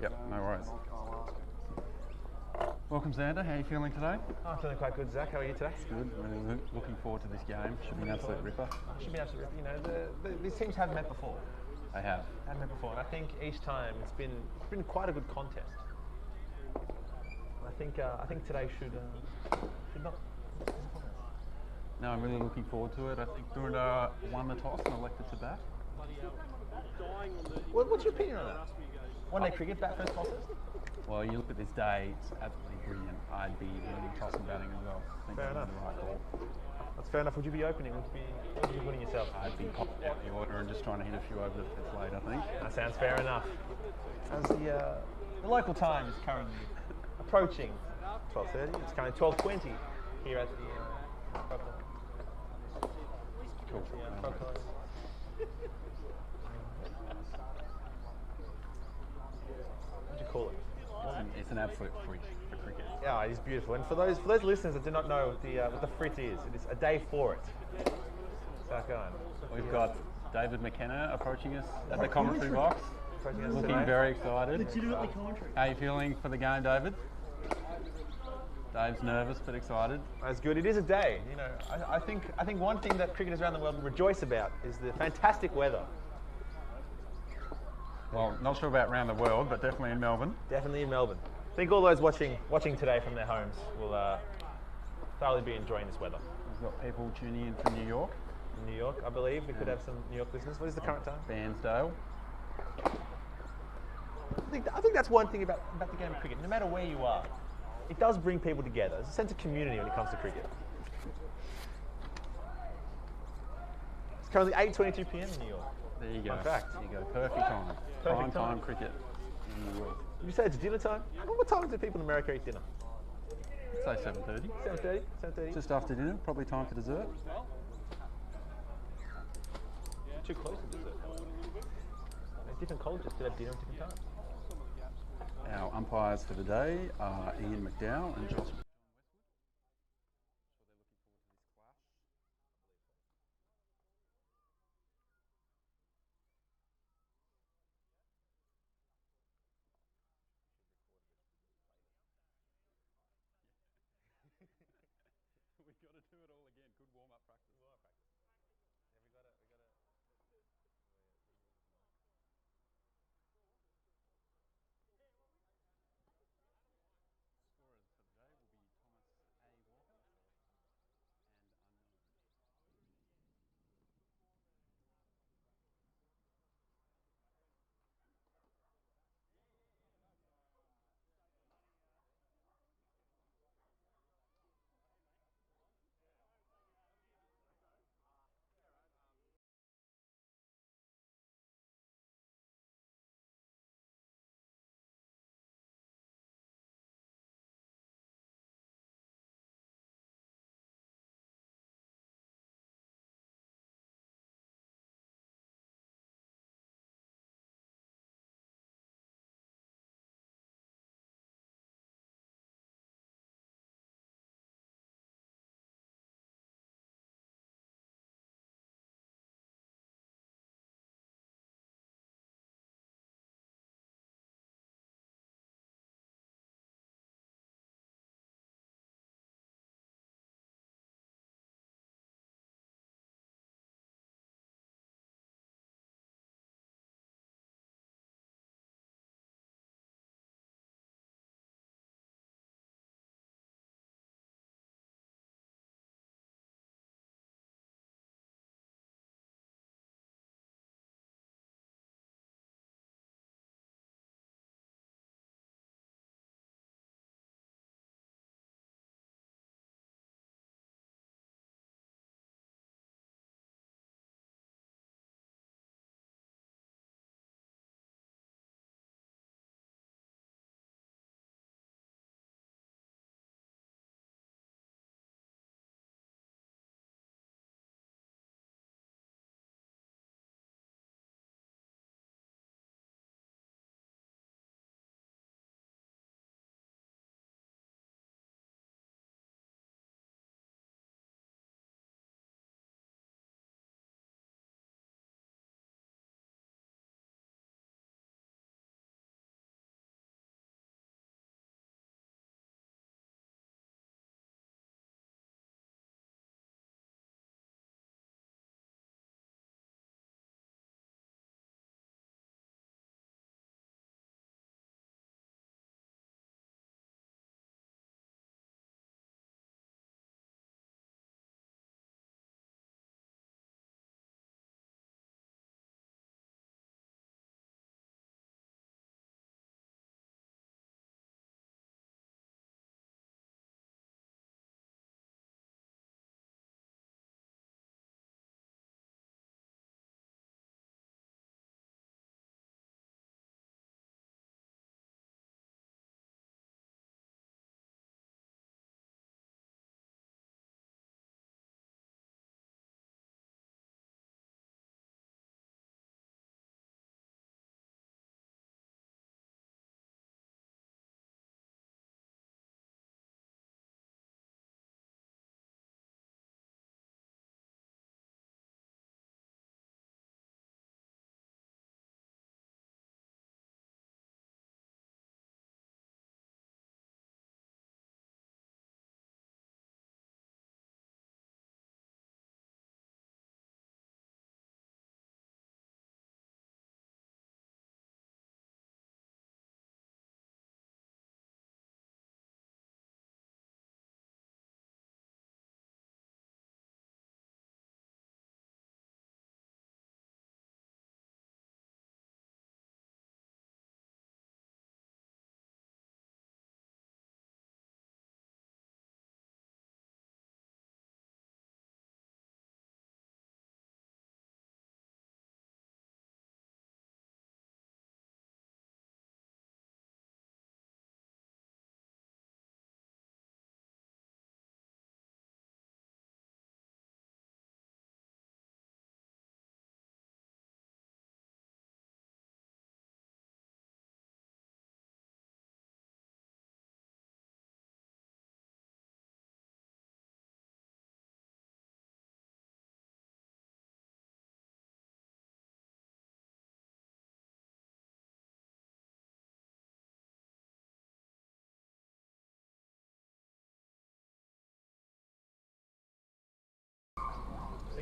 Yep, no worries. Welcome, Xander. How are you feeling today? I'm feeling quite good, Zach. How are you today? Good. Really looking forward to this game. Should be an absolute ripper. Should be an absolute ripper. You know, these teams haven't met before. They have. Haven't met before, and I think each time it's been quite a good contest. And I think today should not. No, I'm really looking forward to it. I think Boroondara won the toss and elected to bat. What's your opinion on that? One-day cricket, bat first, toss first? Well, you look at this day, it's absolutely brilliant. I'd be toss and batting as well. I think Fair enough. The right call. That's fair enough. Would you be opening? Would you be winning yourself? I'd be popping out the order and just trying to hit a few over the fifth late, I think. That sounds fair enough. As the local time is currently approaching 12:30. It's currently 12:20 here at the Cool. What'd you call it? It's an absolute freak for cricket. Yeah, it is beautiful. And for those listeners that do not know what the frit is, it is a day for it. How's that going? We've got David McKenna approaching us at the commentary box. Looking today. very excited. Legitimately commentary. How are you feeling for the game, David? Dave's nervous but excited. That's good. It is a day. You know, I think one thing that cricketers around the world rejoice about is the fantastic weather. Well, not sure about around the world, but definitely in Melbourne. Definitely in Melbourne. I think all those watching today from their homes will thoroughly be enjoying this weather. We've got people tuning in from New York. In New York, I believe we could have some New York listeners. What is the current time? Bairnsdale. I think that's one thing about the game of cricket. No matter where you are, it does bring people together. There's a sense of community when it comes to cricket. It's currently 8:22 p.m. in New York. There you go. Fun fact. There you go. Perfect time. Prime time cricket in New York. Would you say it's dinner time? What time do people in America eat dinner? I'd say 7:30. 7:30? 7:30? Just after dinner, probably time for dessert. Too close to dessert. Different colleges could have dinner at different times. Our umpires for the day are Ian McDowell and Josh. We've got to do it all again. Good warm-up practice. Scorers for the day will be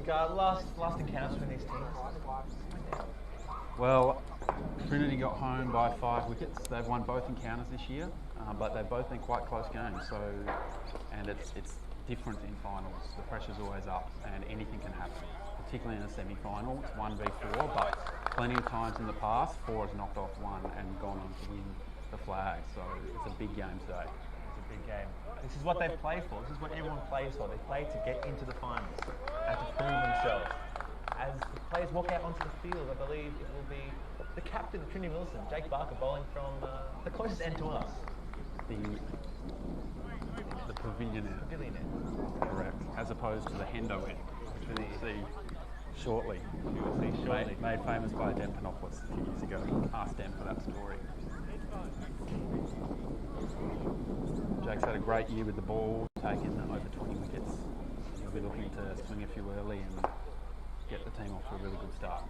think last encounters between these teams. Well, Trinity got home by 5 wickets. They've won both encounters this year, but they've both been quite close games. So, and it's different in finals. The pressure's always up, and anything can happen. Particularly in a semi-final, it's 1v4, but plenty of times in the past, 4 has knocked off 1 and gone on to win the flag. So it's a big game today. It's a big game. This is what they play for. This is what everyone plays for. They play to get into the finals and to prove themselves. As the players walk out onto the field, I believe it will be the captain of Trinity Willison, Jake Barker, bowling from the closest end to us. The pavilion end. Pavilion end. Correct. As opposed to the Hendo end, which we will see shortly. Made famous by Dan Panopoulos a few years ago. Asked Dan for that story. Jake's had a great year with the ball, taken over 20 wickets. He'll be looking to swing a few early and get the team off to a really good start.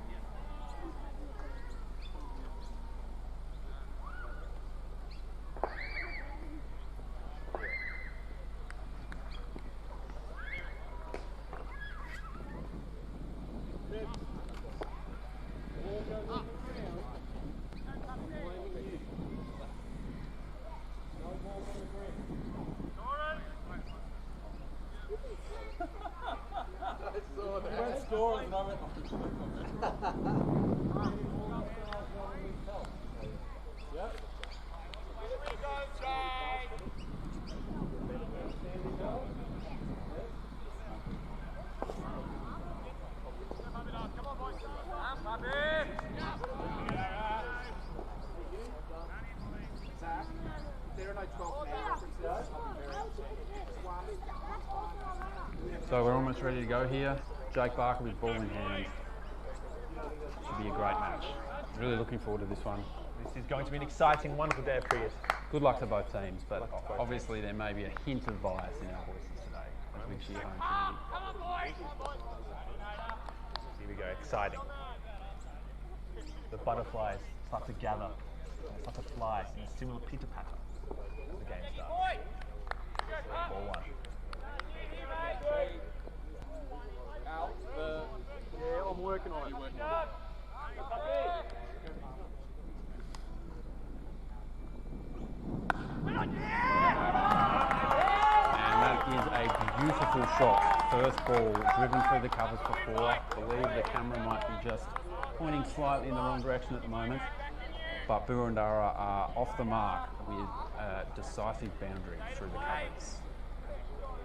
So we're almost ready to go here. Jake Barker with ball in hand. Should be a great match. Really looking forward to this one. This is going to be an exciting, wonderful day of cricket. Good luck to both teams, but obviously there may be a hint of bias in our voices today as we cheer home Trinity. Here we go, exciting. The butterflies start to gather, start to fly in a similar pitter-patter as the game starts. Ball 1. Yeah, I'm working on it. And that is a beautiful shot. First ball driven through the covers for 4. I believe the camera might be just pointing slightly in the wrong direction at the moment. But Boroondara are off the mark with a decisive boundary through the covers.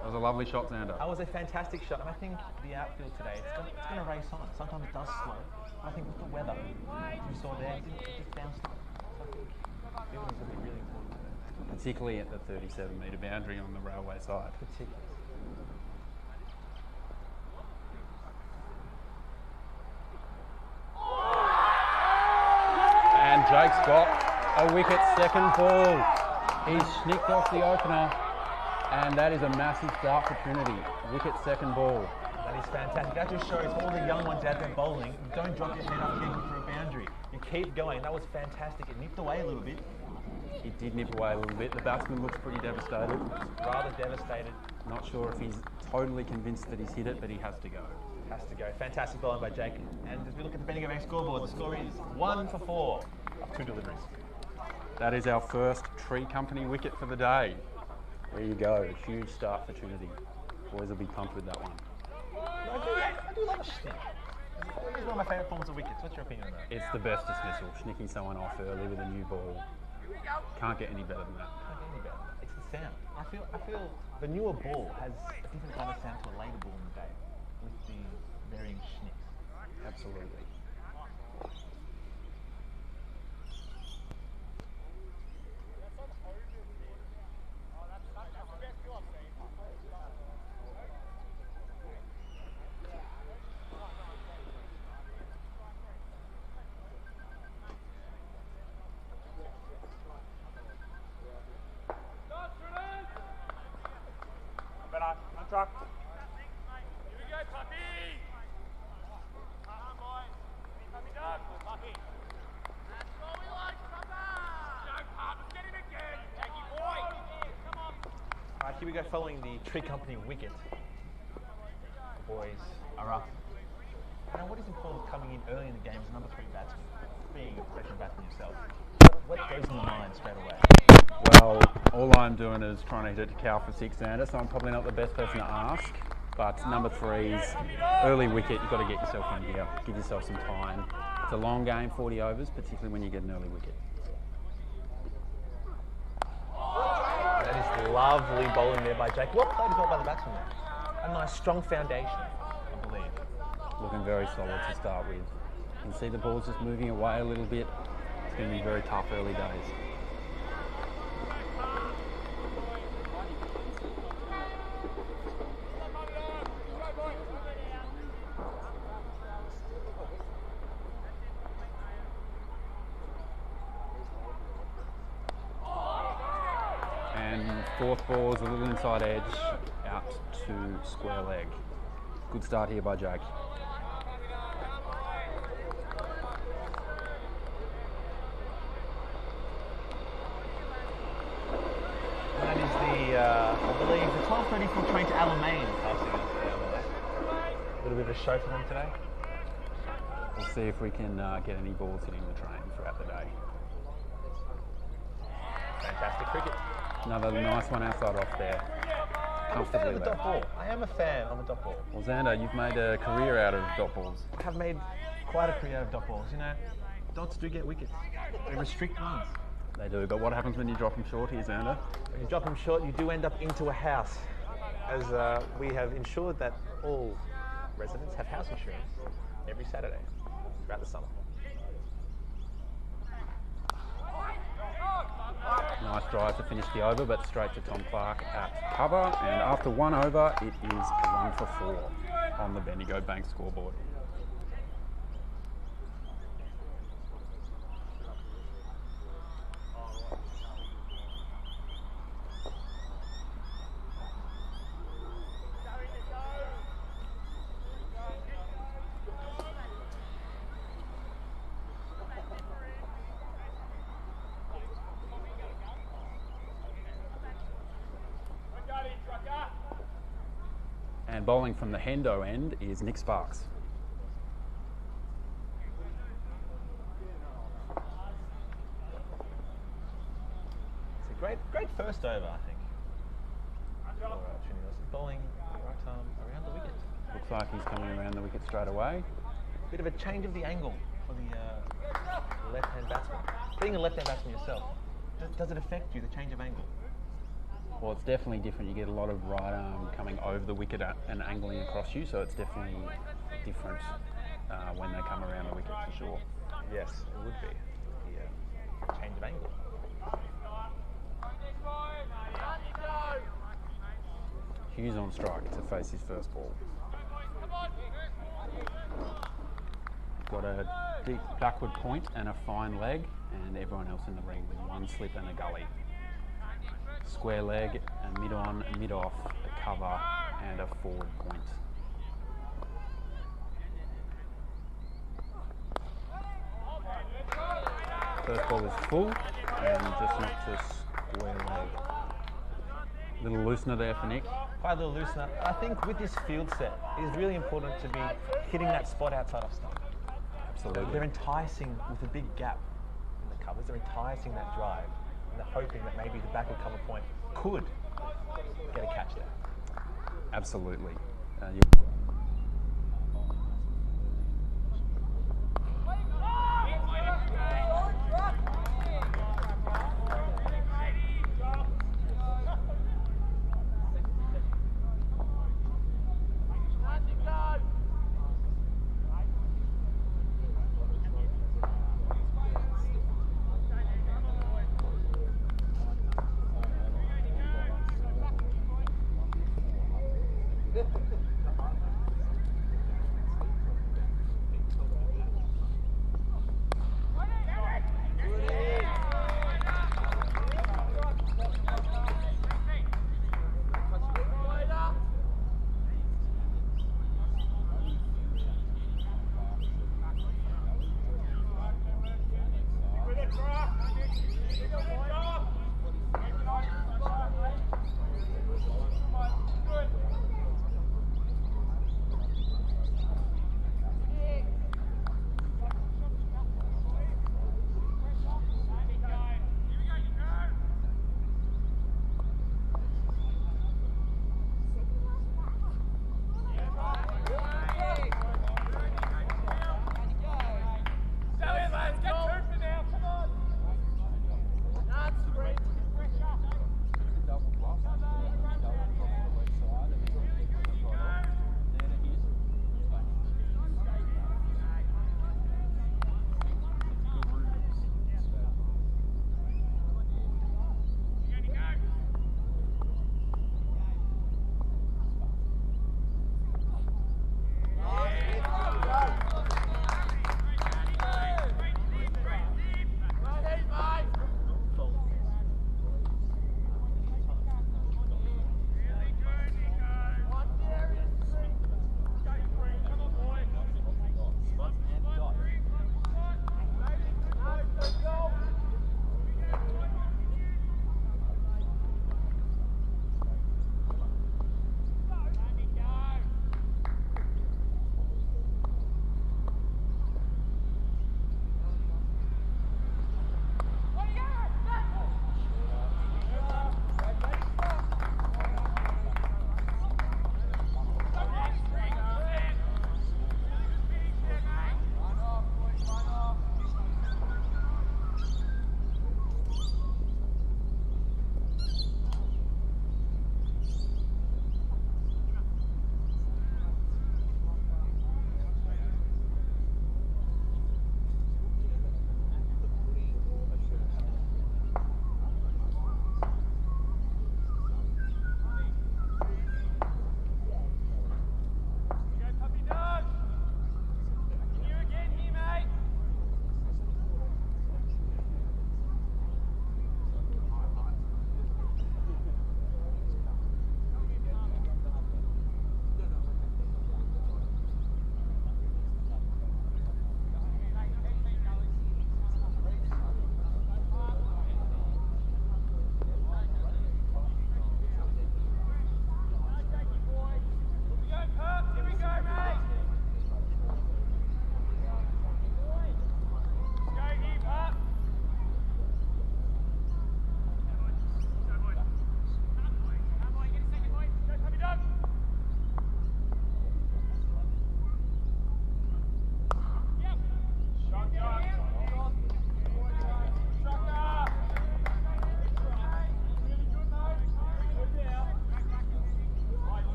That was a lovely shot, Xander. That was a fantastic shot, and I think the outfield today, it's going to race on. Sometimes it does slow. I think with the weather, as you saw there, it just bounced on. So I think fielding's going to be really important today. Particularly at the 37-metre boundary on the railway side. Particularly. And Jake's got a wicket, second ball. He's snicked off the opener. And that is a massive start for Trinity. Wicket, second ball. That is fantastic. That just shows all the young ones out there bowling. You don't drop your head up thinking for a boundary. You keep going. That was fantastic. It nipped away a little bit. It did nip away a little bit. The batsman looks pretty devastated. Rather devastated. Not sure if he's totally convinced that he's hit it, but he has to go. Has to go. Fantastic bowling by Jake. And as we look at the Bendigo scoreboard, the score is 1 for 4 of 2 deliveries. That is our first Tree Company wicket for the day. There you go, huge start for Trinity. Boys will be pumped with that one. I do love a schnick. It's one of my favourite forms of wickets. What's your opinion on that? It's the best dismissal, schnicking someone off early with a new ball. Can't get any better than that. Can't get any better. It's the sound. I feel the newer ball has a different kind of sound to a later ball in the day with the varying schnicks. Absolutely. Truck. Here we go, puppy! Come on, boy. Puppy dog. Puppy. That's what we like, Papa! Go, Pop. Let's get him again. Jackie boy. Come on. Alright, here we go following the Tree Company wicket. The boys are up. Now, what is important coming in early in the game as number 3 batsman, being a professional batsman yourself? What goes in your mind straight away? Well, all I'm doing is trying to hit it to cow for 6, Xander, so I'm probably not the best person to ask. But number 3's early wicket, you've got to get yourself in here, give yourself some time. It's a long game, 40 overs, particularly when you get an early wicket. That is lovely bowling there by Jake. Well played as well by the batsman there. A nice strong foundation, I believe. Looking very solid to start with. You can see the ball's just moving away a little bit. It's going to be very tough early days. And 4th ball is a little inside edge, out to square leg. Good start here by Jake. That is I believe, the 12:34 train to Alamein passing us there. A little bit of a show for them today. We'll see if we can get any balls hitting the train throughout the day. Fantastic cricket. Another nice one outside off there. I'm a fan of the dot ball. I am a fan of the dot ball. Well, Xander, you've made a career out of dot balls. I have made quite a career out of dot balls. You know, dots do get wickets. They restrict runs. They do, but what happens when you drop them short here, Xander? When you drop them short, you do end up into a house. As we have ensured that all residents have house insurance every Saturday throughout the summer. Nice drive to finish the over, but straight to Tom Clark at cover. And after 1 over, it is 1 for 4 on the Bendigo Bank scoreboard. And bowling from the Hendo end is Nick Sparks. It's a great first over, I think. For Trinity Willison. Bowling right arm around the wicket. Looks like he's coming around the wicket straight away. Bit of a change of the angle for the left-hand batsman. Being a left-hand batsman yourself, does it affect you, the change of angle? Well, it's definitely different. You get a lot of right arm coming over the wicket and angling across you, so it's definitely different when they come around the wicket for sure. Yes, it would be. The change of angle. Hughes on strike to face his first ball. Got a deep backward point and a fine leg, and everyone else in the ring with one slip and a gully. Square leg, a mid on, a mid off, a cover, and a forward point. First ball is full, and just not to square leg. Little loosener there for Nick. Quite a little loosener. I think with this field set, it is really important to be hitting that spot outside of stump. Absolutely. They're enticing with a big gap in the covers. They're enticing that drive, and they're hoping that maybe the backward cover point could get a catch there. Absolutely.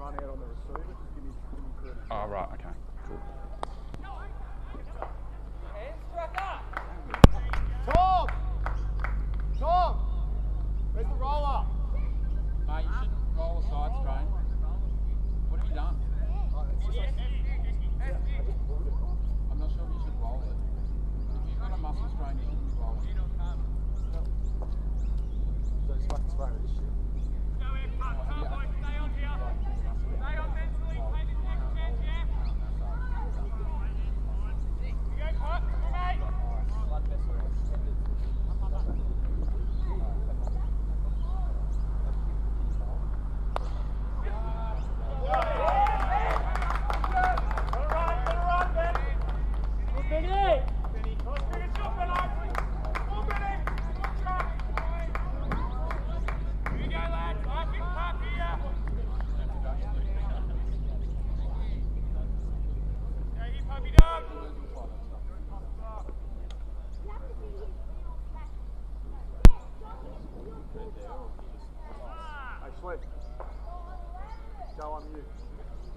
run out on the receiver. Just give me clear. Oh, right, okay. Cool. Tom! Tom! Where's the roller? Mate, you shouldn't roll a side strain. What have you done? I'm not sure if you should roll it. If you've got a muscle strain, you shouldn't be rolling. So it's fucking spray with this shit.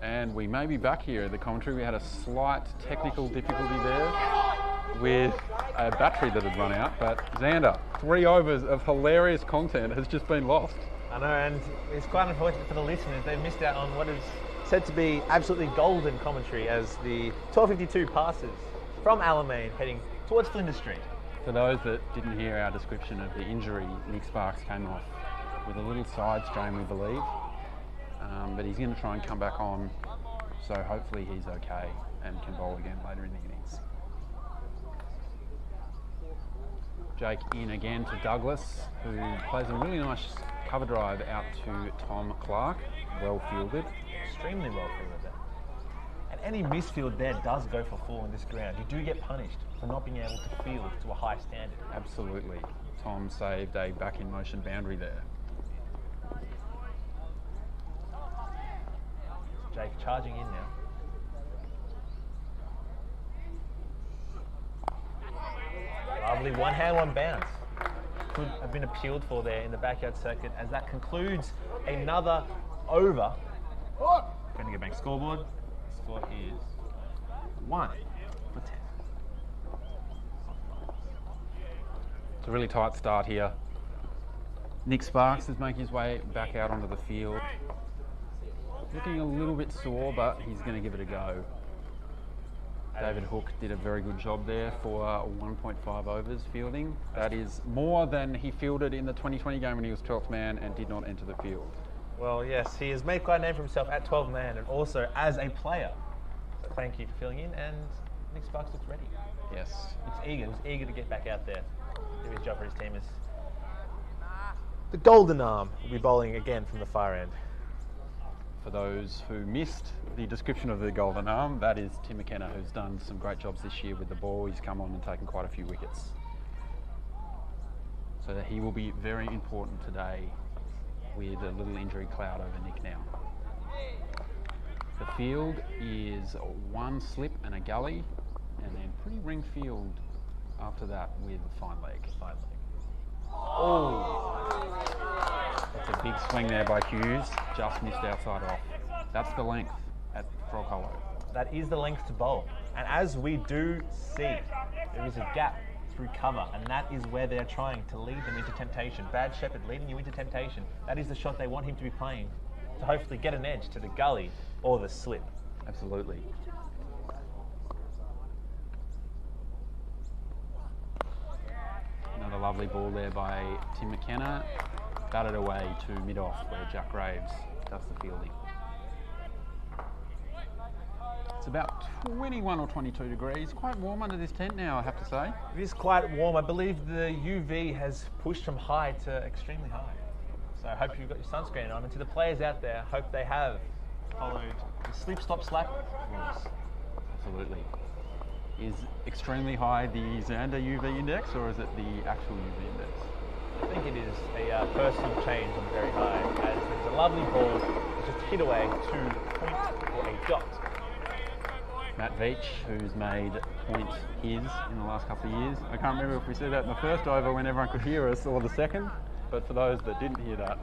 And we may be back here at the commentary. We had a slight technical difficulty there with a battery that had run out, but Xander, 3 overs of hilarious content has just been lost. I know, and it's quite unfortunate for the listeners. They've missed out on what is said to be absolutely golden commentary as the 12:52 passes from Alamein heading towards Flinders Street. For those that didn't hear our description of the injury, Nick Sparks came off with a little side strain, we believe. But he's going to try and come back on, so hopefully he's okay and can bowl again later in the innings. Jake in again to Douglas, who plays a really nice cover drive out to Tom Clark. Well fielded. Extremely well fielded there. And any misfield there does go for 4 in this ground. You do get punished for not being able to field to a high standard. Absolutely. Tom saved a back in motion boundary there. Jake charging in now. Lovely one hand, one bounce. Could have been appealed for there in the backyard circuit as that concludes another over. Going to get back scoreboard. The score is 1 for 10. It's a really tight start here. Nick Sparks is making his way back out onto the field. Looking a little bit sore, but he's going to give it a go. David Hook did a very good job there for 1.5 overs fielding. That is more than he fielded in the 2020 game when he was 12th man and did not enter the field. Well, yes, he has made quite a name for himself at 12 man and also as a player. So thank you for filling in, and Nick Sparks looks ready. Yes. He was eager to get back out there. Do his job for his team. The Golden Arm will be bowling again from the far end. For those who missed the description of the Golden Arm, that is Tim McKenna, who's done some great jobs this year with the ball. He's come on and taken quite a few wickets. So he will be very important today with a little injury cloud over Nick now. The field is 1 slip and a gully, and then pretty ring field after that with a fine leg. Oh! That's a big swing there by Hughes, just missed outside off. That's the length at Frog Hollow. That is the length to bowl. And as we do see, there is a gap through cover, and that is where they're trying to lead them into temptation. Bad Shepherd leading you into temptation. That is the shot they want him to be playing to hopefully get an edge to the gully or the slip. Absolutely. Another lovely ball there by Tim McKenna. Batted away to mid-off where Jack Graves does the fielding. It's about 21 or 22 degrees. Quite warm under this tent now, I have to say. It is quite warm. I believe the UV has pushed from high to extremely high. So I hope you've got your sunscreen on. And to the players out there, I hope they have followed the slip, stop, slap rules. Absolutely. Is extremely high the Xander UV index, or is it the actual UV index? I think it is a personal change on very high, as there's a lovely ball that's just hit away to point or a dot. Matt Veach, who's made point his in the last couple of years. I can't remember if we said that in the first over when everyone could hear us, or the second, but for those that didn't hear that,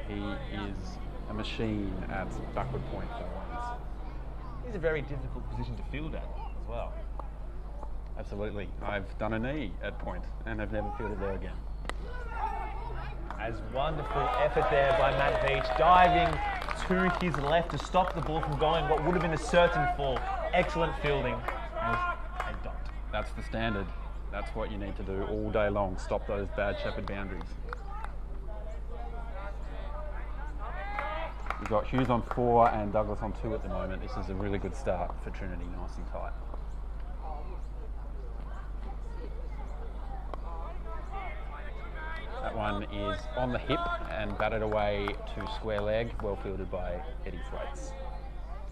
he is a machine at backward point for runs. It's a very difficult position to field at as well. Absolutely. I've done a knee at point and I've never fielded there again. As wonderful effort there by Matt Veach, diving to his left to stop the ball from going what would have been a certain fall. Excellent fielding as a dot. That's the standard. That's what you need to do all day long. Stop those bad shepherd boundaries. We've got Hughes on 4 and Douglas on 2 at the moment. This is a really good start for Trinity, nice and tight. That one is on the hip and batted away to square leg, well fielded by Eddie Thwaites.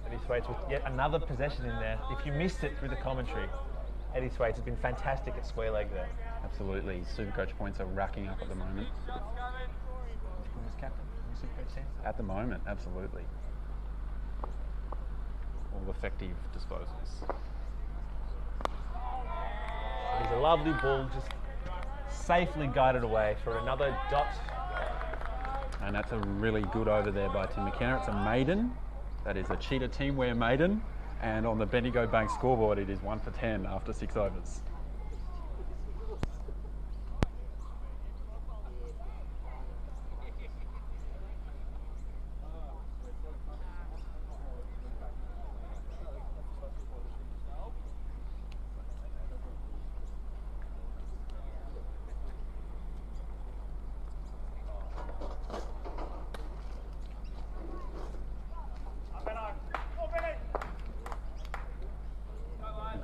Eddie Thwaites with yet another possession in there. If you missed it through the commentary, Eddie Thwaites has been fantastic at square leg there. Absolutely. Supercoach points are racking up at the moment. As captain, Supercoach sense. At the moment, absolutely. All effective disposals. It's a lovely ball, just safely guided away for another dot. And that's a really good over there by Tim McKenna. It's a maiden. That is a cheetah teamwear maiden. And on the Bendigo Bank scoreboard, it is 1 for 10 after 6 overs.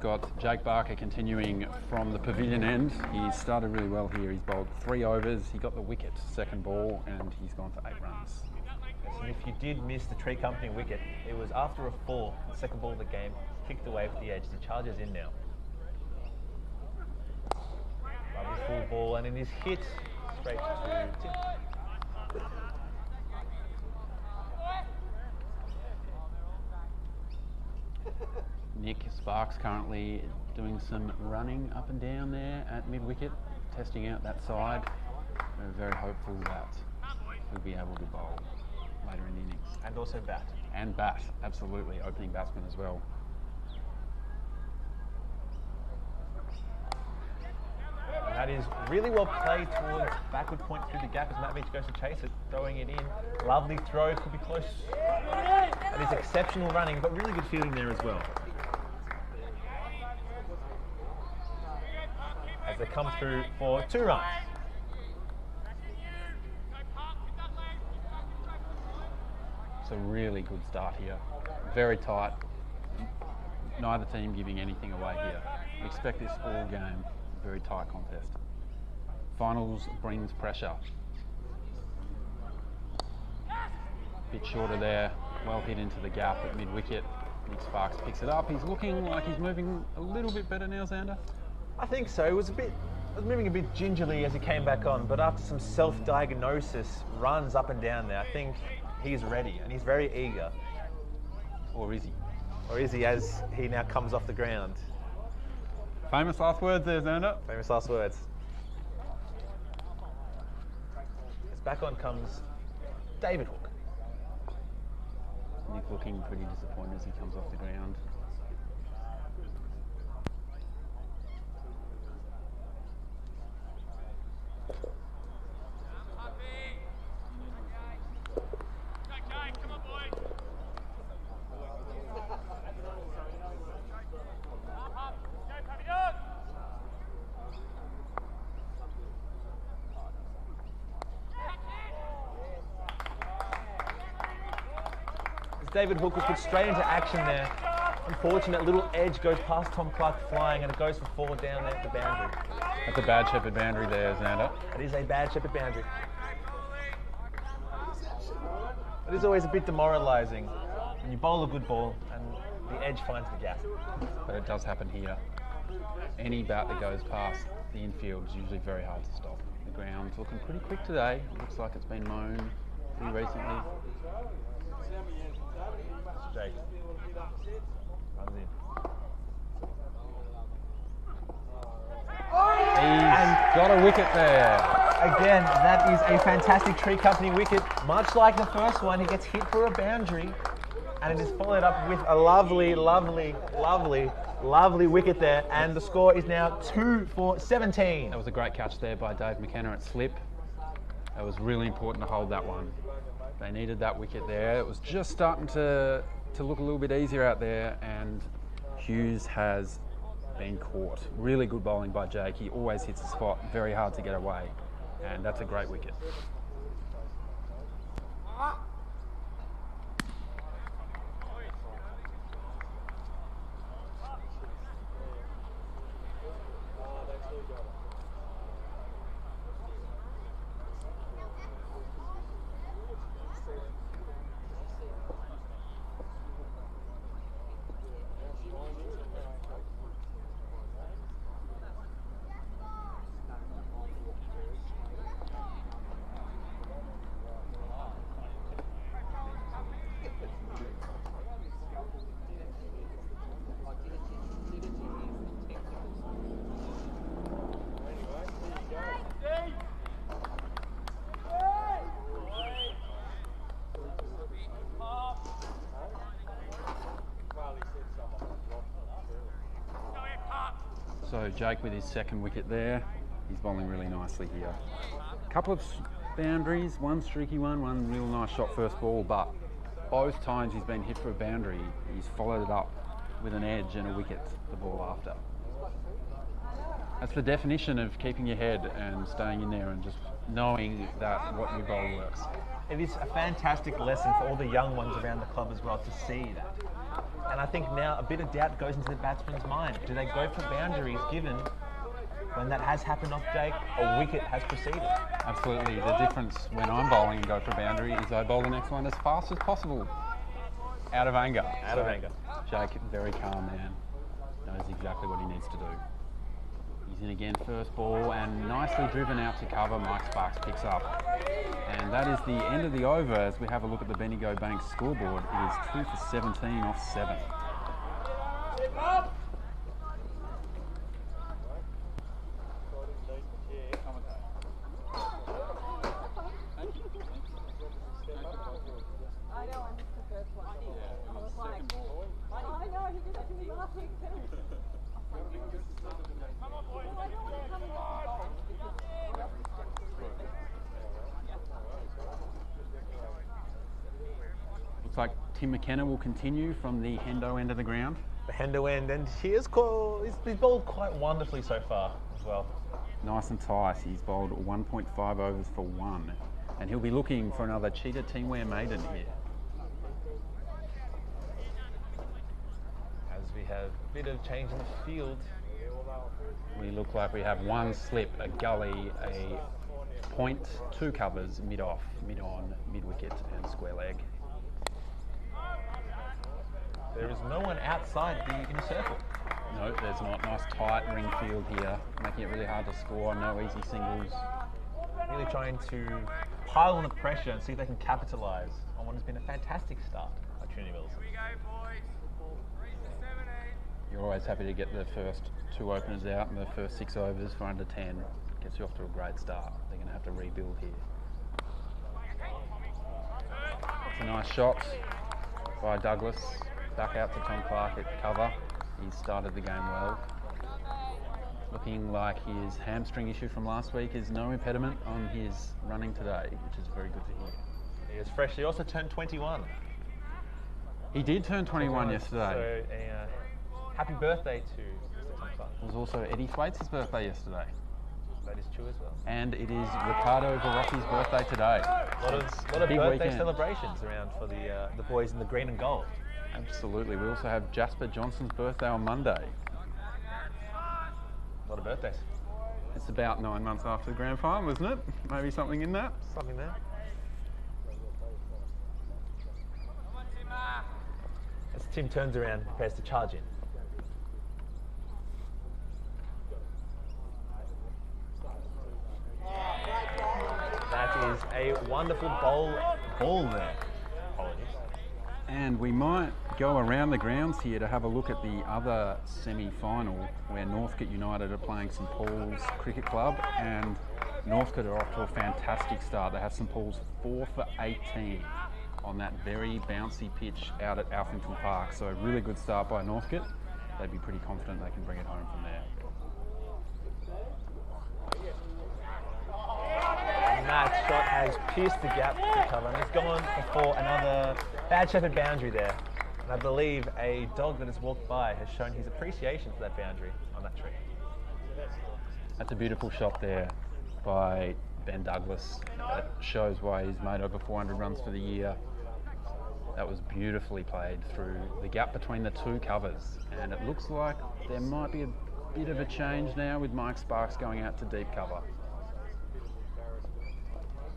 Got Jake Barker continuing from the pavilion end. He started really well here. He's bowled 3 overs. He got the wicket, second ball, and he's gone for 8 runs. Yes, and if you did miss the Tree Company wicket, it was after a 4, the second ball of the game, kicked away with the edge. The Chargers in now. Lovely full ball, and in his hit, straight to Tim. Nick Sparks currently doing some running up and down there at mid-wicket, testing out that side. We're very hopeful that he'll be able to bowl later in the innings. And also bat. And bat, absolutely, opening batsman as well. And that is really well played towards backward point through the gap as Matt Veach goes to chase it, throwing it in. Lovely throw, could be close. That is exceptional running, but really good fielding there as well. As they come through for 2 runs. It's a really good start here. Very tight. Neither team giving anything away here. We expect this all game. Very tight contest. Finals brings pressure. Bit shorter there. Well hit into the gap at mid-wicket. Nick Sparks picks it up. He's looking like he's moving a little bit better now, Xander. I think so. It was moving a bit gingerly as he came back on, but after some self-diagnosis, runs up and down there, I think he's ready and he's very eager. Or is he? Or is he, as he now comes off the ground? Famous last words there, Xander. Famous last words. As back on comes David Hook. Nick looking pretty disappointed as he comes off the ground. David Hook was put straight into action there. Unfortunate little edge goes past Tom Clark flying and it goes for 4 down there at the boundary. That's a bad shepherd boundary there, Xander. It is a bad shepherd boundary. It is always a bit demoralising when you bowl a good ball and the edge finds the gap. But it does happen here. Any bat that goes past the infield is usually very hard to stop. The ground's looking pretty quick today. It looks like it's been mown pretty recently. Jake runs in. He's got a wicket there. Again, that is a fantastic Tree Company wicket. Much like the first one, he gets hit for a boundary, and it is followed up with a lovely, lovely, lovely, lovely wicket there, and the score is now 2 for 17. That was a great catch there by Dave McKenna at slip. It was really important to hold that one. They needed that wicket there. It was just starting to look a little bit easier out there, and Hughes has been caught. Really good bowling by Jake. He always hits the spot, very hard to get away, and that's a great wicket. So Jake with his second wicket there. He's bowling really nicely here. A couple of boundaries, one streaky one real nice shot first ball, but both times he's been hit for a boundary, he's followed it up with an edge and a wicket the ball after. That's the definition of keeping your head and staying in there and just knowing that what you bowl works. It is a fantastic lesson for all the young ones around the club as well to see that. And I think now a bit of doubt goes into the batsman's mind. Do they go for boundaries given when that has happened off Jake, a wicket has proceeded? Absolutely. The difference when I'm bowling and go for a boundary is I bowl the next one as fast as possible. Out of anger. Out of anger. Jake, very calm man, knows exactly what he needs to do. He's in again, first ball, and nicely driven out to cover. Mike Sparks picks up. And that is the end of the over as we have a look at the Bendigo Bank scoreboard. It is 2 for 17 off 7. Looks like Tim McKenna will continue from the Hendo end of the ground. The Hendo end, and he's bowled quite wonderfully so far as well. Nice and tight. He's bowled 1.5 overs for 1, and he'll be looking for another Cheetah Teamwear maiden here. As we have a bit of change in the field. We look like we have one slip, a gully, a point, 2 covers, mid-off, mid-on, mid-wicket and square leg. There is no one outside the inner circle. No, there's not. Nice tight ring field here, making it really hard to score, no easy singles. Really trying to pile on the pressure and see if they can capitalise on what has been a fantastic start by Trinity Willison. Here we go, boys. 3 for 17. You're always happy to get the first 2 openers out and the first 6 overs for under 10. Gets you off to a great start. They're going to have to rebuild here. It's a nice shot by Douglas. Back out to Tom Clark at cover. He's started the game well. Looking like his hamstring issue from last week is no impediment on his running today, which is very good to hear. He is fresh. He also turned 21. He did turn 21 yesterday. So a happy birthday to Mr. Tom Clark. It was also Eddie Thwaites' birthday yesterday. That is true as well. And it is Ricardo Verrocchi's birthday today. A lot of big birthday weekend. celebrations around for the boys in the green and gold. Absolutely. We also have Jasper Johnson's birthday on Monday. A lot of birthdays. It's about 9 months after the grand final, isn't it? Maybe something in that. Something there. As Tim turns around, prepares to charge in. That is a wonderful ball there. Apologies. And we might go around the grounds here to have a look at the other semi-final where Northcote United are playing St Paul's Cricket Club, and Northcote are off to a fantastic start. They have St Paul's 4 for 18 on that very bouncy pitch out at Alphington Park. So really good start by Northcote. They'd be pretty confident they can bring it home from there. And that shot has pierced the gap to cover, and it's gone for another bad shepherd boundary there. And I believe a dog that has walked by has shown his appreciation for that boundary on that tree. That's a beautiful shot there by Ben Douglas. That shows why he's made over 400 runs for the year. That was beautifully played through the gap between the two covers. And it looks like there might be a bit of a change now with Mike Sparks going out to deep cover.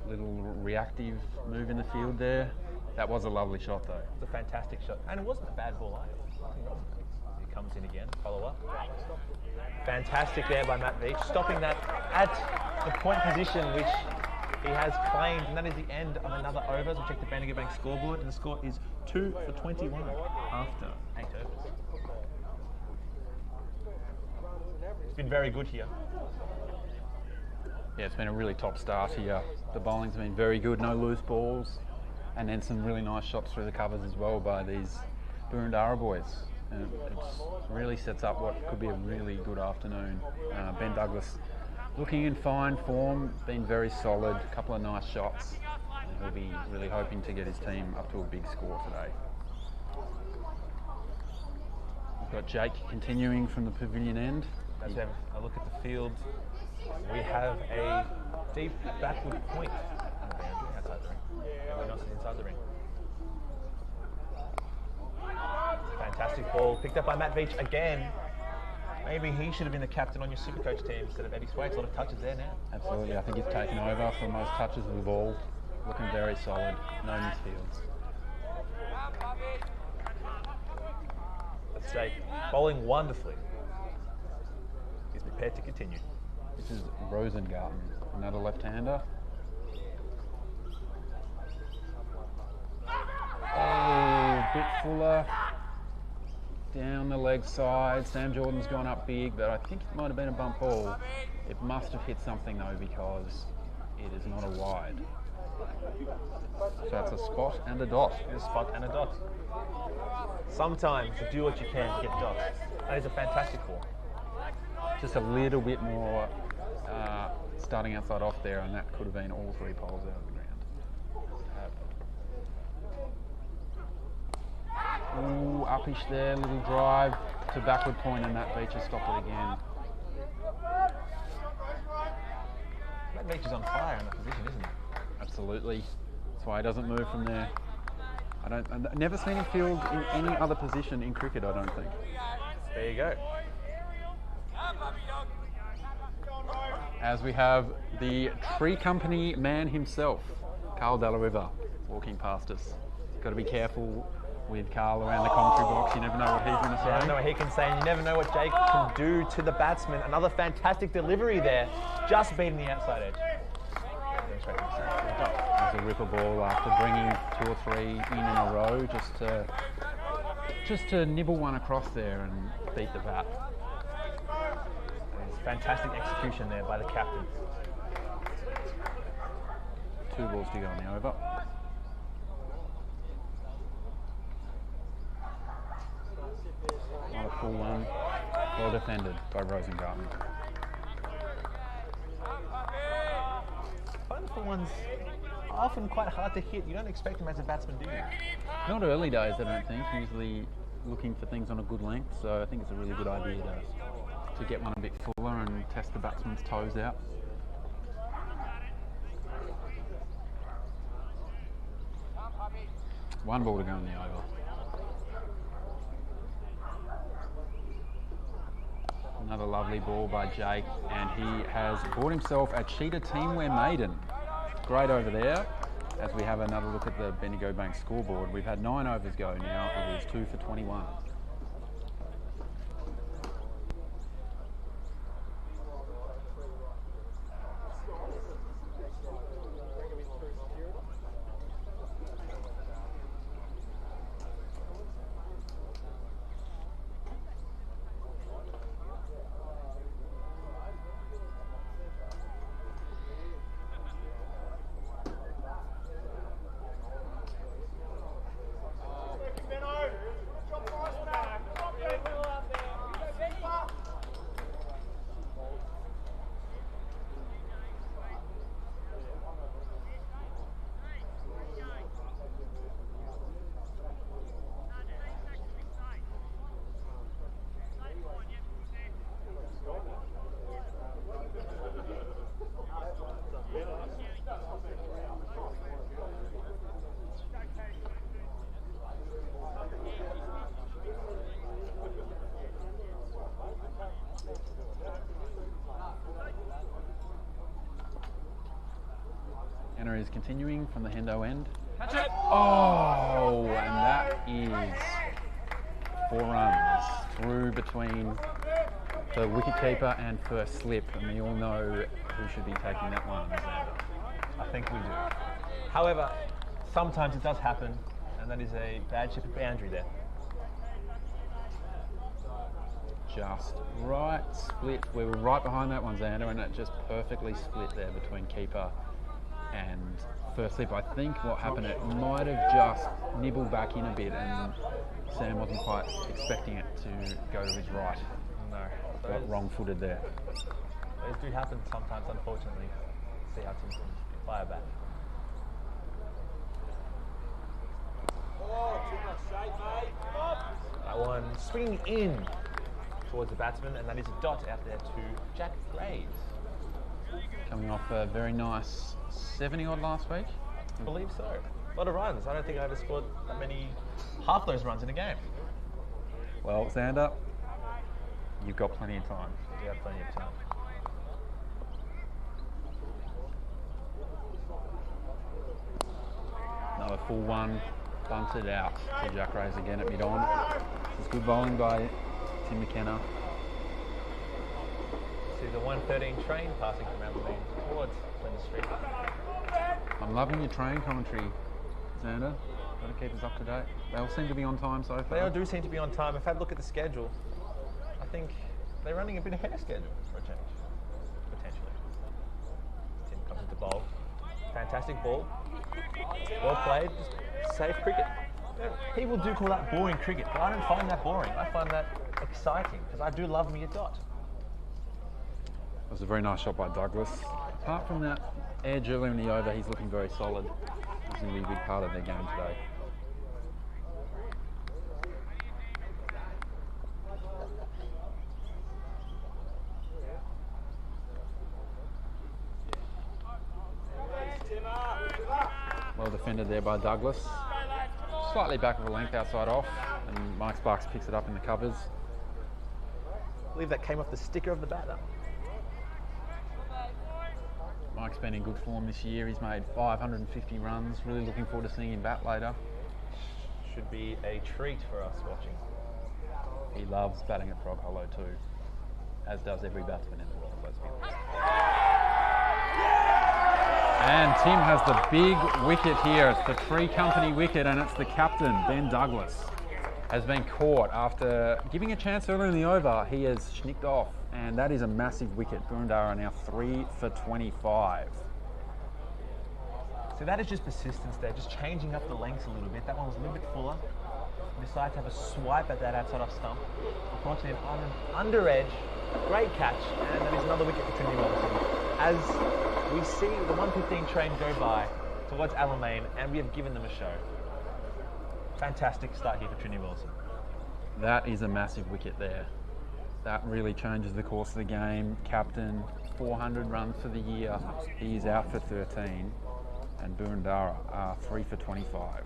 Little reactive move in the field there. That was a lovely shot though. It's a fantastic shot. And it wasn't a bad ball either. He comes in again, follow up. Fantastic there by Matt Veach, stopping that at the point position which he has claimed, and that is the end of another over. As we check the Bendigo Bank scoreboard, and the score is 2 for 21 after 8 overs. It's been very good here. Yeah, it's been a really top start here. The bowling's been very good, no loose balls, and then some really nice shots through the covers as well by these Boroondara boys. And it really sets up what could be a really good afternoon. Ben Douglas looking in fine form, been very solid, a couple of nice shots, and he'll be really hoping to get his team up to a big score today. We've got Jake continuing from the pavilion end. As we have a look at the field, we have a deep backward point on the boundary outside the ring. We're not inside the ring. Fantastic ball, picked up by Matt Veach again. Maybe he should have been the captain on your Supercoach team instead of Eddie Swaits. A lot of touches there now. Absolutely, I think he's taken over for most touches of the ball. Looking very solid, no misfields. Let's say, bowling wonderfully. He's prepared to continue. This is Rosengarten, another left-hander. Oh, bit fuller. Down the leg side. Sam Jordan's gone up big, but I think it might have been a bump ball. It must have hit something though, because it is not a wide. So that's a spot and a dot. It's a spot and a dot. Sometimes you do what you can to get dots. That is a fantastic ball. Just a little bit more starting outside off there, and that could have been all three poles out of the ground. Ooh, upish there, little drive to backward point, and Matt Veach has stopped it again. Matt Veach is on fire in that position, isn't he? Absolutely. That's why he doesn't move from there. I've never seen him field in any other position in cricket, I don't think. There you go. As we have the Tree Company man himself, Carl Della Riva, walking past us. Got to be careful with Carl around the commentary box. You never know what he's going to say. You never know what he can say, and you never know what Jake can do to the batsman. Another fantastic delivery there, just beating the outside edge. There's a ripper ball after bringing 2 or 3 in a row, just to nibble one across there and beat the bat. Fantastic execution there by the captain. 2 balls to go on the over. Not a full one. Well defended by Rosengarten. Wonderful ones are often quite hard to hit. You don't expect them as a batsman, do you? Not early days, I don't think. Usually looking for things on a good length, so I think it's a really good idea to get one a bit fuller and test the batsman's toes out. One ball to go in the over. Another lovely ball by Jake, and he has bought himself a cheetah teamwear maiden. Great over there. As we have another look at the Bendigo Bank scoreboard, we've had 9 overs go now. It is 2 for 21. Anna is continuing from the Hendo end. Oh, and that is 4 runs through between the wicketkeeper and first slip, and we all know who should be taking that one. I think we do. However, sometimes it does happen, and that is a bad chip of boundary there. Just right split. We were right behind that one, Xander, and it just perfectly split there between keeper and first slip. I think what happened, it might have just nibbled back in a bit, and Sam wasn't quite expecting it to go to his right. No. Got wrong-footed there. Those do happen sometimes, unfortunately. See how teams can fire back. That one swinging in towards the batsman, and that is a dot out there to Jack Graves. Coming off a very nice 70-odd last week. I believe so. A lot of runs. I don't think I ever scored that many, half those runs in a game. Well, Xander, you've got plenty of time. You have plenty of time. Another full one, bunted out to Jack Graves again at mid-on. This is good bowling by Tim McKenna. See the 113 train passing from Aberdeen towards Flinders Street. I'm loving your train commentary, Xander. Got to keep us up to date. They all seem to be on time so far. They all do seem to be on time. If I look at the schedule, I think they're running a bit ahead of schedule for a change, potentially. Tim comes into bowl. Fantastic ball. Well played. Just safe cricket. You know, people do call that boring cricket, but I don't find that boring. I find that exciting because I do love me a dot. It was a very nice shot by Douglas. Apart from that edge earlier in the over, he's looking very solid. He's going to be a big part of their game today. Well defended there by Douglas. Slightly back of a length outside off, and Mike Sparks picks it up in the covers. I believe that came off the sticker of the bat, though. Mike's been in good form this year. He's made 550 runs. Really looking forward to seeing him bat later. Should be a treat for us watching. He loves batting at Frog Hollow too, as does every batsman in the world, let's be honest. And Tim has the big wicket here. It's the Tree Company wicket, and it's the captain, Ben Douglas, has been caught after giving a chance earlier in the over. He has schnicked off, and that is a massive wicket. Boroondara are now 3 for 25. So that is just persistence there, just changing up the lengths a little bit. That one was a little bit fuller. Decides to have a swipe at that outside off stump. Unfortunately, an under edge. Great catch, and that is another wicket for Trinity Willison. As we see the 115 train go by towards Alamein, and we have given them a show. Fantastic start here for Trinity Willison. That is a massive wicket there. That really changes the course of the game. Captain, 400 runs for the year. He is out for 13, and Boroondara are 3 for 25.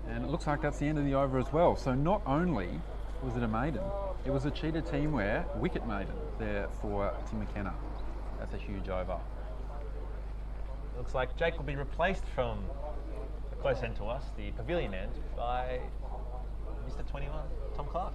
And it looks like that's the end of the over as well. So not only was it a maiden, it was a cheater teamwear wicket maiden there for Tim McKenna. That's a huge over. Looks like Jake will be replaced from the close end to us, the pavilion end, by Mr. 21, Tom Clark.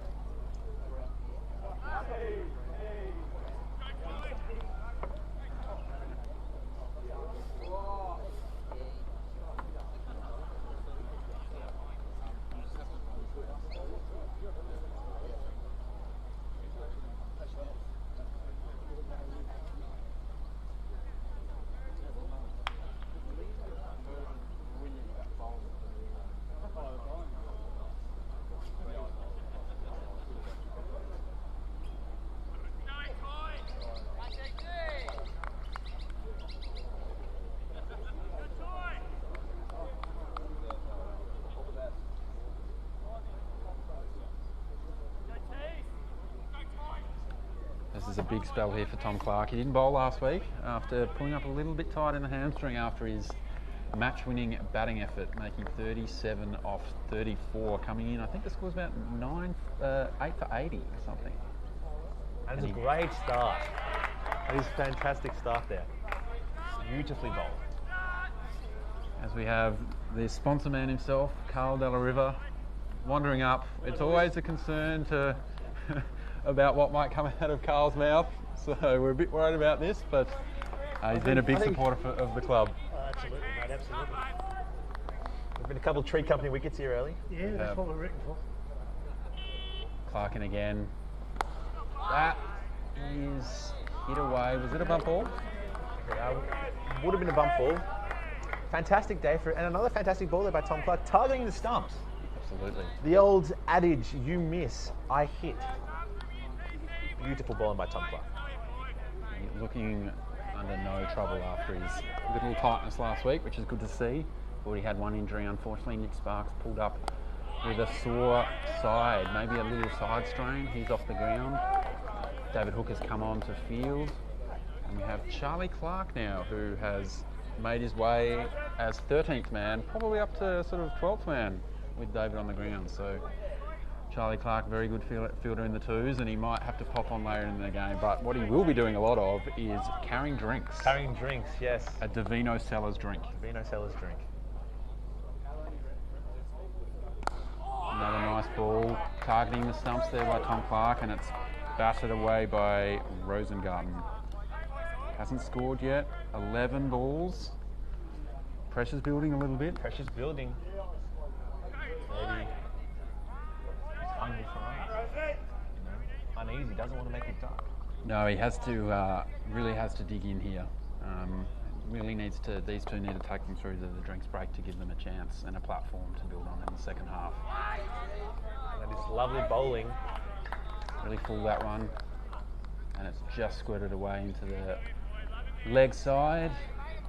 is a big spell here for Tom Clark. He didn't bowl last week after pulling up a little bit tight in the hamstring after his match-winning batting effort, making 37 off 34, coming in. I think the score's about 8 for 80 or something. And it's a great start. That is a fantastic start there. Beautifully bowled. As we have the sponsor man himself, Carl Della Riva, wandering up. It's always a concern to about what might come out of Carl's mouth, so we're a bit worried about this, but he's been a big supporter of the club. Absolutely, mate, absolutely. There's been a couple of tree company wickets here early. Yeah, that's what we're written for. Clarkin again. That is hit away. Was it a bump ball? Would have been a bump ball. Fantastic day for it, and another fantastic ball there by Tom Clark, targeting the stumps. Absolutely. The old adage, you miss, I hit. Beautiful bowling by Tom Clark. Looking under no trouble after his little tightness last week, which is good to see. Already had one injury, unfortunately. Nick Sparks pulled up with a sore side, maybe a little side strain. He's off the ground. David Hook has come on to field. And we have Charlie Clark now, who has made his way as 13th man, probably up to sort of 12th man with David on the ground. So Charlie Clark, very good fielder in the twos, and he might have to pop on later in the game. But what he will be doing a lot of is carrying drinks. Carrying drinks, yes. A Davino Sellers drink. Davino Sellers drink. Another nice ball, targeting the stumps there by Tom Clark, and it's batted away by Rosengarten. Hasn't scored yet. 11 balls. Pressure's building a little bit. Pressure's building. Maybe he's hungry for runs. You know, uneasy, doesn't want to make it dark. No, he has to, really has to dig in here. Really needs to, these two need to take them through the drinks break to give them a chance and a platform to build on in the second half. That is lovely bowling. Really full that one. And it's just squirted away into the leg side.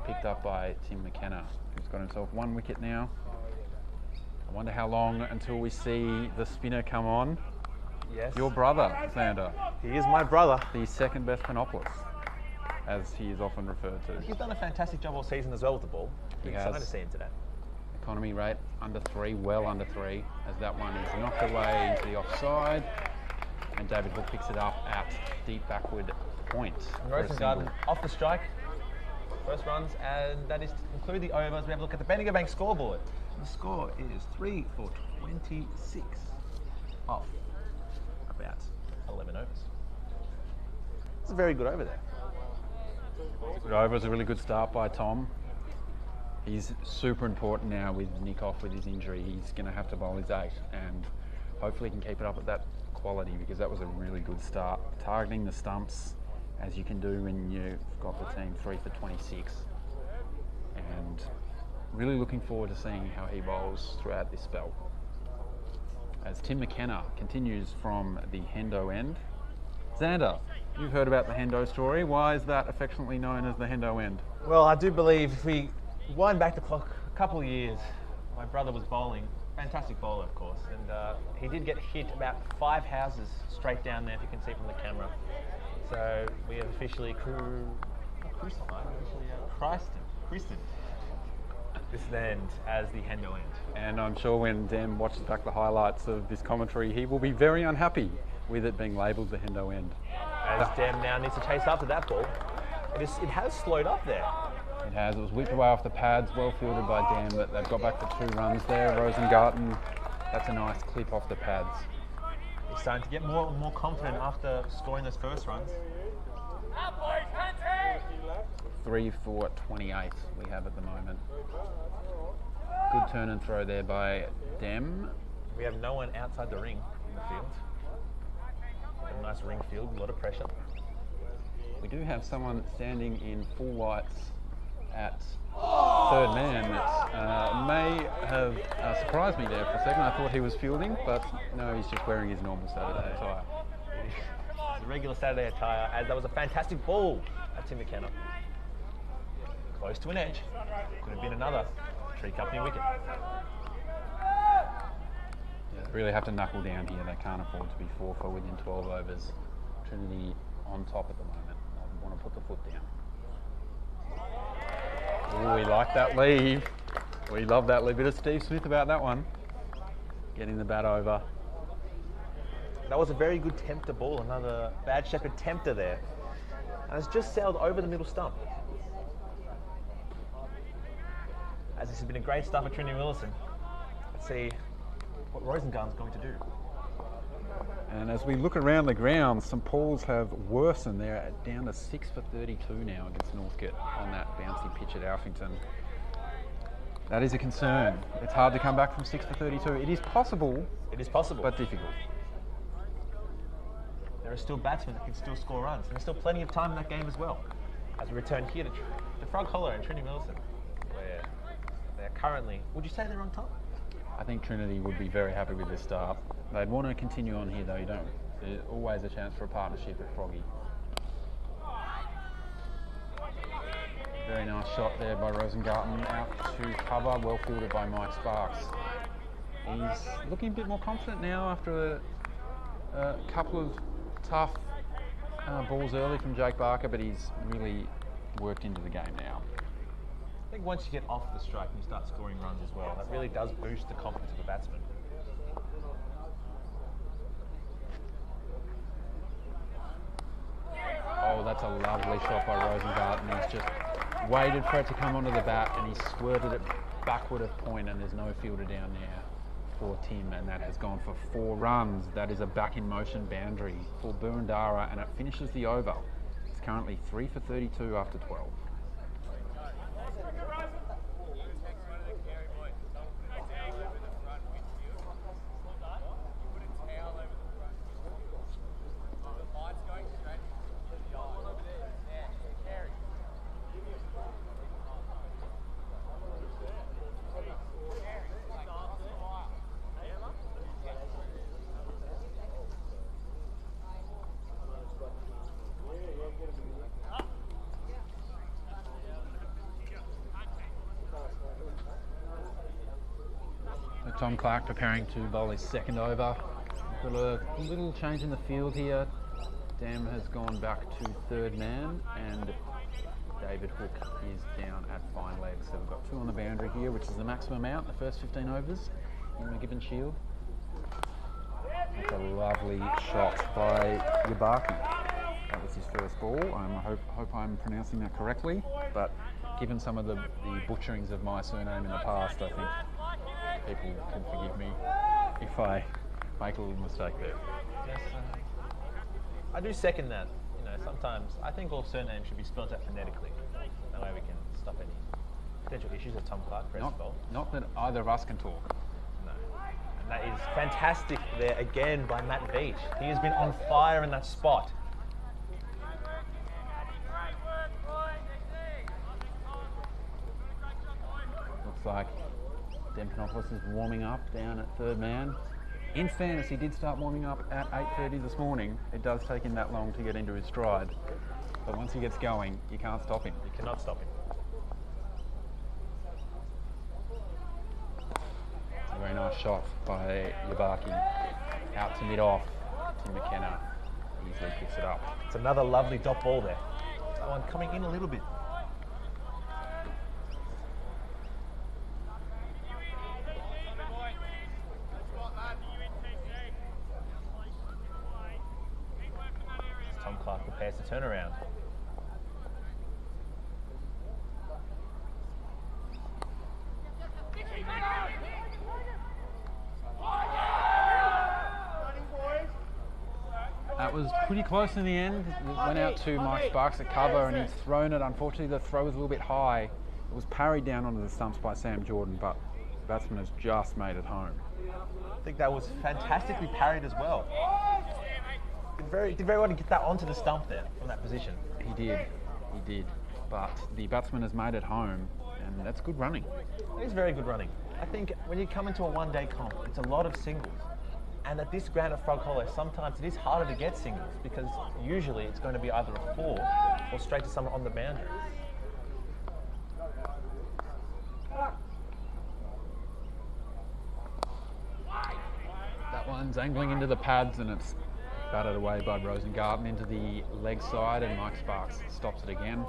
Picked up by Tim McKenna, who's got himself 1 wicket now. I wonder how long until we see the spinner come on. Yes. Your brother, Xander. He is my brother. The second best Panopolis, as he is often referred to. He's done a fantastic job all season as well with the ball. He Excited has. to see him today. Economy rate under 3, well under 3, as that one is knocked away into the offside. And David Hook picks it up at deep backward point. Rosengarten off the strike. First runs, and that is to conclude the overs. We have a look at the Bendigo Bank scoreboard. The score is 3 for 26 off about 11 overs. It's a very good over there. Good over. It's a really good start by Tom. He's super important now with Nick off with his injury. He's going to have to bowl his 8, and hopefully he can keep it up at that quality, because that was a really good start. Targeting the stumps, as you can do when you've got the team 3 for 26. And really looking forward to seeing how he bowls throughout this spell. As Tim McKenna continues from the Hendo end. Xander, you've heard about the Hendo story. Why is that affectionately known as the Hendo end? Well, I do believe if we wind back the clock a couple of years, my brother was bowling. Fantastic bowler, of course, and he did get hit about 5 houses straight down there, if you can see from the camera. So we have officially christened this end as the Hendo end. And I'm sure when Dan watches back the highlights of this commentary, he will be very unhappy with it being labelled the Hendo end. As Dem now needs to chase after that ball. It has slowed up there. It has. It was whipped away off the pads, well fielded by Dan, but they've got back for 2 runs there. Rosengarten, that's a nice clip off the pads. He's starting to get more and more confident after scoring those first runs. 3 for 28 we have at the moment. Good turn and throw there by Dem. We have no one outside the ring in the field. A nice ring field, a lot of pressure. We do have someone standing in full whites at 3rd man that may have surprised me there for a second. I thought he was fielding, but no, he's just wearing his normal Saturday attire. It's a regular Saturday attire, as that was a fantastic ball at Tim McKenna. Close to an edge. Could have been another tree company wicket. Yeah, really have to knuckle down here. They can't afford to be 4 for within 12 overs. Trinity on top at the moment. I want to put the foot down. Oh, we like that leave. We love that leave. Bit of Steve Smith about that one. Getting the bat over. That was a very good tempter ball. Another bad shepherd tempter there. And it's just sailed over the middle stump. As this has been a great start for Trinity Willison. Let's see what Rosengarten's going to do. And as we look around the ground, St Paul's have worsened. They're down to 6 for 32 now against Northcote on that bouncy pitch at Alphington. That is a concern. It's hard to come back from 6 for 32. It is possible. It is possible. But difficult. There are still batsmen that can still score runs. And there's still plenty of time in that game as well. As we return here to Frog Hollow and Trinity Willison, where they're currently, would you say they're on top? I think Trinity would be very happy with this start. They'd want to continue on here though. There's always a chance for a partnership at Froggy. Very nice shot there by Rosengarten out to cover, well fielded by Mike Sparks. He's looking a bit more confident now after a couple of tough balls early from Jake Barker, but he's really worked into the game now. I think once you get off the strike and you start scoring runs as well, that really does boost the confidence of the batsman. Oh, that's a lovely shot by Rosengarten. He's just waited for it to come onto the bat and he squirted it backward of point, and there's no fielder down there for Tim, and that has gone for 4 runs. That is a back in motion boundary for Boroondara, and it finishes the over. It's currently 3 for 32 after 12. Tom Clark preparing to bowl his second over. We've got a little change in the field here. Dam has gone back to third man and David Hook is down at fine leg. So we've got 2 on the boundary here, which is the maximum amount in the first 15 overs in Macgibbon Shield. That's a lovely shot by Yabaki. That was his first ball. I hope I'm pronouncing that correctly, but given some of the butcherings of my surname in the past, I think people can forgive me if I make a little mistake there. Yes, I do second that. You know, sometimes I think all surnames should be spelled out phonetically. That way we can stop any potential issues of Tom Clark first of all. Not that either of us can talk. No. And that is fantastic there again by Matt Beach. He has been on fire in that spot. Looks like Dempanopoulos is warming up down at third man. In fairness, he did start warming up at 8:30 this morning. It does take him that long to get into his stride. But once he gets going, you can't stop him. You cannot stop him. A very nice shot by Yabaki. Out to mid-off. Tim McKenna easily picks it up. It's another lovely dot ball there. That one coming in a little bit. Tom Clark prepares to turn around. That was pretty close in the end. It went out to Mike Sparks at cover and he's thrown it. Unfortunately, the throw was a little bit high. It was parried down onto the stumps by Sam Jordan, but the batsman has just made it home. I think that was fantastically parried as well. Did very well to get that onto the stump there from that position. He did. But the batsman has made it home, and that's good running. It is very good running. I think when you come into a one-day comp, it's a lot of singles. And at this ground at Frog Hollow, sometimes it is harder to get singles because usually it's going to be either a 4 or straight to someone on the boundary. That one's angling into the pads and it's Batted away by Rosengarten into the leg side, and Mike Sparks stops it again.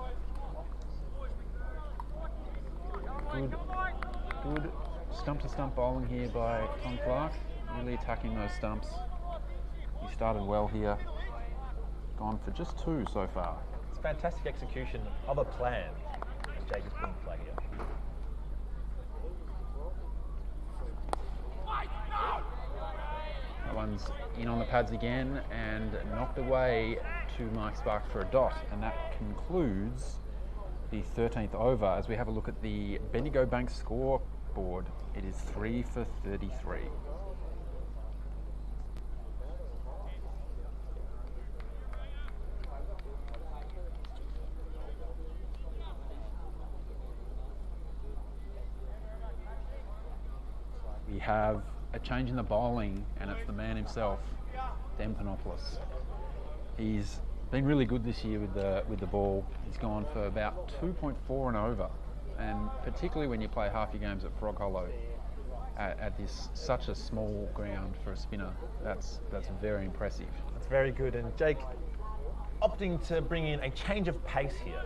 Good stump-to-stump bowling here by Tom Clark, really attacking those stumps. He started well here, gone for just 2 so far. It's fantastic execution of a plan as Jake is putting play here. That one's in on the pads again and knocked away to Mike Sparks for a dot, and that concludes the 13th over. As we have a look at the Bendigo Bank scoreboard, it is 3 for 33. We have a change in the bowling, and it's the man himself, Dem Panopoulos. He's been really good this year with the ball. He's gone for about 2.4 and over, and particularly when you play half your games at Frog Hollow at this such a small ground for a spinner, that's very impressive. That's very good, and Jake opting to bring in a change of pace here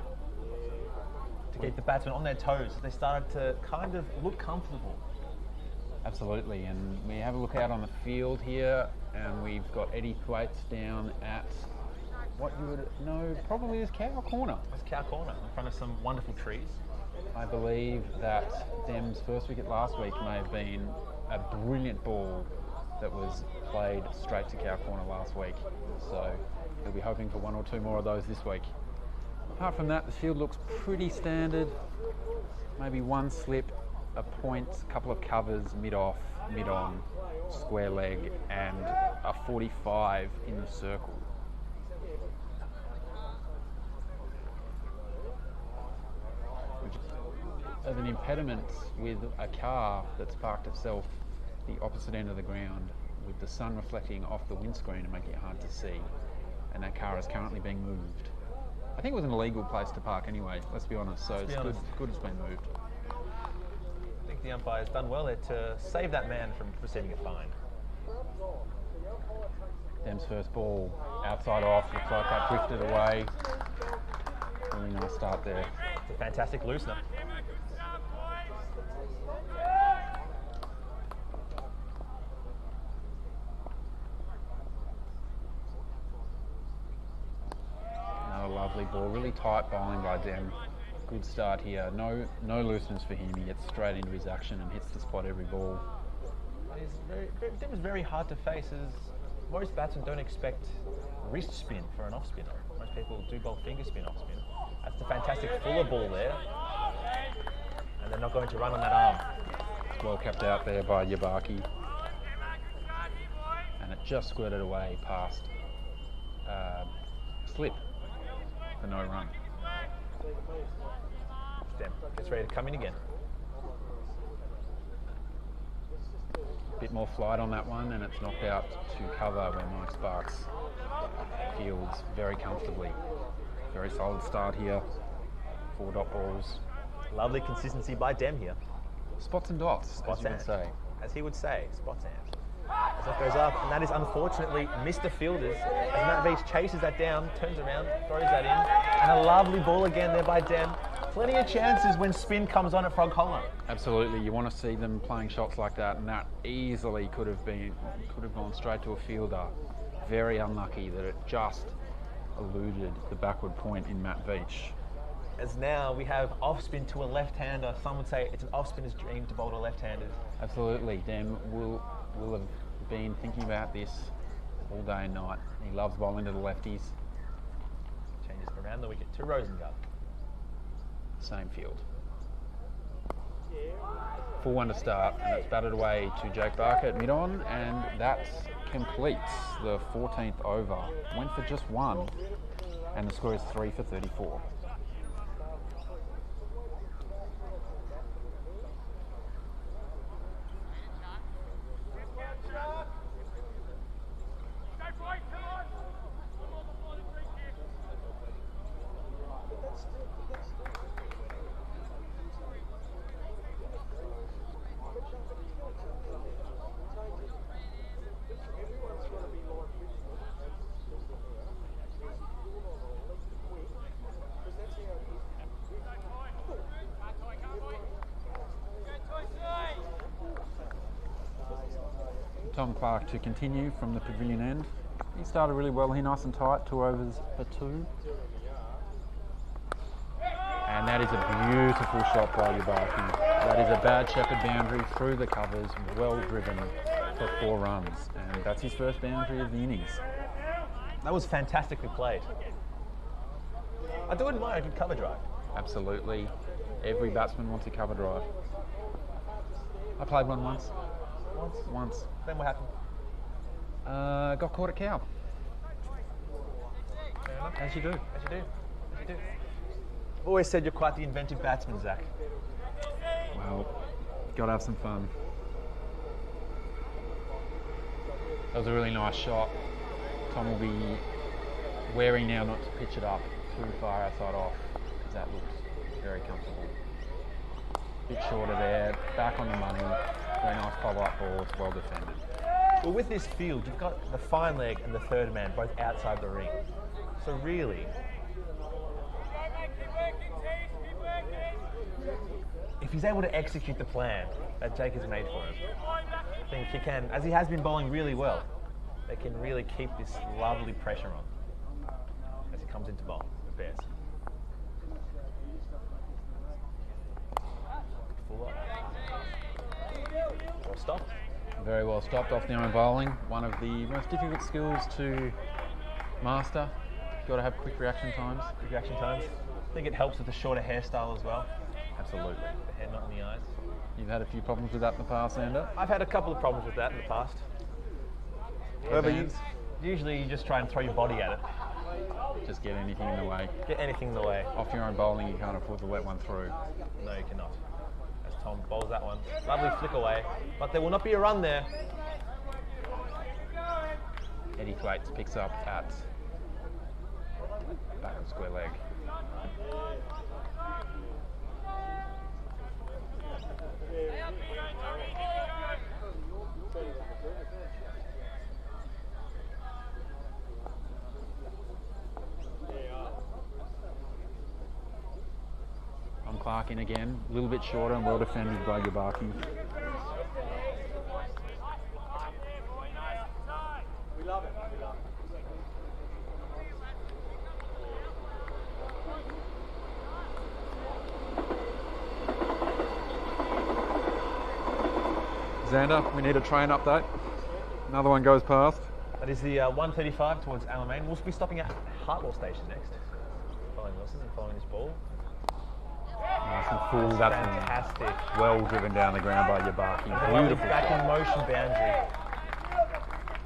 to keep the batsmen on their toes. They started to kind of look comfortable. Absolutely, and we have a look out on the field here, and we've got Eddie Thwaites down at what you would know probably as Cow Corner. It's Cow Corner in front of some wonderful trees. I believe that Dem's first wicket last week may have been a brilliant ball that was played straight to Cow Corner last week, so he'll be hoping for 1 or 2 more of those this week. Apart from that, the field looks pretty standard, maybe 1 slip, a point, a couple of covers, mid-off, mid-on, square leg, and a 45 in the circle. There's an impediment with a car that's parked itself the opposite end of the ground, with the sun reflecting off the windscreen and making it hard to see, and that car is currently being moved. I think it was an illegal place to park anyway, let's be honest, so it's good it's been moved. I think the umpire's done well there to save that man from receiving a fine. Dem's first ball outside off, looks like that drifted away. Really nice start there. It's a fantastic loosener. Another lovely ball, really tight bowling by Dem. Good start here. No looseness for him. He gets straight into his action and hits the spot every ball. Dem is very hard to face, as most batsmen don't expect wrist spin for an off spinner. Most people do bowl finger spin off spin. That's a fantastic fuller ball there, and they're not going to run on that arm. Well kept out there by Yabaki, and it just squirted away past slip for no run. Dem gets ready to come in again. Bit more flight on that one, and it's knocked out to cover where Mike Sparks fields very comfortably. Very solid start here. 4 dot balls. Lovely consistency by Dem here. Spots and dots, Spots as you would and, say. as he would say, spots and. As that goes up, and that is unfortunately missed the fielders. As Matt Veach chases that down, turns around, throws that in, and a lovely ball again there by Dem. Plenty of chances when spin comes on at Frog Hollow. Absolutely, you want to see them playing shots like that, and that easily could have gone straight to a fielder. Very unlucky that it just eluded the backward point in Matt Veach. As now we have off spin to a left-hander. Some would say it's an off spinner's dream to bowl to left-handers. Absolutely, Dem will have been thinking about this all day and night. He loves bowling to the lefties. Changes around the wicket to Rosengard. Same field. Full 1 to start, and it's batted away to Jake Barker at mid-on, and that completes the 14th over. Went for just 1, and the score is 3 for 34. Tom Clark to continue from the pavilion end. He started really well here, nice and tight, 2 overs for 2. And that is a beautiful shot by Yabaki. That is a bad shepherd boundary through the covers, well driven for 4 runs. And that's his first boundary of the innings. That was fantastically played. I do admire a good cover drive. Absolutely. Every batsman wants a cover drive. I played one once. Once. Then what happened? Got caught at cow. Fair enough. As you do. As you do. As you do. I've always said you're quite the inventive batsman, Zach. Well, got to have some fun. That was a really nice shot. Tom will be wary now not to pitch it up too far outside off, because that looks very comfortable. Bit shorter there, back on the money. Very nice follow-up balls, well defended. Well, with this field, you've got the fine leg and the third man both outside the ring. So really, if he's able to execute the plan that Jake has made for him, I think he can, as he has been bowling really well, they can really keep this lovely pressure on as he comes into bowl with Bears. Full up. Well stopped. Very well stopped off the iron bowling. One of the most difficult skills to master. Got to have quick reaction times. Quick reaction times. I think it helps with the shorter hairstyle as well. Absolutely. The hair not in the eyes. You've had a few problems with that in the past, Sander? I've had a couple of problems with that in the past. However, usually you just try and throw your body at it. Just get anything in the way. Get anything in the way. Off your own bowling, you can't afford to let one through. No, you cannot. As Tom bowls that one. Lovely flick away. But there will not be a run there. Eddie Thwaites picks up at back of square leg. I'm Clark in again, a little bit shorter and well defended by Yabaki. We love it. We love it. Xander, we need a train update. Another one goes past. That is the 135 towards Alamein. We'll be stopping at Hartwell Station next. Following Wilson and following his ball. Nice and full. That's fantastic. well driven down the ground by Yabaki. Beautiful Back shot. in motion boundary.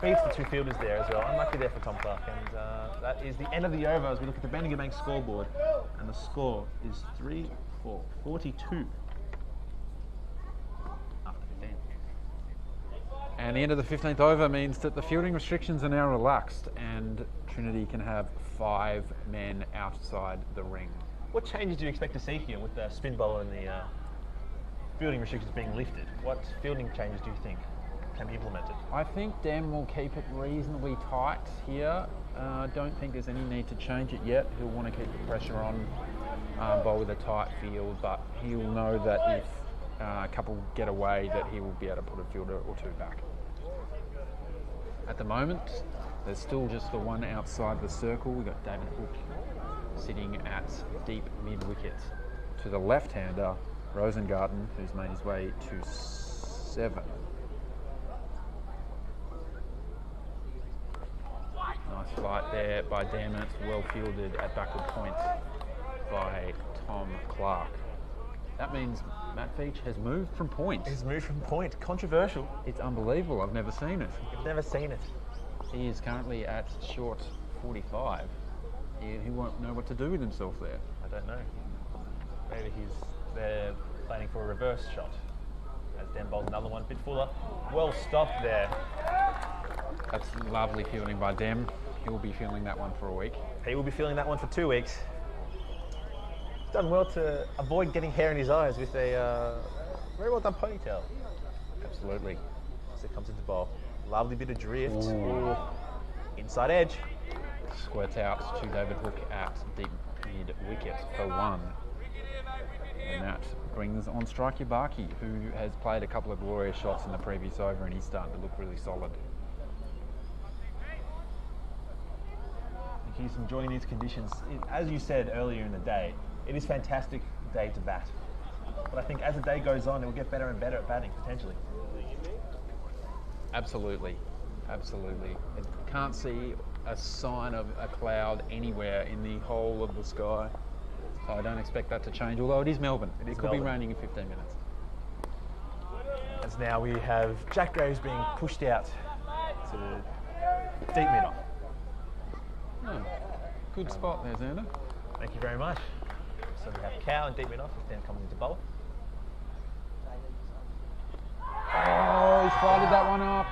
Beats the 2 fielders there as well. Unlucky there for Tom Clark. And that is the end of the over as we look at the Bendigo Bank scoreboard. And the score is 42. After 15. And the end of the 15th over means that the fielding restrictions are now relaxed and Trinity can have 5 men outside the ring. What changes do you expect to see here with the spin bowler and the fielding restrictions being lifted? What fielding changes do you think can be implemented? I think Dem will keep it reasonably tight here. I don't think there's any need to change it yet. He'll want to keep the pressure on, bowl with a tight field, but he'll know that if a couple get away, that he will be able to put a fielder or 2 back. At the moment, there's still just the one outside the circle. We've got David Hook sitting at deep mid-wicket. To the left-hander, Rosengarten, who's made his way to 7. Nice flight there by Dem, and it's well fielded at backward point by Tom Clark. That means Matt Veach has moved from point. He's moved from point. Controversial. It's unbelievable. I've never seen it. I've never seen it. He is currently at short 45. He won't know what to do with himself there. I don't know. Maybe they're planning for a reverse shot. As Dem bowls another one, bit fuller. Well stopped there. That's lovely fielding by Dem. He'll be feeling that one for a week. He will be feeling that one for 2 weeks. He's done well to avoid getting hair in his eyes with a very well done ponytail. Absolutely. As it comes into bowl. Lovely bit of drift. Ooh. Inside edge. Squirts out to David Hook at deep mid wicket for 1. And that brings on strike Yubaki, who has played a couple of glorious shots in the previous over, and he's starting to look really solid. He's enjoying these conditions. As you said earlier in the day, it is a fantastic day to bat. But I think as the day goes on, it will get better and better at batting, potentially. Absolutely, absolutely. I can't see a sign of a cloud anywhere in the whole of the sky. So I don't expect that to change, although it is Melbourne. It could be raining in 15 minutes. As now we have Jack Graves being pushed out to deep mid-off. Oh, good spot there, Xander. Thank you very much. So we have Cow and deep mid-off, then coming into bowl. Oh, he's floated that one up.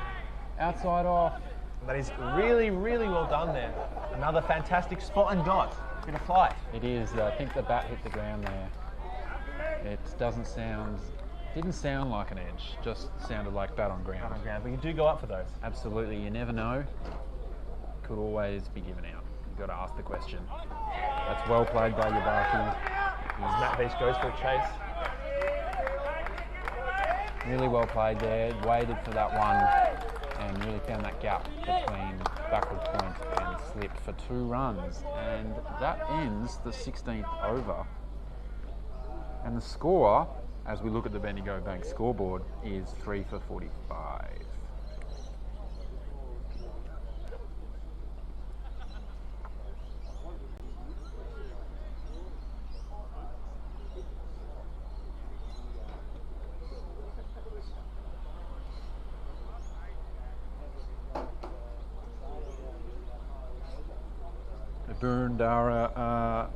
Outside off. That is really, really well done there. Another fantastic spot and dot. Bit of flight. It is. I think the bat hit the ground there. It didn't sound like an edge, just sounded like bat on ground. Bat on ground, but you do go up for those. Absolutely, you never know. Could always be given out. You've got to ask the question. That's well played by Yubaki. Matt Veach goes for a chase. Really well played there, waited for that one and really found that gap between backward point and slip for 2 runs. And that ends the 16th over. And the score, as we look at the Bendigo Bank scoreboard, is 3 for 45. Boroondara are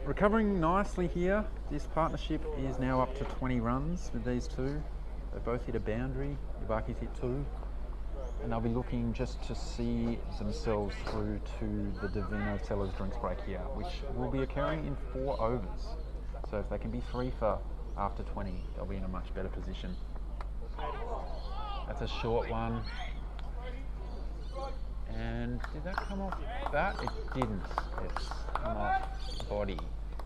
recovering nicely here. This partnership is now up to 20 runs with these two. They both hit a boundary. Yubaki's hit 2. And they'll be looking just to see themselves through to the Divino Sellers drinks break here, which will be occurring in 4 overs. So if they can be 3 for after 20, they'll be in a much better position. That's a short one. And did that come off bat? It didn't. It's come off body,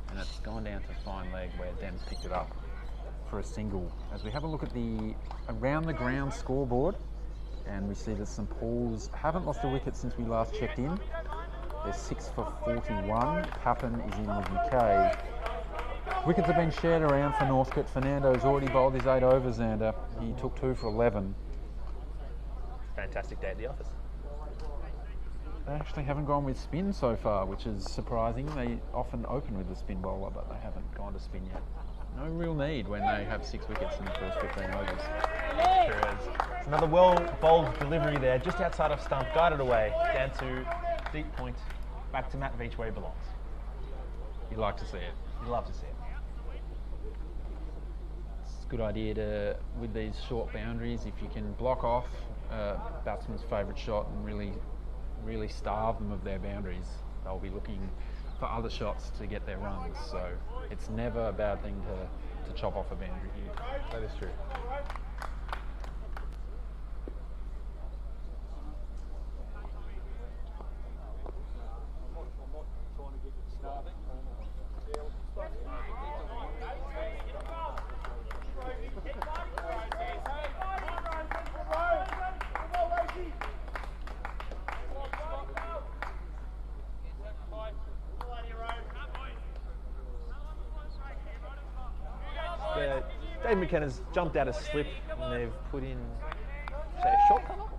and it's gone down to fine leg where Dem's picked it up for a single. As we have a look at the around the ground scoreboard, and we see that St Paul's haven't lost a wicket since we last checked in. They're 6 for 41. Pappen is in with UK. Wickets have been shared around for Northcote. Fernando's already bowled his 8 overs, and he took 2 for 11. Fantastic day at the office. They actually haven't gone with spin so far, which is surprising. They often open with the spin bowler, but they haven't gone to spin yet. No real need when they have 6 wickets in the first 15 overs. Sure is. It's another well-bowled delivery there, just outside of stump, guided away, down to deep point, back to Matt Veach where he belongs. You'd like to see it. You'd love to see it. It's a good idea to, with these short boundaries, if you can block off batsman's favourite shot and really starve them of their boundaries, they'll be looking for other shots to get their runs. So it's never a bad thing to chop off a boundary here. That is true. Dave McKenna's jumped out a slip and they've put in, say, a short cover?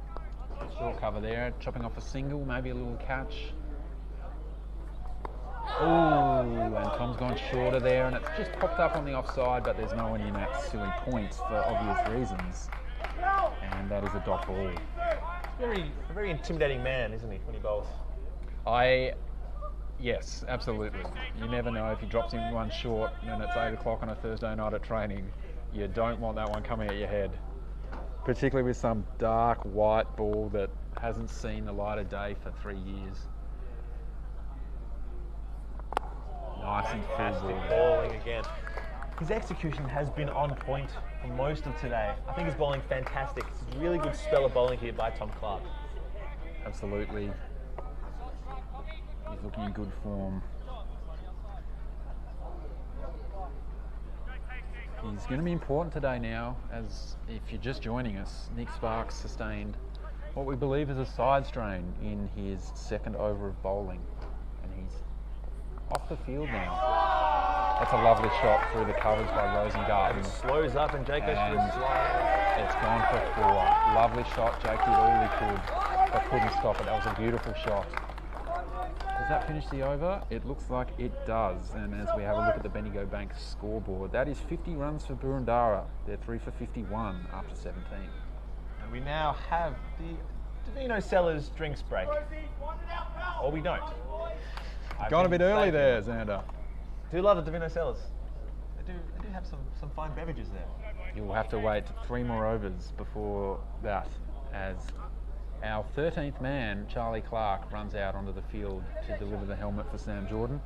Short cover there, chopping off a single, maybe a little catch. Ooh, and Tom's gone shorter there, and it's just popped up on the offside, but there's no one in at silly points for obvious reasons. And that is a dot ball. A very intimidating man, isn't he, when he bowls? Yes, absolutely. You never know if he drops in one short and it's 8 o'clock on a Thursday night at training. You don't want that one coming at your head. Particularly with some dark white ball that hasn't seen the light of day for 3 years. Nice and full ball. Bowling again. His execution has been on point for most of today. I think he's bowling fantastic. It's a really good spell of bowling here by Tom Clark. Absolutely. He's looking in good form. He's going to be important today now, as if you're just joining us, Nick Sparks sustained what we believe is a side strain in his second over of bowling, and he's off the field now. That's a lovely shot through the covers by Rosengarten. It slows up and Jake goes for a slide. It's gone for 4. Lovely shot. Jake did all he could, but couldn't stop it. That was a beautiful shot. Does that finish the over? It looks like it does. And as we have a look at the Bendigo Bank scoreboard, that is 50 runs for Boroondara. They're 3 for 51 after 17. And we now have the Davino Sellers drinks break. Or we don't. Gone a bit early there, Xander. Do love the Davino Sellers. They do have some fine beverages there. You'll have to wait 3 more overs before that, as our 13th man, Charlie Clark, runs out onto the field to deliver the helmet for Sam Jordan.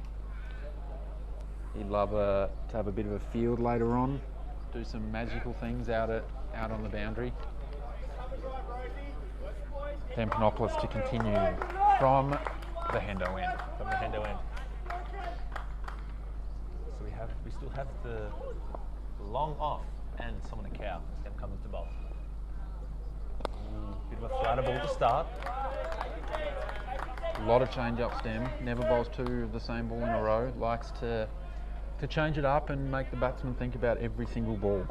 He'd love to have a bit of a field later on, do some magical things out on the boundary. Then Panopoulos to continue from the Hendo end. From the Hendo end. So we still have the long off and someone a cow. It's going to come into bowl. Bit of a flatter ball to start. A lot of change up stem. Never bowls 2 of the same ball in a row. Likes to change it up and make the batsman think about every single ball.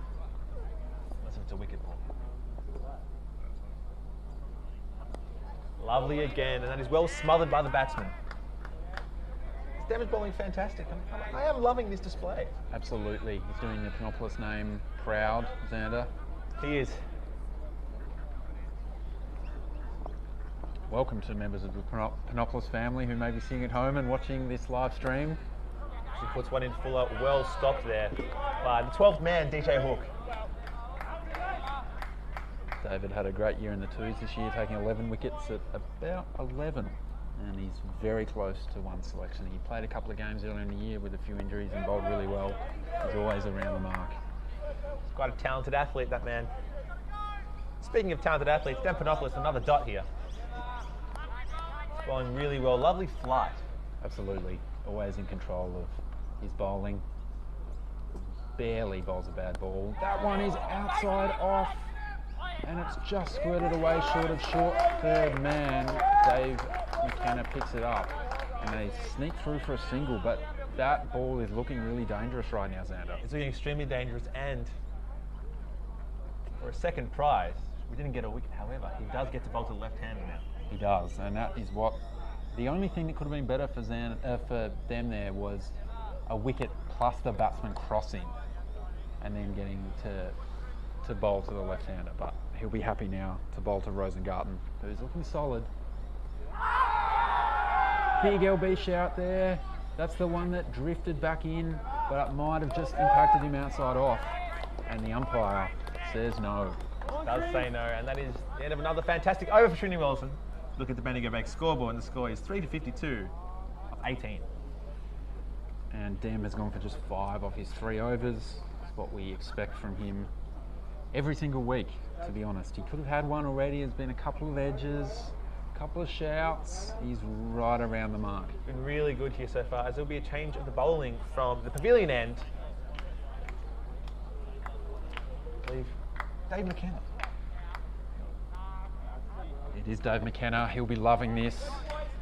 Unless it's a wicket ball. Lovely again, and that is well smothered by the batsman. Stem is bowling fantastic. I am loving this display. Absolutely. He's doing the Panopoulos name proud, Xander. He is. Welcome to members of the Panopoulos family who may be sitting at home and watching this live stream. He puts one in fuller, well stopped there by the 12th man, DJ Hook. David had a great year in the 2s this year, taking 11 wickets at about 11. And he's very close to 1 selection. He played a couple of games earlier in the year with a few injuries and bowled really well. He's always around the mark. He's quite a talented athlete, that man. Speaking of talented athletes, Dan Panopoulos, another dot here. He's bowling really well. Lovely flight. Absolutely. Always in control of his bowling. Barely bowls a bad ball. That one is outside off. And it's just squirted away short of short third man. Dave McKenna picks it up and they sneak through for a single, but that ball is looking really dangerous right now, Xander. It's looking extremely dangerous, and for a second prize, we didn't get a wicket. However, he does get to bowl to the left-hander now. He does, and that is what the only thing that could have been better for for them there was a wicket plus the batsman crossing and then getting to bowl to the left-hander, but he'll be happy now to bowl to Rosengarten, who's looking solid. Big LB shout there. That's the one that drifted back in, but it might have just impacted him outside off. And the umpire says no. Does say no, and that is the end of another fantastic over for Trinity Willison. Look at the Bendigo Bank scoreboard, and the score is 3 for 52 of 18. And Dem has gone for just 5 of his 3 overs. That's what we expect from him every single week, to be honest. He could have had one already. There's been a couple of edges, a couple of shouts. He's right around the mark. Been really good here so far, as there'll be a change of the bowling from the pavilion end. I believe Dave McKenna. It is Dave McKenna. He'll be loving this.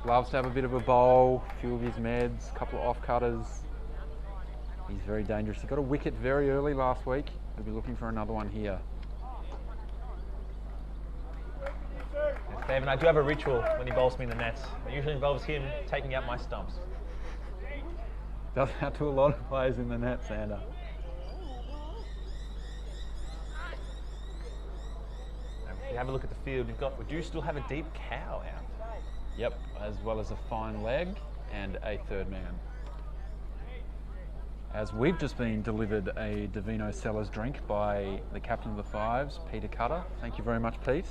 Loves to have a bit of a bowl, a few of his meds, a couple of off-cutters. He's very dangerous. He got a wicket very early last week. He'll be looking for another one here. Yes, Dave and I do have a ritual when he bowls me in the nets. It usually involves him taking out my stumps. Does that to a lot of players in the net, Xander. If you have a look at the field, we do still have a deep cow out. Yep, as well as a fine leg and a third man. As we've just been delivered a Davino Sellers drink by the captain of the Fives, Peter Cutter. Thank you very much, Pete.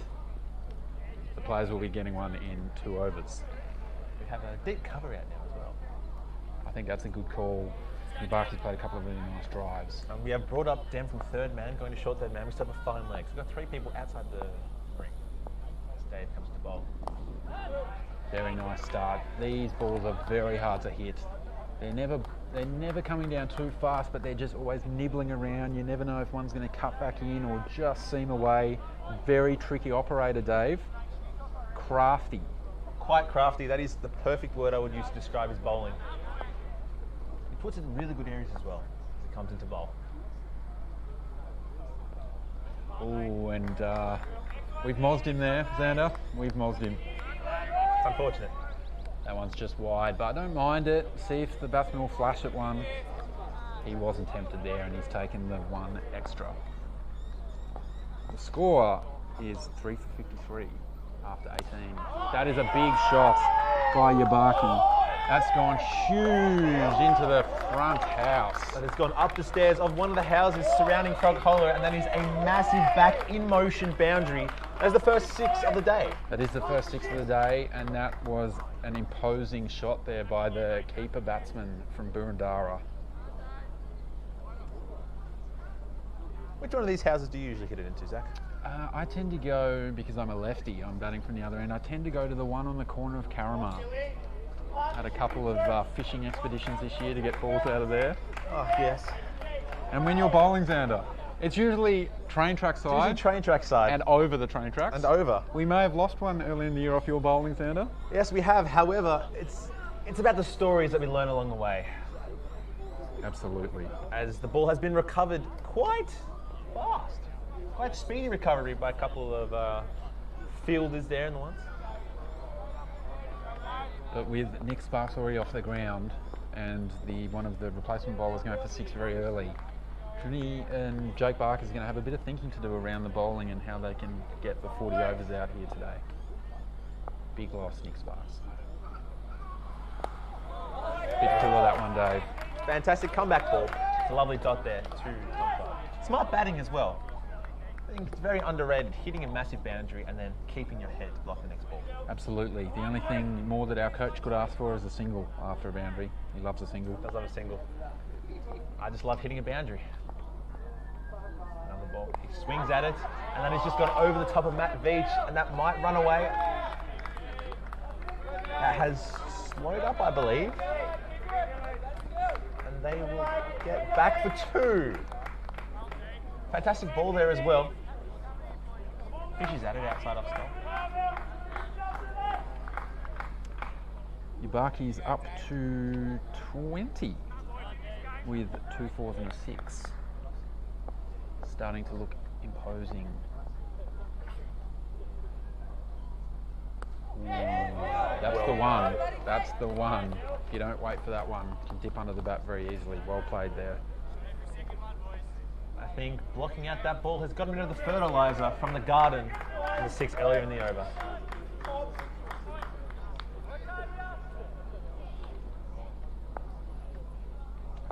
The players will be getting one in 2 overs. We have a deep cover out now as well. I think that's a good call. Barkley's played a couple of really nice drives. And we have brought up Dem from third man, going to short third man. We still have a fine leg. So we've got 3 people outside the ring as Dave comes to bowl. Very nice start. These balls are very hard to hit. They're never They're never coming down too fast, but they're just always nibbling around. You never know if one's going to cut back in or just seam away. Very tricky operator, Dave. Crafty. Quite crafty. That is the perfect word I would use to describe his bowling. He puts it in really good areas as well as he comes into bowl. Oh, and we've mozzed him there, Xander. We've mozzed him. It's unfortunate. That one's just wide, but I don't mind it. See if the batsman will flash at one. He wasn't tempted there, and he's taken the one extra. The score is 3 for 53 after 18. That is a big shot by Yabaki. That's gone huge into the front house. That has gone up the stairs of one of the houses surrounding Frog Hollow, and that is a massive back in motion boundary. That's the first 6 of the day. That is the first 6 of the day, and that was an imposing shot there by the keeper batsman from Boroondara. Which one of these houses do you usually hit it into, Zach? I tend to go, because I'm a lefty, I'm batting from the other end, I tend to go to the one on the corner of Caramar. Had a couple of fishing expeditions this year to get balls out of there. Oh, yes. And when you're bowling, Xander, it's usually train track side. Usually train track side. And over the train tracks. And over. We may have lost one early in the year off your bowling, Xander. Yes, we have. However, it's about the stories that we learn along the way. Absolutely. As the ball has been recovered quite fast. Quite speedy recovery by a couple of fielders there in the ones. But with Nick Sparks already off the ground and one of the replacement bowlers going for 6 very early, Trinity and Jake Barker's going to have a bit of thinking to do around the bowling and how they can get the 40 overs out here today. Big loss, Nick Sparks. Bit cooler that one, Dave. Fantastic comeback ball. It's a lovely dot there to top five. Smart batting as well. I think it's very underrated, hitting a massive boundary and then keeping your head to block the next ball. Absolutely. The only thing more that our coach could ask for is a single after a boundary. He loves a single. Does love a single. I just love hitting a boundary. Another ball. He swings at it, and then he's just gone over the top of Matt Veach, and that might run away. That has slowed up, I believe. And they will get back for 2. Fantastic ball there as well. Fishes at it outside off stop. Yubaki's up to 20 with 2 4s and a 6. Starting to look imposing. Ooh, that's the one. That's the one. If you don't wait for that one, you can dip under the bat very easily. Well played there. I think blocking out that ball has gotten rid of the fertiliser from the garden in the 6 earlier in the over.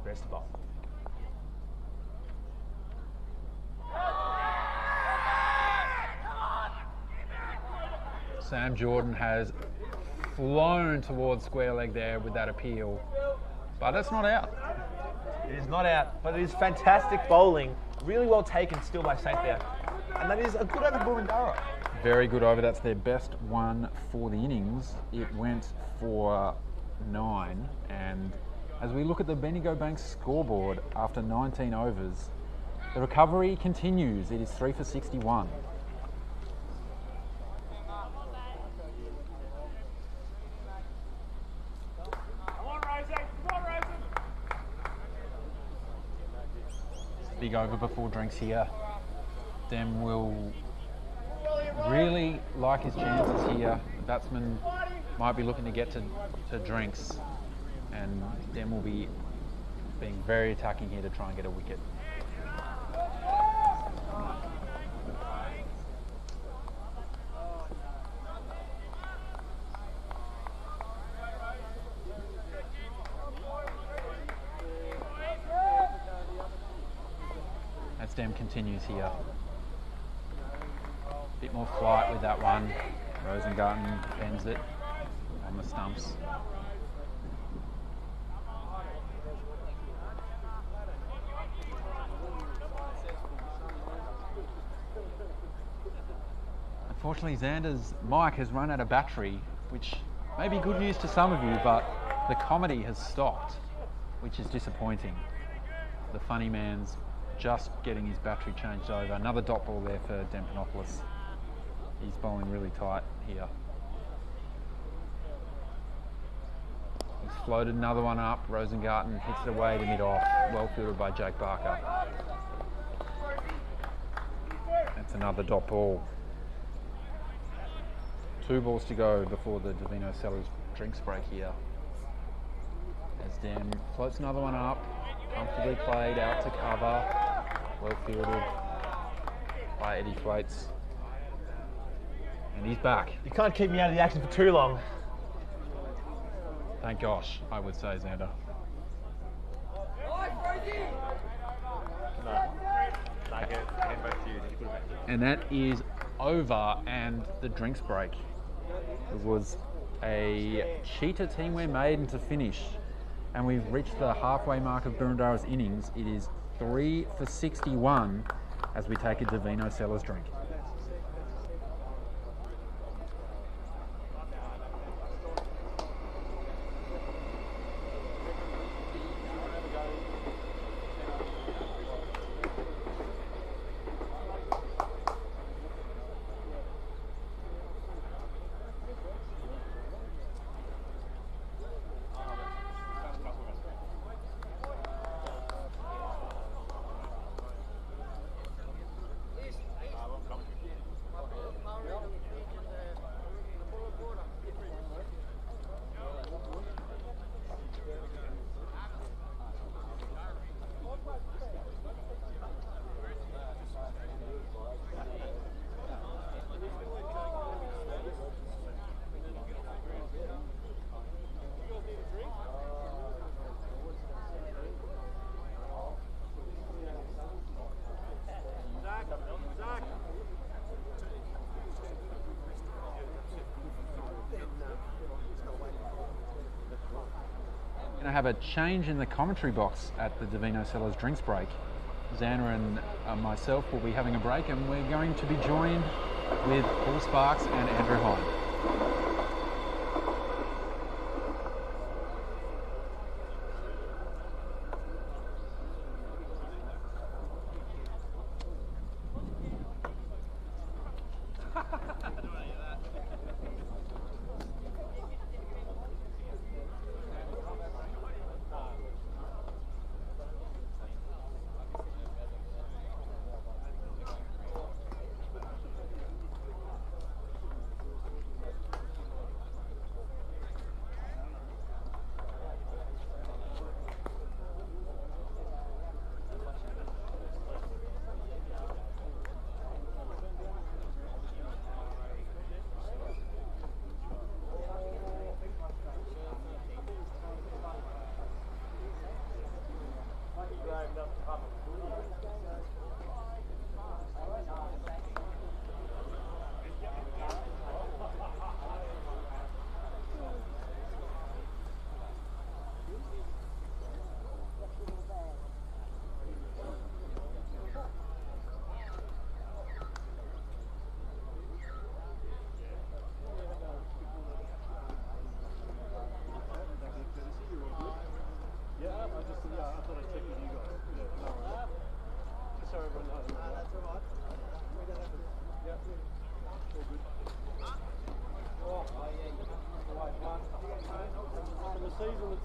Where's the ball? Sam Jordan has flown towards square leg there with that appeal, but it's not out. It is not out, but it is fantastic bowling. Really well taken still by Saint there. And that is a good over Boroondara. Very good over. That's their best one for the innings. It went for 9. And as we look at the Bendigo Banks scoreboard after 19 overs, the recovery continues. It is 3 for 61. Big over before drinks here. Dem will really like his chances here. The batsman might be looking to get to drinks, and Dem will be being very attacking here to try and get a wicket. Dem continues here. Bit more flight with that one. Rosengarten bends it on the stumps. Unfortunately, Xander's mic has run out of battery, which may be good news to some of you, but the comedy has stopped. which is disappointing. The funny man's just getting his battery changed over. Another dot ball there for Dempanopoulos. He's bowling really tight here. He's floated another one up. Rosengarten hits it away to mid-off. Well fielded by Jake Barker. That's another dot ball. 2 balls to go before the Davino Sellers drinks break here. As Dem floats another one up. Comfortably played out to cover. Well fielded by Eddie Thwaites. And he's back. You can't keep me out of the action for too long. Thank gosh, I would say, Xander. No. I get both of you. You put it back. And that is over, and the drinks break. It was a cheater teamwear maiden to finish. And we've reached the halfway mark of Boroondara's innings. It is 3 for 61 as we take a Davino Sellers drink. Going to have a change in the commentary box at the Davino Sellers drinks break. Xander and myself will be having a break, and we're going to be joined with Paul Sparks and Andrew Hine.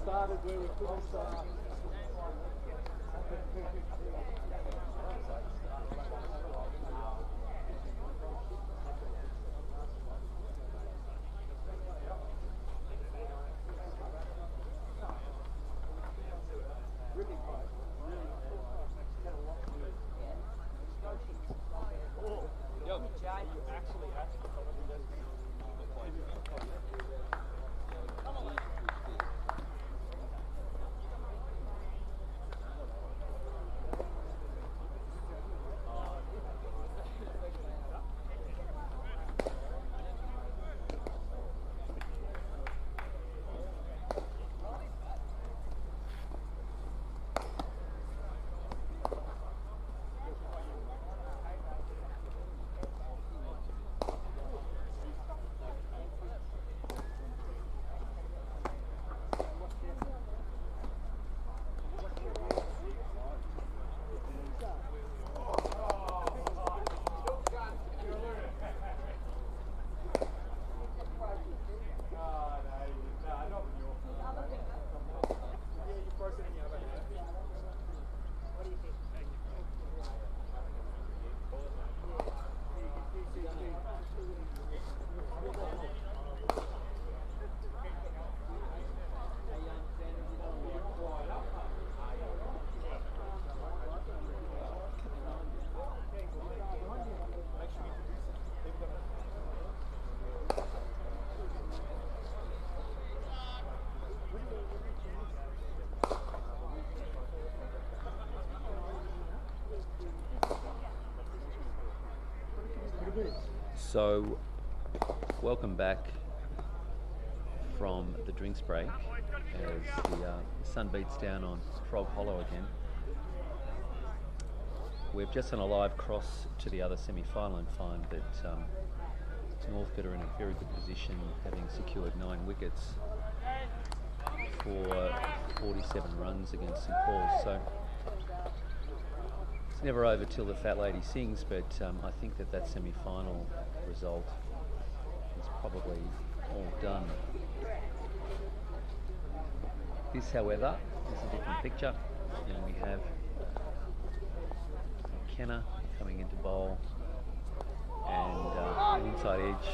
Started where we couldn't start. So, welcome back from the drinks break as the sun beats down on Frog Hollow again. We've just done a live cross to the other semi-final and find that Northcote are in a very good position, having secured 9 wickets for 47 runs against St Paul's. So it's never over till the fat lady sings, but I think that semi-final result is probably all done. This, however, is a different picture, and we have Kenner coming into bowl and an inside edge,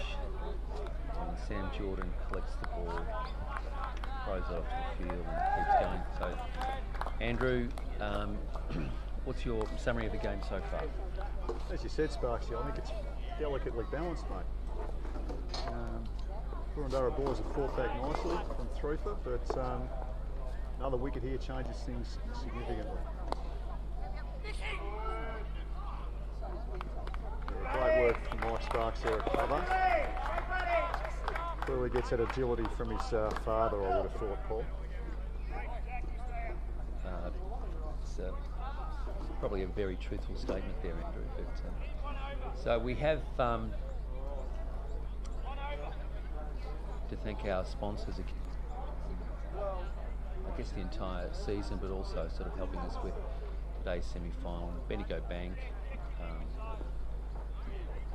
and Sam Jordan collects the ball, throws it off to the field and keeps going. So, Andrew, what's your summary of the game so far? As you said, Sparksy, I think it's delicately balanced, mate. Boroondara boys have fought back nicely from Threefer, but another wicket here changes things significantly. Yeah, great work from Mike Sparks there at cover. Clearly gets that agility from his father, I would have thought, Paul. It's probably a very truthful statement there, Andrew. But so we have to thank our sponsors, I guess the entire season, but also sort of helping us with today's semi-final. Bendigo Bank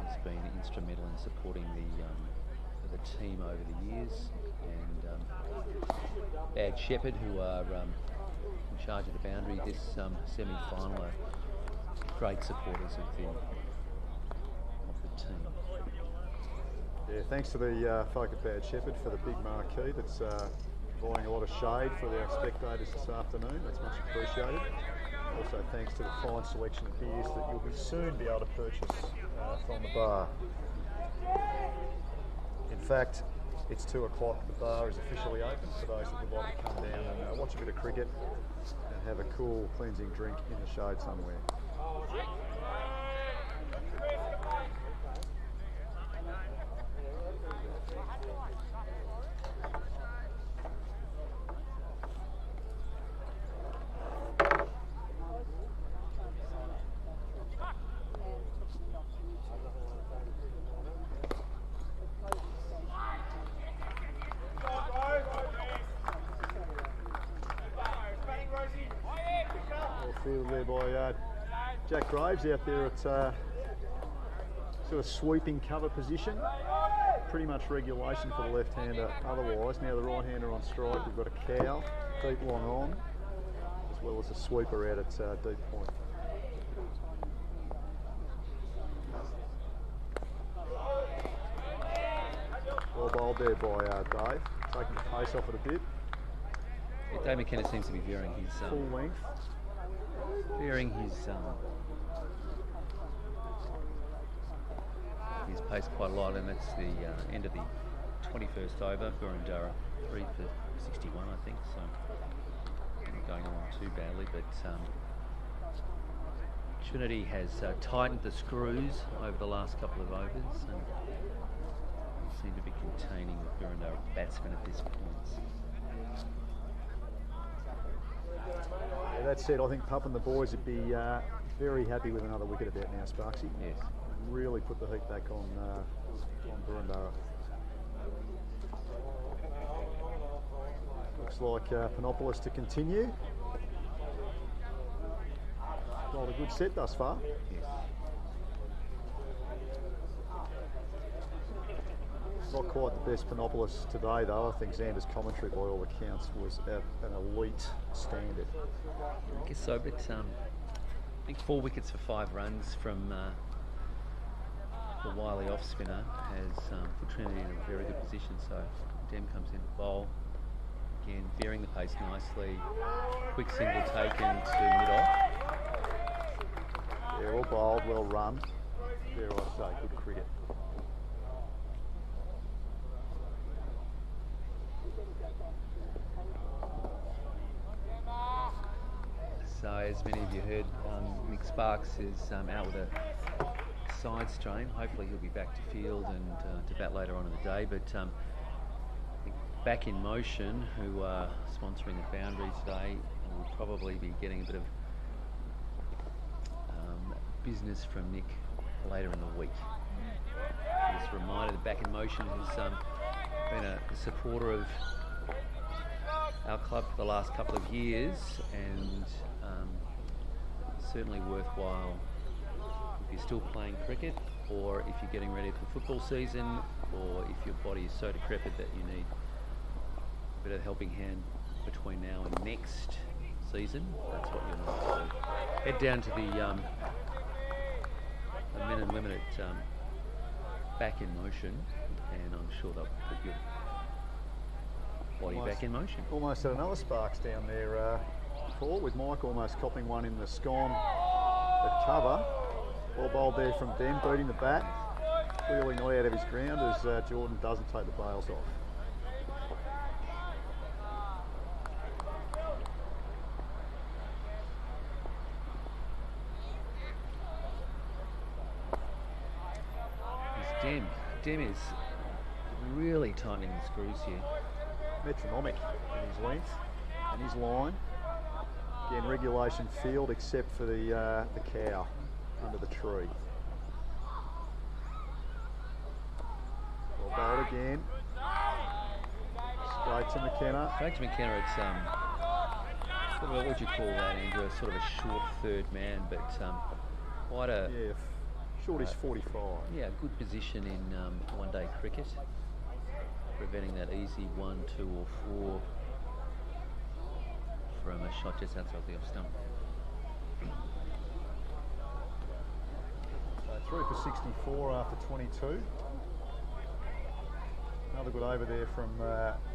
has been instrumental in supporting the team over the years, and Bad Shepherd, who are in charge of the boundary this semi-final, are great supporters of the team. Yeah, thanks to the folk at Bad Shepherd for the big marquee that's providing a lot of shade for our spectators this afternoon. That's much appreciated. Also thanks to the fine selection of beers that you'll be soon be able to purchase from the bar. In fact, it's 2 o'clock. The bar is officially open for those that would like to come down and watch a bit of cricket and have a cool cleansing drink in the shade somewhere. There by Jack Graves out there at sort of sweeping cover position. Pretty much regulation for the left-hander otherwise. Now the right-hander on strike. We've got a cow, deep long on, as well as a sweeper out at deep point. Well bowled there by Dave, taking the pace off it a bit. Yeah, Dave McKenna seems to be veering his full length. His pace quite a lot, and that's the end of the 21st over. Boroondara 3 for 61, I think, so not going along too badly, but Trinity has tightened the screws over the last couple of overs and seem to be containing the Boroondara batsmen at this point. Yeah, that said, I think Pup and the boys would be very happy with another wicket about now, Sparksy. Yes. Really put the heat back on Boroondara. Looks like Panopoulos to continue. Got a good set thus far. Yes. Not quite the best Panopoulos today, though. I think Xander's commentary, by all accounts, was at an elite standard. I guess so, but I think 4 wickets for 5 runs from the wily off spinner has put Trinity in a very good position. So Dem comes in to bowl. Again, veering the pace nicely. Quick single taken to mid-off. Yeah, well bowled, well run. Dare I say, good cricket. So, as many of you heard, Mick Sparks is out with a side strain. Hopefully he'll be back to field and to bat later on in the day. But I think Back in Motion, who are sponsoring the boundary today, will probably be getting a bit of business from Nick later in the week. Just a reminder that Back in Motion has been a supporter of our club for the last couple of years, and certainly worthwhile if you're still playing cricket, or if you're getting ready for football season, or if your body is so decrepit that you need a bit of a helping hand between now and next season. That's what you'll need to do. Head down to the Men Unlimited Back in Motion, and I'm sure they'll put your body back in motion. Almost had another Sparks down there, Paul, with Mike almost copping one in the scone at cover. Ball bowled there from Ben, beating the bat. Clearly not out of his ground as Jordan doesn't take the bails off. Dem is really tightening the screws here. Metronomic in his length and his line. Again, regulation field except for the cow under the tree. Well bowled again. Straight to McKenna. Straight to McKenna, it's sort of what would you call that, Andrew? A sort of a short third man, but quite a... Yeah, short is 45. Yeah, good position in one-day cricket, preventing that easy 1, 2 or 4 from a shot just outside the off stump. So through for 64 after 22. Another good over there from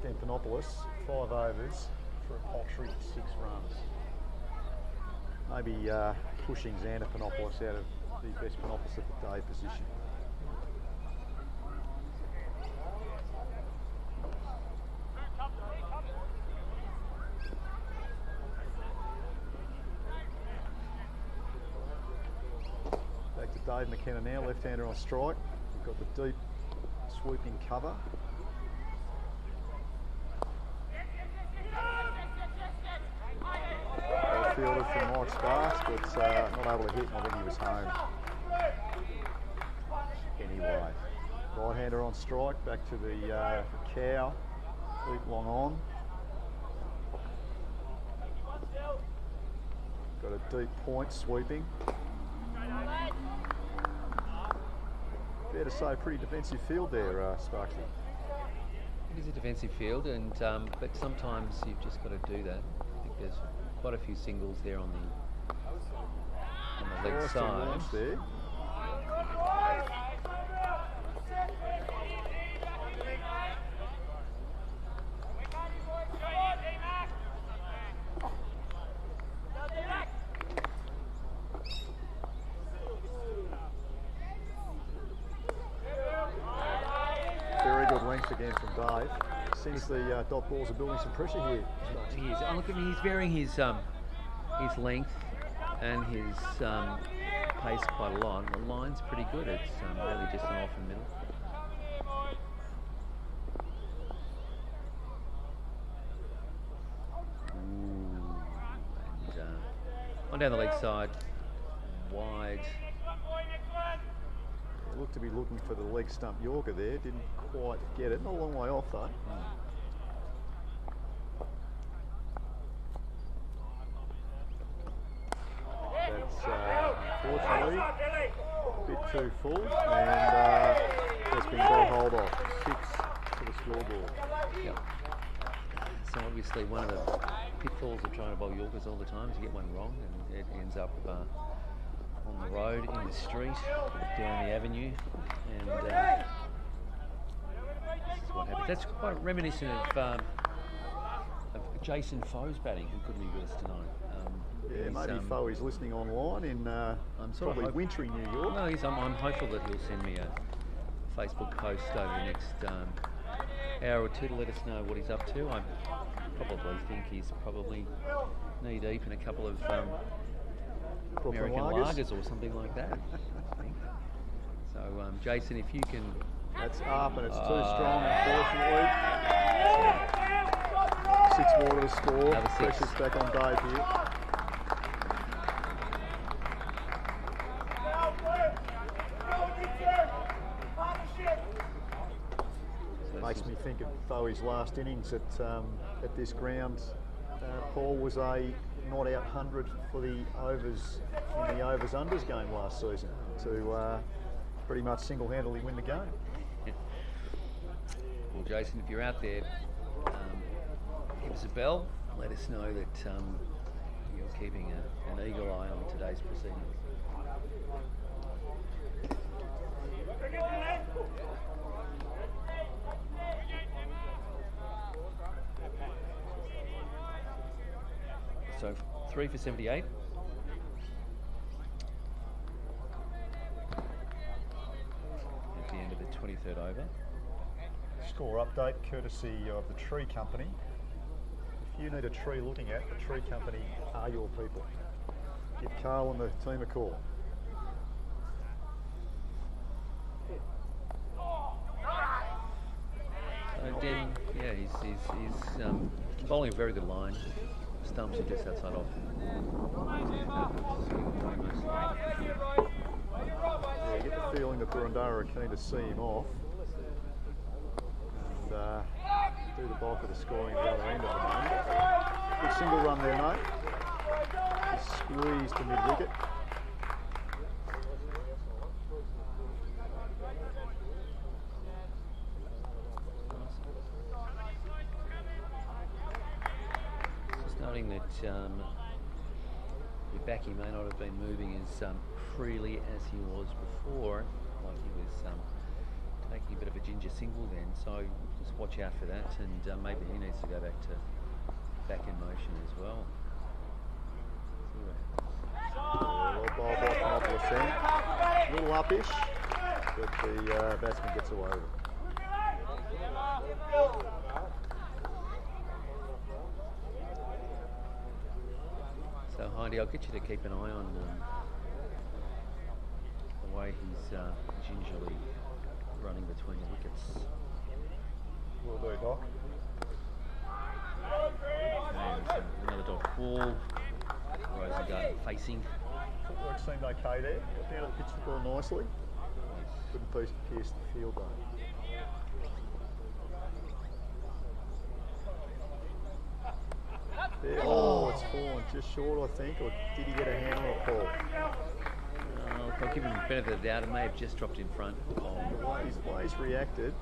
Dempanopoulos. 5 overs for a paltry 6 runs. Maybe pushing Xander Panopoulos out of the best Panopoulos at the day position. Back to Dave McKenna now, left-hander on strike. We've got the deep swooping cover. Well fielded from Mike Sparks, but not able to hit, and I think he was home. Anyway, right-hander on strike, back to the cow, deep long on. Got a deep point sweeping. Fair to say, pretty defensive field there, Sparksy. It is a defensive field, and but sometimes you've just got to do that. I think there's quite a few singles there on the leg side. There. Very good length again from Dave. Since the dot balls are building some pressure here. He is. Oh, look at me, he's varying his length and his pace quite a lot. The line's pretty good. It's really just an off and middle. Ooh. And on down the leg side, wide. Looked to be looking for the leg stump Yorker there, didn't quite get it. Not a long way off though. That's unfortunately a bit too full, and it's been got hold of. 6 to the scoreboard. Yep. So obviously one of the pitfalls of trying to bowl Yorkers all the time is you get one wrong and it ends up on the road, in the street, down the avenue, and that's what happens. That's quite reminiscent of Jason Foe's batting, who couldn't be with us tonight. Yeah, maybe Foe is listening online in probably wintry New York. No, I'm hopeful that he'll send me a Facebook post over the next hour or two to let us know what he's up to. I probably think he's probably knee deep in a couple of American lagers or something like that. I think. So, Jason, if you can... That's up and it's too strong, unfortunately. 6 more to the score. Another 6. Pressure's back on Dave here. Makes me think of Bowie's last innings at this ground. Paul was a not out 100 for the overs in the overs-unders game last season to pretty much single-handedly win the game. Well, Jason, if you're out there, give us a bell. Let us know that you're keeping an eagle eye on today's proceedings. So 3 for 78. At the end of the 23rd over. Score update courtesy of the Tree Company. If you need a tree looking at, the Tree Company are your people. Give Carl and the team a call. Den, yeah, he's bowling a very good line. Stumps are just outside off. Yeah, you get the feeling that Boroondara are keen to see him off and do the bulk of the scoring at the other end at the moment. Good single run there, mate. Just squeezed to mid-wicket. Noting that your backy may not have been moving as freely as he was before, like he was taking a bit of a ginger single then, so just watch out for that, and maybe he needs to go back in motion as well. Well bowled by Panopoulos then. A little uppish, but the batsman gets away with it. So Heidi, I'll get you to keep an eye on the way he's gingerly running between the wickets. Will do, Doc. And another dot ball. Rosengarten facing. Footwork seemed okay there. Got down to the pitch the ball nicely. Couldn't pierce the field though. There. Oh, it's fallen just short, I think, or did he get a hand on it, Paul? I'll give him the benefit of the doubt. It may have just dropped in front. The way he's reacted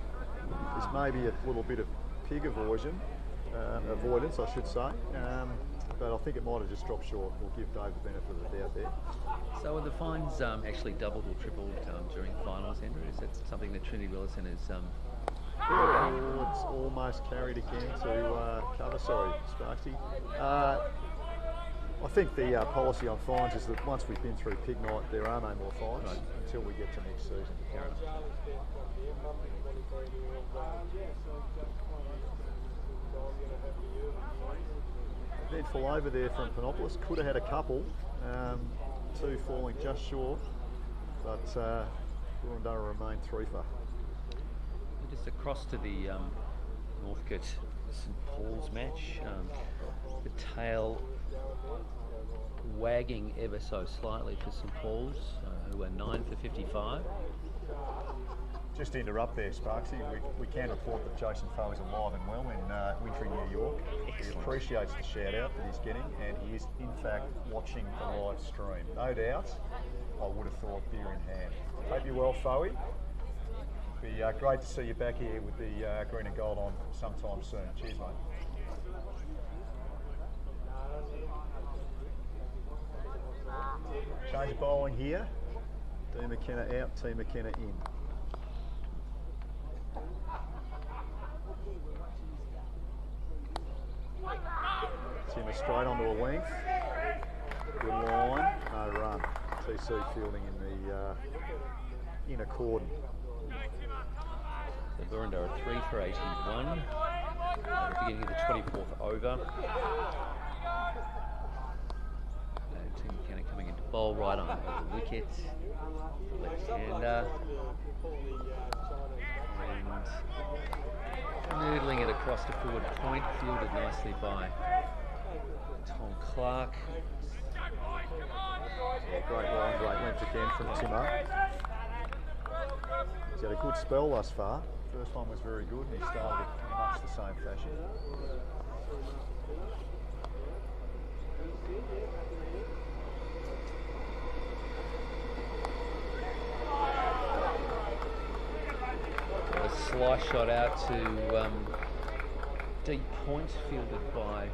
is maybe a little bit of pig avoidance, I should say. But I think it might have just dropped short. We'll give Dave the benefit of the doubt there. So are the fines actually doubled or tripled during finals, Andrew? Is that something that Trinity Willison has... Oh, it's almost carried again to cover. Sorry, Sparksy. I think the policy on fines is that once we've been through pig night, there are no more fines until we get to next season. Fair enough. Eventful over there from Panopoulos. Could have had a couple. 2 falling just short, but Boroondara remained 3 for. Just across to the Northcote St Paul's match, the tail wagging ever so slightly for St Paul's, who are 9 for 55. Just to interrupt there, Sparksy, we can report that Jason Foe is alive and well in wintry New York. Excellent. He appreciates the shout out that he's getting, and he is in fact watching the live stream. No doubt, I would have thought beer in hand. Hope you're well, Foe. Be great to see you back here with the green and gold on sometime soon. Cheers, mate. Change of bowling here. D. McKenna out, T. McKenna in. Timmer straight onto a length. Good line, no run. TC fielding in the inner cordon. So Boroondara 3 for 81. Beginning of the 24th over. Team McKenna coming into bowl right on the wicket, left-hander, and noodling it across to forward point, fielded nicely by Tom Clark. Yeah, great line, great length again from Timo. He's had a good spell thus far. First one was very good, and he started it in much the same fashion. A slice shot out to deep point, fielded by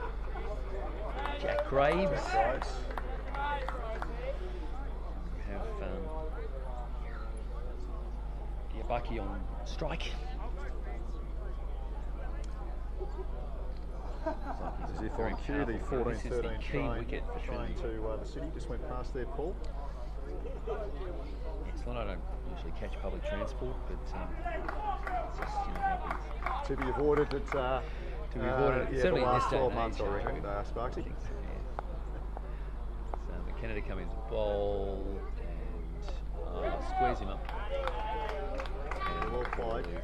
Jack Graves. We have Yabaki on strike. As if on cue, the 14-13 key train wicket for train Trinity. to the city just went past there, Paul. Excellent. I don't usually catch public transport, but it's just, happens. To be avoided at To be avoided, yeah, certainly the in last this day 12 and months, I age, reckon, I Sparksy. think so, yeah. So McKenna come in to bowl and squares him up. And well played. Sits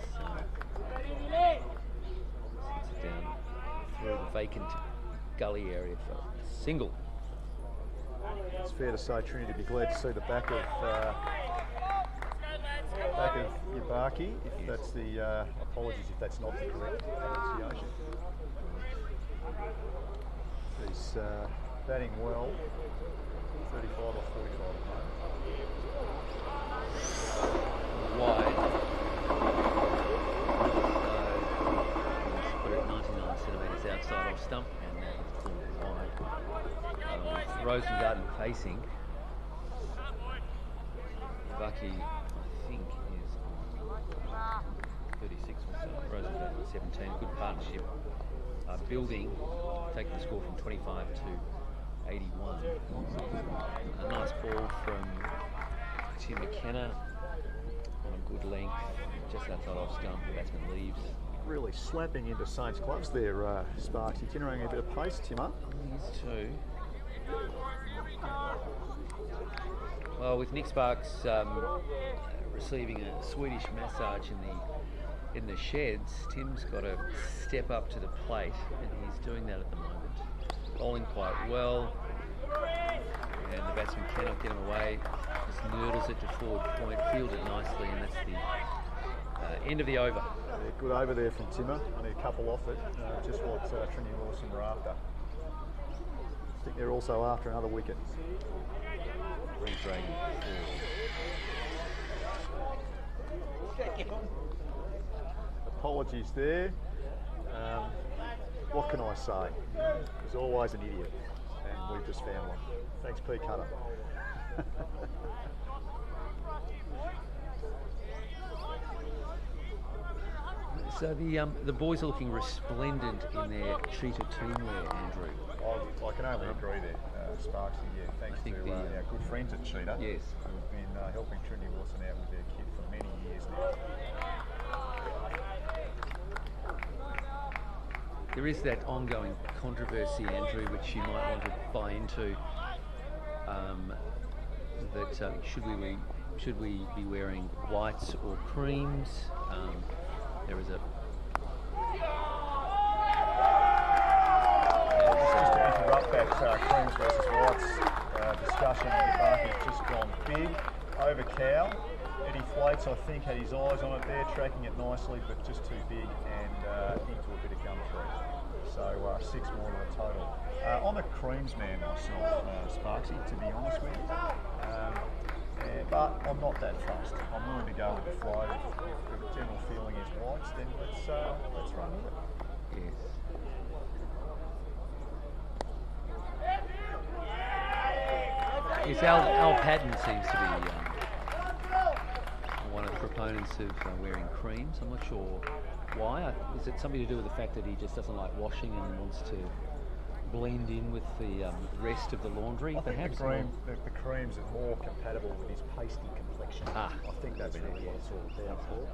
it down through the vacant gully area for a single. It's fair to say Trinity would be glad to see the back of Yabaki, if that's the, apologies if that's not the correct pronunciation. He's batting well, 35 or 45 at the moment. Wide. So put it 99 centimetres outside off stump, and that is pulled wide. With Rosengarten facing. Bucky, I think, is on 36 or so. Rosengarten on 17. Good partnership. Building, taking the score from 25 to 81. A nice ball from Tim McKenna on a good length, just outside off stump. The batsman leaves. Really slapping into Saints clubs there, Sparksy, generating a bit of pace, Timmer. These two. Well, with Nick Sparks receiving a Swedish massage in the sheds, Tim's got to step up to the plate, and he's doing that at the moment. Bowling quite well, and the batsman cannot get him away. Just noodles it to forward point, fielded nicely, and that's the end of the over. Yeah, good over there from Timmer. Only a couple off it. Just what Trinity Willison were after. I think they're also after another wicket. Re-dragging forward. Apologies there. What can I say? There's always an idiot, and we've just found one. Thanks, P. Cutter. So the boys are looking resplendent in their cheetah teamwear, Andrew. I can only agree there, Sparksy. Yeah, thanks to our good friends at Cheetah. Yes. Who've been helping Trinity Willison out with their kit for many years now. There is that ongoing controversy, Andrew, which you might want to buy into. That should we be wearing whites or creams? There is a just to interrupt that creams versus whites discussion, Barker's just gone big over cow. Eddie Flates, I think, had his eyes on it there, tracking it nicely, but just too big and into a bit of gum through. So 6 more to the total. I'm a creams man myself, Sparksy, to be honest with you. But I'm not that fussed. I'm willing to go with the flow. If the general feeling is whites, then let's run with it. Yes. Yes, Al Patton seems to be one of the proponents of wearing creams. I'm not sure why. Is it something to do with the fact that he just doesn't like washing and wants to blend in with the rest of the laundry? I think perhaps the creams are more compatible with his pasty complexion. I think that's really what it's all about for.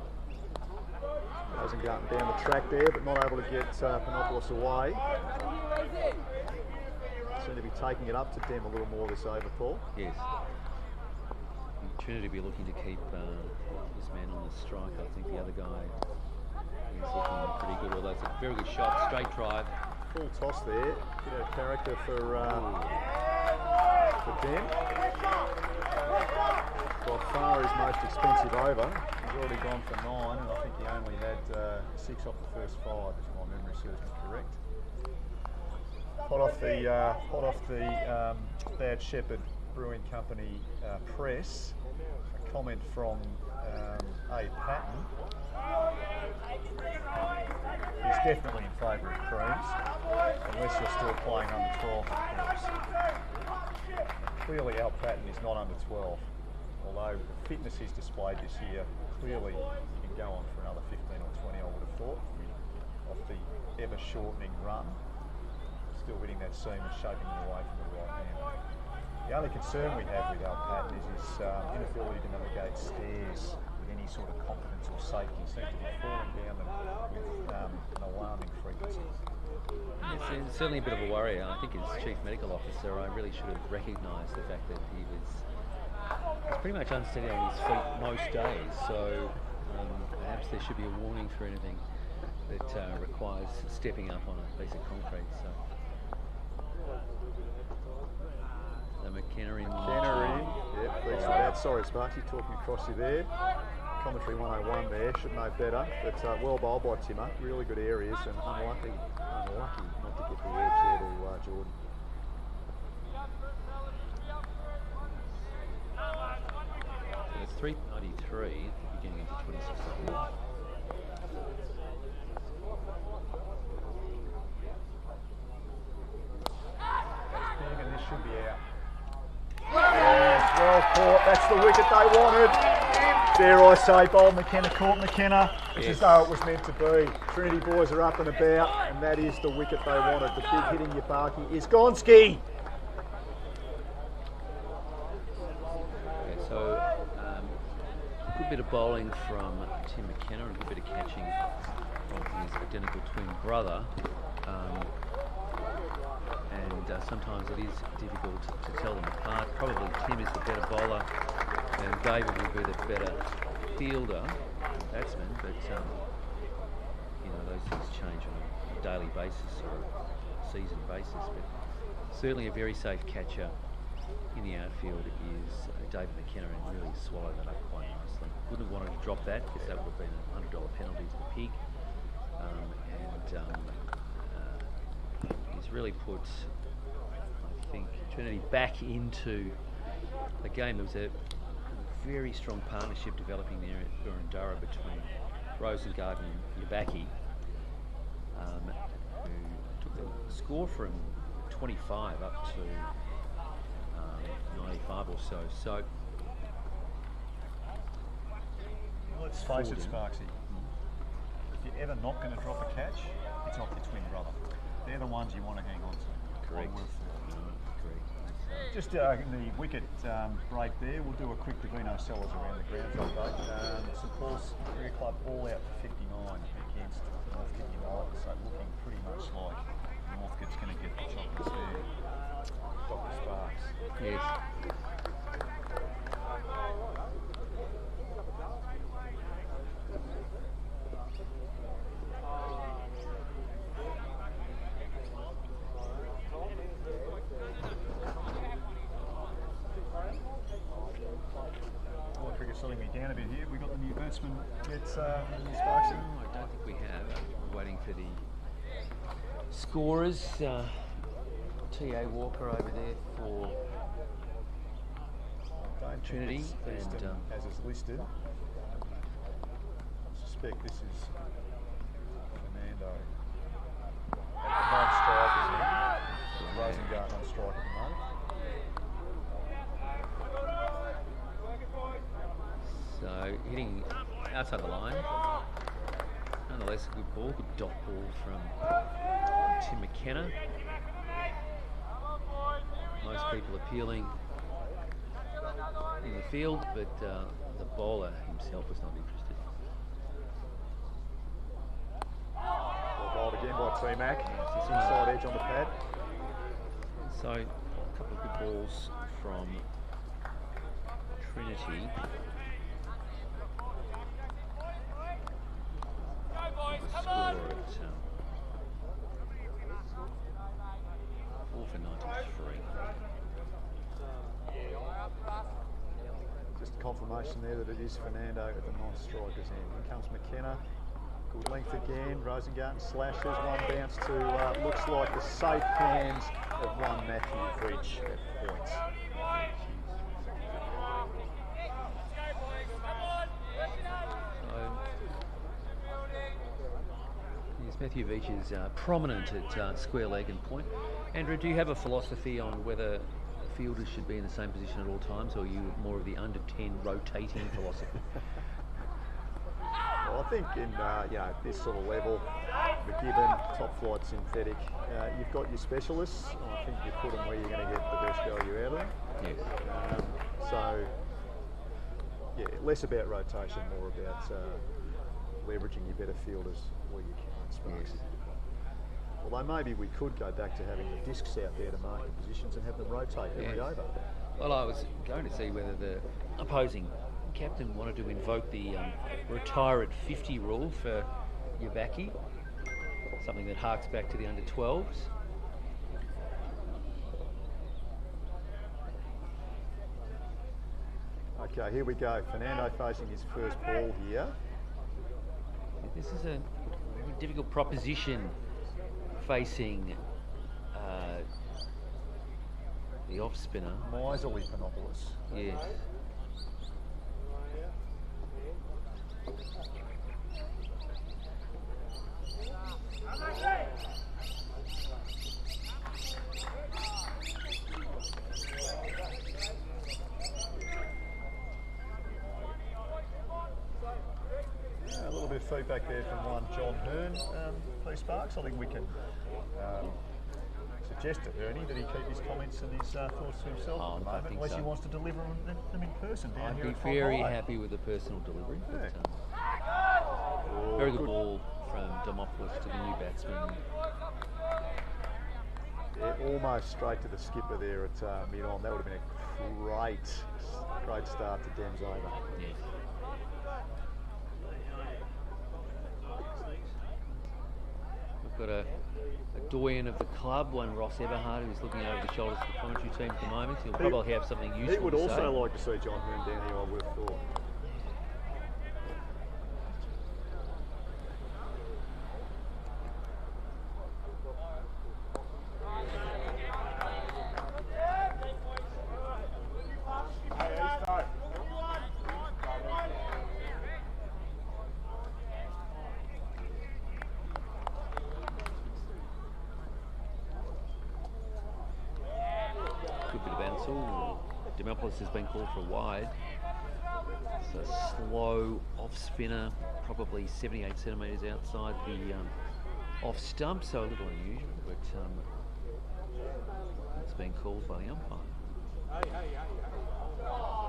Rosengarten down the track there, but not able to get Panopoulos away. So seem to be taking it up to Dem a little more this over, Paul. Yes. Trinity will be looking to keep this man on the strike. I think the other guy is looking pretty good, although it's a very good shot, straight drive. Full toss there, bit of character for Dem. By far his most expensive over. He's already gone for 9, and I think he only had 6 off the first 5, if my memory serves me correct. Hot off the Bad Shepherd Brewing Company press, a comment from A. Patton. He's definitely in favour of creams, unless you're still playing under 12, of course. Clearly Al Patton is not under 12, although the fitness he's displayed this year, clearly he can go on for another 15 or 20, I would have thought, off the ever-shortening run. Still hitting that seam and shaping it away from the right hand. The only concern we have with Al Patton is his inability to navigate stairs with any sort of confidence or safety. He seems to be falling down them with an alarming frequency. It's certainly a bit of a worry. I think as Chief Medical Officer, I really should have recognised the fact that he was pretty much unsteady on his feet most days. So perhaps there should be a warning for anything that requires stepping up on a piece of concrete. So. McKenna in. Yep, thanks for that. Sorry, Sparksy, talking across you there. Commentary 101 there, should know better. But well bowled by Timmer, really good areas, and unlucky not to get the edge there to Jordan. So it's 393, beginning of the 26th. And this should be out. Yes, well caught. That's the wicket they wanted. Dare I say, bowled McKenna, caught McKenna. It's as though it was meant to be. Trinity boys are up and about, and that is the wicket they wanted. The big hitting Yabaki is Gonski. Okay, so a good bit of bowling from Tim McKenna and a good bit of catching from his identical twin brother. And sometimes it is difficult to tell them apart. Probably Tim is the better bowler and David will be the better fielder and batsman, but you know, those things change on a daily basis or a season basis. But certainly a very safe catcher in the outfield is David McKenna, and really swallowed that up quite nicely. Wouldn't have wanted to drop that because that would have been a $100 penalty to the pig. He's really put, I think, Trinity back into the game. There was a very strong partnership developing there at Boroondara between Rosengard and Yabaki, who took the score from 25 up to 95 or so. So, Let's face it, Sparksy. If you're ever not going to drop a catch, it's off your twin brother. They're the ones you want to hang on to. Correct. Correct. Just in the wicket break there, we'll do a quick Divino Sellers around the grounds update. St Paul's Cricket Club all out for 59 against Northcote United, so looking pretty much like Northcote's going to get the chocolates there. Dr. Sparks. yes. Slowing me down a bit here. We got the new batsman. It's Sparksy. No, I don't think we have. We're waiting for the scorers. T.A. Walker over there for Trinity. And as is listed. I suspect this is Fernando. Non-strikers in. Rosengard on strike at the moment. So hitting outside the line. Nonetheless, a good ball, good dot ball from Tim McKenna. Most people appealing in the field, but the bowler himself was not interested. Well bowled again by T-Mac. Inside edge on the pad. So, a couple of good balls from Trinity. Go boys, The come score on! at 4 for 93. Just confirmation there that it is Fernando at the non-striker's end. In comes McKenna. Good length again. Rosengarten slashes. One bounce to looks like the safe hands of one Matthew Bridge at points. Yes, Matthew Veach is prominent at square leg and point. Andrew, do you have a philosophy on whether fielders should be in the same position at all times, or are you more of the under 10 rotating philosophy? Well, I think in this sort of level, Macgibbon, top flight synthetic, you've got your specialists. I think you put them where you're going to get the best value out of them. Yes. So, yeah, less about rotation, more about leveraging your better fielders where you can, I suppose. Yes. Although maybe we could go back to having the discs out there to mark the positions and have them rotate every over. Well, I was going to see whether the opposing captain wanted to invoke the retire at 50 rule for Yabaki, something that harks back to the under 12s. Okay, here we go. Fernando facing his first ball here. This is a very difficult proposition facing the off spinner. Miserly Panopoulos. Yes. A little bit of feedback there from one John Hearn, P. Sparks. I think we can suggest to Ernie that he keep his comments and his thoughts to himself at the moment, unless he wants to deliver them in person down here I'd at be Pond very High. happy with the personal delivery. Yeah. But, very good ball from Demopoulos to the new batsman. Yeah, almost straight to the skipper there at mid-on. That would have been a great start to Dem's over. Yes. We've got a doyen of the club, one Ross Eberhard, who's looking over the shoulders of the commentary team at the moment. He'll probably have something useful He would to also say. like to see John Hearn down here, I would have thought. Good bit of bounce. Demopoulos has been called for a wide. It's a slow off spinner, probably 78 centimetres outside the off stump, so a little unusual, but it's been called by the umpire.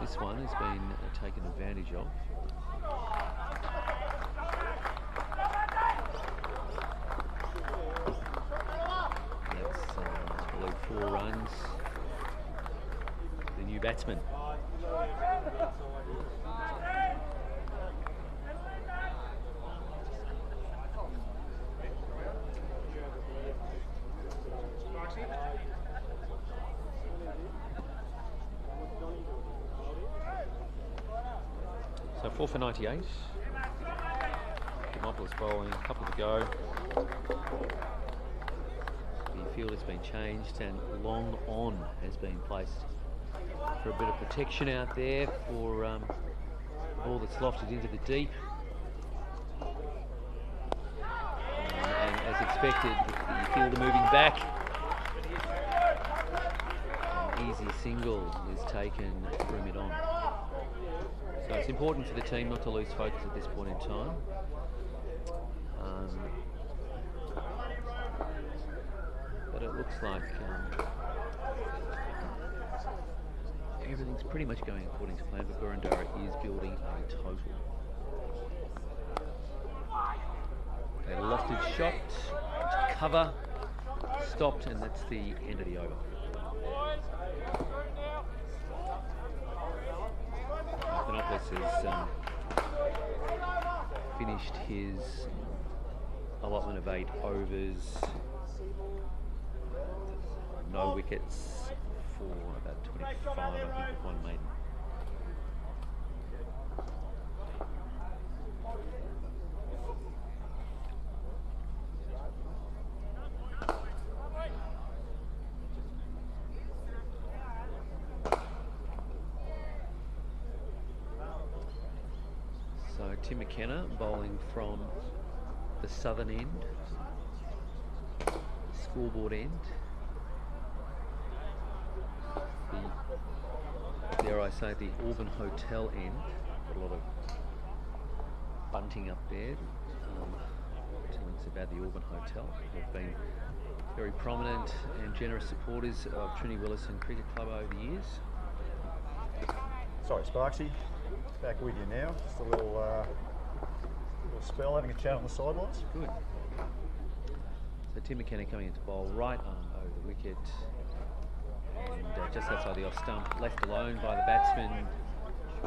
This one has been taken advantage of. That's, I believe, 4 runs. The new batsman. So 4 for 98. Demopoulos bowling, a couple to go. The field has been changed and long on has been placed for a bit of protection out there for the ball that's lofted into the deep. And as expected, the fielder moving back. An easy single is taken from it on. So it's important for the team not to lose focus at this point in time. But it looks like everything's pretty much going according to plan, but Boroondara is building a total. A lofted shot to cover, stopped, and that's the end of the over. Davis has finished his allotment of 8 overs, no wickets for about 25, I think, with 1 maiden. So Tim McKenna bowling from the southern end, scoreboard end. Dare I say, the Auburn Hotel end. Got a lot of bunting up there. Telling us about the Auburn Hotel. They've been very prominent and generous supporters of Trinity Willison Cricket Club over the years. Sorry, Sparksy. Back with you now. Just a little spell, having a chat on the sidelines. Good. So Tim McKenna coming into bowl, right arm over the wicket, and just outside the off stump, left alone by the batsman.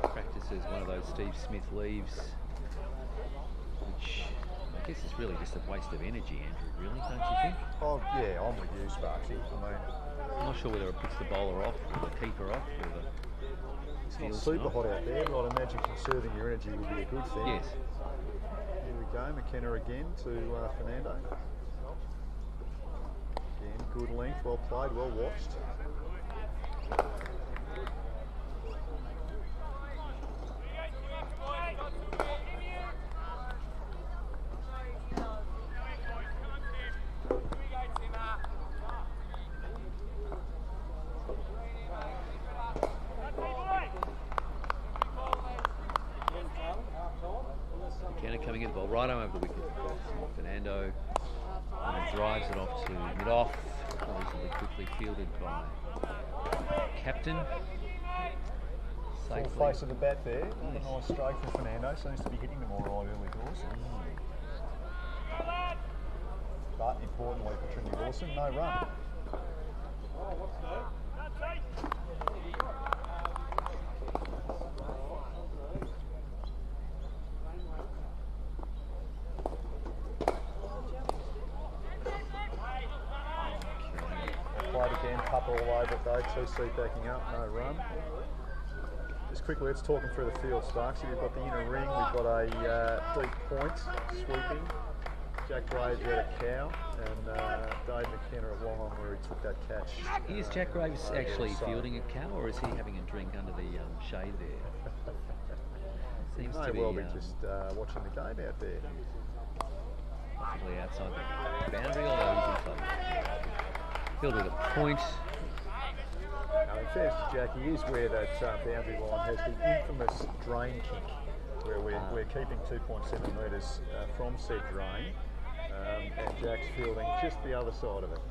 Practices one of those Steve Smith leaves, which I guess is really just a waste of energy, Andrew, really, don't you think? Oh, yeah, I'm with you, Sparksy. I mean, I'm not sure whether it puts the bowler off, or the keeper off, or the it's not super hot out there, but I'd imagine conserving your energy would be a good thing. Yes. Here we go, McKenna again to Fernando. Again, good length, well played, well watched. McKenna coming in the ball, right arm over the wicket. Fernando drives it off to mid-off, reasonably quickly fielded by captain. Full face of the bat there. What a nice stroke from Fernando. Seems to be hitting them all right early doors. But importantly for Trinity Willison, no run. Played again, pup all over it though, 2 seat backing up, no run. Just quickly, let's talk them through the field, Sparksy. We've got the inner ring, we've got a deep point, sweeping. Jack Graves had a cow, and Dave McKenna at long on where he took that catch. Is Jack Graves actually fielding a cow, or is he having a drink under the shade there? Seems to be well be just watching the game out there. Possibly outside the boundary, although he's inside. Filled with a point. Now, in fairness to Jack, he is where that boundary line has the infamous drain kink, where we're keeping 2.7 metres from said drain, and Jack's fielding just the other side of it.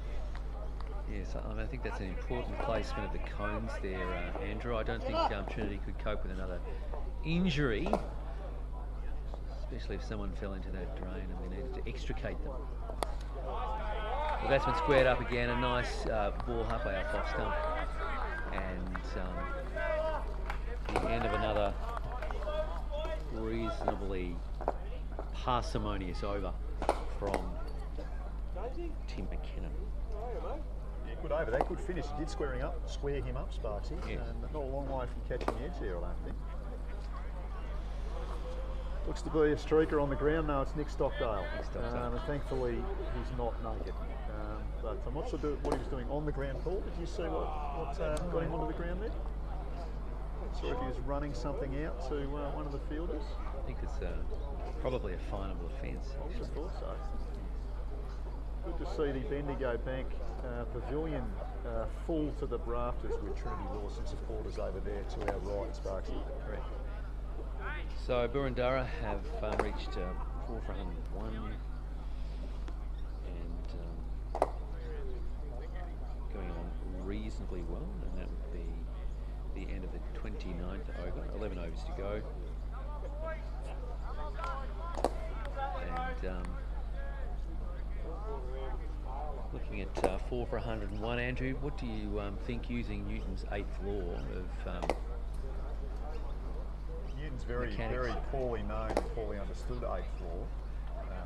Yes, I mean, I think that's an important placement of the cones there, Andrew. I don't think Trinity could cope with another injury, especially if someone fell into that drain and we needed to extricate them. The batsman squared up again, a nice ball halfway up off stump, and the end of another reasonably parsimonious over from Tim McKinnon. Yeah, good over that, good finish. He did square him up, Sparksy, yes. And not a long way from catching the edge there, I don't think. Looks to be a streaker on the ground. No, it's Nick Stockdale. And thankfully, he's not naked. But I'm not sure what he was doing on the ground, Paul. Did you see what got him onto the ground there? Not sure if he was running something out to one of the fielders. I think it's probably a finable offence. I would have thought so. Good to see the Bendigo Bank pavilion full to the rafters with Trinity Willison supporters over there to our right, Sparksy. Correct. So Boroondara have reached 4 for 101 and going on reasonably well, and that would be the end of the 29th over, 11 overs to go. And looking at 4 for 101, Andrew, what do you think using Newton's 8th law of Newton's Willison's very mechanics. poorly known and poorly understood 8-floor,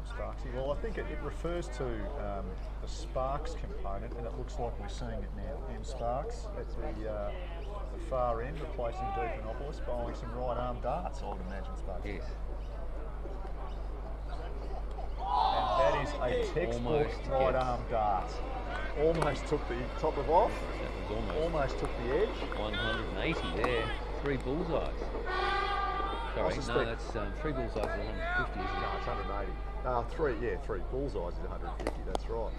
Sparksy. Well, I think it refers to the Sparks component, and it looks like we're seeing it now. M Sparks at the far end, replacing Deaconopoulos, bowling some right arm darts, I would imagine, Sparksy. Yes. And that is a textbook Almost right gets- arm dart. Almost took the top of off. That was Almost took the edge. 180 there. 3 bullseyes. Sorry, no, suspect- that's 3 bullseyes is 150, isn't No, it? it's 180. Three bullseyes is 150. That's right.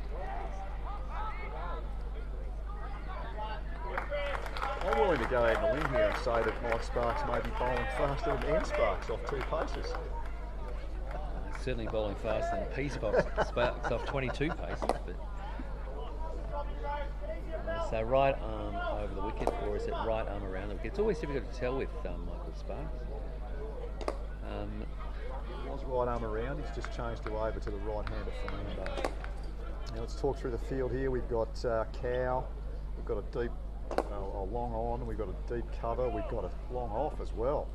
I'm willing to go out on a limb here and say that Mike Sparks may be bowling faster than Ian Sparks off 2 paces. Certainly bowling faster than P Sparks off 22 paces. But so right arm over the wicket, or is it right arm around the wicket? It's always difficult to tell with Michael Sparks. It was right arm around. He's just changed it over to the right hand of Fernando. Now let's talk through the field here. We've got Cow. We've got a deep, a long on. We've got a deep cover. We've got a long off as well.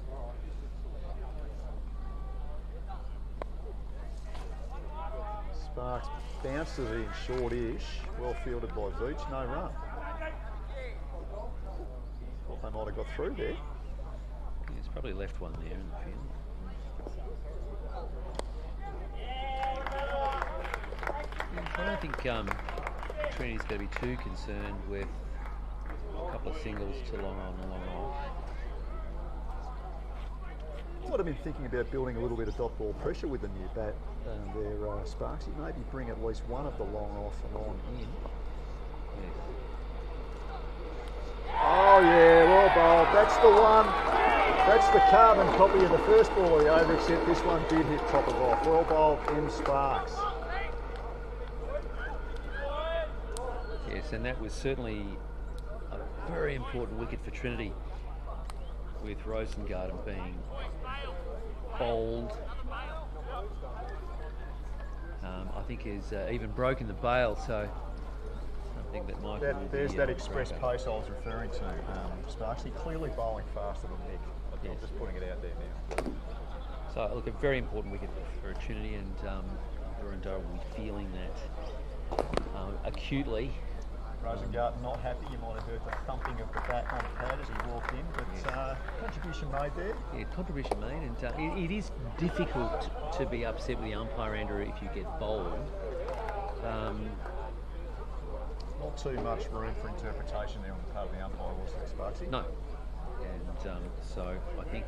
Sparks bounces it in short-ish. Well fielded by Veach. No run. Thought they might have got through there. Yeah, it's probably left one there in the field. I don't think Trinity's going to be too concerned with a couple of singles to long on and long off. Might have been thinking about building a little bit of dot ball pressure with the new bat there, Sparksy. Maybe bring at least one of the long off and on in. Yes. Oh yeah, well bowled. That's the one. That's the carbon copy of the first ball of the over, except this one did hit top of off. Well bowled, M Sparks. Yes, and that was certainly a very important wicket for Trinity, with Rosengarten being bowled. I think has even broken the bail, so something that Michael will There's be, that express proud pace I was referring to, Sparksy. Clearly bowling faster than Nick. Yes. I'm just putting it out there now. of. So look, a very important wicket for Trinity, and Boroondara will be feeling that acutely. Rosengarten not happy. You might have heard the thumping of the bat on the pad as he walked in, but contribution made there. Yeah, contribution made, and it is difficult to be upset with the umpire, Andrew, if you get bowled. Not too much room for interpretation there on the part of the umpire, was there, Sparksy? No, and so I think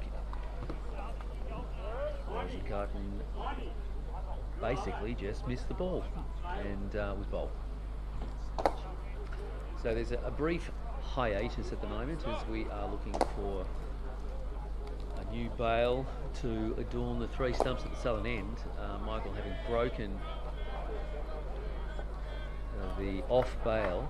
Rosengarten basically just missed the ball and was bowled. So there's a brief hiatus at the moment as we are looking for a new bail to adorn the 3 stumps at the southern end. Michael having broken the off bail.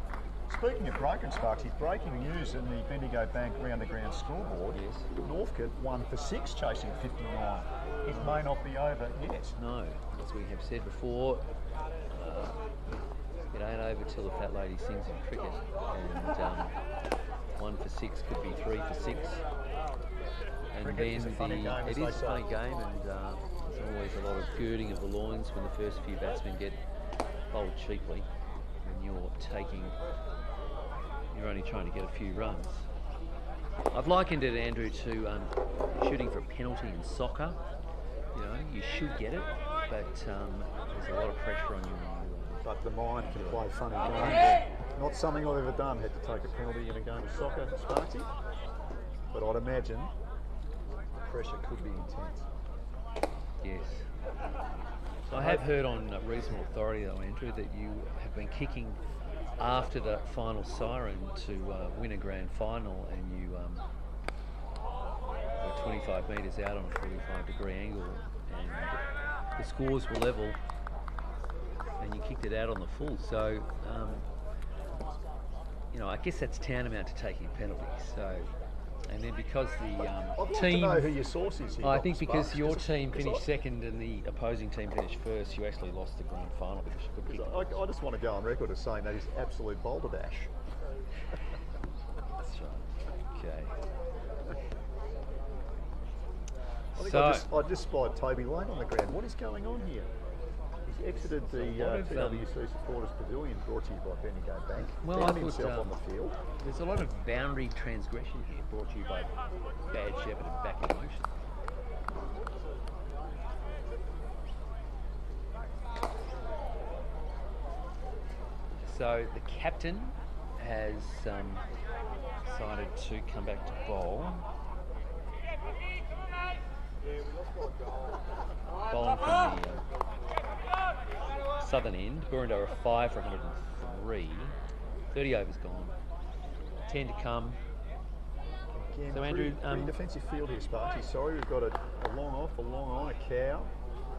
Speaking of broken, Sparksy, breaking news in the Bendigo Bank round the ground scoreboard. Yes. Northcote 1 for 6 chasing 59. It may not be over yet. No, as we have said before, it ain't over till the fat lady sings in cricket, and 1 for 6 could be 3 for 6. And Cricket then is a funny game, as it they is a say. funny game, and there's always a lot of girding of the loins when the first few batsmen get bowled cheaply, and you're only trying to get a few runs. I've likened it, Andrew, to shooting for a penalty in soccer. You know, you should get it, but there's a lot of pressure on you. But the mind can play funny games. Not something I've ever done, had to take a penalty in a game of soccer, Sparksy. But I'd imagine the pressure could be intense. Yes. So I have heard on reasonable authority, though, Andrew, that you have been kicking after the final siren to win a grand final, and you were 25 metres out on a 45-degree angle, and the scores were level, and you kicked it out on the full. So, you know, I guess that's tantamount to taking penalties. So, and then because the I'd like team, to know who your source is here. I think because Sparks, your team because finished second and the opposing team finished first, you actually lost the grand final because you couldn't kick the I just want to go on record as saying that is absolute balderdash. That's right. Okay. I think So- I just spied Toby Lane on the ground. What is going on here? He's exited the lot of, TWC Supporters Pavilion, brought to you by Bendigo Bank. Well, Found I thought, himself on the field. There's a lot of boundary transgression here, brought to you by Bad Shepherd and Back in Motion. So the captain has decided to come back to bowl. Bowling from the southern end. Boroondara 5 for 103. 30 overs gone. 10 to come. Again, So, Andrew, pretty defensive field here, Sparky. Sorry, we've got a long off, a long on, a cow,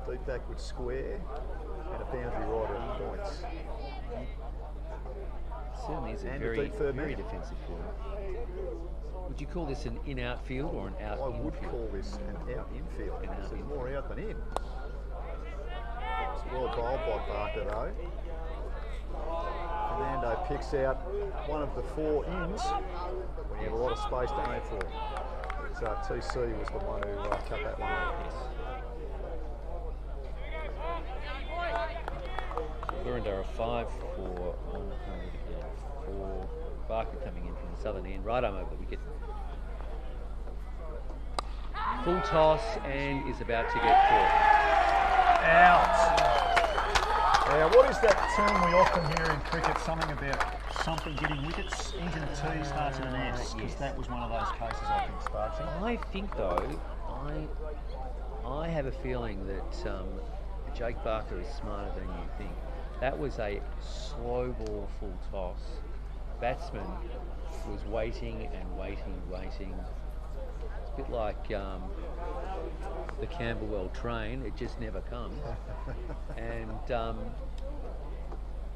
deep backward square, and a boundary rider at points. Certainly is a And a very, deep third very man. defensive field. Would you call this an in-out field or an out-in I would field? call this an out infield. An out There's infield. more out than in. It's well bowled by Barker though. Fernando picks out one of the 4 ins. We have a lot of space to aim for. But TC was the one who cut that one off. Boroondara 5 for 104. Barker coming in from the southern end, right arm over the wicket. Full toss and is about to get caught. Out. Now, what is that term we often hear in cricket? Something about something getting wickets. Ends in a T, starts in an S. Because Yes. that was one of those cases, I think, Sparksy. I think though, I have a feeling that Jake Barker is smarter than you think. That was a slow ball full toss. Batsman was waiting and waiting and waiting. It's a bit like the Camberwell train, it just never comes. And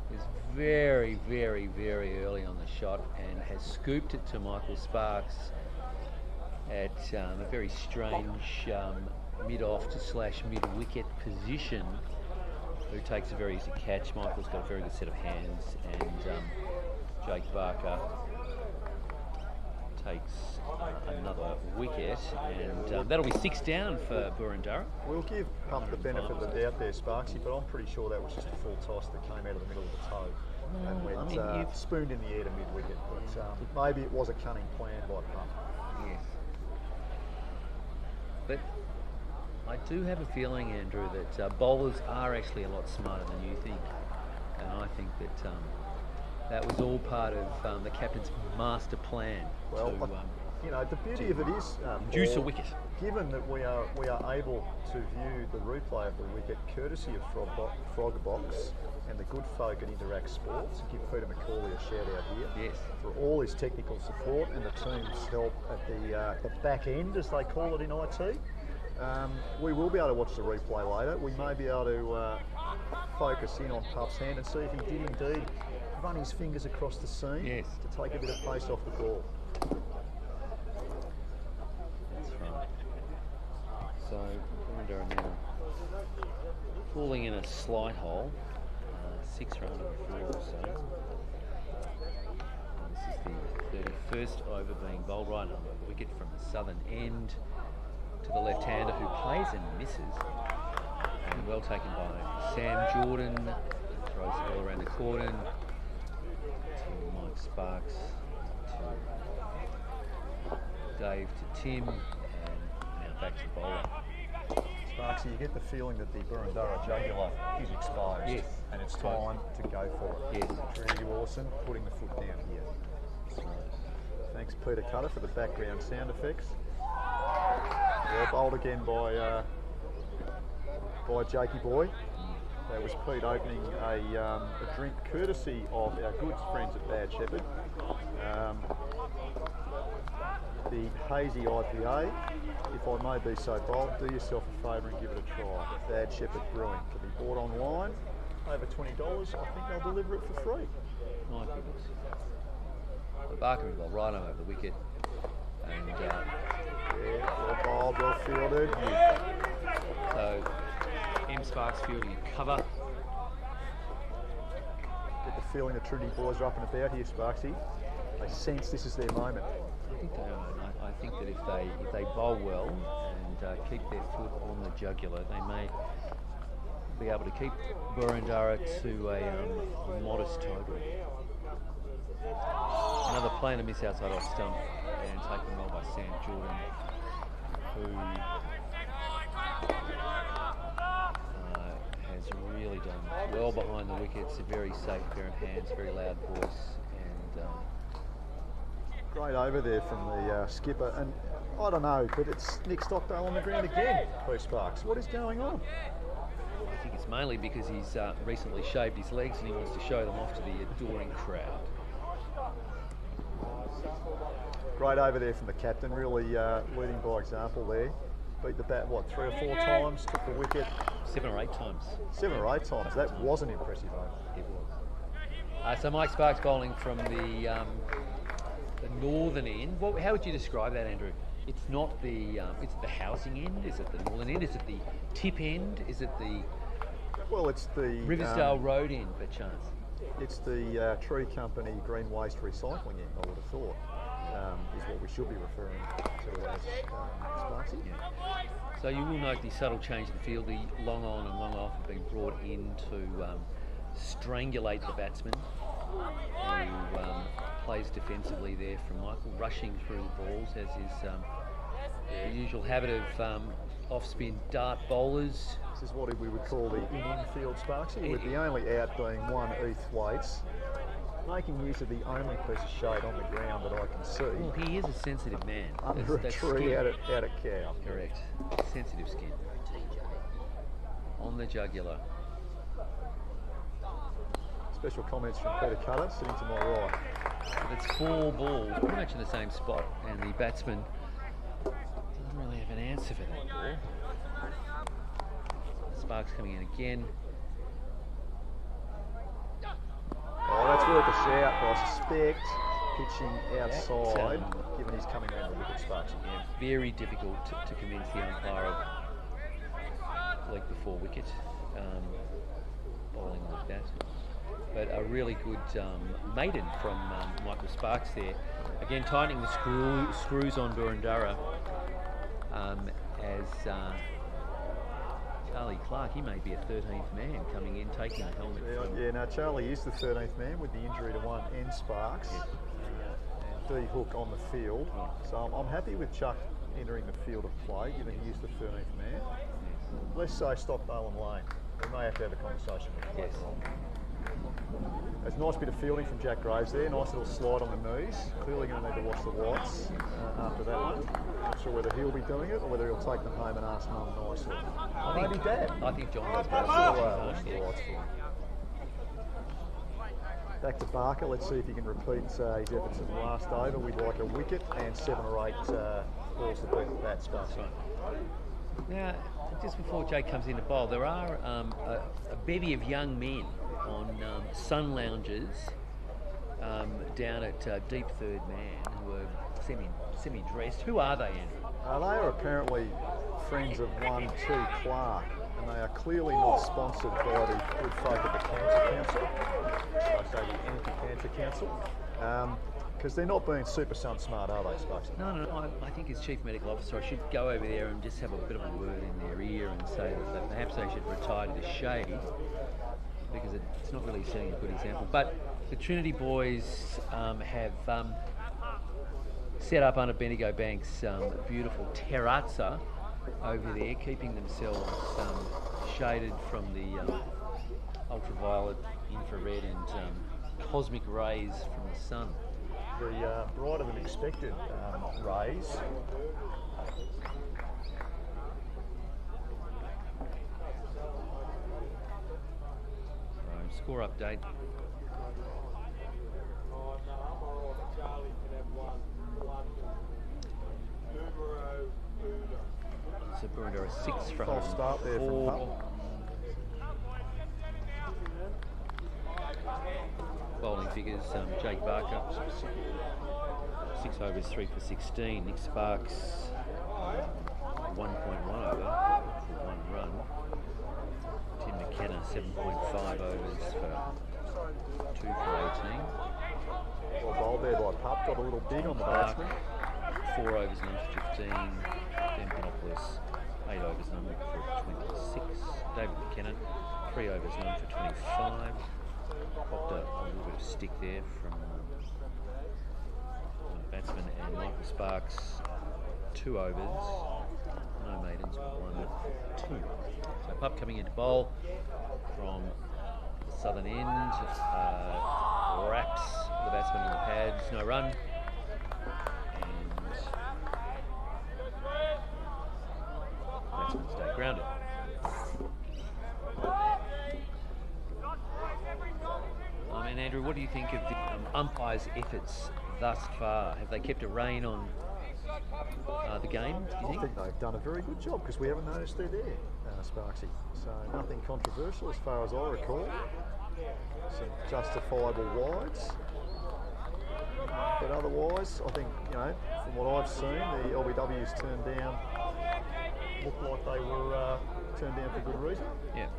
was very, very, very early on the shot and has scooped it to Michael Sparks at a very strange mid-off to slash mid-wicket position, who takes a very easy catch. Michael's got a very good set of hands, and Jake Barker takes another wicket, and that'll be 6 down for Boroondara. We'll give Pump the benefit of the doubt there, Sparksy, but I'm pretty sure that was just a full toss that came out of the middle of the toe and went I mean, you've- spooned in the air to mid-wicket. But maybe it was a cunning plan by Pump. Yes. But I do have a feeling, Andrew, that bowlers are actually a lot smarter than you think, and I think that that was all part of the captain's master plan Well, to you know, the beauty of it is, juice a Paul, wicket. given that we are able to view the replay of the wicket courtesy of Frog Box and the good folk at Interact Sports, and give Peter McCauley a shout out here Yes. for all his technical support and the team's help at the back end, as they call it in IT. We will be able to watch the replay later. We may be able to focus in on Puff's hand and see if he did indeed run his fingers across the seam Yes. to take a bit of pace off the ball. That's right. So Boroondara now falling in a slight hole, 6 for 104 or so. And this is the 31st over being bowled right under the wicket from the southern end to the left-hander, who plays and misses. And well taken by Sam Jordan, throws the ball around the cordon to Mike Sparks, to Dave, to Tim, and now back to the bowler. Sparksy, you get the feeling that the Boroondara jugular is exposed. Yes. And it's time to go for it. Yes. Trinity Willison putting the foot down here. Thanks, Peter Cutter, for the background sound effects. Well bowled again by Jakey Boy. That was Pete opening a drink courtesy of our good friends at Bad Shepherd. The hazy IPA. If I may be so bold, do yourself a favour and give it a try. Bad Shepherd Brewing. To be bought online, over $20. I think they'll deliver it for free. My goodness. The Barker is well right over the wicket. And Yeah, well bowled, well fielded. so M Sparks fielding cover. Get the feeling the Trinity boys are up and about here, Sparksy. They sense this is their moment. I think they are. And I think that if they bowl well and keep their foot on the jugular, they may be able to keep Boroondara to a modest total. Another play and a miss outside off stump, and taken well by Sam Jordan, who has really done well behind the wickets. A very safe pair of hands, very loud voice, and great over there from the skipper. And I don't know, but it's Nick Stockdale on the ground again, Bruce Sparks. What is going on? I think it's mainly because he's recently shaved his legs and he wants to show them off to the adoring crowd. Great over there from the captain, really leading by example there. Beat the bat, what, 3 or 4 times, took the wicket. 7 or 8 times. 7 or 8 times, that was an impressive over. It was. So Mike Sparks bowling from the northern end. How would you describe that, Andrew? It's not the, it's the housing end, is it the northern end, is it the tip end, is it the... Well, it's the... Riversdale Road end, perchance. It's the Tree Company Green Waste Recycling end, I would have thought. Is what we should be referring to as Sparksy. Yeah. So you will note the subtle change in the field. The long on and long off have been brought in to strangulate the batsman, who plays defensively there from Michael, rushing through the balls as is the usual habit of off-spin dart bowlers. This is what we would call the in-field Sparksy, with the only out being one Heath Waits, making use of the only piece of shade on the ground that I can see. Well, he is a sensitive man. Under a tree out at Cow. Correct. Sensitive skin. On the jugular. Special comments from Peter Cutter, sitting to my right. It's 4 balls, pretty much in the same spot, and the batsman doesn't really have an answer for that ball. Sparks coming in again. Oh, that's worked us out, but I suspect pitching outside, given he's coming around the wicket, Sparks. Yeah, very difficult to convince the umpire of leg before wicket, bowling like that. But a really good maiden from Michael Sparks there. Again, tightening the screws on Boroondara as Charlie Clark, he may be a 13th man coming in, taking the helmet. Yeah, no, Charlie is the 13th man with the injury to one end Sparks. And D Hook on the field. So I'm happy with Chuck entering the field of play, given he is the 13th man. Let's say Stockdale and Lane. We may have to have a conversation with them. Yes. There's a nice bit of fielding from Jack Graves there. Nice little slide on the knees. Clearly going to need to watch the whites after that one. Not sure whether he'll be doing it or whether he'll take them home and ask Mum nicely. Maybe Dad. I think John does. Watch the whites for him. Back to Barker. Let's see if he can repeat his efforts in the last over. We'd like a wicket and 7 or 8 balls to beat the bat Sparks. Now, just before Jake comes in to bowl, there are a bevy of young men on sun lounges down at deep third man who are semi-dressed. Who are they, Andrew? They are apparently friends of 1-2 Clark, and they are clearly not sponsored by the good folk at the Cancer Council. I say the Anti-Cancer Council. Because they're not being super sun smart, are they, Sparks? No. I think as Chief Medical Officer, I should go over there and just have a bit of a word in their ear and say that perhaps they should retire to the shade, because it's not really setting a good example. But the Trinity boys have set up under Bendigo Bank's beautiful terrazza over there, keeping themselves shaded from the ultraviolet, infrared and cosmic rays from the sun. The brighter than expected rays. So, score update. So Boroondara 6 for False start there from 4. Hull. Bowling figures, Jake Barker, 6 overs, 3 for 16. Nick Sparks, 1.1 over, 1 run. Tim McKenna, 7.5 overs for 2 for 18. Well bowled there by Pup, got a little big on the batsman. 4 overs, 9 for 15. Ben Panopoulos, 3 overs, 9 for 25. Popped a little bit of stick there from the batsman, and Michael Sparks, 2 overs, no maidens, 1 for 2. So Pup coming into bowl from the southern end, wraps the batsman in the pads, no run, and batsman stay grounded. And Andrew, what do you think of the umpires' efforts thus far? Have they kept a rein on the game, do you I think they've done a very good job because we haven't noticed they're there, Sparksy. So nothing controversial as far as I recall. Some justifiable wides. But otherwise, I think, you know, from what I've seen, the LBWs turned down, looked like they were turned down for good reason. Yeah.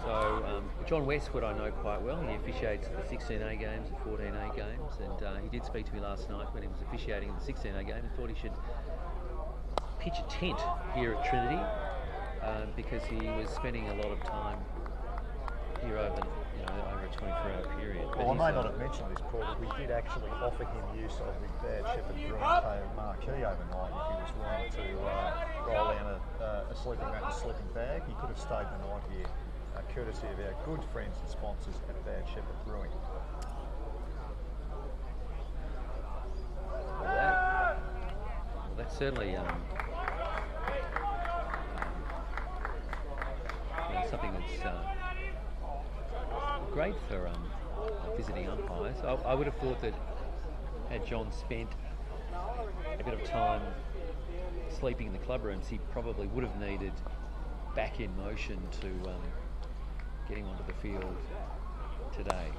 So John Westwood I know quite well. He officiates the 16A games, the 14A games, and he did speak to me last night when he was officiating in the 16A game and thought he should pitch a tent here at Trinity because he was spending a lot of time here over, over a 24-hour period. Well, I may not have mentioned this, Paul, but we did actually offer him use of the Bad Shepherd Brewing marquee overnight if he was willing to roll down a sleeping mat and a sleeping bag. He could have stayed the night here, courtesy of our good friends and sponsors at Bad Shepherd Brewing. Well, that's certainly something that's great for visiting umpires. I would have thought that had John spent a bit of time sleeping in the club rooms, he probably would have needed back in motion to getting onto the field today.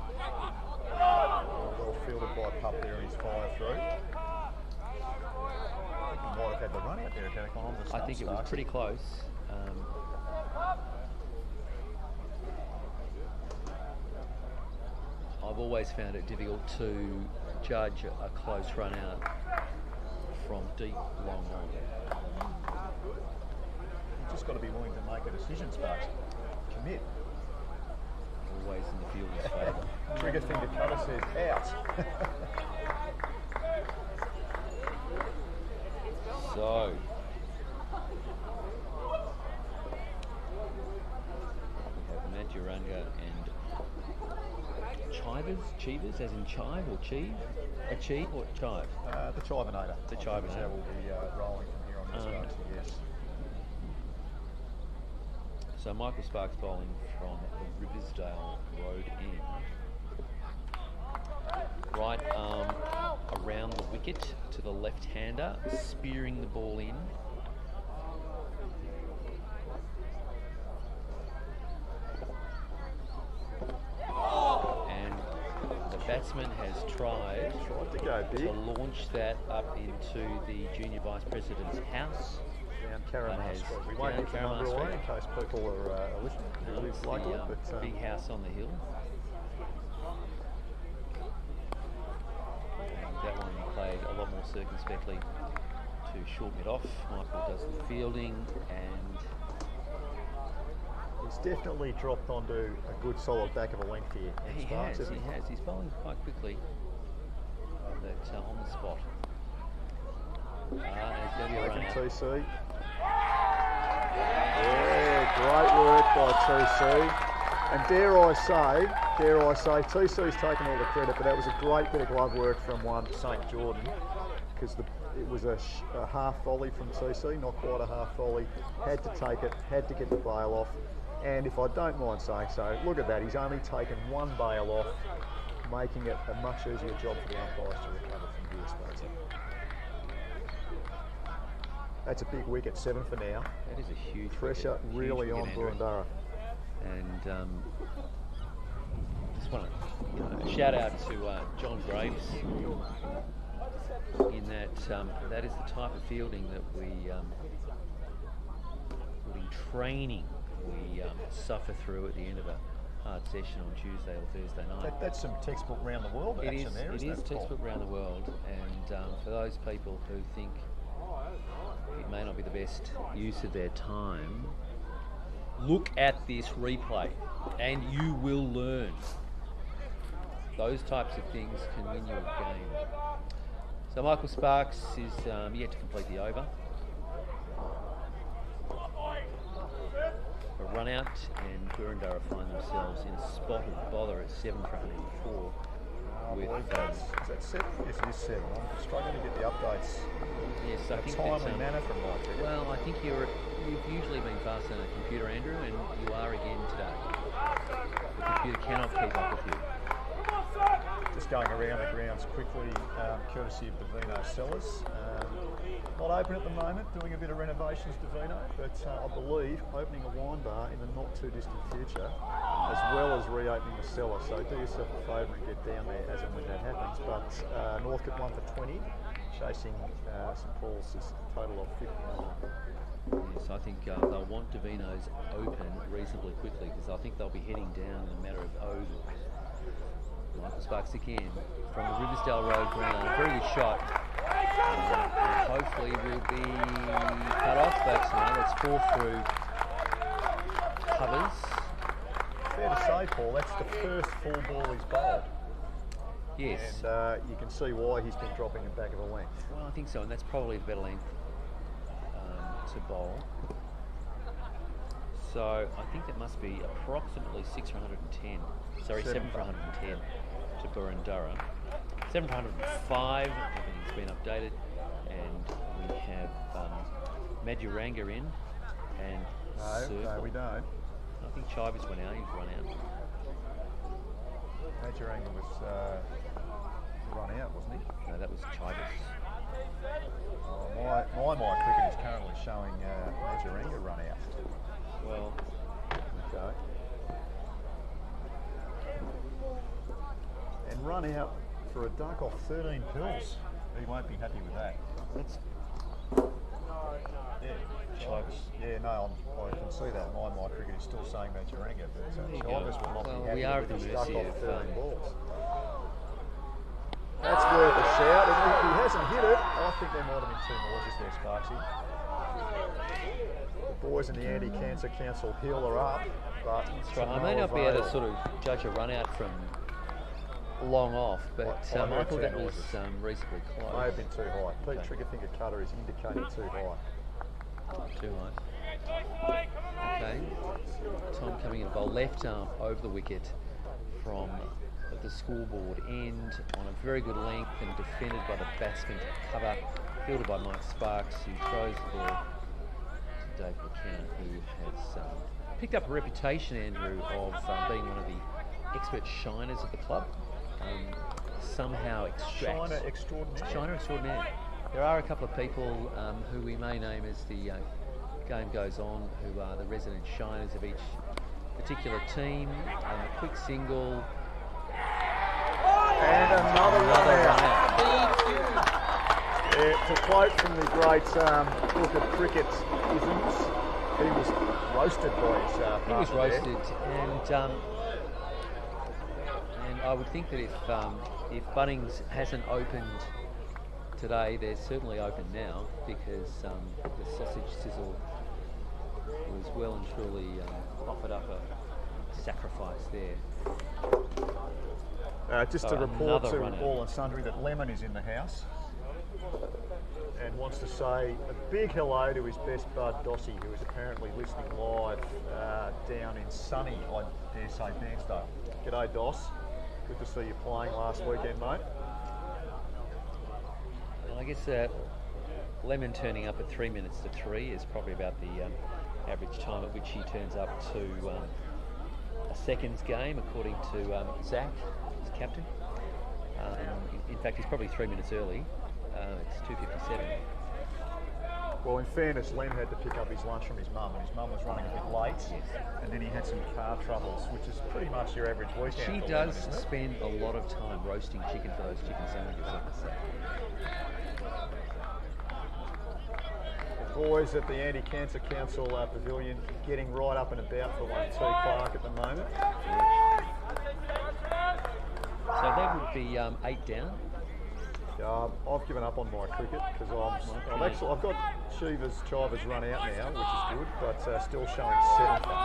Well fielded by Pup there in his fire through. He might have had the run out there, Derek, on the I think it was pretty close. I've always found it difficult to judge a close run out from deep long on. You've just got to be willing to make a decision, Sparks. Commit. Always in the fielder's favour. Trigger finger cutter says out. So, we have Matt Urunga and Chivers, as in chive or chive? Achieve or chive? The Chivinator. The Chivinator. That will be rolling from here on this Sparks, yes. So Michael Sparks bowling from the Riversdale Road end. Right arm around the wicket to the left-hander, spearing the ball in. And the batsman has tried to launch that up into the junior vice president's house. Down Caramar Street. We won't get the number away in case people are listening. No, it's the big house on the hill. And that one played a lot more circumspectly to shorten it off. Michael does the fielding, and he's definitely dropped onto a good solid back of a length here. He has. He's bowling quite quickly. That's on the spot. TC. Yeah, great work by TC. And dare I say, TC's taken all the credit, but that was a great bit of glove work from one St Jordan, because it was a half volley from TC, not quite a half volley. Had to take it, had to get the bail off. And if I don't mind saying so, look at that, he's only taken one bail off, making it a much easier job for the umpires to recover from here, Spencer. That's a big wicket, 7 for now. That is a huge pressure wicket, really on Boroondara. And just want to shout out to John Graves in that that is the type of fielding that we in training we suffer through at the end of a hard session on Tuesday or Thursday night. That's some textbook round the world action there, isn't it? It is textbook round the world, and for those people who think it may not be the best use of their time, look at this replay and you will learn. Those types of things can win you a game. So Michael Sparks is yet to complete the over. A run out, and Boroondara find themselves in a spot of bother at 7 for 104. With, is that 7? Yes, it is 7. I'm struggling to get the updates. Yes, I think timely manner from my cricket. well, I think you've usually been fast on a computer, Andrew, and you are again today. The computer cannot keep up with you. Just going around the grounds quickly, courtesy of Davino Cellars. Not open at the moment, doing a bit of renovations, Davino, but I believe opening a wine bar in the not too distant future, as well as reopening the cellar. So do yourself a favour and get down there as and when that happens. But Northcote 1 for 20, chasing St Paul's total of 59. Yes, I think they'll want Davino's open reasonably quickly because I think they'll be heading down in a matter of overs. Michael Sparks again from the Riversdale Road ground. A very good shot. And hopefully will be cut off, but it's 4 through covers. Fair to say, Paul, that's the first full ball he's bowled. Yes. And you can see why he's been dropping him back of a length. Well, I think so, and that's probably the better length to bowl. So I think that must be approximately 6 for 110. Sorry, 7 for 110 to Boroondara. 7 for 105, everything's been updated. And we have Maduranga in and No, we don't. I think Chivers went out, he's run out. Maduranga was run out, wasn't he? No, that was Chivers. My cricket is currently showing Maduranga run out. Well, Okay. And run out for a duck off 13 pills. He won't be happy with that. that's Yeah, Chivers. Yeah, no, I can see that. My cricket is still saying Maduranga, but you go. Chivers will not Well, be happy we are with at the his duck mercy off of, 13 balls. That's worth a shout. If he hasn't hit it, I think there might have been 2 more just there, Sparksy. The boys in the Anti-Cancer Council heel are up, but That's right. I may not be able to sort of judge a run out from long off, but I heard Michael, 2 that was noises. reasonably close. May have been too high. Pete Okay. Triggerfinger Cutter is indicating too high. Too high. Okay. Tom coming in a bowl, left arm over the wicket from the scoreboard end on a very good length and defended by the batsman to cover, fielded by Mike Sparks, who throws the ball to Dave McCann, who has picked up a reputation, Andrew, of being one of the expert shiners of the club. Somehow extract Shiner extraordinaire. Shiner extraordinaire. There are a couple of people who we may name as the game goes on, who are the resident shiners of each particular team. A quick single. And another run out. Yeah, to quote from the great book of cricket isms, he was roasted by his He was partner roasted, there. and I would think that if Bunnings hasn't opened today, they're certainly open now because the sausage sizzle was well and truly offered up a sacrifice there. Just So to report another to run out. all and sundry that Lemon is in the house and wants to say a big hello to his best bud Dossie, who is apparently listening live down in sunny, I dare say, Bairnsdale. G'day, Doss. Good to see you playing last weekend, mate. Well, I guess Lemon turning up at 3 minutes to 3 is probably about the average time at which he turns up to a seconds game, according to Zach, his captain. In fact, he's probably 3 minutes early. It's 2:57. Well, in fairness, Lem had to pick up his lunch from his mum, and his mum was running a bit late, and then he had some car troubles, which is pretty much your average weekend. She for does Lemon, isn't it? spend a lot of time roasting chicken for those chicken sandwiches, I must say. The boys at the Anti-Cancer Council Pavilion getting right up and about for 1-2 Clark at the moment. So that would be 8 down. I've given up on my cricket because I've got Chiva's run out now, which is good, but still showing 7 for 8.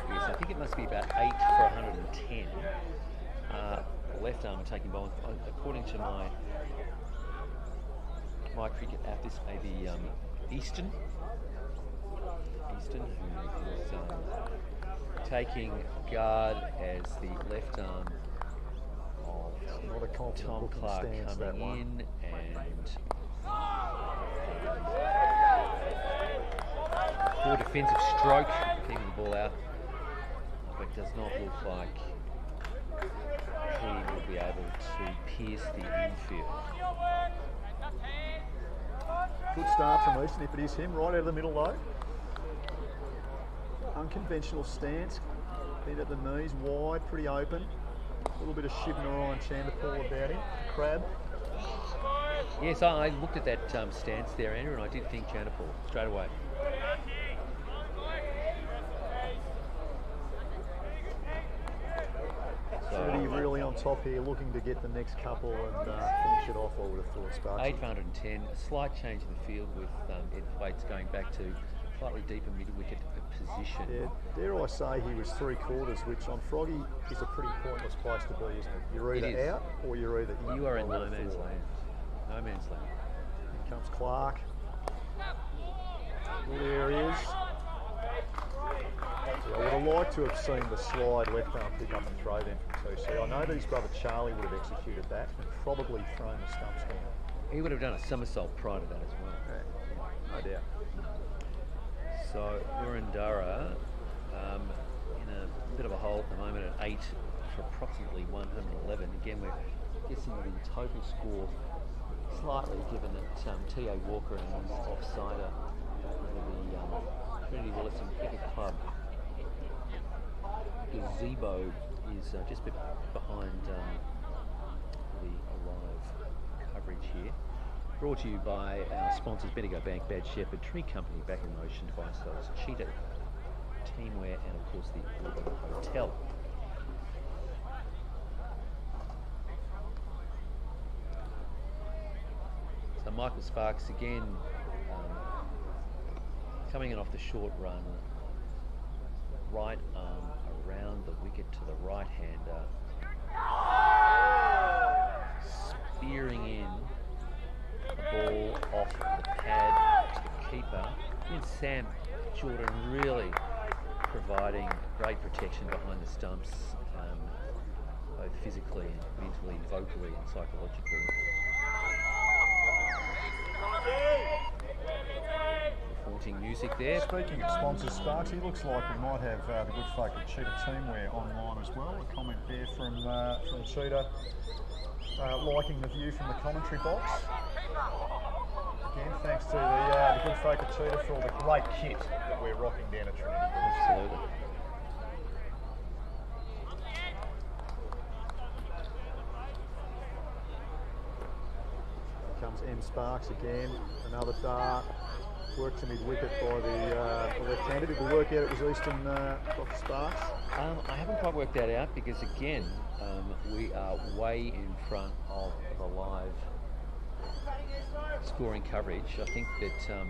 Yes, I think it must be about 8 for 110. Left arm taking bowling. According to my cricket app, this may be Easton, who is taking guard as the left arm of Not a confident Tom looking Clark stance, that coming one. in, and poor defensive stroke, keeping the ball out, but it does not look like he will be able to pierce the infield. Good start from Easton if it is him, right out of the middle though. Unconventional stance, bit at the knees, wide, pretty open. A little bit of Shivnarayan Chandapur about him, crab. Yes, I looked at that stance there, Andrew, and I did think Chandapur straight away. Trinity really on top here, looking to get the next couple and finish it off, I would have thought, Sparks. 8 for 110, a slight change in the field with Ed Thwaites going back to slightly deeper mid-wicket position. Yeah, dare I say he was 3/4, which on Froggy is a pretty pointless place to be, isn't it? You're either out or you're either in. You are in no man's land. No man's land. Here comes Clark. Good areas. Yeah, I would have liked to have seen the slide left arm pick up and throw them from 2C. I know that his brother Charlie would have executed that and probably thrown the stumps down. He would have done a somersault prior to that as well. Yeah, no doubt. So Boroondara in a bit of a hole at the moment at 8 for approximately 111. Again, we're guessing the total score slightly, given that T.A. Walker and his offsider under the Trinity Willison Cricket Club gazebo is just behind the live coverage here. Brought to you by our sponsors, Bendigo Bank, Bad Shepherd, Tree Company, Back in Motion, Device, Cheetah, Teamwear, and of course the Auburn Hotel. So Michael Sparks again coming in off the short run, right arm around the wicket to the right-hander, spearing in the ball off the pad to the keeper. And Sam Jordan really providing great protection behind the stumps, both physically and mentally, vocally and psychologically. Haunting music there. Speaking of sponsors, Sparks, he looks like we might have the good folk at Cheetah Teamwear online as well. A comment there from Cheetah, liking the view from the commentary box. Again, thanks to the good folk at Cheetah for all the great kit that we're rocking down at Trinity. Absolutely. Here comes M. Sparks again, another dart. Worked to mid-wicket by the left-hander. Did we work out it was Easton Dr. Sparks? I haven't quite worked that out because, again, we are way in front of the live scoring coverage. I think that Tom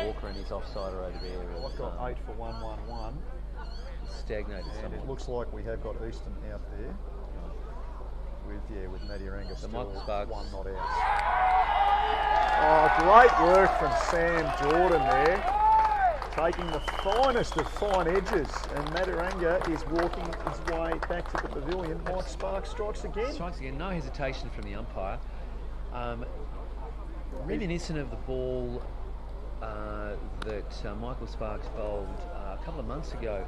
Walker and his offsider over there I've got 8 for 111. stagnated And somewhat. it looks like we have got Easton out there with Matty Ranga still Michael Sparks. 1 not out. Oh, great work from Sam Jordan there, taking the finest of fine edges, and Mataranga is walking his way back to the pavilion. Mike Sparks strikes again. Strikes again, no hesitation from the umpire. Reminiscent of the ball that Michael Sparks bowled a couple of months ago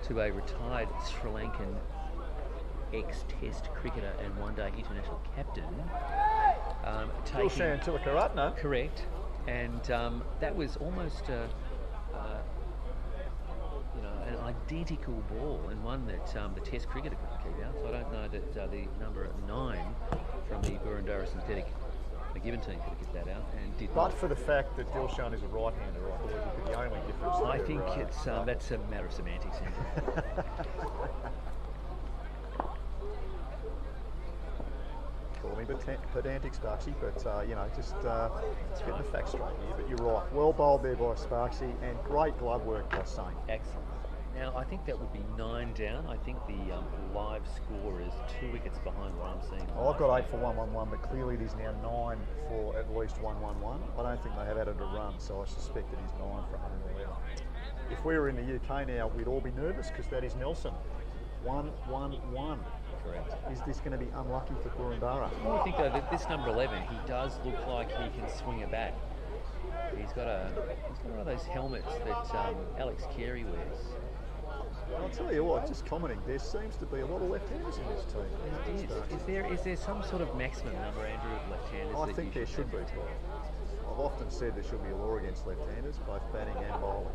to a retired Sri Lankan ex-Test cricketer and one-day international captain. Dilshan Tilakaratne. Correct, and that was almost an identical ball, and one that the Test cricketer couldn't keep out. So I don't know that the number 9 from the Boroondara synthetic Macgibbon team could get that out, and did But not. for the fact that Dilshan is a right-hander, I believe would be the only difference. I there, think it's that's a matter of semantics, Andrew. me, but pedantic Sparksy, but just getting the facts straight here. But you're right, well bowled there by Sparksy, and great glove work by Saint. Excellent. Now, I think that would be 9 down. I think the live score is 2 wickets behind what I'm seeing. I've got 8 for 111, but clearly it is now 9 for at least 111. I don't think they have added a run, so I suspect it is 9 for 111. If we were in the UK now, we'd all be nervous because that is Nelson. 111. Correct. Is this going to be unlucky for Boroondara? I think though that this number 11, he does look like he can swing a bat. He's got one of those helmets that Alex Carey wears. I'll tell you what, just commenting, there seems to be a lot of left-handers in this team. Is there some sort of maximum number, Andrew, of left-handers? I think there should be. I've often said there should be a law against left-handers, both batting and bowling.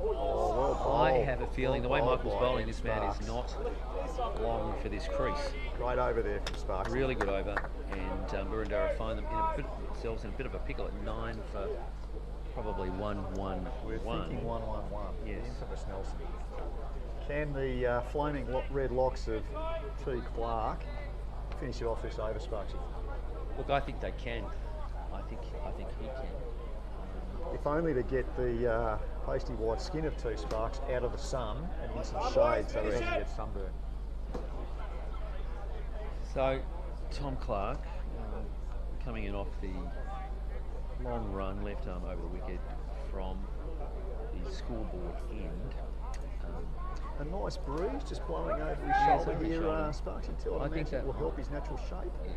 Oh, well bowled. I have a feeling the way Michael's bowling, this man is not long for this crease. Great over there from Sparks. Really good over, and Boroondara find themselves in a bit of a pickle at 9 for probably 1-1-1. We're thinking 1-1-1. Yes. Infamous Nelson. Can the flaming red locks of T. Clark finish it off this over, Sparksy? Look, I think they can. I think he can. If only to get the pasty white skin of T. Sparks out of the sun and in some shade so he doesn't get sunburned. So, Tom Clark coming in off the long run, left arm over the wicket from the scoreboard end. A nice breeze just blowing over his shoulder here, Sparksy, too. I think that will help his natural shape. Yes.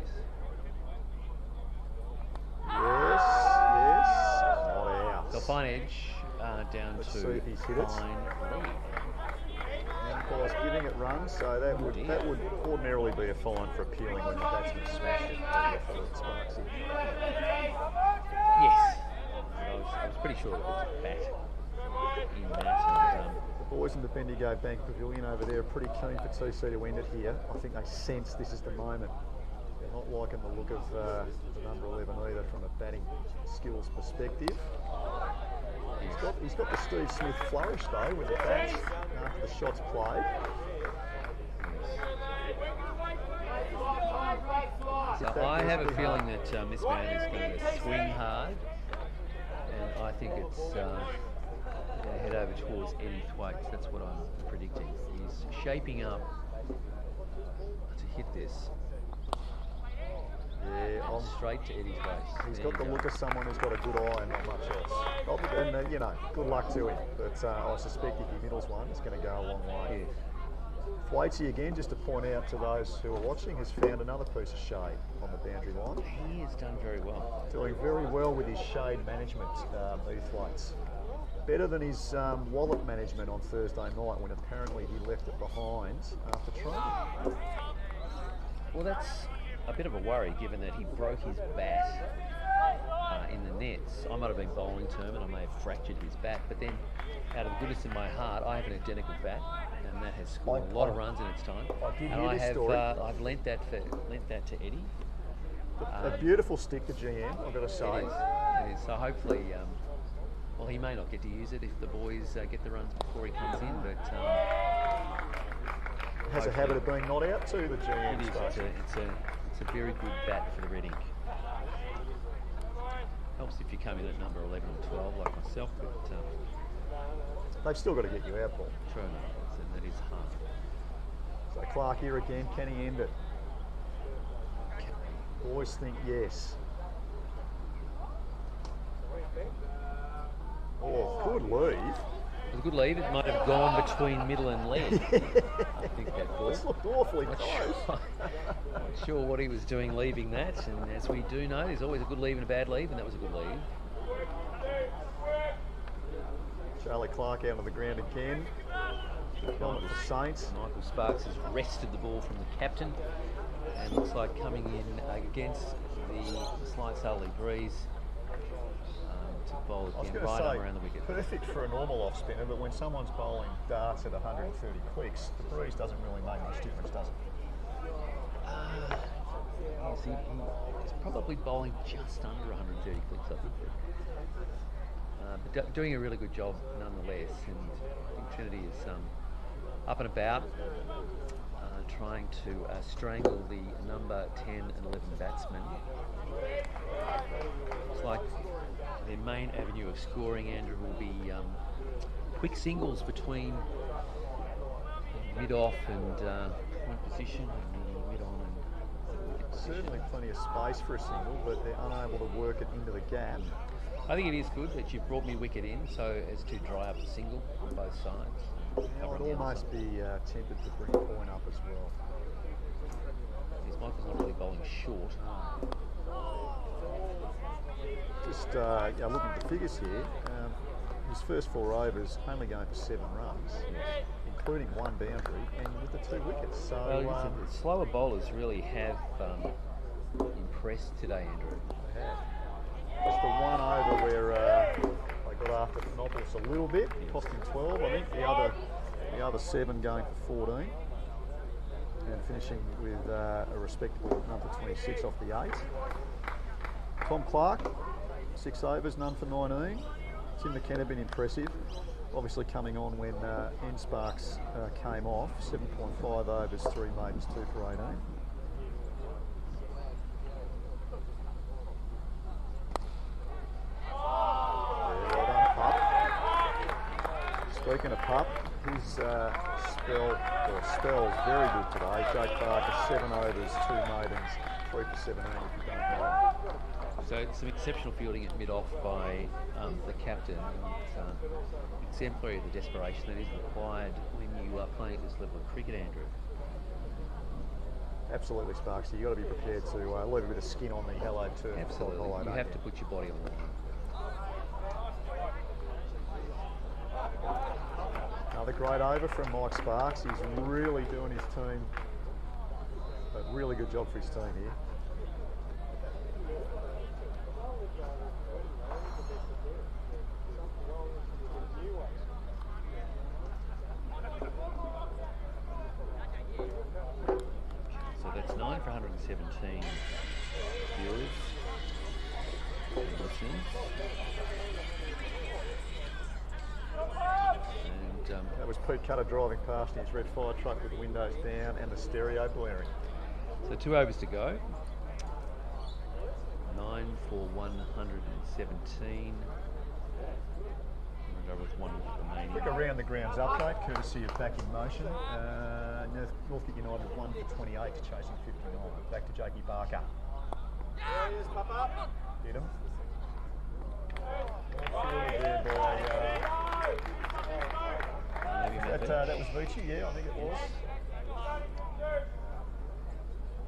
Yes, not out. So fine edge down Let's to see if he's hit it. fine lead. And Paul's giving it runs, so that would ordinarily be a fine for appealing when the batsman smashed it. Sparksy. Yes. I was pretty sure it was a bat in that. The boys in the Bendigo Bank Pavilion over there are pretty keen for TC to end it here. I think they sense this is the moment. They're not liking the look of the number 11 either from a batting skills perspective. He's got the Steve Smith flourish though with the bats after the shots played. So I have a feeling that this man is going to swing hard, and I think it's going to head over towards Eddie Thwaites. That's what I'm predicting. He's shaping up to hit this. Yeah, straight to Eddie Thwaites. He's got the look of someone who's got a good eye and not much else. And good luck to him. But I suspect if he middles one, it's going to go a long way. Yes. Thwaites again, just to point out to those who are watching, has found another piece of shade on the boundary line. He has done very well. Doing very well with his shade management, Thwaites. Better than his wallet management on Thursday night when apparently he left it behind after training. Well, that's a bit of a worry given that he broke his bat in the nets. I might have been bowling to him and I may have fractured his bat, but then out of the goodness of my heart, I have an identical bat, and that has scored a lot of runs in its time. I've lent that to Eddie. A beautiful stick, the GM, I've got to say. It is. So hopefully, well, he may not get to use it if the boys get the runs before he comes in, but has a habit of being not out too, the GM. It is. It's a very good bat for the red ink. Helps if you come in at number 11 or 12 like myself, but they've still got to get you out, Paul. True, that is hard. So Clark here again, can he end it? Boys think yes. Oh, good leave. It was a good leave. It might have gone between middle and leg. I think that ball. This looked awfully close. Not sure what he was doing leaving that, and as we do know, there's always a good leave and a bad leave, and that was a good leave. Charlie Clark out on the ground again. Going for Saints. Michael Sparks has wrested the ball from the captain, and looks like coming in against the slight southerly breeze to bowl again right up around the wicket. Perfect for a normal off spinner, but when someone's bowling darts at 130 clicks, the breeze doesn't really make much difference, does it? He's probably bowling just under 130 clicks, I think. But doing a really good job nonetheless, and I think Trinity is up and about, trying to strangle the number 10 and 11 batsmen. It's like their main avenue of scoring, Andrew, will be quick singles between mid-off and point position, and mid-on and wicket position. Certainly plenty of space for a single, but they're unable to work it into the gap. I think it is good that you've brought mid-wicket in so as to dry up the single on both sides. I'd almost be tempted to bring a point up as well. Yes, Michael's not really bowling short. Just looking at the figures here, his first 4 overs only going for 7 runs, including 1 boundary, and with the 2 wickets. So Well, the slower bowlers really have impressed today, Andrew. they have. Just the 1 over where they got after Panopoulos a little bit, cost him 12, I think. The other 7 going for 14, and finishing with a respectable number 26 off the 8. Tom Clark, 6 overs, none for 19. Tim McKenna been impressive. Obviously coming on when N Sparks came off. 7.5 overs, 3 maidens, 2 for 18. Yeah, well done, Pup. Speaking of Pup, his spell's very good today. Jake Barker, 7 overs, 2 maidens, 3 for 17 if you don't know. So some exceptional fielding at mid-off by the captain. And, exemplary of the desperation that is required when you are playing at this level of cricket, Andrew. Absolutely, Sparksy. You've got to be prepared to leave a bit of skin on the yellow turf. Absolutely. You have to put your body on the line. Another great over from Mike Sparks. He's really doing his team a really good job for his team here. So that's 9 for 117 viewers and listeners. And That was Pete Cutter driving past in his red fire truck with the windows down and the stereo blaring. so 2 overs to go. 9 for 117. And over with 1 remaining. Quick around the grounds update, courtesy of Back in Motion. Northcote United 1 for 28, chasing 59. Back to Jakey Barker. There he is, Papa. Hit him. There by, that was Vici, yeah, I think it was.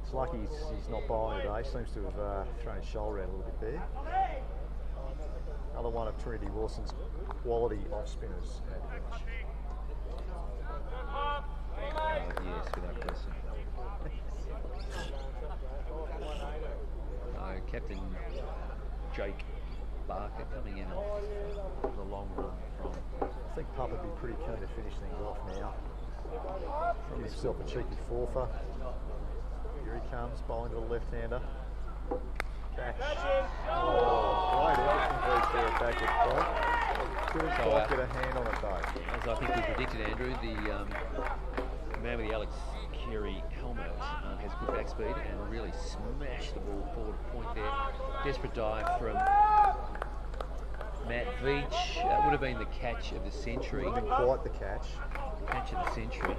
It's lucky he's not bowling today. Seems to have thrown his shoulder out a little bit there. Another one of Trinity Willison's quality off spinners at pitch. Yes, without question. Captain Jake Barker coming in off the long run from. I think Pup would be pretty keen to finish things off now. Give himself a cheeky fourfer. Here he comes, bowling to the left-hander. Catch. Oh, great effort from there at backward point. Couldn't quite get a hand on it though. As I think we predicted, Andrew, the man with the Alex Carey helmet has good back speed and really smashed the ball forward point there. Desperate dive from Matt Veach. That would have been the catch of the century. Would have been quite the catch. Catch of the century.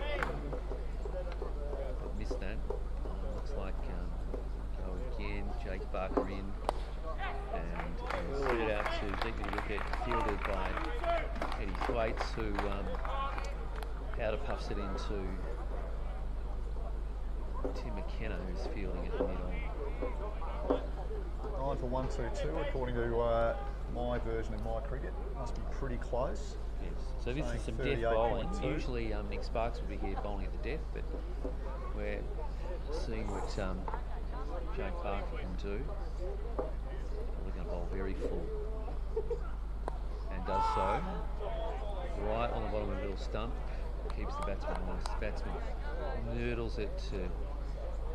But missed that. Looks like go again. Jake Barker in. And put it out to deep middle wicket, fielded by Eddie Thwaites, who powder puffs it into Tim McKenna, who's fielding it mid-on. 9 for 122, according to my version of my cricket. Must be pretty close. Yes. So this is some Saying death bowling. 38.2. Usually Nick Sparks would be here bowling at the death, but we're seeing what Jake Barker can do. We're going to bowl very full. And does so. Right on the bottom of the middle stump. Keeps the batsman honest. Batsman nurdles it to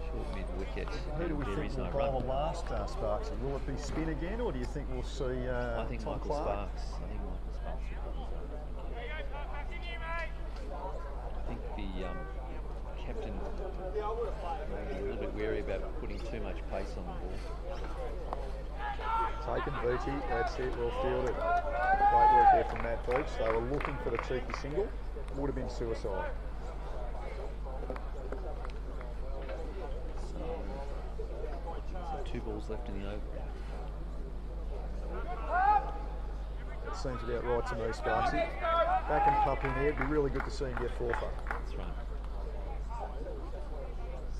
short mid-wicket. Who do we There think is will no bowl run. the last, Sparksy? Will it be spin again, or do you think we'll see I think Tom Michael Clark? Sparks. I think Michael Sparks will bowl. I think captain maybe a little bit wary about putting too much pace on the ball. Taken Beachy, that's it, well fielded. Great work there from Matt Beach. They were looking for the cheeky single, would have been suicide. So 2 balls left in the over. That seems about right to me, Sparksy. Back and pup in there, it'd be really good to see him get 4 for. That's right.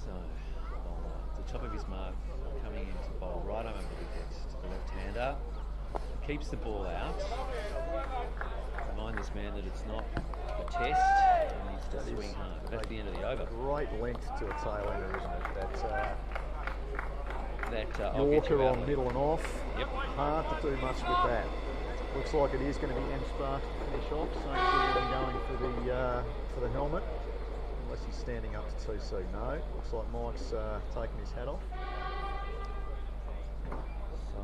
So, bowler at the top of his mark, coming in to bowl right over the wickets to the left-hander. Keeps the ball out. Remind this man that it's not a test, and needs to swing hard. That's the end of the over. Great length to a tail ender, isn't it? I'll get you Yorker out on later. middle and off. Yep. Hard to do much with that. Looks like it is going to be M Sparks to finish off. Same thing going for the helmet, unless he's standing up to TC. No, looks like Mike's taking his hat off. So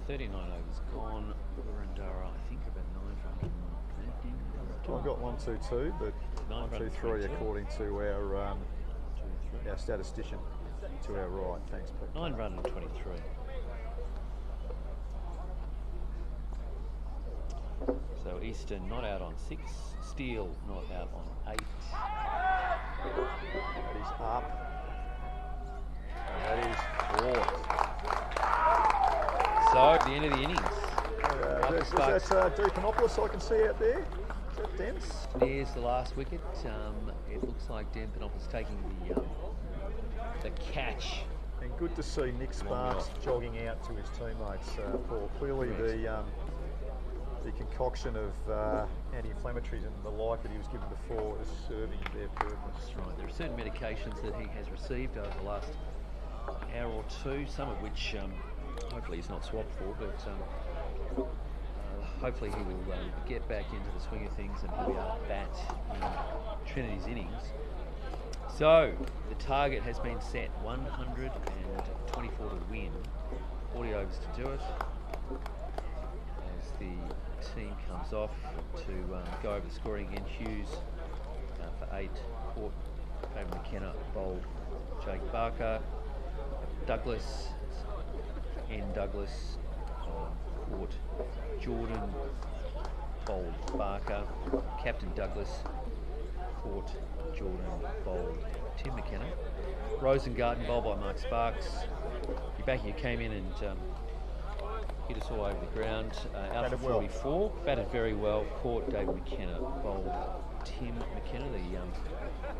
39 overs gone. Boroondara, I think about 950. I've got 122, but 123 according to our statistician to our right. Thanks, Pete. 923. So Eastern not out on 6, Steele not out on 8. That is up. And that is 4. So the end of the innings. Is that Deaconopoulos I can see out there? Is that Dems? There's the last wicket. It looks like Dan Panopoulos taking the catch. And good to see Nick Sparks jogging out to his teammates, Paul. Clearly the concoction of anti-inflammatories and the like that he was given before is serving their purpose. That's right. There are certain medications that he has received over the last hour or two, some of which hopefully he's not swabbed for, but hopefully he will get back into the swing of things and he'll be able to bat in Trinity's innings. So the target has been set, 124 to win, 40 overs to do it. As the team comes off to go over the scoring again, Hughes for 8, Port, David McKenna bowled Jake Barker, Douglas, N. Douglas, Port, Jordan bowled Barker, Captain Douglas, Port, Jordan bowled Tim McKenna, Rosengarten bowled by Mark Sparks. Ibaki came in and hit us all over the ground. Out for 44, batted very well. Caught David McKenna, bowled Tim McKenna, the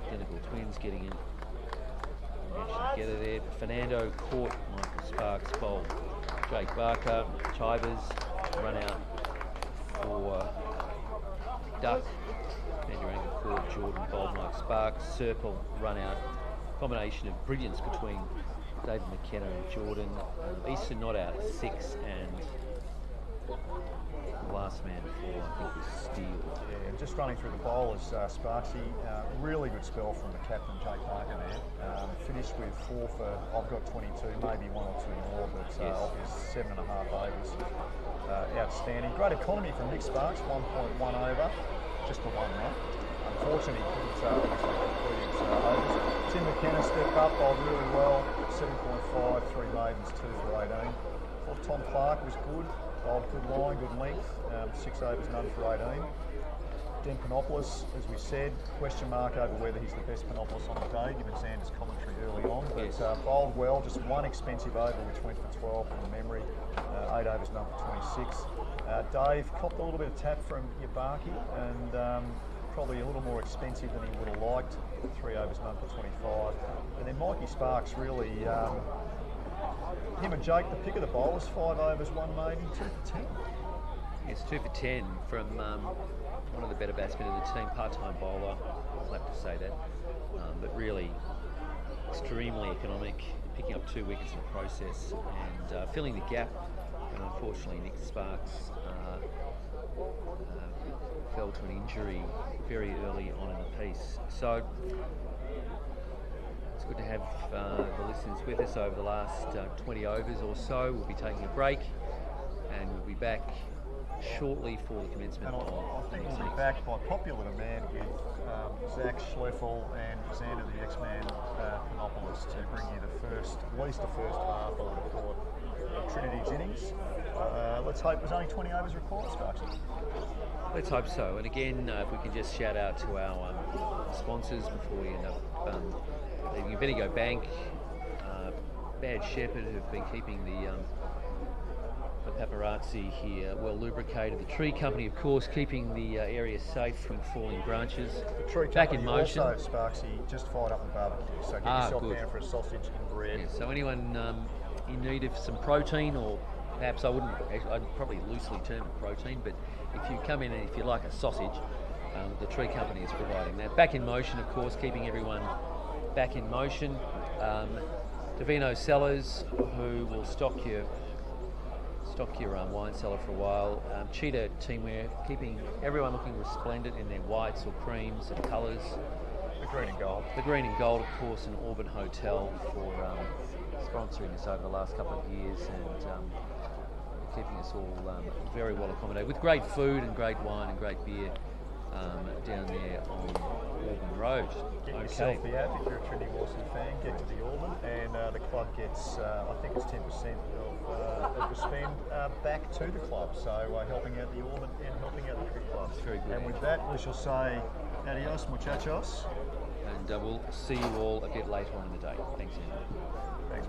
identical twins getting in together there. Fernando caught Michael Sparks, bowled Jake Barker. Chivers run out for Duck. Manduranga caught Jordan, bowled Mike Sparks. Circle run out. Combination of brilliance between David McKenna and Jordan. Easton not out, 6, and the last man before, I think, was Steele. Yeah, just running through the bowlers, Sparksy, really good spell from the captain, Jake Barker there. Finished with 4 for, I've got 22, maybe 1 or 2 more, but off his 7.5 overs. Outstanding. Great economy from Nick Sparks, 1.1 over, just the 1 run. Unfortunately, he couldn't complete his overs. Tim McKenna stepped up, bowled really well, 7.5, 3 maidens, 2 for 18. Thought Tom Clark was good, bowled good line, good length, 6 overs, none for 18. Dan Panopoulos, as we said, question mark over whether he's the best Panopoulos on the day, given Xander's commentary early on, but bowled well, just 1 expensive over, which went for 12 from memory, 8 overs, none for 26. Dave copped a little bit of tap from Yabaki, and probably a little more expensive than he would have liked, 3 overs, none for 25. And then Mikey Sparks really, him and Jake, the pick of the bowlers, 5 overs, 1 maiden, 2 for 10. Yes, 2 for 10 from one of the better batsmen in the team, part-time bowler, I'll have to say that, but really extremely economic, picking up 2 wickets in the process and filling the gap. And unfortunately, Nick Sparks fell to an injury very early on in the piece. So it's good to have the listeners with us over the last 20 overs or so. We'll be taking a break and we'll be back shortly for the commencement And of I think the we'll be backed by popular demand with Zach Schleffel and Xander the X-Man Panopoulos to bring you at least the first half, I would have thought, of Trinity's innings. Let's hope there's only 20 overs required, Sparksy. Let's hope so. And again, if we can just shout out to our sponsors before we end up leaving. Bendigo Bank, Bad Shepherd, who've been keeping the paparazzi here well lubricated. The Tree Company, of course, keeping the area safe from falling branches. The Tree Back Company in motion. also, Sparksy, just fired up the barbecue, so get yourself good. down for a sausage and bread. Yeah, so anyone in need of some protein, or perhaps I'd probably loosely term it protein, but if you come in and if you like a sausage, the Tree Company is providing that. Back in motion, of course, keeping everyone back in motion. Davino Cellars, who will stock your wine cellar for a while. Cheetah Teamwear, keeping everyone looking resplendent in their whites or creams and colours. The green and gold. The Green and Gold, of course, an Auburn hotel for sponsoring us over the last couple of years and keeping us all very well accommodated with great food and great wine and great beer down there on Auburn Road. Get yourself the app if you're a Trinity Willison fan, get to the Auburn, and the club gets, I think it's 10% of the spend back to the club, so helping out the Auburn and helping out the cricket club. That's very good. And with that, we shall say adios, muchachos. And we'll see you all a bit later on in the day. Thanks, Andrew. Thanks.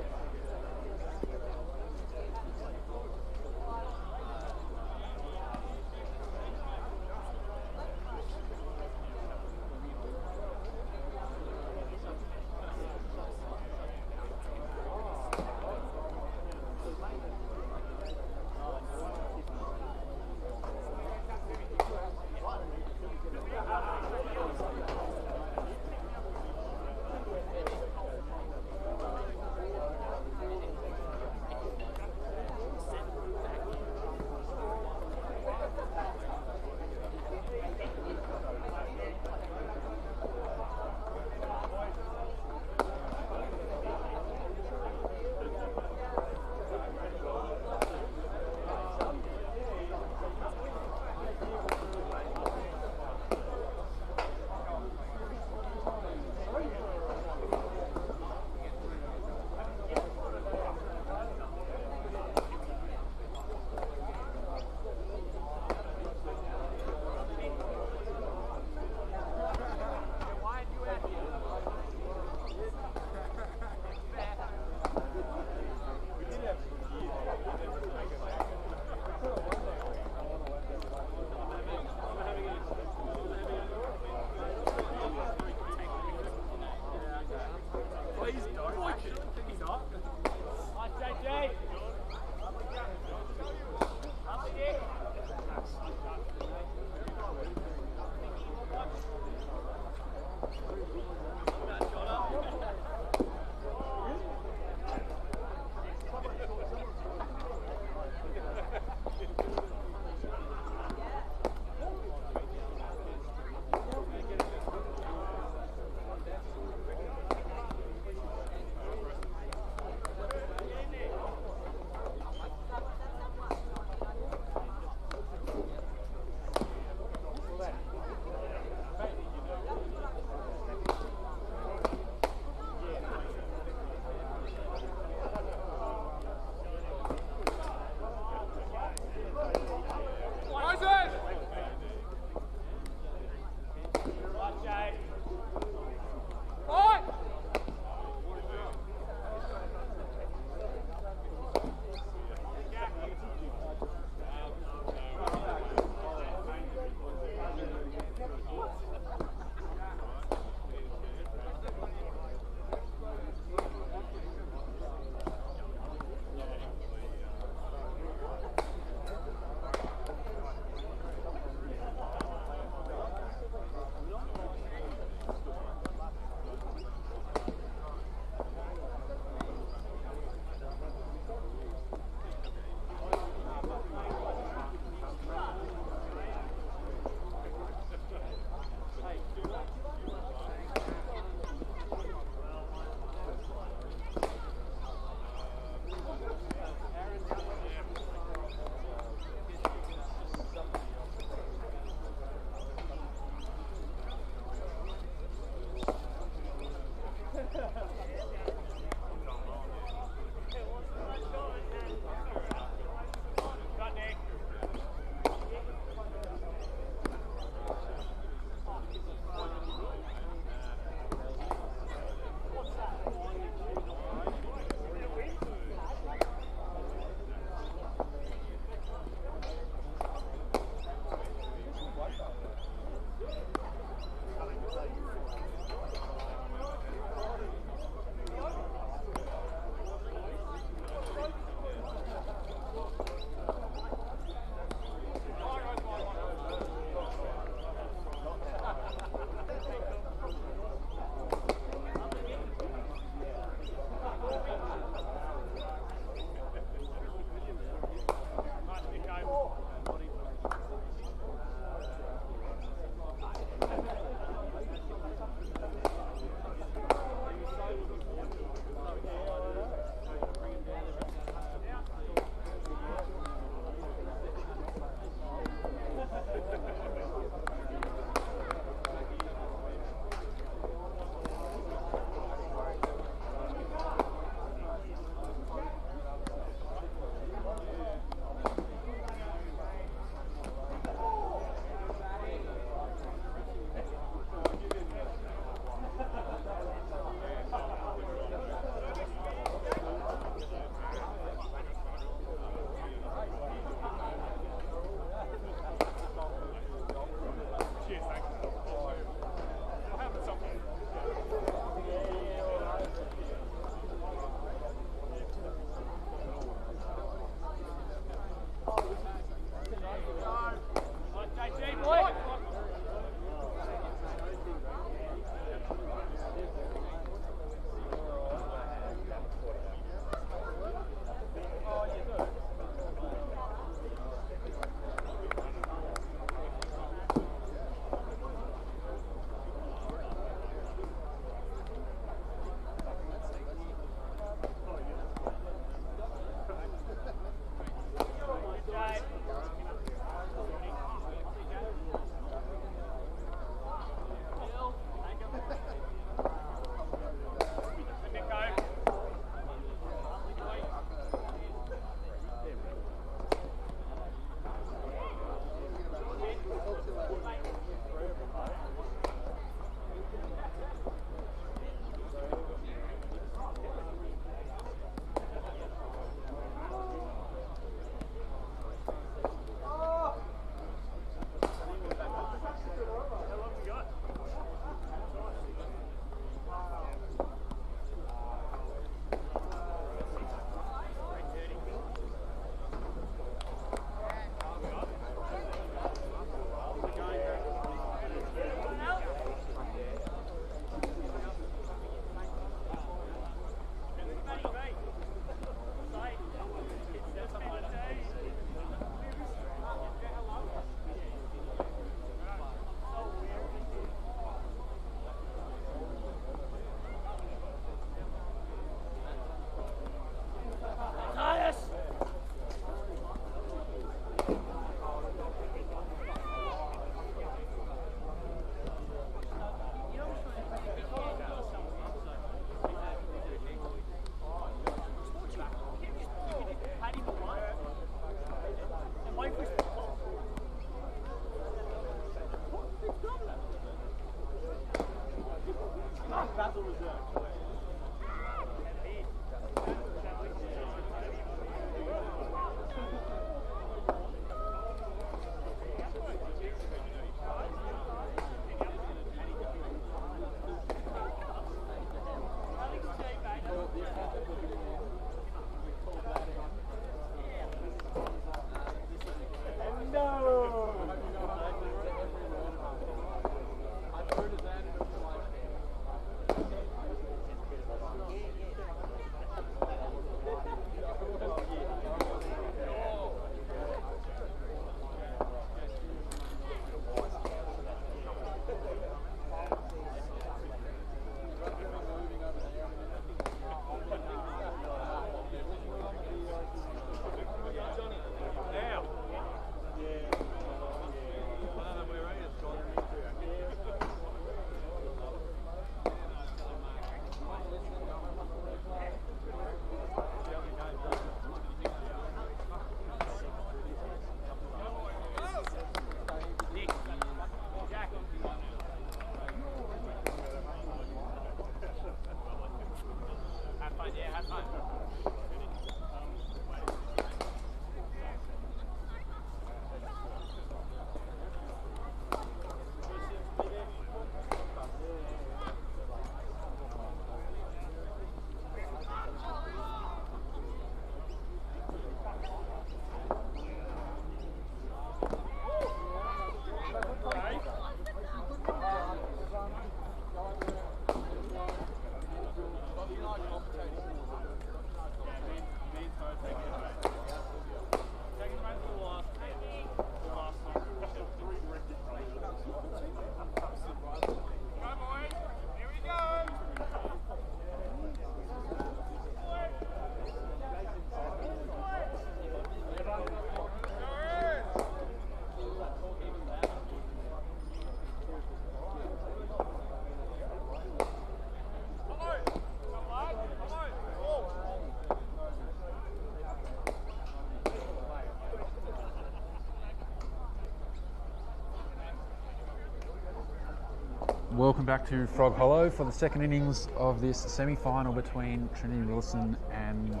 Welcome back to Frog Hollow for the second innings of this semi-final between Trinity Willison and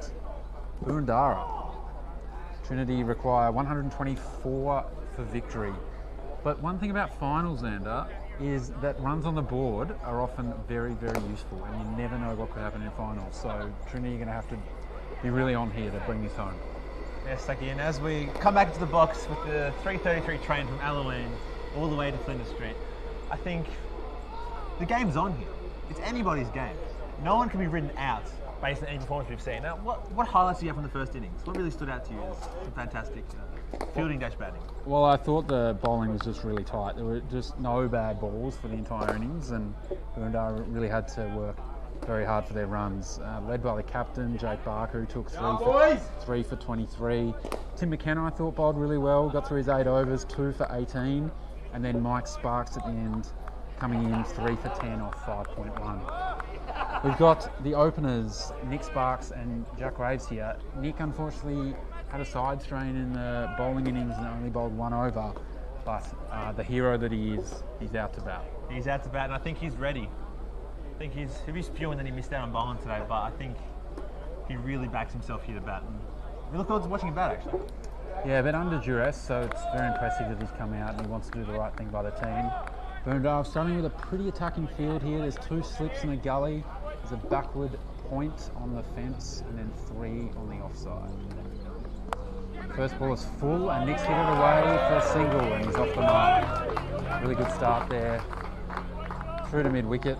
Boroondara. Trinity require 124 for victory. But one thing about finals, Xander, is that runs on the board are often very, very useful, and you never know what could happen in finals. So Trinity are going to have to be really on here to bring this home. Yes, Saki, and as we come back into the box with the 3:33 train from Alamein all the way to Flinders Street, I think the game's on here. It's anybody's game. No one can be written out based on any performance we've seen. Now, what highlights do you have from the first innings? What really stood out to you as some fantastic fielding dash batting? Well, I thought the bowling was just really tight. There were just no bad balls for the entire innings, and Boroondara really had to work very hard for their runs. Led by the captain, Jake Barker, who took three for 23. Tim McKenna, I thought, bowled really well, got through his 8 overs, 2 for 18. And then Mike Sparks at the end, coming in 3 for 10 off 5.1. We've got the openers, Nick Sparks and Jack Graves here. Nick, unfortunately, had a side strain in the bowling innings and only bowled 1 over. But the hero that he is, he's out to bat. He's out to bat, and I think he's ready. I think he'll be spewing that he missed out on bowling today, but I think he really backs himself here to bat. And we look forward to watching him bat, actually. Yeah, but under duress, so it's very impressive that he's come out and he wants to do the right thing by the team. Boroondara starting with a pretty attacking field here. There's 2 slips in a gully. There's a backward point on the fence and then 3 on the offside. First ball is full and Nick's hit it away for a single and he's off the mark. Really good start there. Through to mid-wicket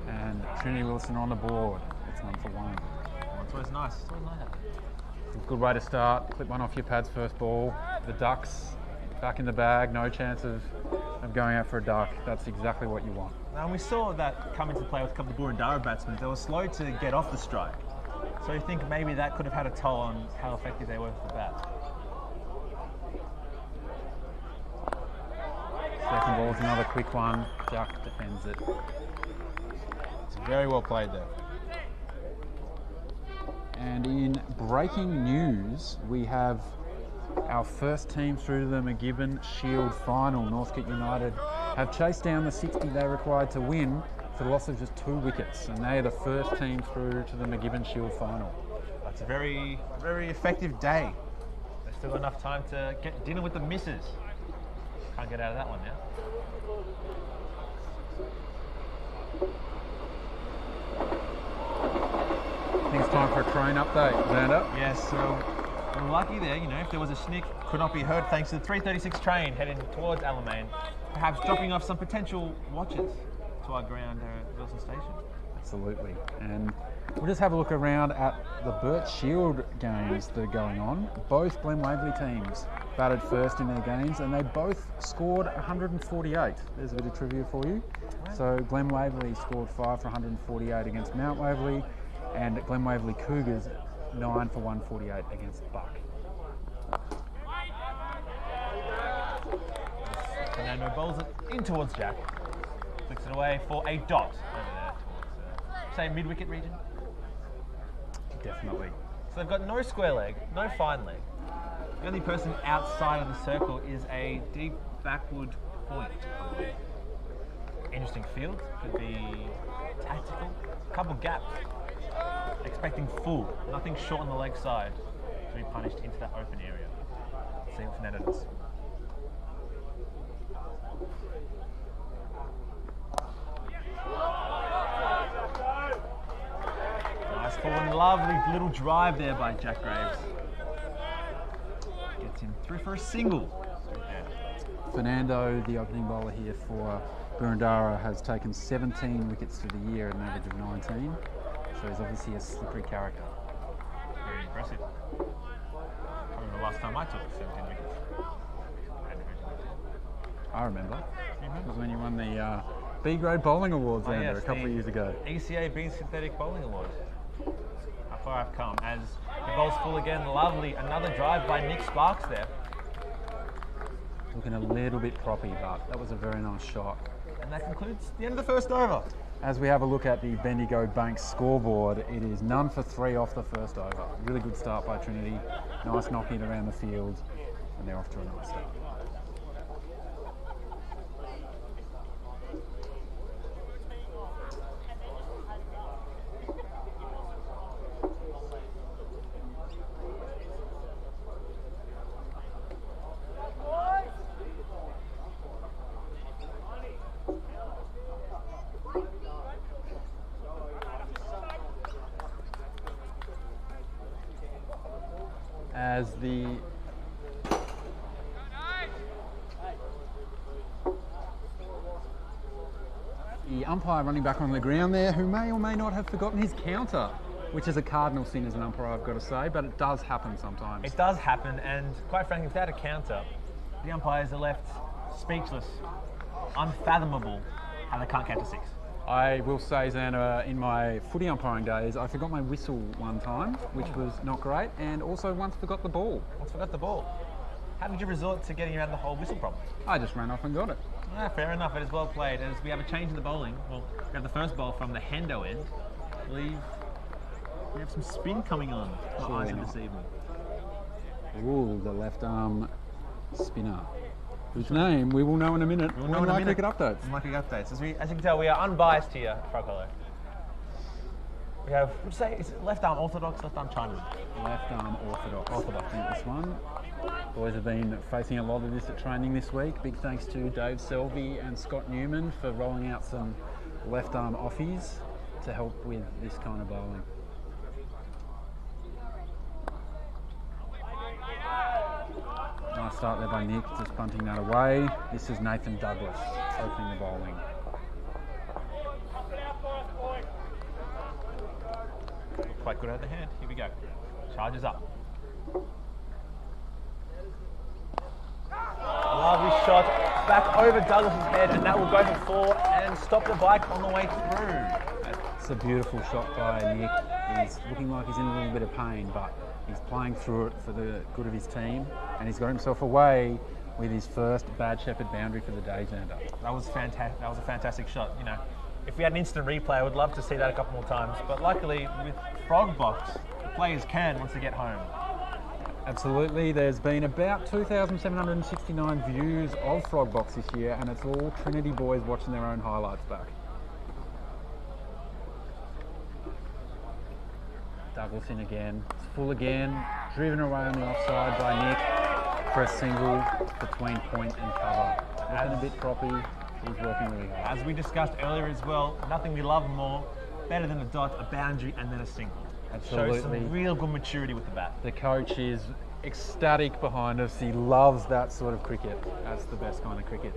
and Trinity Willison on the board. It's 1 for 1. It's always nice. It's always nice. Good way to start. Clip one off your pads first ball. The ducks back in the bag. No chance of going out for a duck. That's exactly what you want. Now, we saw that come into play with a couple of Boroondara batsmen. They were slow to get off the strike. So you think maybe that could have had a toll on how effective they were with the bat? Second ball is another quick one. Duck defends it. It's very well played there. And in breaking news, we have our first team through to the Macgibbon Shield final. Northcote United have chased down the 60 they required to win for the loss of just 2 wickets, and they are the first team through to the Macgibbon Shield final. That's a very, very effective day. They've still got enough time to get dinner with the missus. Can't get out of that one now. I think it's time for a train update, Xander. Yes, so we're lucky there, you know, if there was a snick, could not be heard thanks to the 3:36 train heading towards Alamein, perhaps dropping off some potential watches to our ground there at Wilson Station. Absolutely. And we'll just have a look around at the Burt Shield games that are going on. Both Glen Waverley teams batted first in their games and they both scored 148. There's a bit of trivia for you. So Glen Waverley scored 5 for 148 against Mount Waverley, and Glen Waverley Cougars 9 for 148 against Buck. Fernando bowls it in towards Jack. Flicks it away for a dot over there towards, say, mid-wicket region. Definitely. So they've got no square leg, no fine leg. The only person outside of the circle is a deep backward point. Interesting field. Could be tactical. Couple gaps. expecting full, nothing short on the leg side to be punished into that open area. See what Fernando does. Nice pull and lovely little drive there by Jack Graves. Gets him through for a single. Fernando, the opening bowler here for Boroondara, has taken 17 wickets for the year at an average of 19. So he's obviously a slippery character. Very impressive. I remember the last time I took 17 wickets. I remember. It was when you won the B grade bowling awards a couple of years ago. ECA B Synthetic Bowling Award. How far I've come. As the bowl's full again, lovely. Another drive by Nick Sparks there. Looking a little bit proppy, but that was a very nice shot. And that concludes the end of the first over. As we have a look at the Bendigo Bank scoreboard, it is none for 3 off the first over. Really good start by Trinity. Nice knocking around the field, and they're off to a nice start. As the umpire running back on the ground there, who may or may not have forgotten his counter, which is a cardinal sin as an umpire, I've got to say, but it does happen sometimes. It does happen, and quite frankly, without a counter, the umpires are left speechless, unfathomable, and they can't count to 6. I will say, Xander, in my footy umpiring days, I forgot my whistle one time, which was not great, and also once forgot the ball. Once forgot the ball. How did you resort to getting around the whole whistle problem? I just ran off and got it. Ah, fair enough, it is well played. As we have a change in the bowling, well, we have the first bowl from the Hendo end. I believe we have some spin coming on for Isaac this evening. Ooh, the left arm spinner, whose name we will know in a minute. We'll know in a minute. Cricket updates. Cricket updates. As you can tell, we are unbiased here at Frog Hollow. We have, would you say, is it left arm orthodox, left arm Chinaman? Left arm orthodox. I think this one. Boys have been facing a lot of this at training this week. Big thanks to Dave Selvey and Scott Newman for rolling out some left arm offies to help with this kind of bowling. Nice start there by Nick, just punting that away. This is Nathan Douglas opening the bowling. Quite good out of the hand. Here we go. Charges up. Lovely shot back over Douglas's head, and that will go for 4 and stop the bike on the way through. It's a beautiful shot by Nick. He's looking like he's in a little bit of pain, but he's playing through it for the good of his team, and he's got himself away with his first Bad Shepherd boundary for the day, Xander. That was fantastic. That was a fantastic shot. You know, if we had an instant replay, I would love to see that a couple more times. But luckily, with Frog Box, the players can once they get home. Absolutely. There's been about 2,769 views of Frog Box this year, and it's all Trinity boys watching their own highlights back. Douglas in again. It's full again. Driven away on the offside by Nick for a single between point and cover. Looking a bit proppy. He's working really hard. As we discussed earlier as well, nothing we love more, better than a dot, a boundary, and then a single. Absolutely. Shows some real good maturity with the bat. The coach is ecstatic behind us. He loves that sort of cricket. That's the best kind of cricket.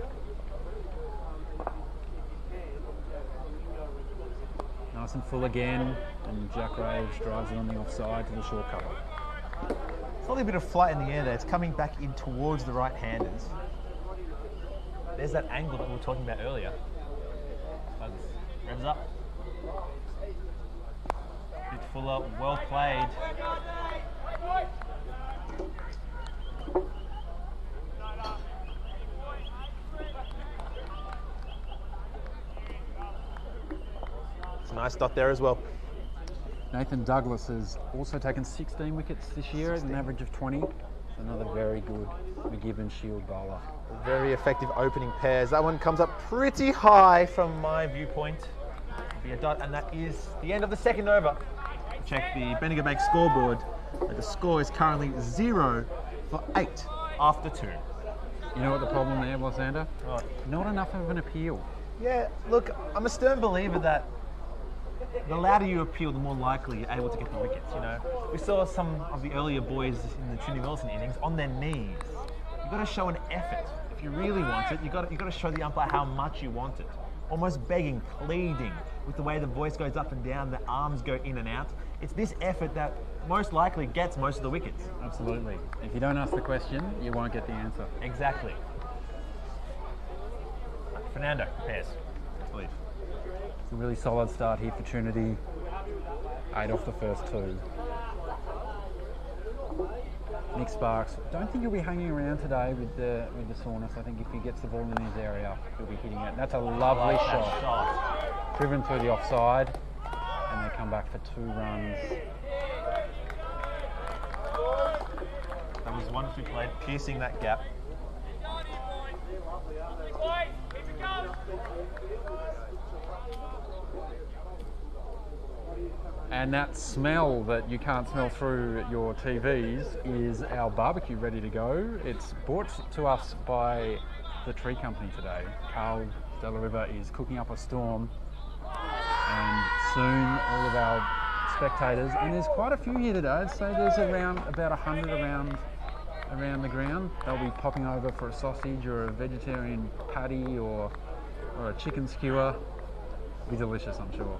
Nice and full again, and Jack Graves drives it on the offside to the short cover. Slightly a bit of flight in the air there. It's coming back in towards the right-handers. There's that angle that we were talking about earlier. Revs up. Bit fuller, well played. It's a nice dot there as well. Nathan Douglas has also taken 16 wickets this year at an average of 20. Another very good Macgibbon Shield bowler. Very effective opening pairs. That one comes up pretty high from my viewpoint. It'll be a dot, and that is the end of the second over. check the Bendigo Bank scoreboard. The score is currently 0 for 8 after 2. You know what the problem there was, Xander? Right. Not enough of an appeal. Yeah, look, I'm a stern believer that the louder you appeal, the more likely you're able to get the wickets, you know. We saw some of the earlier boys in the Trinity Willison innings on their knees. You've got to show an effort. If you really want it, you've got to show the umpire how much you want it. Almost begging, pleading, with the way the voice goes up and down, the arms go in and out. It's this effort that most likely gets most of the wickets. Absolutely. If you don't ask the question, you won't get the answer. Exactly. Fernando prepares, please. It's a really solid start here for Trinity. 8 off the first 2. Nick Sparks, don't think he'll be hanging around today with the soreness. I think if he gets the ball in his area, he'll be hitting it. That's a lovely shot. Driven through the offside, and they come back for 2 runs. That was wonderfully played, piercing that gap. And that smell that you can't smell through your TVs is our barbecue ready to go. It's brought to us by the tree company today. Carl De La Riva is cooking up a storm, and soon all of our spectators, and there's quite a few here today, I'd say there's around about 100 around the ground. They'll be popping over for a sausage or a vegetarian patty or a chicken skewer. It'll be delicious, I'm sure.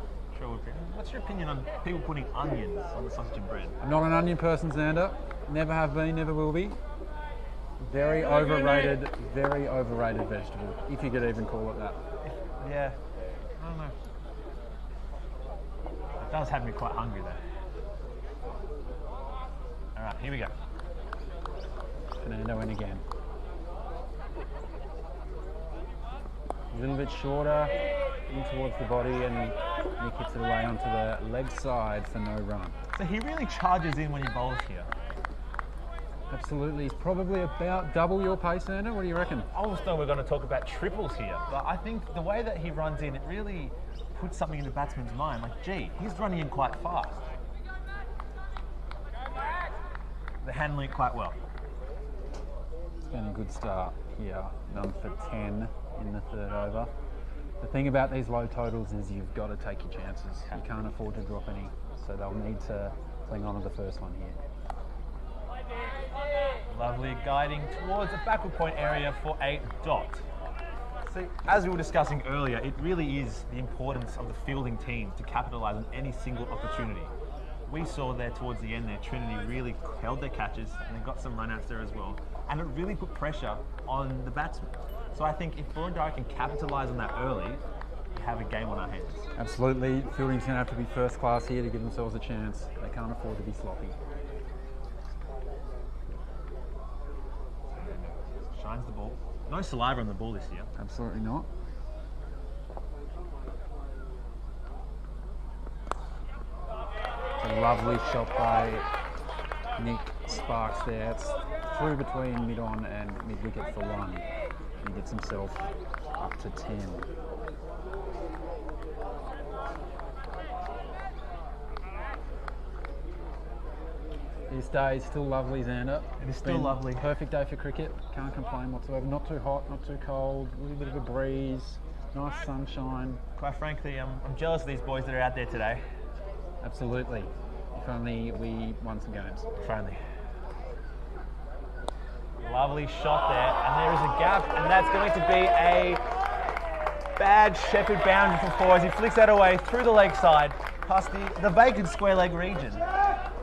What's your opinion on people putting onions on the sausage and bread? I'm not an onion person, Xander. Never have been, never will be. Very overrated vegetable, if you could even call it that. Yeah, I don't know. It does have me quite hungry though. All right, here we go. Fernando in again. A little bit shorter, in towards the body, and Nick hits it away onto the leg side for no run. So he really charges in when he bowls here. Absolutely. He's probably about double your pace, Xander. What do you reckon? I almost thought we were going to talk about triples here, but I think the way that he runs in, it really puts something in the batsman's mind. Like, gee, he's running in quite fast. They're handling it quite well. It's been a good start here. None for 10 in the 3rd over. The thing about these low totals is you've got to take your chances. You can't afford to drop any, so they'll need to cling on to the first one here. Lovely, guiding towards the backward point area for a dot. See, as we were discussing earlier, it really is the importance of the fielding team to capitalise on any single opportunity. We saw there towards the end there, Trinity really held their catches and they got some run-outs there as well. And it really put pressure on the batsmen. So I think if Boroondara can capitalise on that early, we have a game on our hands. Absolutely. Fielding's going to have to be first class here to give themselves a chance. They can't afford to be sloppy. Shines the ball. No saliva on the ball this year. Absolutely not. It's a lovely shot by Nick Sparks there. It's through between mid-on and mid-wicket for 1. He gets himself up to 10. This day is still lovely, Xander. It is still lovely. Perfect day for cricket. Can't complain whatsoever. Not too hot, not too cold. A little bit of a breeze. Nice sunshine. Quite frankly, I'm jealous of these boys that are out there today. Absolutely. If only we won some games. If only. Lovely shot there, and there is a gap, and that's going to be a bad shepherd boundary for 4 as he flicks that away through the leg side, past the vacant square leg region.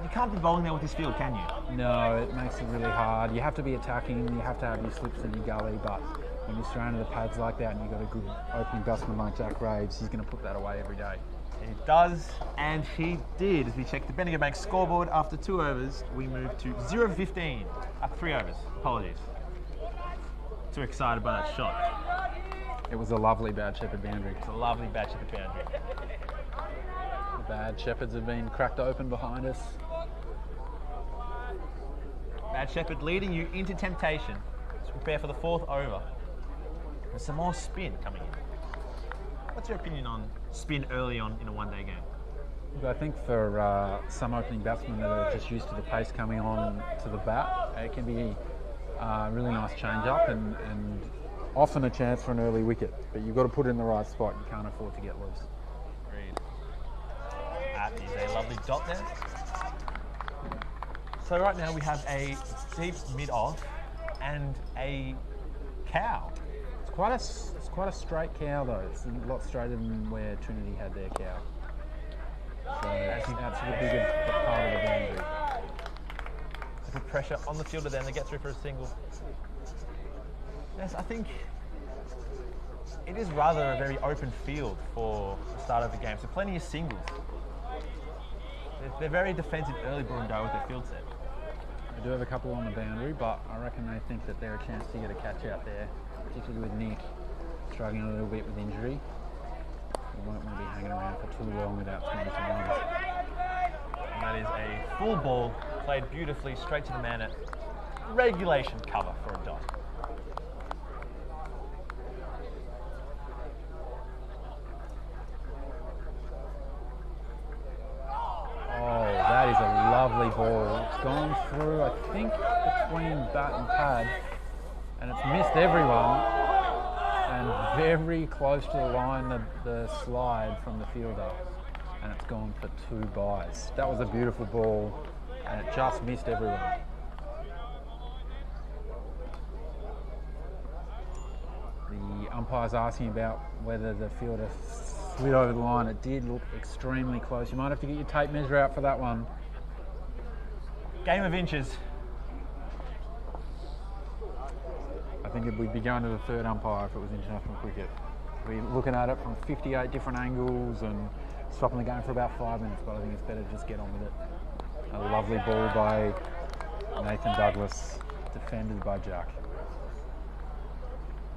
You can't be bowling there with this field, can you? No, it makes it really hard. You have to be attacking, you have to have your slips in your gully, but when you're surrounded the pads like that and you've got a good opening batsman like Jack Graves, he's going to put that away every day. He does, and he did. As we check the Bendigo Bank scoreboard, after 2 overs, we move to 0-15. After 3 overs, apologies. Too excited by that shot. It was a lovely bad shepherd boundary. It's a lovely bad shepherd boundary. The bad shepherds have been cracked open behind us. Bad shepherd leading you into temptation. Let's prepare for the 4th over. There's some more spin coming in. What's your opinion on spin early on in a 1-day game? I think for some opening batsmen that are just used to the pace coming on to the bat, it can be a really nice change-up and often a chance for an early wicket. But you've got to put it in the right spot. You can't afford to get loose. Agreed. That is a lovely dot there. So right now we have a deep mid-off and a cow. It's quite a straight cow though. It's a lot straighter than where Trinity had their cow. So that's the bigger part of the boundary. To put pressure on the fielder then, they get through for a single. Yes, I think it is rather a very open field for the start of the game. So plenty of singles. They're very defensive early, Boroondara, with their field set. They do have a couple on the boundary, but I reckon they think that they're a chance to get a catch out there, particularly with Nick struggling a little bit with injury. You won't want to be hanging around for too long without 20 to 1. And that is a full ball, played beautifully, straight to the man at regulation cover for a dot. Oh, that is a lovely ball. It's gone through, I think, between bat and pad, and it's missed everyone. And very close to the line of the slide from the fielder, and it's gone for 2 byes. That was a beautiful ball, and it just missed everyone. The umpire's asking about whether the fielder slid over the line. It did look extremely close. You might have to get your tape measure out for that one. Game of inches. I think we'd be going to the third umpire if it was international cricket. We'd be looking at it from 58 different angles and stopping the game for about 5 minutes, but I think it's better to just get on with it. A lovely ball by Nathan Douglas, defended by Jack.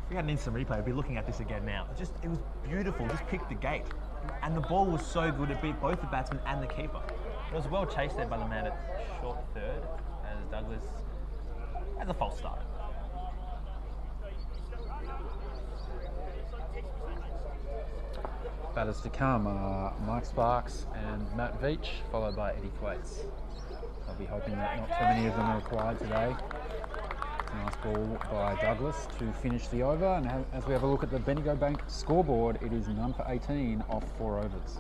If we had an instant replay, we'd be looking at this again now. It was beautiful, just picked the gate. And the ball was so good, it beat both the batsman and the keeper. It was well chased there by the man at short third, as Douglas has a false start. Batters to come are Mike Sparks and Matt Veach, followed by Eddie Thwaites. I'll be hoping that not too many of them are required today. Nice ball by Douglas to finish the over, and as we have a look at the Bendigo Bank scoreboard, it is none for 18 off 4 overs.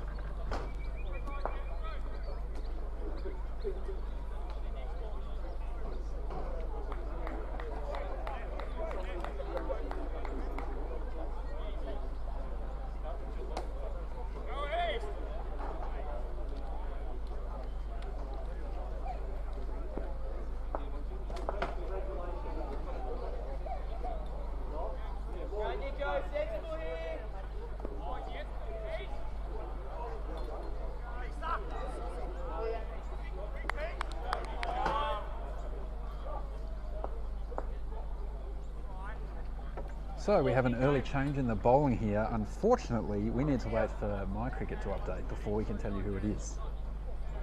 So we have an early change in the bowling here. Unfortunately, we need to wait for my cricket to update before we can tell you who it is,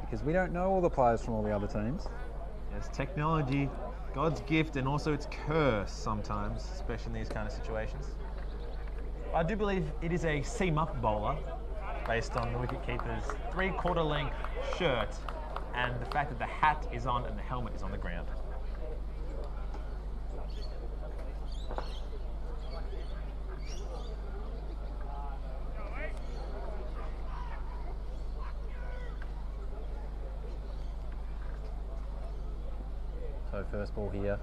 because we don't know all the players from all the other teams. Yes, technology, God's gift and also its curse sometimes, especially in these kind of situations. I do believe it is a seam-up bowler based on the wicketkeeper's 3/4 length shirt and the fact that the hat is on and the helmet is on the ground. So first ball here.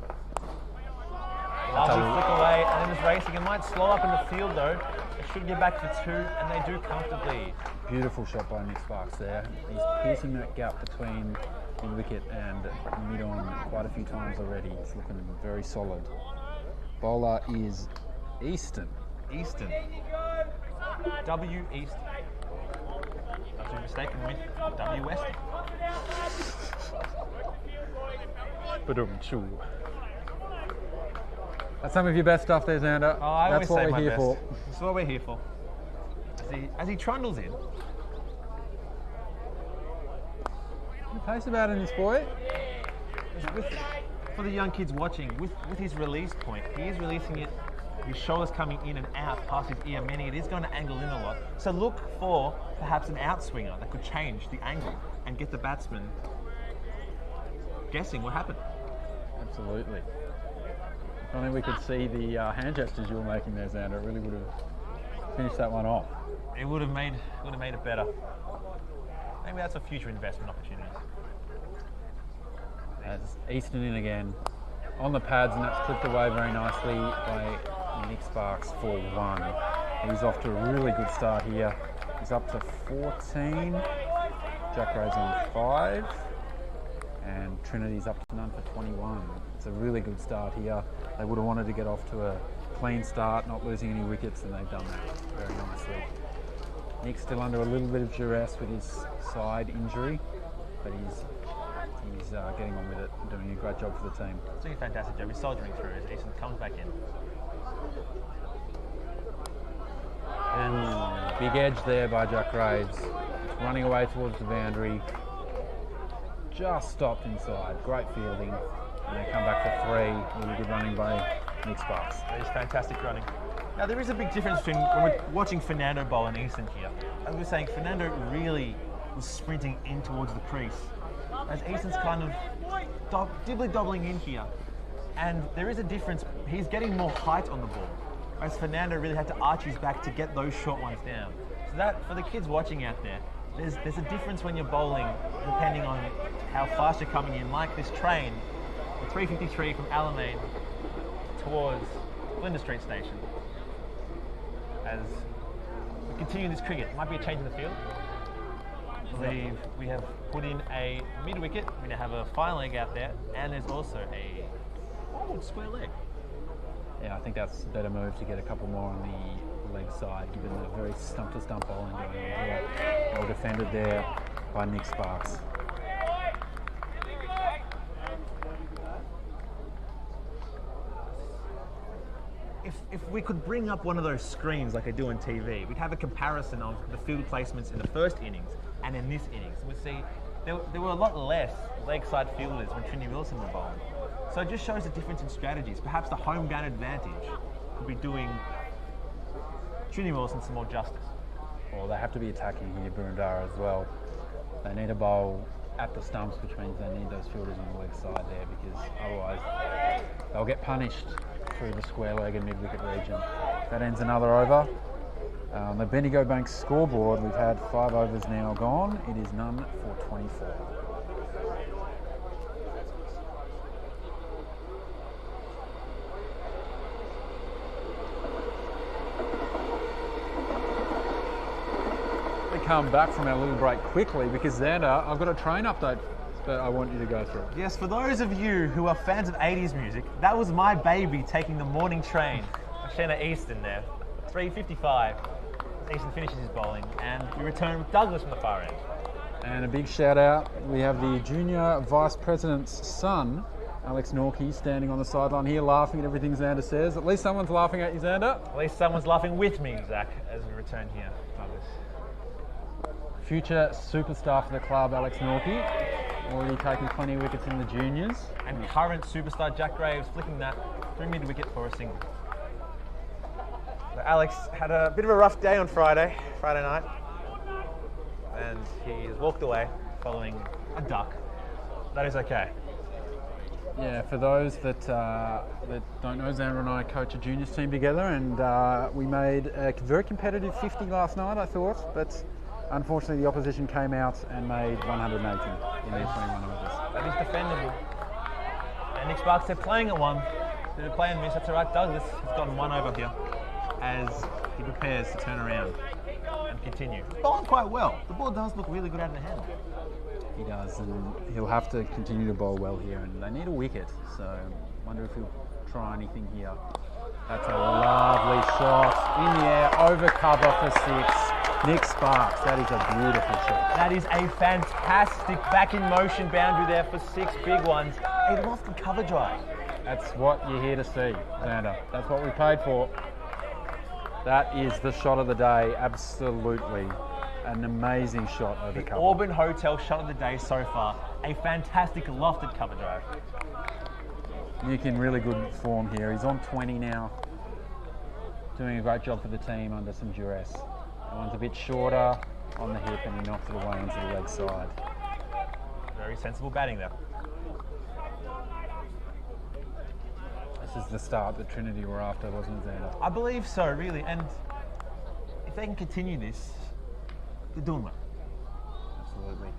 Lovely flick away, and then it's racing. It might slow up in the field though. It should get back to 2, and they do comfortably. Beautiful shot by Nick Sparks there. He's piercing that gap between the wicket and mid-on quite a few times already. It's looking very solid. Bowler is Easton. Easton. W. Easton. Not to be mistaken with W. Weston. That's some of your best stuff there, Xander. Oh, I That's always what say we're my here best. for. That's what we're here for. As he trundles in. The pace about in this boy. For the young kids watching, with his release point, he is releasing it his shoulders coming in and out past his ear, meaning it is going to angle in a lot. So look for perhaps an outswinger that could change the angle and get the batsman guessing what happened. Absolutely. If only we could see the hand gestures you were making there, Xander. It really would have finished that one off. It would have made it better. Maybe that's for future investment opportunities. That's Easton in again. On the pads, and that's clipped away very nicely by Nick Sparks for 1. He's off to a really good start here. He's up to 14. Jack Graves on 5. And Trinity's up to none for 21. It's a really good start here. They would have wanted to get off to a clean start, not losing any wickets, and they've done that very nicely. Nick's still under a little bit of duress with his side injury, but he's getting on with it and doing a great job for the team. He's doing a fantastic job. He's soldiering through as Easton comes back in. And big edge there by Jack Graves. It's running away towards the boundary. Just stopped inside. Great fielding. And they come back for 3. Really good running by Nick Sparks. That is fantastic running. Now there is a big difference between when we're watching Fernando bowl and Easton here. As we were saying, Fernando really was sprinting in towards the crease, as Easton's kind of dibbly-dobbling in here. And there is a difference. He's getting more height on the ball, whereas Fernando really had to arch his back to get those short ones down. So that, for the kids watching out there, there's a difference when you're bowling depending on how fast you're coming in. Like this train, the 353 from Alamein towards Flinders Street Station. As we continue this cricket, it might be a change in the field. I believe we have put in a mid-wicket. We now have a fine leg out there, and there's also a square leg. Yeah, I think that's a better move to get a couple more on the leg side, given the very stump-to-stump bowling going on here. Well defended there by Nick Sparks. If we could bring up one of those screens like I do on TV, we'd have a comparison of the field placements in the first innings and in this innings. We'd see there were a lot less leg side fielders when Trinity Willison were bowling. So it just shows the difference in strategies. Perhaps the home ground advantage could be doing Trinity Willison some more justice. Well, they have to be attacking here, Boroondara as well. They need a bowl at the stumps, which means they need those fielders on the leg side there, because otherwise they'll get punished through the square leg and mid-wicket region. That ends another over. The Bendigo Bank scoreboard, we've had 5 overs now gone. It is none for 24. We come back from our little break quickly because Xander, I've got a train update that I want you to go through. Yes, for those of you who are fans of 80s music, that was my baby taking the morning train. Shanna Easton there, 3:55. Easton finishes his bowling, and we return with Douglas from the far end. And a big shout out, we have the junior vice president's son, Alex Norkey, standing on the sideline here laughing at everything Xander says. At least someone's laughing at you, Xander. At least someone's laughing with me, Zach, as we return here, Douglas. Future superstar for the club, Alex Norkey, already taking plenty of wickets in the juniors. And current superstar Jack Graves flicking that through mid-wicket for a single. So Alex had a bit of a rough day on Friday night, and he has walked away following a duck. That is okay. Yeah, for those that don't know, Xander and I coach a juniors team together, and we made a very competitive 50 last night, I thought, but unfortunately the opposition came out and made 180 in their 21 overs. That is defendable. And Nick Sparks said playing at 1. Did it play and miss? That's all right. Douglas has gotten 1 over here as he prepares to turn around and continue. He's bowling quite well. The ball does look really good out of the hand. He does, and he'll have to continue to bowl well here, and they need a wicket, so I wonder if he'll try anything here. That's a lovely shot in the air, over cover for 6. Nick Sparks, that is a beautiful shot. That is a fantastic back in motion boundary there for 6 big ones. A lofted cover drive. That's what you're here to see, Xander. That's what we paid for. That is the shot of the day, absolutely. An amazing shot over The cover. Auburn Hotel shot of the day so far. A fantastic lofted cover drive. Nick in really good form here. He's on 20 now. doing a great job for the team under some duress. That one's a bit shorter on the hip and he knocks it away into the leg side. Very sensible batting there. This is the start that Trinity were after, wasn't it, Xander? I believe so, really. And if they can continue this, they're doing well. Absolutely.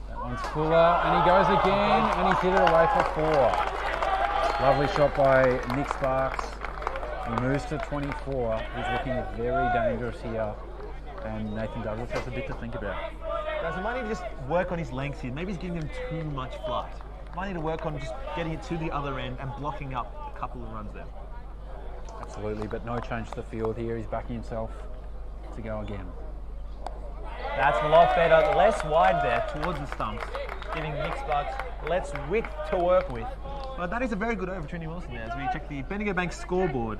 That one's fuller, and he goes again, and he's hit it away for 4. Lovely shot by Nick Sparks. He moves to 24. He's looking very dangerous here, and Nathan Douglas has a bit to think about. Guys, he might need to just work on his length here. Maybe he's giving him too much flight. Might need to work on just getting it to the other end and blocking up a couple of runs there. Absolutely, but no change to the field here. He's backing himself to go again. That's a lot better. Less wide there towards the stumps, giving Nick Sparks less width to work with. But that is a very good over for Trinity Willison there. As we check the Bendigo Bank scoreboard,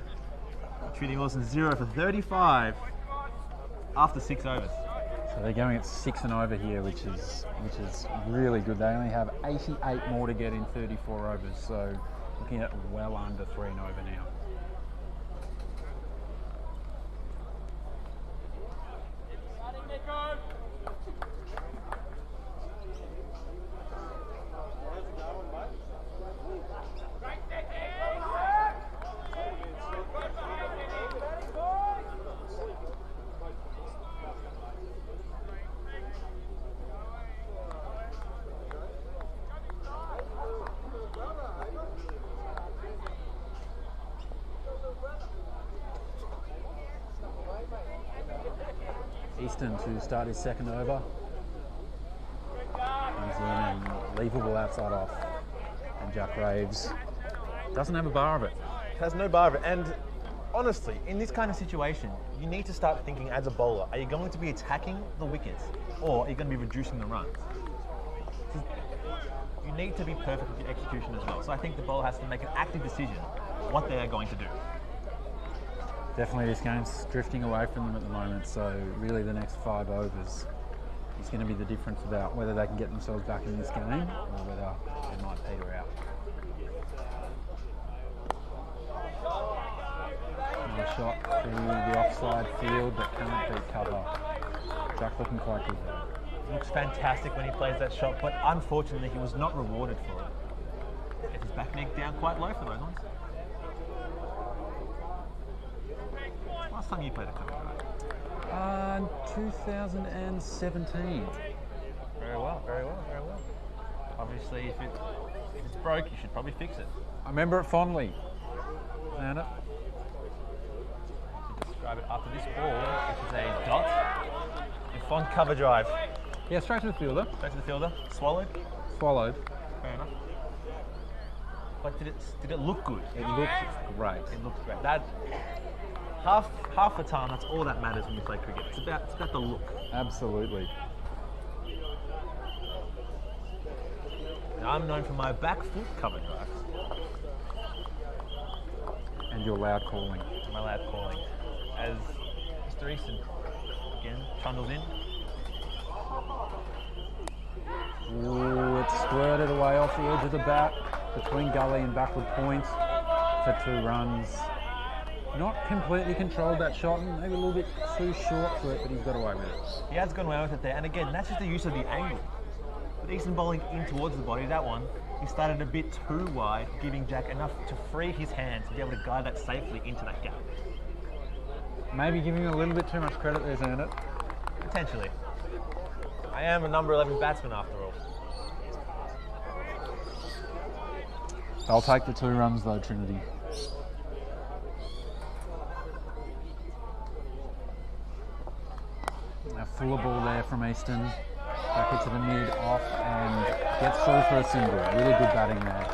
Trinity Willison 0 for 35 after 6 overs. So they're going at 6 and over here, which is really good. They only have 88 more to get in 34 overs, so looking at well under 3 and over now. Easton to start his second over. Comes in and leavable outside off. And Jack Graves doesn't have a bar of it. Has no bar of it. And honestly, in this kind of situation, you need to start thinking as a bowler, are you going to be attacking the wickets or are you going to be reducing the runs? You need to be perfect with your execution as well. So I think the bowler has to make an active decision what they are going to do. Definitely this game's drifting away from them at the moment, so really the next 5 overs is going to be the difference about whether they can get themselves back in this game or whether they might peter out. Another shot through the offside field but can't beat cover. Jack looking quite good there. Looks fantastic when he plays that shot, but unfortunately he was not rewarded for it. Gets his back neck down quite low for those ones. Last time you played a cover drive? 2017. Very well, very well, very well. Obviously, if it's broke, you should probably fix it. I remember it fondly. Found it. To describe it after this ball, this is a dot. A fond cover drive. Yeah, straight to the fielder. Straight to the fielder. Swallowed. Swallowed. Fair enough. But did it look good? It looked great. It looked great. That half the time, that's all that matters when you play cricket. It's about the look. Absolutely. Now, I'm known for my back foot cover drives. And your loud calling. My loud calling. As Mr. Easton again trundles in. Ooh, it's squirted away off the edge of the bat between gully and backward point for 2 runs. Not completely controlled that shot, and maybe a little bit too short for it, but he's got away with it. He has gone away with it there, and again, that's just the use of the angle. But Easton bowling in towards the body, that one, he started a bit too wide, giving Jack enough to free his hands to be able to guide that safely into that gap. Maybe giving him a little bit too much credit there, isn't it? Potentially. I am a number 11 batsman after all. They'll take the 2 runs though, Trinity. A fuller ball there from Easton. Back into the mid, off, and gets through for a single. Really good batting there.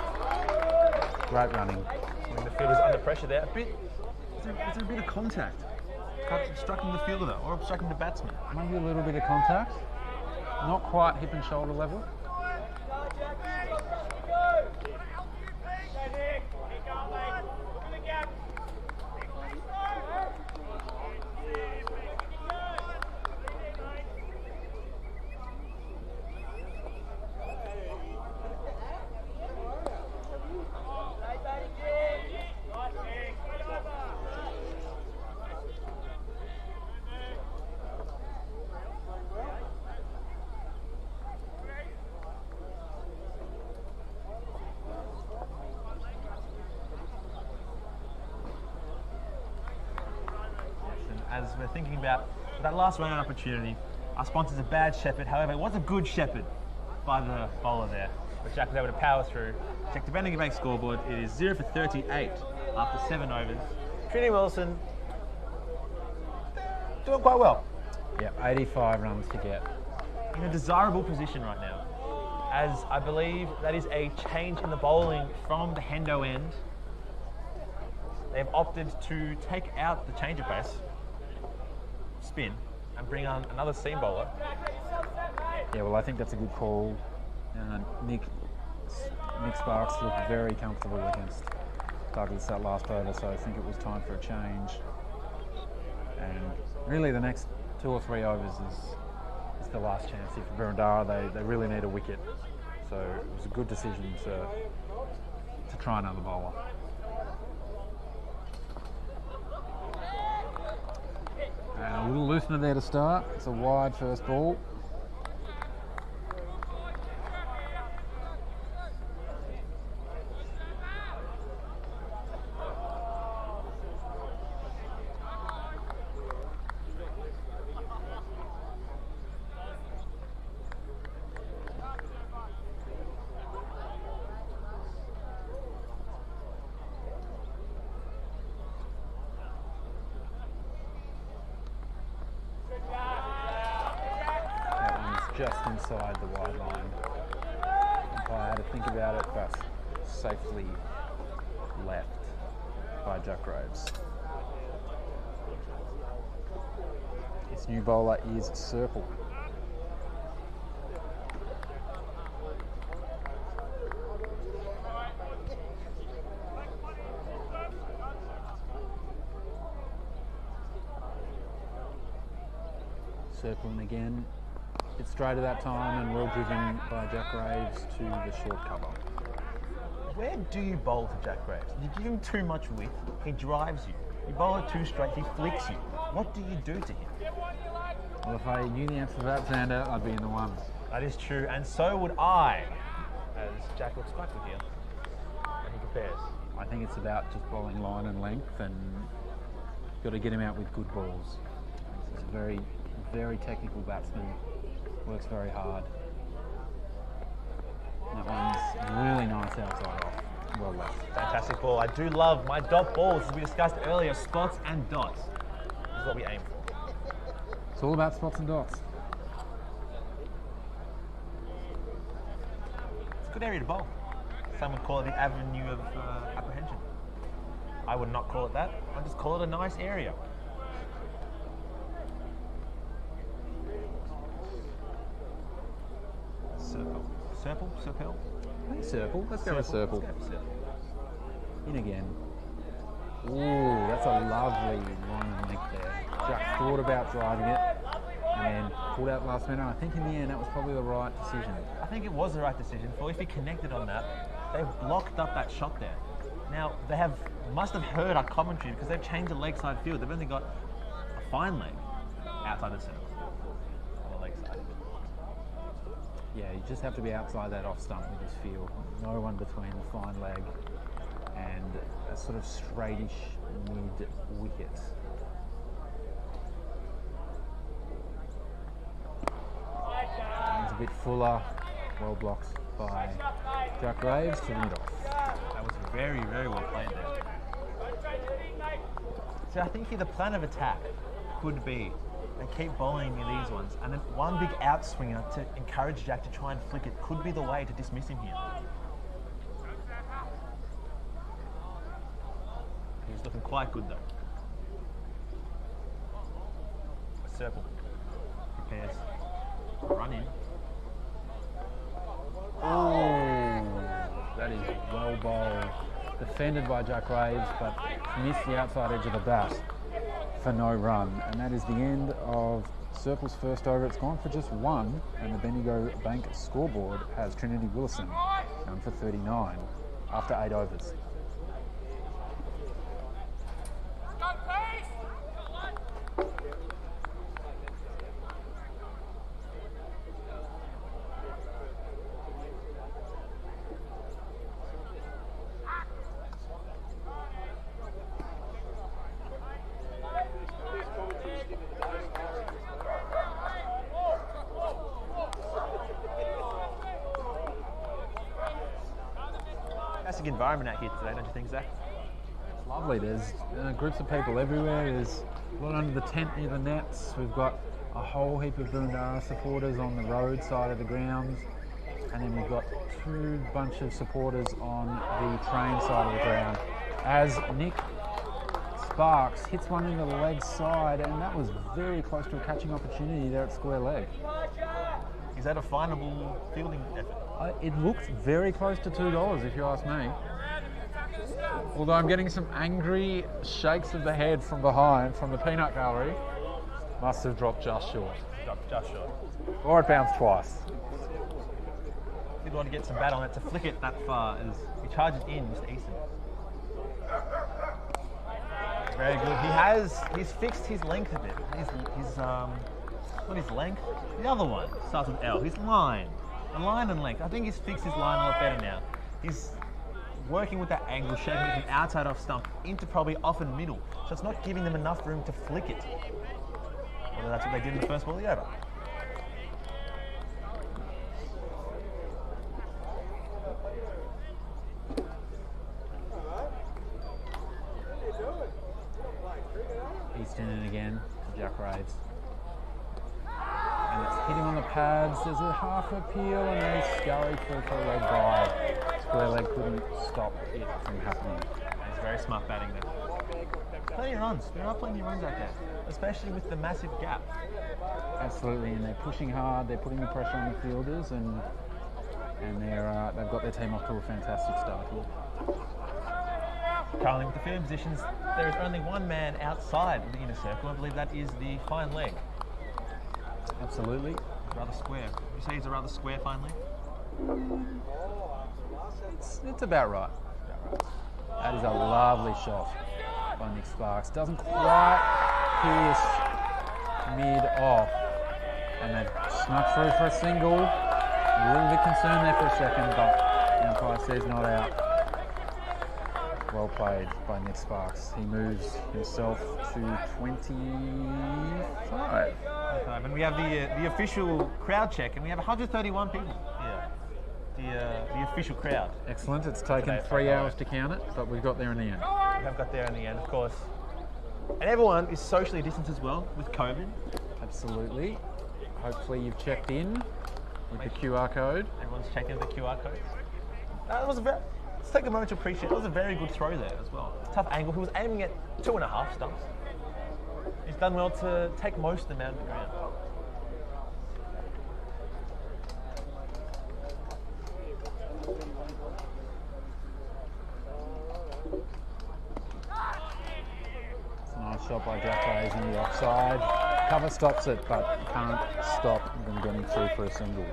Great running. When the fielder's under pressure there, is there a bit of contact? Obstructing the fielder or obstructing the batsman? Maybe a little bit of contact. Not quite hip and shoulder level. as we're thinking about that last run-out opportunity. Our sponsor's a bad shepherd, however, it was a good shepherd by the bowler there. But Jack was able to power through. Check the Bendigo Bank scoreboard. It is 0 for 38 after 7 overs. Trinity Willison doing quite well. Yeah, 85 runs to get. In a desirable position right now, as I believe that is a change in the bowling from the Hendo end. They've opted to take out the change of pace, spin, and bring on another seam bowler. Yeah, well, I think that's a good call. Nick Sparks looked very comfortable against Douglas that last over, so I think it was time for a change. And really, the next 2 or 3 overs is the last chance here for Boroondara. They really need a wicket, so it was a good decision to try another bowler. And a little loosener there to start. It's a wide first ball. Just inside the wide line. Umpire had to think about it, but safely left by Jack Graves. This new bowler is Serple. Circling again. It's straight at that time and well driven by Jack Graves to the short cover. Where do you bowl to Jack Graves? You give him too much width, he drives you. You bowl it too straight, he flicks you. What do you do to him? Well, if I knew the answer to that, Xander, I'd be in the ones. That is true, and so would I, as Jack looks back with here and he compares. I think it's about just bowling line and length, and got to get him out with good balls. He's a very, very technical batsman. Works very hard. That one's really nice outside off. Well left. Fantastic ball. I do love my dot balls, as we discussed earlier. Spots and dots is what we aim for. It's all about spots and dots. It's a good area to bowl. Some would call it the avenue of apprehension. I would not call it that. I'd just call it a nice area. Serple? Serple. Let's go with Serple. Let's go with In again. Ooh, that's a lovely line and length there. Jack thought about driving it and then pulled out last minute. I think in the end that was probably the right decision. I think it was the right decision. For if he connected on that, they've blocked up that shot there. Now they must have heard our commentary because they've changed the leg side field. They've only got a fine leg outside the centre on the leg side. Yeah, you just have to be outside that off stump with this field. No one between the fine leg and a sort of straightish mid wicket. It's a bit fuller, well blocked by Jack Graves to lead off. That was very, very well played there. So I think here the plan of attack could be they keep bowling in these ones, and then one big outswinger to encourage Jack to try and flick it could be the way to dismiss him here. He's looking quite good though. Serple prepares. Run in. Oh, that is well bowled. Defended by Jack Graves, but missed the outside edge of the bat for no run. And that is the end of Serple's first over. It's gone for just one, and the Bendigo Bank scoreboard has Trinity Willison down for 39 after 8 overs. fantastic environment out here today, don't you think, Zach? It's lovely. There's groups of people everywhere. There's a lot under the tent near the nets. We've got a whole heap of Boroondara supporters on the road side of the grounds. And then we've got two bunch of supporters on the train side of the ground. As Nick Sparks hits one in the leg side, and that was very close to a catching opportunity there at square leg. Is that a finable fielding effort? It looked very close to $2 if you ask me. Although I'm getting some angry shakes of the head from behind, from the peanut gallery. Must have dropped just short. Dropped just short. Or it bounced twice. Did want to get some bat on it to flick it that far as he charges in, Mr. Easton. Very good. He's fixed his length a bit. Not his length, the other one starts with L. His line. The line and length. I think he's fixed his line a lot better now. He's working with that angle, shaping it from outside off stump into probably off and middle. So it's not giving them enough room to flick it. Whether that's what they did in the first ball of the over. Easton in again to Jack Raves. And it's hitting on the pads. There's a half appeal and they scurry through for a leg by. Square leg couldn't stop it from happening. He's very smart batting there. Plenty of runs. There are plenty of runs out there, especially with the massive gap. Absolutely, and they're pushing hard. They're putting the pressure on the fielders, and they've got their team off to a fantastic start here. Currently with the fielding positions, there is only one man outside of the inner circle. I believe that is the fine leg. Absolutely. Rather square. Would you say he's a rather square fine leg? It's about right. That is a lovely shot by Nick Sparks. Doesn't quite pierce mid-off. And they've snuck through for a single. A little bit concerned there for a second, but the umpire says not out. Well played by Nick Sparks. He moves himself to 25. And we have the official crowd check, and we have 131 people. Yeah. The official crowd. Excellent. It's taken 3 hours to count it, but we've got there in the end. We have got there in the end, of course. And everyone is socially distanced as well with COVID. Absolutely. Hopefully you've checked in with the QR code. Everyone's checking the QR code. Let's take a moment to appreciate. That was a very good throw there as well. Tough angle. He was aiming at 2.5 stumps. He's done well to take most of them out of the ground. It's a nice shot by Jack Rays in the offside. Cover stops it, but can't stop them getting through for a single.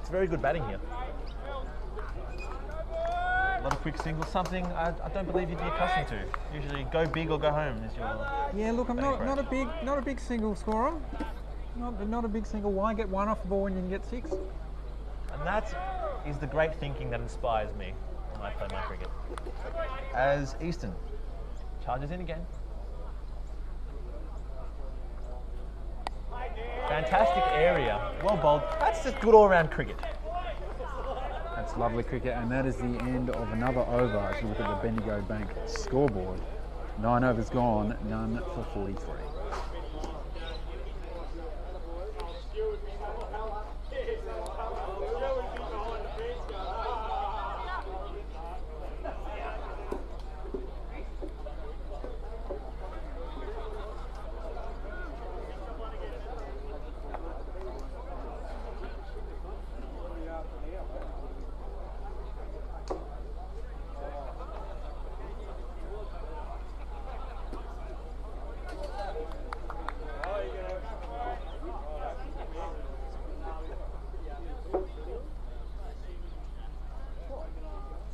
It's very good batting here. A lot of quick singles, something I don't believe you'd be accustomed to. Usually go big or go home is your... Yeah, look, I'm not a big single scorer. Not a big single. Why get one off the ball when you can get 6? And that is the great thinking that inspires me when I play my cricket. As Easton charges in again. Fantastic area, well bowled. That's just good all-round cricket. That's lovely cricket, and that is the end of another over. As you look at the Bendigo Bank scoreboard, 9 overs gone, none for 43.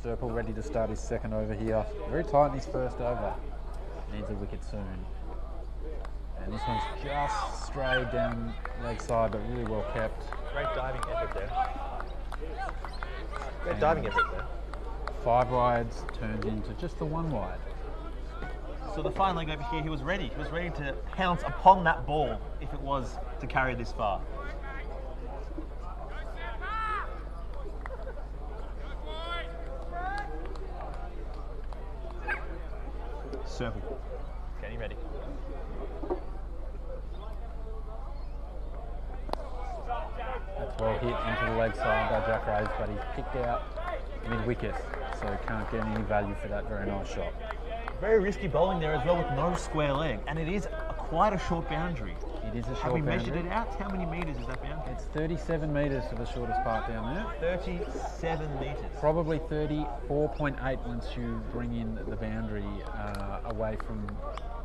Serpil ready to start his second over here. Very tight in his first over. Needs a wicket soon. And this one's just strayed down leg side, but really well kept. Great diving effort there. Great diving effort there. 5 wides turned into just the 1 wide. So the fine leg over here, he was ready. He was ready to pounce upon that ball if it was to carry this far. circle. Getting ready. That's well hit into the leg side by Jack Graves, but he's picked out mid-wicket, so can't get any value for that very nice shot. Very risky bowling there as well with no square leg, and it is quite a short boundary. It is a short Have we boundary. measured it out? How many metres is that boundary? It's 37 metres for the shortest part down there. 37 metres. Probably 34.8 once you bring in the boundary away from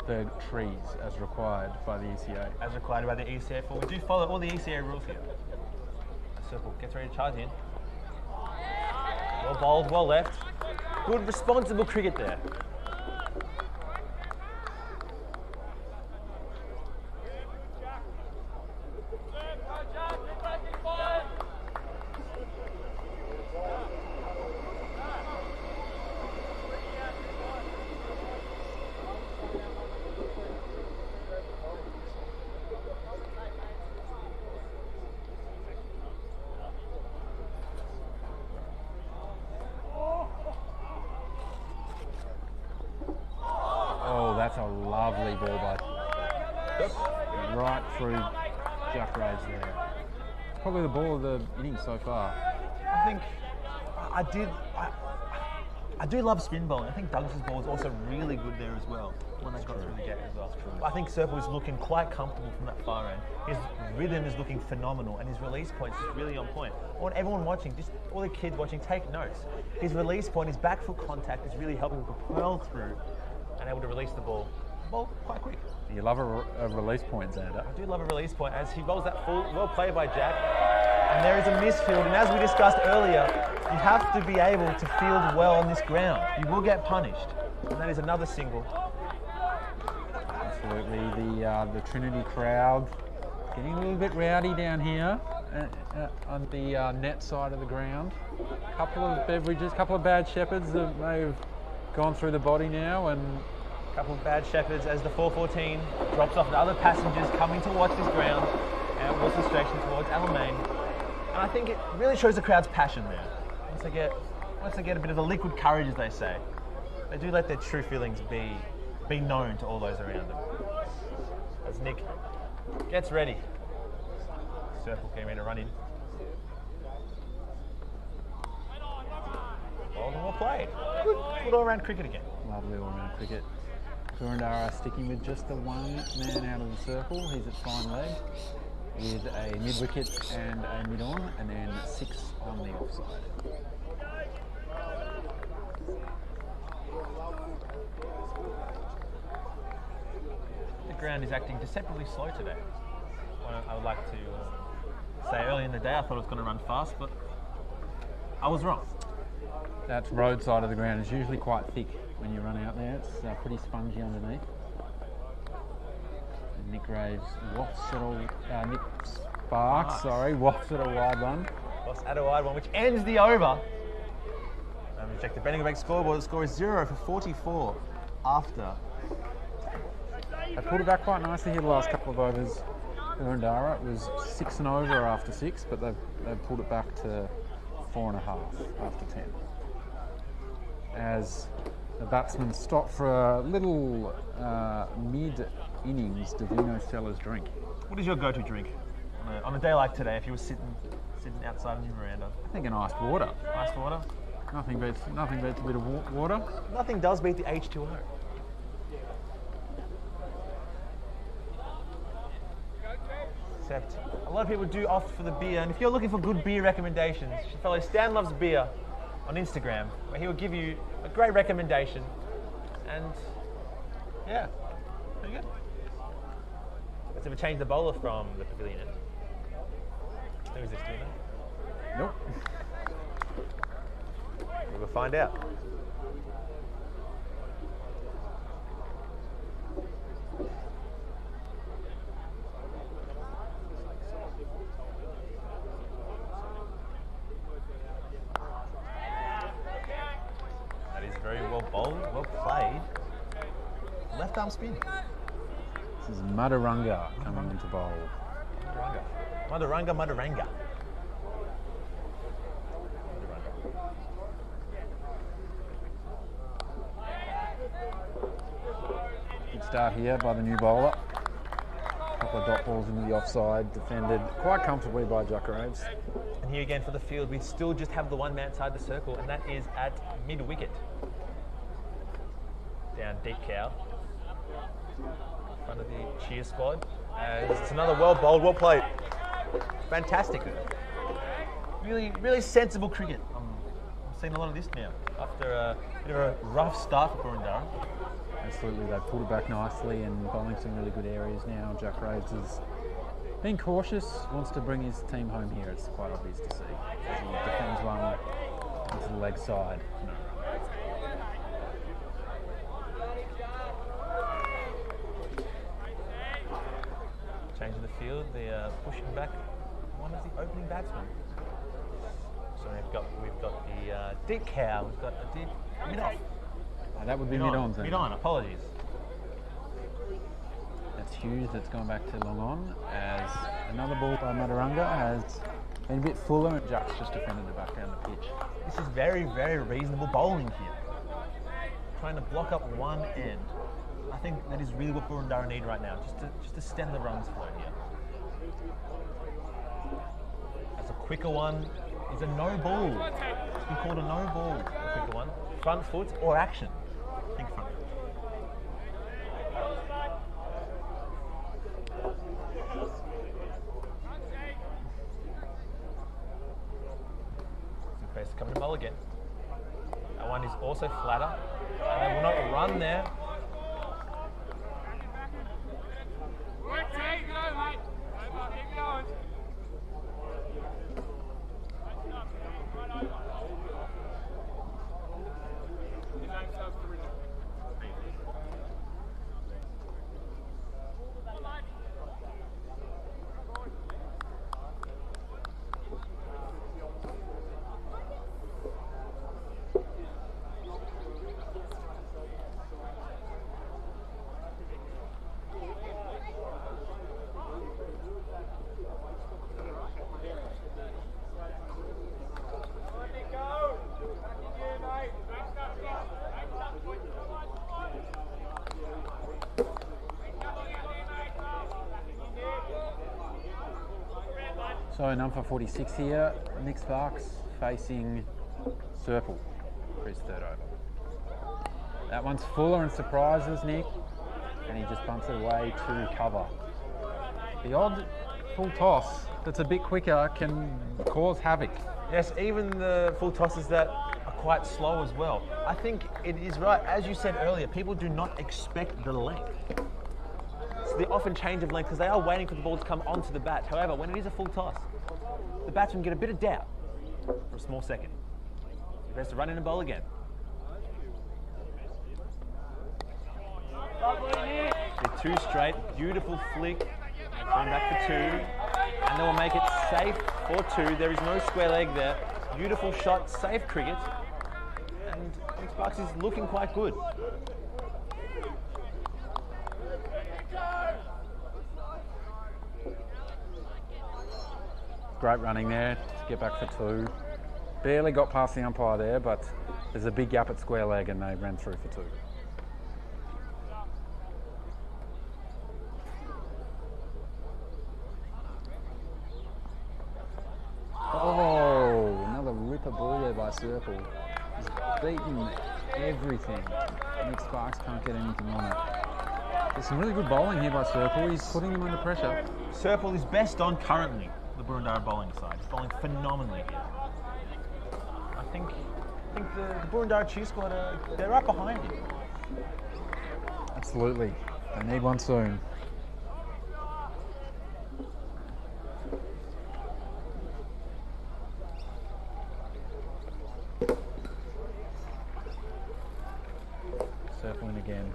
the trees as required by the ECA. As required by the ECA. We do follow all the ECA rules here. A circle gets ready to charge in. Well bowled, well left. Good responsible cricket there. That's a lovely ball by right through Jack Graves there. Probably the ball of the innings so far. I think I do love spin bowling. I think Douglas's ball is also really good there as well when they got through the gate as well. I think Serple is looking quite comfortable from that far end. His rhythm is looking phenomenal and his release point is really on point. I want everyone watching, just all the kids watching, take notes. His release point, his back foot contact is really helping him propel through and able to release the ball quite quick. You love a release point, Xander. I do love a release point as he rolls that full, well played by Jack. And there is a misfield, and as we discussed earlier, you have to be able to field well on this ground. You will get punished, and that is another single. Absolutely, the Trinity crowd getting a little bit rowdy down here on the net side of the ground. A couple of beverages, a couple of bad shepherds that may have gone through the body now, and a couple of bad shepherds as the 414 drops off the other passengers coming to watch this ground and Wilson Station towards Alamein. And I think it really shows the crowd's passion there. Once they get a bit of the liquid courage, as they say, they do let their true feelings be known to all those around them. As Nick gets ready, Circle came in to run in. Well played. Good all-round cricket again. Lovely all-round cricket. Boroondara sticking with just the one man out of the circle. He's at fine leg with a mid-wicket and a mid-on, and then 6 on the offside. The ground is acting deceptively slow today. I would like to say early in the day I thought it was going to run fast, but I was wrong. That road side of the ground is usually quite thick when you run out there. It's pretty spongy underneath. And Nick Graves wafts at a wide one. Wafts at a wide one, which ends the over. And we check the Bendigo Bank scoreboard. The score is 0 for 44 after. They pulled it back quite nicely here the last couple of overs. Boroondara, it was 6 and over after 6, but they've pulled it back to 4.5 after 10. As the batsmen stop for a little mid-innings Davino Stella's drink. What is your go-to drink on a day like today if you were sitting outside on your veranda? I think an iced water. Iced water? Nothing beats a bit of water. Nothing does beat the H2O. Except a lot of people do opt for the beer, and if you're looking for good beer recommendations, you should follow Stan Loves Beer on Instagram, where he will give you a great recommendation. And yeah, pretty good. Let's ever change the bowler from the pavilion end. Who is this doing that? Nope. We'll find out. That is very well bowled, well played. Left arm spin. This is Madaranga coming into bowl. Madaranga. Good start here by the new bowler. A couple of dot balls into the offside, defended quite comfortably by Jack Graves. And here again for the field, we still just have the one man side the circle, and that is at mid-wicket. Down deep cow. In front of the cheer squad. It's another well bowled, well played. Fantastic. Really, really sensible cricket. I'm seeing a lot of this now after a bit of a rough start for Boroondara. Absolutely, they've pulled it back nicely and bowling some really good areas now. Jack Graves is being cautious, wants to bring his team home here. It's quite obvious to see as he defends one into the leg side. Changing the field, they're pushing back one of the opening batsmen. So we've got the deep cow, we've got a deep mid-off. That would be mid-on. Mid-on, apologies. That's Hughes that's gone back to long on as another ball by Madarunga has been a bit fuller and Jack's just defended the back down the pitch. This is very, very reasonable bowling here. Trying to block up one end. I think that is really what Boroondara need right now, just to stem the runs flow here. As a quicker one is a no ball. It's been called a no ball, a quicker one. Front foot or action. I think front foot. Face coming to bowl again. That one is also flatter. And they will not run there. So number 46 here, Nick Sparks facing Serple for his third over. That one's fuller and surprises Nick, and he just bunts it away to cover. The odd full toss that's a bit quicker can cause havoc. Yes, even the full tosses that are quite slow as well. I think it is right, as you said earlier, people do not expect the length. So they often change of length because they are waiting for the ball to come onto the bat. However, when it is a full toss, the batsman get a bit of doubt for a small second. He has to run in and bowl again. With two straight, beautiful flick, going back for two, and they will make it safe for two. There is no square leg there. Beautiful shot, safe cricket, and Nick Sparks is looking quite good. Great running there to get back for two. Barely got past the umpire there, but there's a big gap at square leg and they ran through for two. Oh, another ripper ball there by Serple. He's beaten everything. Nick Sparks can't get anything on it. There's some really good bowling here by Serple. He's putting him under pressure. Serple is best on currently the Boroondara bowling side. He's bowling phenomenally here. I think the Boroondara cheer squad they're right behind him. Absolutely. They need one soon. Circling again.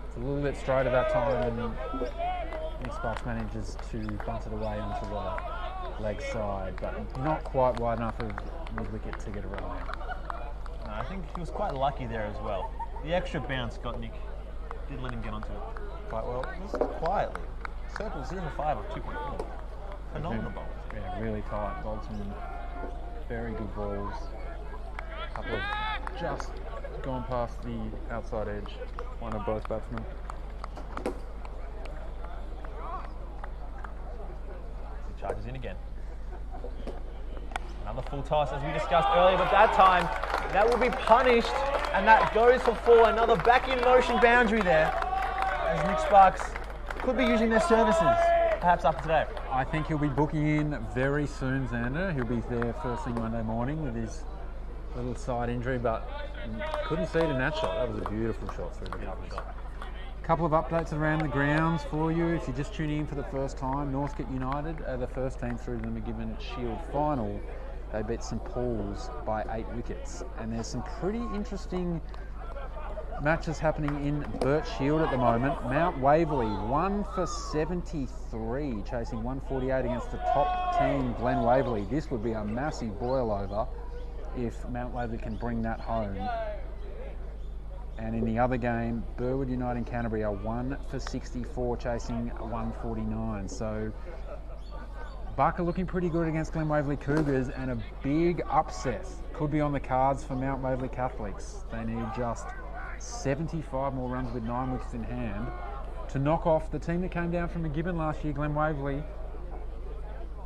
It's a little bit straight at that time and Nick Sparks manages to bunt it away onto the leg side, but not quite wide enough of mid-wicket to get a run there. No, I think he was quite lucky there as well. The extra bounce got Nick, did let him get onto it quite well. Just quietly. Serple 0 for 5 or 2.4. Phenomenal ball. Yeah, really tight. Bowled some very good balls. A couple of just gone past the outside edge. one of both batsmen. He charges in again. Another full toss as we discussed earlier, but that time that will be punished and that goes for 4. Another back in motion boundary there as Nick Sparks could be using their services perhaps after today. I think he'll be booking in very soon, Xander. He'll be there first thing Monday morning with his little side injury, but couldn't see it in that shot. That was a beautiful shot through the covers. Couple of updates around the grounds for you. If you're just tuning in for the first time, Northcote United are the first team through the Macgibbon Shield final. They beat St Paul's by 8 wickets. And there's some pretty interesting matches happening in Burt Shield at the moment. Mount Waverley 1 for 73, chasing 148 against the top team, Glen Waverley. This would be a massive boil over if Mount Waverley can bring that home. And in the other game, Burwood United and Canterbury are 1 for 64, chasing 149. So Buck are looking pretty good against Glen Waverley Cougars, and a big upset could be on the cards for Mount Waverley Catholics. They need just 75 more runs with 9 wickets in hand to knock off the team that came down from Macgibbon last year, Glen Waverley,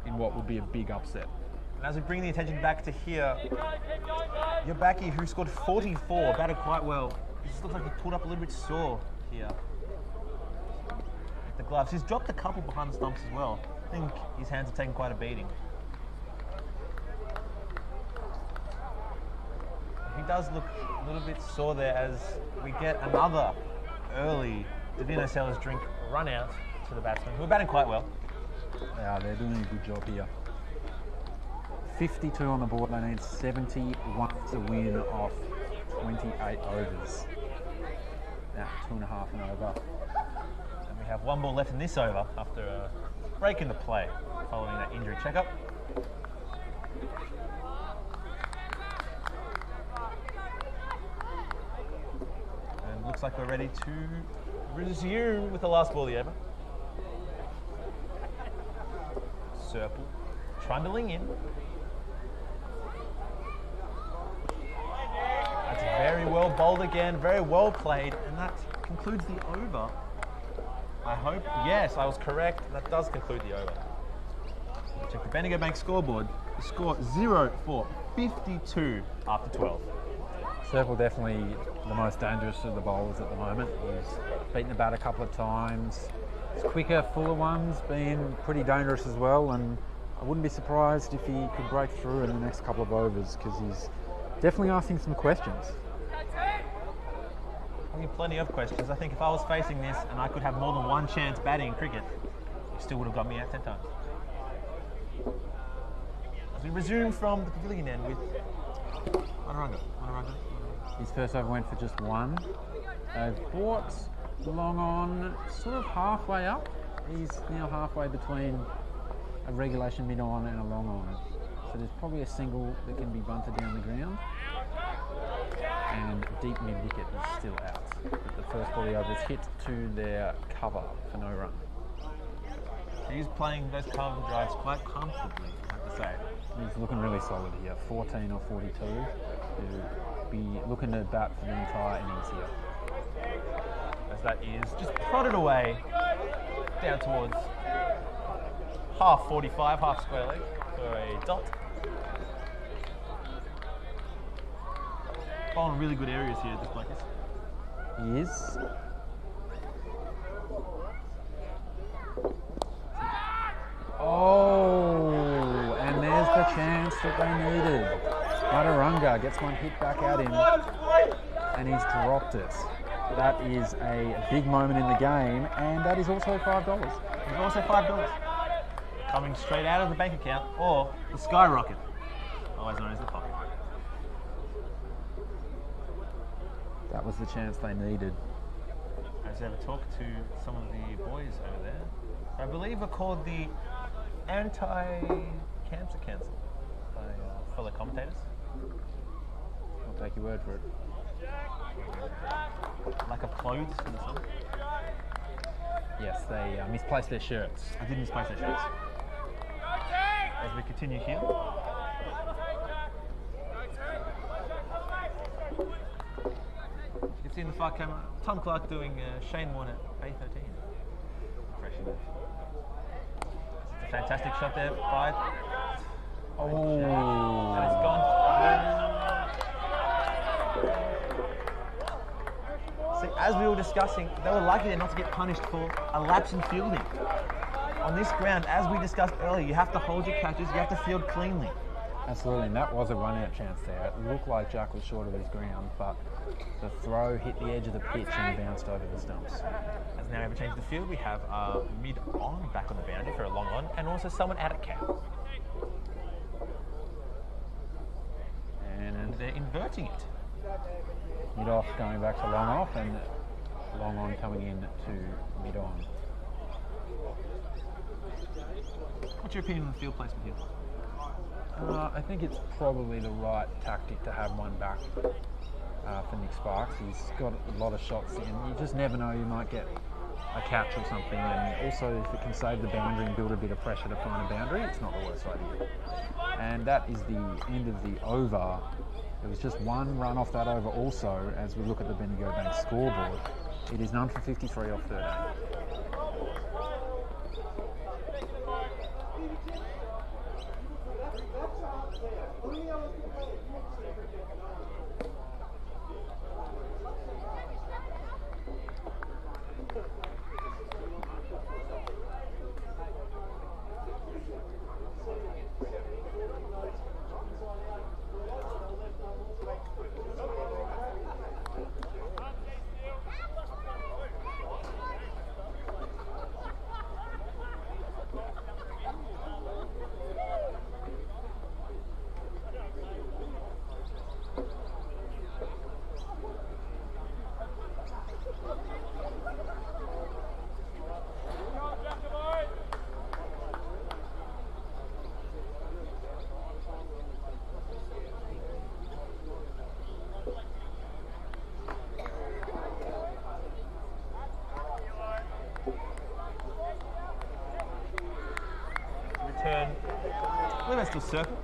in what would be a big upset. And as we bring the attention back to here, your backie who scored 44, batted quite well. He just looks like he pulled up a little bit sore here. With the gloves. He's dropped a couple behind the stumps as well. I think his hands have taken quite a beating. He does look a little bit sore there as we get another early Davino Sellers drink run out to the batsmen, who are batting quite well. Yeah, they're doing a good job here. 52 on the board, they need 71 to win off 28 overs. Now 2.5 and over. And we have 1 ball left in this over after a break in the play following that injury checkup. And looks like we're ready to resume with the last ball of the over. Serple trundling in. That's very well bowled again, very well played, and that concludes the over. I hope, yes, I was correct. That does conclude the over. Check the Bendigo Bank scoreboard. The score 0 for 52 after 12. Serple definitely the most dangerous of the bowlers at the moment. He's beaten the bat a couple of times. His quicker, fuller ones been pretty dangerous as well, and I wouldn't be surprised if he could break through in the next couple of overs, because he's definitely asking some questions. I think plenty of questions. I think if I was facing this and I could have more than one chance batting in cricket, he still would have got me out 10 times. As we resume from the pavilion end with Madarunga. His first over went for just 1. They've brought long on sort of halfway up. He's now halfway between a regulation mid-on and a long on. So there's probably a single that can be bunted down the ground. And deep mid-wicket is still out. But the first ball of the over is hit to their cover for no run. He's playing those cover drives quite comfortably, I have to say. He's looking really solid here. 14 or 42 to be looking to bat for the entire innings here. As that is just prodded away down towards half 45, half square leg for a dot. Bowling really good areas here, this Blackies. He is. Oh, and there's the chance that they needed. Madarunga gets one hit back at him, and he's dropped it. That is a big moment in the game, and that is also $5. There's also $5 coming straight out of the bank account, or the skyrocket, otherwise known as the pocket. That was the chance they needed. As I ever talked to some of the boys over there, I believe are called the anti-cancer cancel by fellow commentators. I'll take your word for it. Lack of clothes for the summer. Yes, they misplaced their shirts. I did misplace their shirts. As we continue here. You can See in the far camera, Tom Clark doing Shane Warne at A13. Fresh enough. It's a fantastic shot there by. Oh. And it's gone. See, as we were discussing, they were likely not to get punished for a lapse in fielding. On this ground, as we discussed earlier, you have to hold your catches, you have to field cleanly. Absolutely, and that was a run-out chance there. It looked like Jack was short of his ground, but the throw hit the edge of the pitch and bounced over the stumps. As now we have a change of the field, we have mid-on back on the boundary for a long on, and also someone out at cap. And they're inverting it. Mid-off going back to long off, and long on coming in to mid-on. What's your opinion on the field placement here? I think it's probably the right tactic to have one back for Nick Sparks. He's got a lot of shots in. You just never know, you might get a catch or something, and also if it can save the boundary and build a bit of pressure to find a boundary, it's not the worst idea. And that is the end of the over. There was just one run off that over also, as we look at the Bendigo Bank scoreboard. It is none for 53 off 13. Return. I believe that's still circle.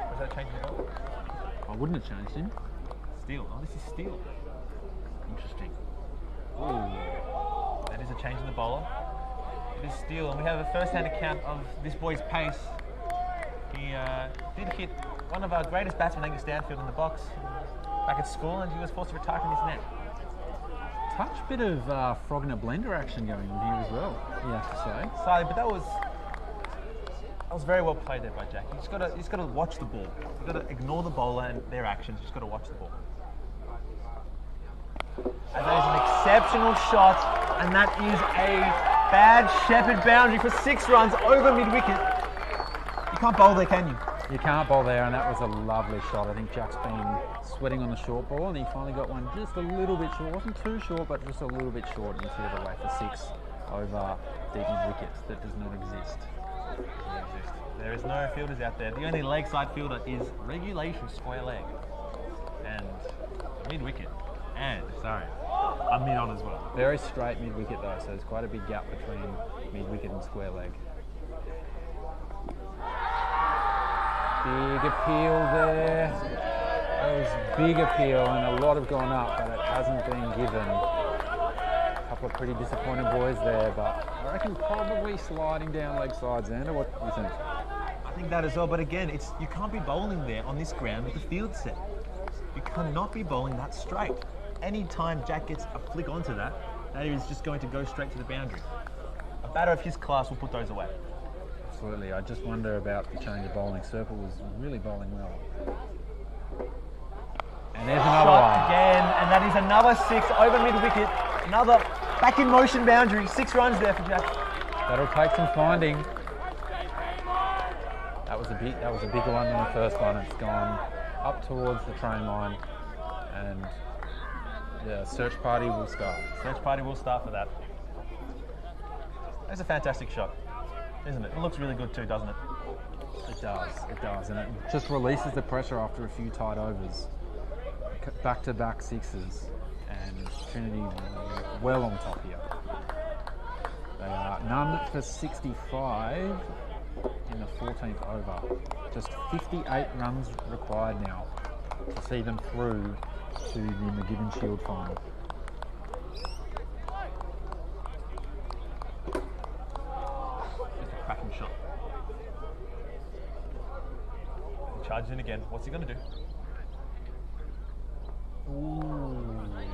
Was that changing the ball? I wouldn't have changed him. Steal. Oh, this is steal. Interesting. Ooh. That is a change in the bowler. It is steal, and we have a first-hand account of this boy's pace. He did hit one of our greatest batsmen, Angus Stanfield, in the box back at school, and he was forced to retire from his net. Touch bit of frog in a blender action going on here as well, you have to say. Slightly, but that was very well played there by Jack. He's got to watch the ball. He's got to ignore the bowler and their actions. He's got to watch the ball. And that is an exceptional shot, and that is a bad shepherd boundary for 6 runs over mid-wicket. You can't bowl there, can you? You can't bowl there, and that was a lovely shot. I think Jack's been sweating on the short ball, and he finally got one just a little bit short. It wasn't too short, but just a little bit short, and he threw it away for 6 over deep mid-wicket. That does not exist. There is no fielders out there. The only leg side fielder is regulation square leg. And mid-wicket. And, sorry, I'm mid-on as well. Very straight mid-wicket though, so there's quite a big gap between mid-wicket and square leg. Big appeal there. That was big appeal, and a lot have gone up, but it hasn't been given. A couple of pretty disappointed boys there, but I reckon probably sliding down leg side. Xander, what do you think? I think that as well, but again, you can't be bowling there on this ground with the field set. You cannot be bowling that straight. Anytime Jack gets a flick onto that, that is just going to go straight to the boundary. A batter of his class will put those away. Absolutely. I just wonder about the change of bowling. Serple was really bowling well. And there's another one. Again, and that is another 6 over mid-wicket. Another back in motion boundary. 6 runs there for Jack. That'll take some finding. That was a bigger one than the first one. It's gone up towards the train line, and the search party will start. Search party will start for that. That's a fantastic shot, isn't it? It looks really good too, doesn't it? It does, and it just releases the pressure after a few tight overs. Back-to-back 6s, and Trinity well on top here. They are none for 65 in the 14th over. Just 58 runs required now to see them through to the Macgibbon Shield final. Just a cracking shot. He charges in again. What's he going to do? Ooh,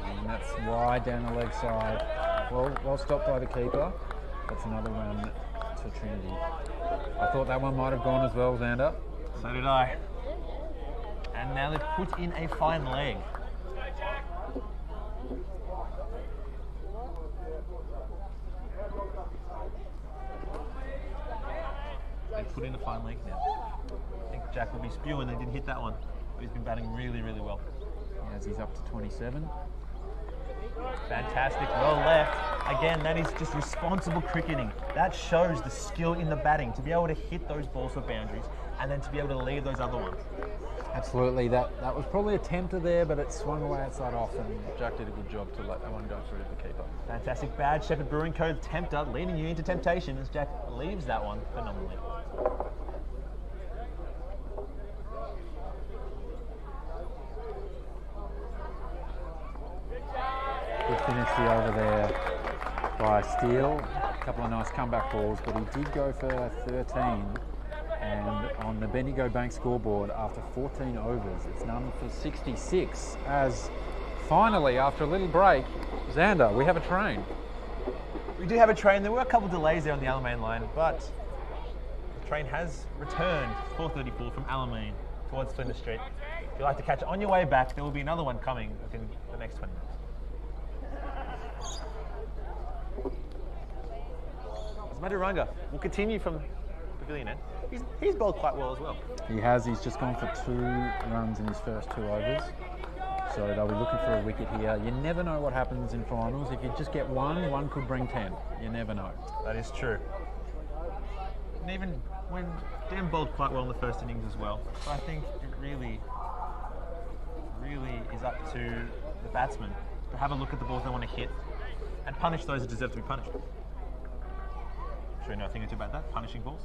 and that's wide down the leg side. Well stopped by the keeper. That's another run to Trinity. I thought that one might have gone as well, Xander. So did I. And now they've put in a fine leg. They put in a fine leg now. I think Jack will be spewing. They didn't hit that one. But he's been batting really, really well. As he's up to 27. Fantastic, well left. Again, that is just responsible cricketing. That shows the skill in the batting to be able to hit those balls for boundaries and then to be able to leave those other ones. Absolutely, that was probably a tempter there, but it swung away outside off, and Jack did a good job to let that one go through to the keeper. Fantastic, Bad Shepherd Brewing Co. tempter, leading you into temptation as Jack leaves that one phenomenally. Good finish over there by Steele. A couple of nice comeback balls, but he did go for 13. And on the Bendigo Bank scoreboard, after 14 overs, it's none for 66. As finally, after a little break, Xander, we have a train. We do have a train. There were a couple of delays there on the Alamein line, but the train has returned 4:34 from Alamein towards Flinders Street. If you'd like to catch it on your way back, there will be another one coming within the next 20 minutes. Maduranga will continue from Pavilion End. He's bowled quite well as well. He has. He's just gone for 2 runs in his first 2 overs. So they'll be looking for a wicket here. You never know what happens in finals. If you just get one could bring 10. You never know. That is true. And even when Dan bowled quite well in the first innings as well. So I think it really is up to the batsmen to have a look at the balls they want to hit and punish those that deserve to be punished. Sure you know a thing or two about that, punishing balls?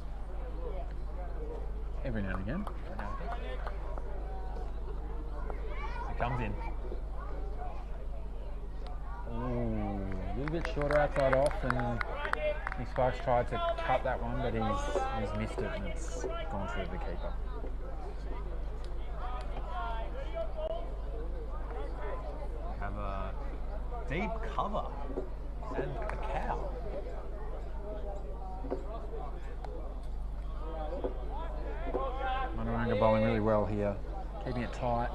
Every now and again. He comes in. Ooh, a little bit shorter outside off, and Nick Sparks tried to cut that one, but he's missed it, and it's gone through the keeper. We have a deep cover and a cow. Maduranga bowling really well here, keeping it tight,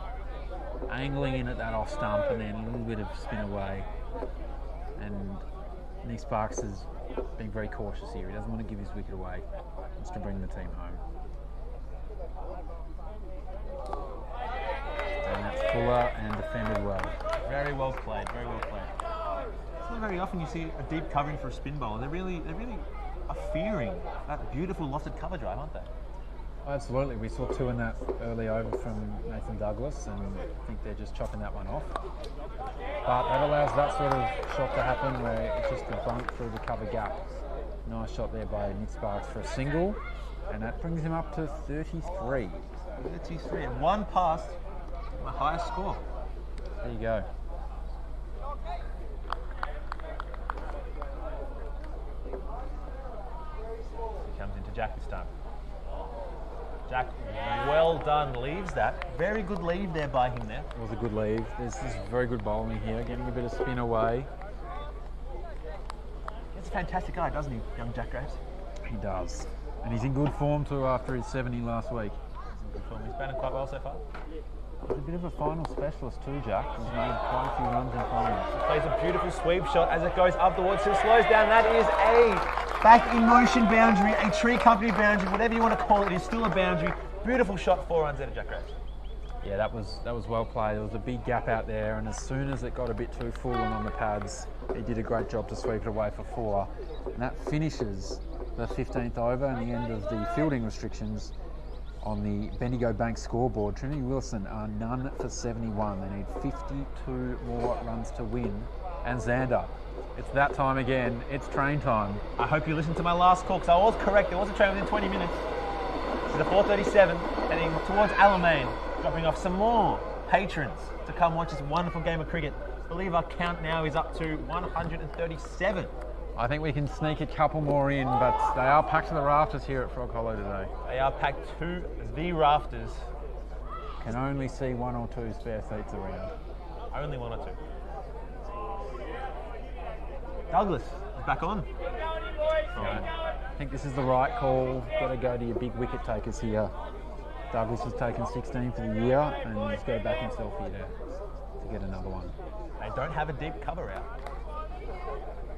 angling in at that off stump, and then a little bit of spin away. And Nick Sparks has been very cautious here. He doesn't want to give his wicket away. He wants to bring the team home. And that's Fuller and defended well. Very well played, very well played. It's not very often you see a deep covering for a spin bowler. They really are fearing that beautiful lofted cover drive, aren't they? Absolutely. We saw 2 in that early over from Nathan Douglas, and I think they're just chopping that one off. But that allows that sort of shot to happen where it's just a bunt through the cover gap. Nice shot there by Nick Sparks for a single, and that brings him up to 33. 33 and 1 past my highest score. There you go. He comes into Jack this time. Jack, well done, leaves that. Very good leave there by him there. It was a good leave. There's this very good bowling here, getting a bit of spin away. He's a fantastic guy, doesn't he, young Jack Graves? He does. And he's in good form too after his 70 last week. He's in good form. He's batted quite well so far. He's a bit of a final specialist too, Jack. He's made quite a few runs in finals. He plays a beautiful sweep shot as it goes up the woods. It slows down. That is a back in motion boundary, a tree company boundary, whatever you want to call it. It is still a boundary. Beautiful shot, 4 runs out of Jack Graves. Yeah, that was well played. There was a big gap out there, and as soon as it got a bit too full and on the pads, he did a great job to sweep it away for 4. And that finishes the 15th over and the end of the fielding restrictions on the Bendigo Bank scoreboard. Trinity Willison are none for 71. They need 52 more runs to win. And Xander, it's that time again. It's train time. I hope you listened to my last call, because I was correct. There was a train within 20 minutes. This is a 4:37, heading towards Alamein, dropping off some more patrons to come watch this wonderful game of cricket. I believe our count now is up to 137. I think we can sneak a couple more in, but they are packed to the rafters here at Frog Hollow today. They are packed to the rafters. Can only see one or two spare seats around. Only one or two. Douglas is back on. I think this is the right call. Got to go to your big wicket takers here. Douglas has taken 16 for the year, and he's got to back himself here to get another one. They don't have a deep cover out.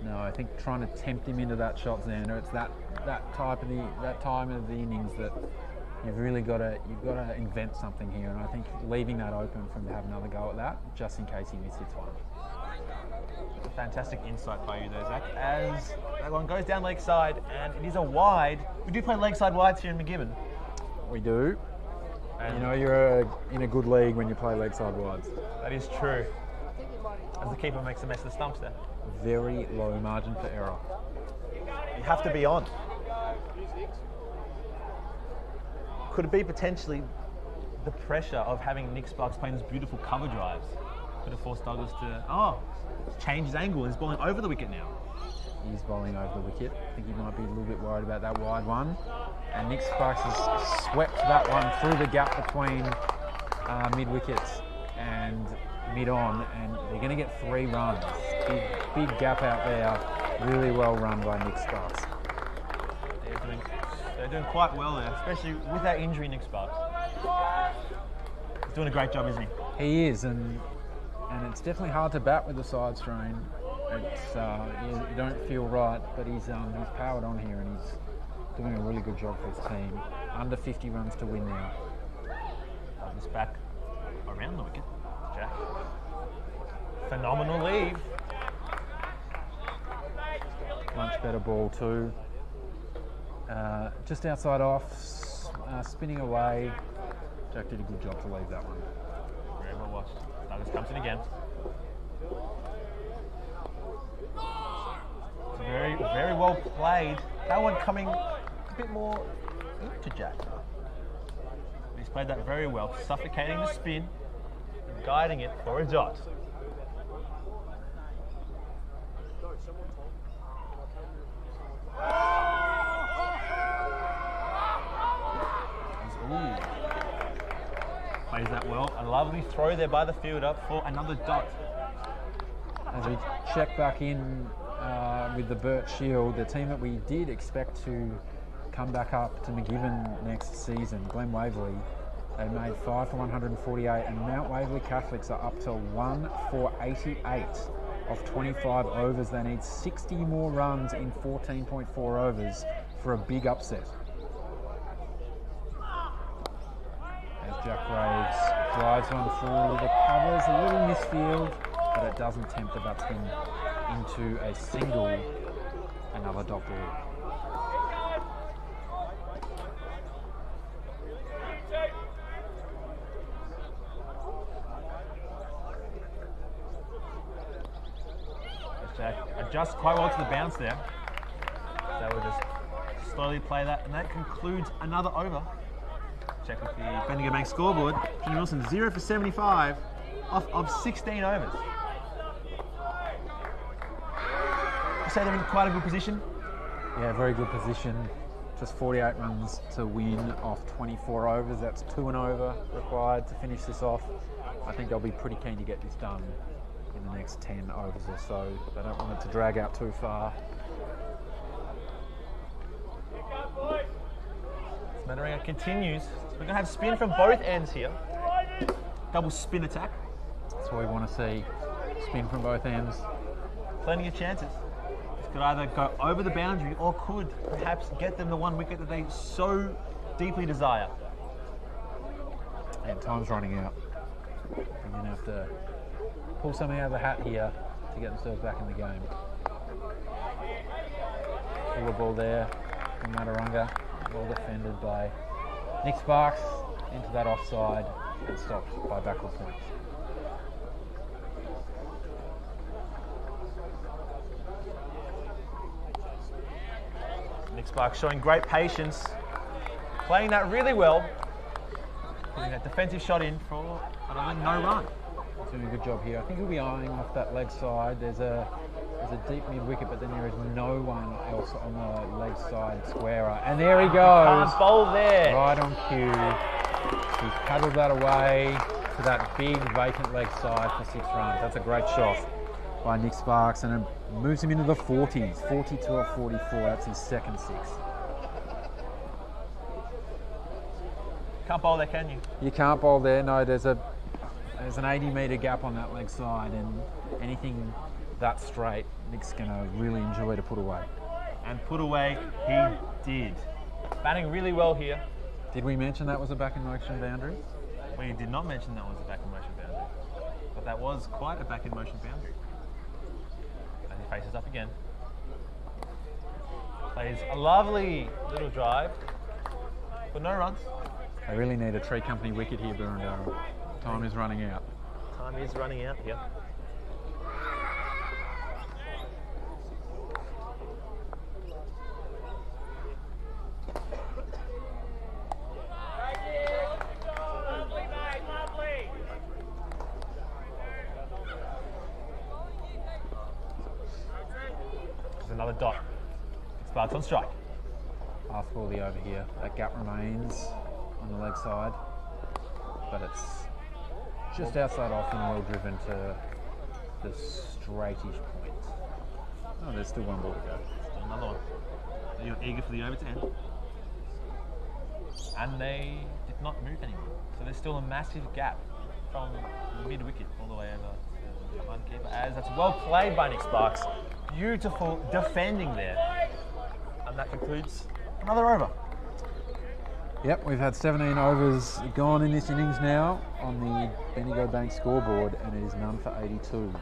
No, I think trying to tempt him into that shot, Xander. It's that time of the innings that you've got to invent something here, and I think leaving that open for him to have another go at that, just in case he mishits one. Fantastic insight by you there, Zach. As that one goes down leg side, and it is a wide. We do play leg side wides here in Macgibbon. We do. And you know you're in a good league when you play leg side wides. That is true. As the keeper makes a mess of the stumps there. Very low margin for error. You have to be on. Could it be potentially the pressure of having Nick Sparks playing those beautiful cover drives? Could have forced Douglas to change his angle. He's bowling over the wicket now. He's bowling over the wicket. I think he might be a little bit worried about that wide one. And Nick Sparks has swept that one through the gap between mid-wickets and mid-on, and they're going to get 3 runs. Big gap out there. Really well run by Nick Sparks. They're doing quite well there, especially with that injury, Nick Sparks. He's doing a great job, isn't he? He is, and it's definitely hard to bat with the side strain. It's you don't feel right, but he's powered on here, and he's doing a really good job for his team. Under 50 runs to win now. This back around the wicket, Jack. Phenomenal leave. Much better ball too. Just outside off, spinning away. Jack did a good job to leave that one. Very well watched. Douglas comes in again. Very, very well played. That one coming a bit more into Jack. He's played that very well, suffocating the spin, and guiding it for a dot. Plays that well. A lovely throw there by the fielder for another dot. As we check back in with the Burt Shield, the team that we did expect to come back up to Macgibbon next season, Glen Waverley, they made 5 for 148, and Mount Waverley Catholics are up to 1 for 88 of 25 overs. They need 60 more runs in 14.4 overs for a big upset. As Jack Graves drives one through the covers, a little misfield, but it doesn't tempt the batsman into a single, another dot ball. Jack adjusts quite well to the bounce there. So we'll just slowly play that, and that concludes another over. Check with the Bendigo Bank scoreboard. Trinity Willison 0 for 75 off of 16 overs. You say they're in quite a good position? Yeah, very good position. Just 48 runs to win off 24 overs. That's 2 and over required to finish this off. I think they'll be pretty keen to get this done in the next 10 overs or so. They don't want it to drag out too far. Smattering continues. We're going to have spin from both ends here. Double spin attack. That's what we want to see. Spin from both ends. Plenty of chances. This could either go over the boundary or could perhaps get them the 1 wicket that they so deeply desire. And time's running out. They're going to have to pull something out of the hat here to get themselves back in the game. Fuller ball there from Matarunga. Well defended by Nick Sparks into that offside and stopped by backward points. Nick Nick Sparks showing great patience, playing that really well. putting that defensive shot in for another no run. Doing a good job here. I think he'll be eyeing off that leg side. There's a deep mid wicket, but then there is no one else on the leg side squarer. And there he goes. Can't bowl there. Right on cue. He's paddled that away to that big vacant leg side for 6 runs. That's a great shot by Nick Sparks, and it moves him into the 40s. 42 or 44. That's his second 6. Can't bowl there, can you? You can't bowl there. No, there's an 80-metre gap on that leg side, and anything that straight, Nick's going to really enjoy to put away. And put away he did. Batting really well here. Did we mention that was a back in motion boundary? We did not mention that was a back in motion boundary, but that was quite a back in motion boundary. And he faces up again. Plays a lovely little drive, but no runs. They really need a tree company wicket here, Boroondara. Time is running out. Time is running out here. There's another dot. Sparks on strike. Last ball the over here. That gap remains on the leg side, but it's just outside off and well driven to the straightish point. Oh, there's still one ball to go. Still another one. You're eager for the over to end. And they did not move anymore. So there's still a massive gap from mid wicket all the way over to the keeper. As that's well played by Nick Sparks. Beautiful defending there. And that concludes another over. Yep, we've had 17 overs gone in this innings now on the Bendigo Bank scoreboard, and it is none for 82.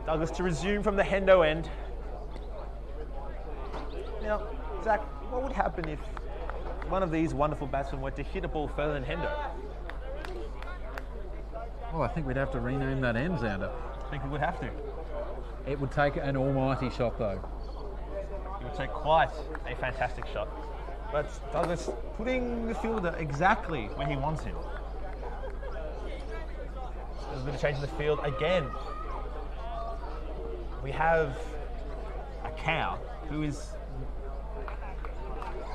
Douglas to resume from the Hendo end. Now, Zach, what would happen if one of these wonderful batsmen were to hit a ball further than Hendo? Well, I think we'd have to rename that end, Xander. I think we would have to. It would take an almighty shot, though. It would take quite a fantastic shot. But Douglas putting the fielder exactly where he wants him. There's a bit of change in the field again. We have a cow who is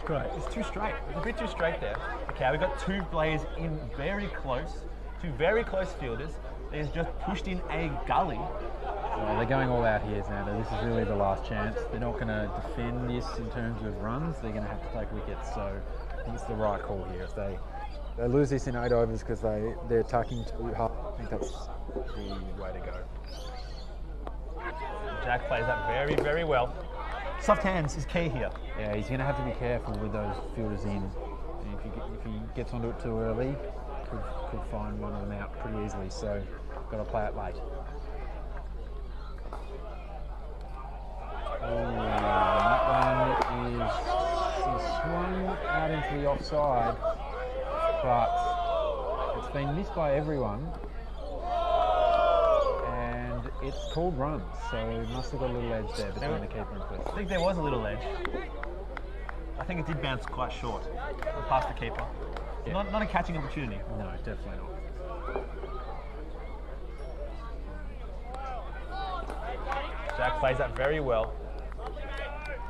straight. It's too straight. It's a bit too straight there. The cow. We've got 2 players in very close, 2 very close fielders. He's just pushed in a gully. Well, they're going all out here, Xander. This is really the last chance. They're not going to defend this in terms of runs. They're going to have to take wickets. So I think it's the right call here. If they lose this in 8 overs because they're tucking too hard, I think that's the way to go. Jack plays that very, very well. Soft hands is key here. Yeah, he's going to have to be careful with those fielders in. And if he gets onto it too early, could find one of them out pretty easily. So, got to play it late. That one is swung out into the offside, but it's been missed by everyone. It's called runs, so it must have got a little edge there between the keeper and first. I think there was a little edge. I think it did bounce quite short past the keeper. Yeah. Not a catching opportunity. No, definitely not. Jack plays that very well.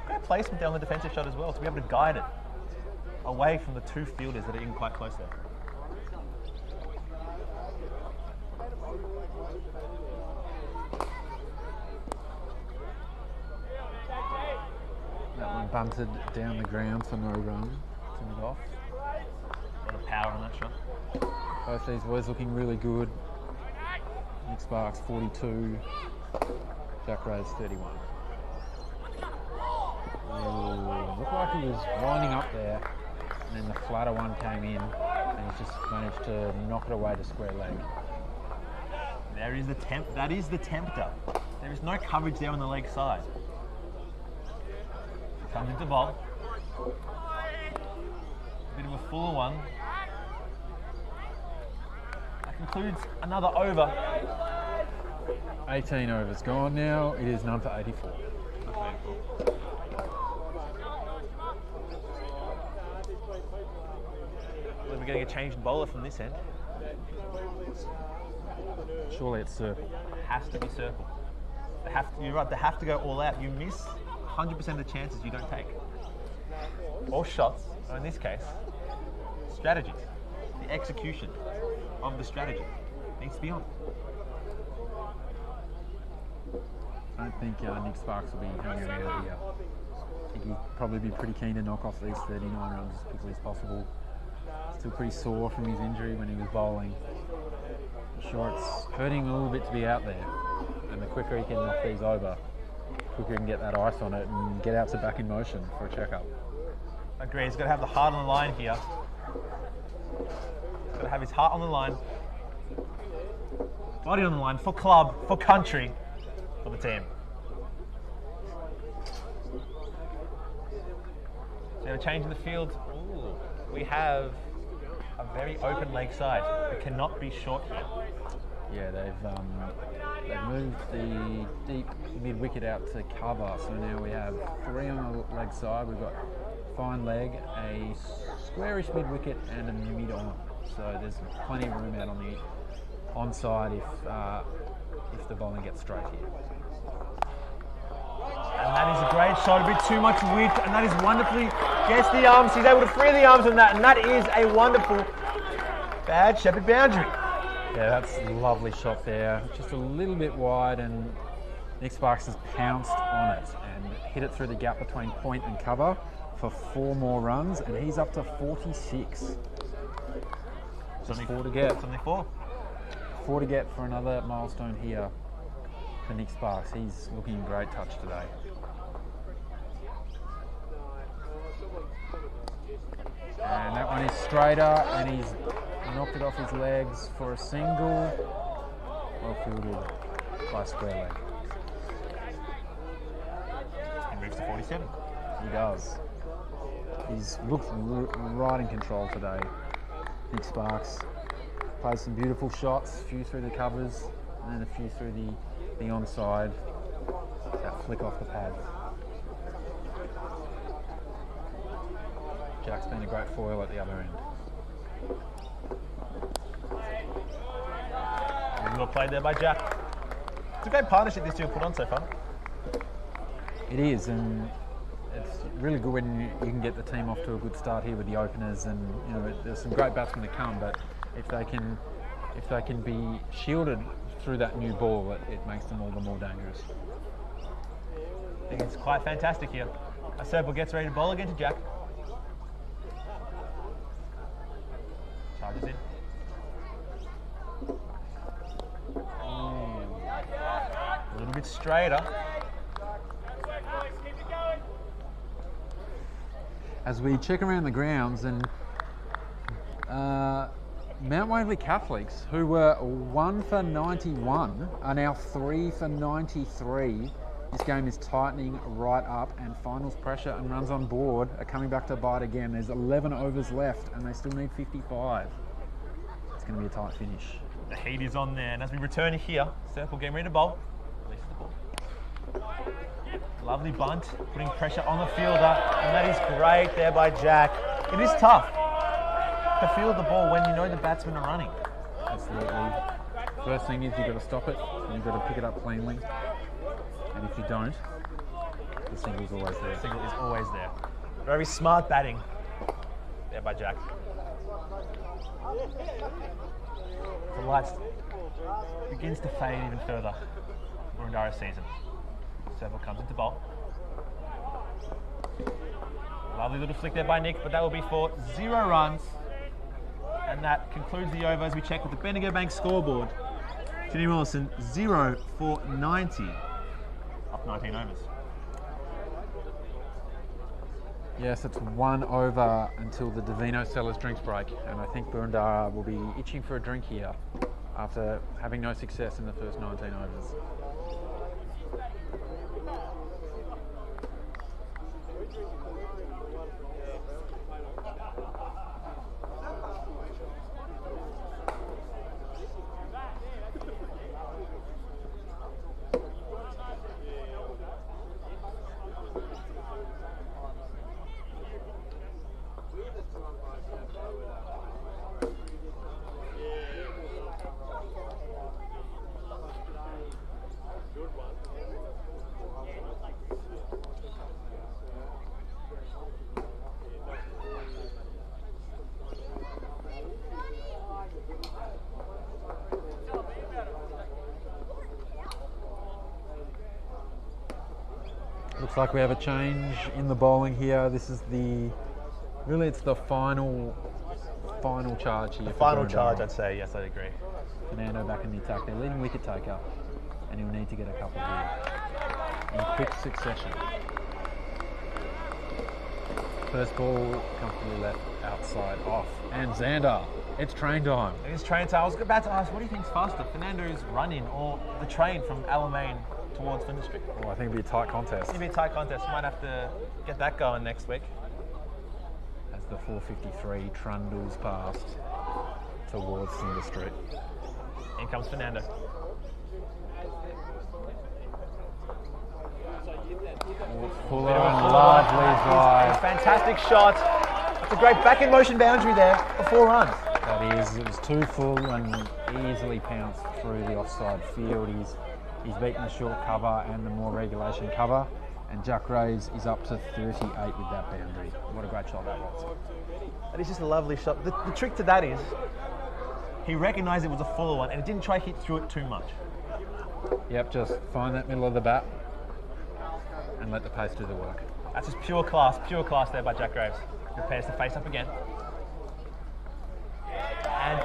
Great placement down the defensive shot as well, to be able to guide it away from the 2 fielders that are in quite close there. That one bunted down the ground for no run. Turned it off. A lot of power on that shot. Both these boys looking really good. Nick Sparks 42, Jack Ray's 31. Ooh, looked like he was winding up there, and then the flatter one came in, and he's just managed to knock it away to square leg. There is the that is the tempter. There is no coverage there on the leg side. Comes into bowl. A bit of a fuller one. That concludes another over. 18 overs gone now. It is none for 84. We're getting a change in bowler from this end. Surely it's circle. Has to be circle. You're right, they have to go all out. You miss 100% of the chances you don't take. Or shots, or in this case, strategies. The execution of the strategy needs to be on. I don't think Nick Sparks will be hanging around here. I think he'd probably be pretty keen to knock off these 39 runs as quickly as possible. Still pretty sore from his injury when he was bowling. I'm sure it's hurting a little bit to be out there. And the quicker he can knock these over, the quicker he can get that ice on it and get out to back in motion for a checkup. Agree, he's got to have the heart on the line here. He's got to have his heart on the line. Body on the line for club, for country, for the team. So we have a change in the field. Ooh, we have a very open leg side. It cannot be short here. Yeah, they've moved the deep mid-wicket out to cover, so now we have 3 on the leg side. We've got fine leg, a squarish mid-wicket and a mid-on. So there's plenty of room out on the onside if the bowling gets straight here. And that is a great shot, a bit too much width, and that is wonderfully, gets the arms, he's able to free the arms on that, and that is a wonderful bad shepherd boundary. Yeah, that's a lovely shot there. Just a little bit wide, and Nick Sparks has pounced on it and hit it through the gap between point and cover for 4 more runs, and he's up to 46. Just 4 to get. Something 4. 4 to get for another milestone here for Nick Sparks. He's looking in great touch today. And that one is straighter, and he's knocked it off his legs for a single. Well fielded by square leg. He moves to 47. He does. He's looked right in control today. Nick Sparks played some beautiful shots, a few through the covers, and then a few through the onside. That flick off the pad. Jack's been a great foil at the other end. Well played there by Jack. It's a great partnership this two have put on so far. It is, and it's really good when you can get the team off to a good start here with the openers, and you know there's some great batsmen to come, but if they can be shielded through that new ball, it makes them all the more dangerous. I think it's quite fantastic here. A Serpil gets ready to bowl again to Jack. Charges in. A little bit straighter. As we check around the grounds, and Mount Waverley Catholics, who were 1 for 91, are now 3 for 93. This game is tightening right up, and finals pressure and runs on board are coming back to bite again. There's 11 overs left, and they still need 55. It's going to be a tight finish. The heat is on there, and as we return here, Serpil getting ready to bowl. Releases the ball. Lovely bunt, putting pressure on the fielder, and that is great there by Jack. It is tough to field the ball when you know the batsmen are running. Absolutely. First thing is you've got to stop it, and you've got to pick it up cleanly. And if you don't, the single's always there. The single is always there. Very smart batting there by Jack. The lights begins to fade even further. Boroondara season. Serpil comes into bowl. Lovely little flick there by Nick, but that will be for 0 runs. And that concludes the over as we check with the Bendigo Bank scoreboard. Trinity Willison 0 for 90. Up 19 overs. Yes, it's 1 over until the Divino Cellars drinks break, and I think Boroondara will be itching for a drink here after having no success in the first 19 overs. Looks like we have a change in the bowling here. This is it's the final charge here. The for final Boroondara. charge, I'd say. Yes, I'd agree. Fernando back in the attack. They're leading wicket taker, and he'll need to get a couple here in quick succession. First ball comfortably left outside off, and Xander. It's train time. It is train time. I was about to ask, what do you think's faster, Fernando's run-in or the train from Alamein towards Flinders Street? Oh, I think it'll be a tight contest. It'll be a tight contest. Might have to get that going next week. As the 453 trundles past towards Flinders Street. In comes Fernando. Fuller and lovely drive. Fantastic shot. That's a great back in motion boundary there for 4 runs. That is, it was too full and easily pounced through the offside field. He's beaten the short cover and the more regulation cover, and Jack Graves is up to 38 with that boundary. What a great shot that was. That is just a lovely shot. The trick to that is he recognised it was a fuller one and he didn't try to hit through it too much. Yep, just find that middle of the bat and let the pace do the work. That's just pure class there by Jack Graves. Prepares to face up again. And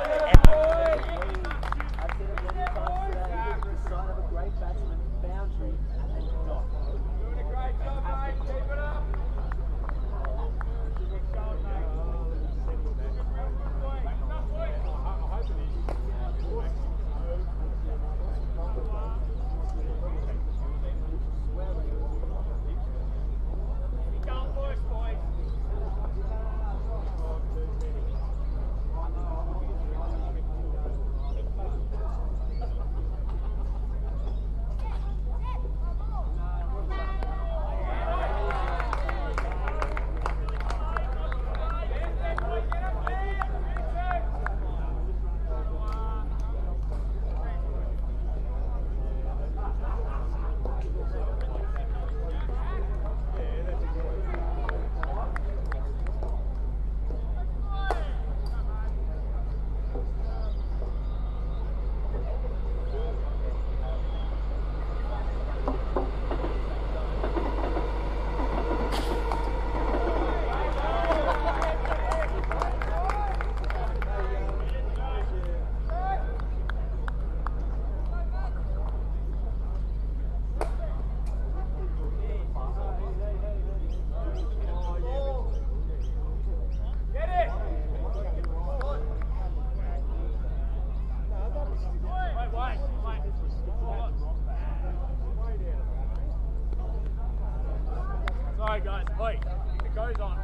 Sorry guys, wait, it goes on.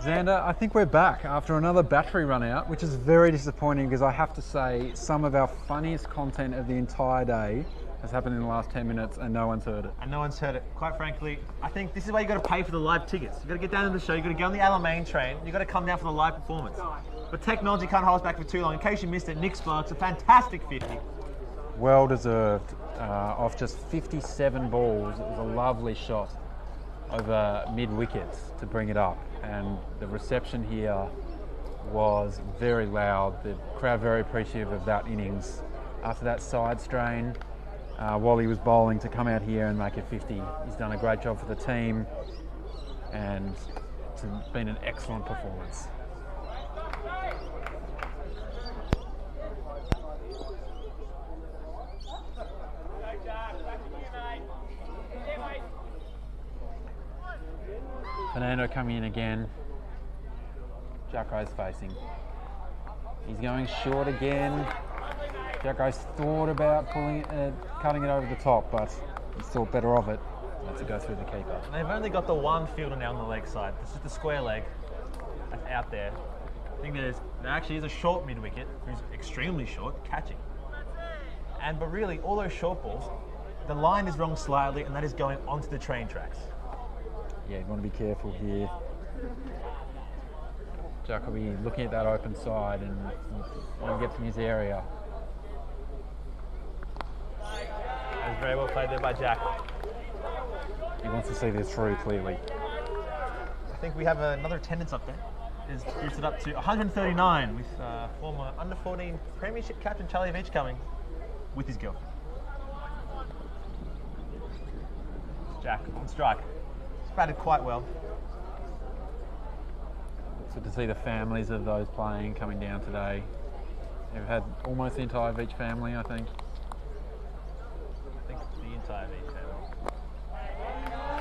Xander, I think we're back after another battery run out, which is very disappointing because I have to say some of our funniest content of the entire day has happened in the last 10 minutes and no one's heard it. And no one's heard it. Quite frankly, I think this is why you got to pay for the live tickets. You got to get down to the show, you got to get on the Alamein train, you got to come down for the live performance. But technology can't hold us back for too long. In case you missed it, Nick Sparks, a fantastic 50. Well deserved. Off just 57 balls, it was a lovely shot over mid-wickets to bring it up, and the reception here was very loud. The crowd very appreciative of that innings. After that side strain, while he was bowling, to come out here and make a 50, he's done a great job for the team, and it's been an excellent performance. Fernando coming in again. Jacko's facing. He's going short again. Jacko's thought about pulling it, cutting it over the top, but he's thought better of it. Lets it go through the keeper. They've only got the one fielder now on the leg side. This is the square leg that's out there. I think there actually is a short mid-wicket who's extremely short, catching. But really, all those short balls, the line is wrong slightly, and that is going onto the train tracks. Yeah, you want to be careful here. Jack will be looking at that open side and want to get from his area. That was very well played there by Jack. He wants to see this through clearly. I think we have another attendance up there. It's boosted up to 139 with former under-14 Premiership captain Charlie Veach coming with his girlfriend. Jack on strike. Batted quite well. It's good to see the families of those playing coming down today. They've had almost the entire Veach family, I think. I think the entire Veach family.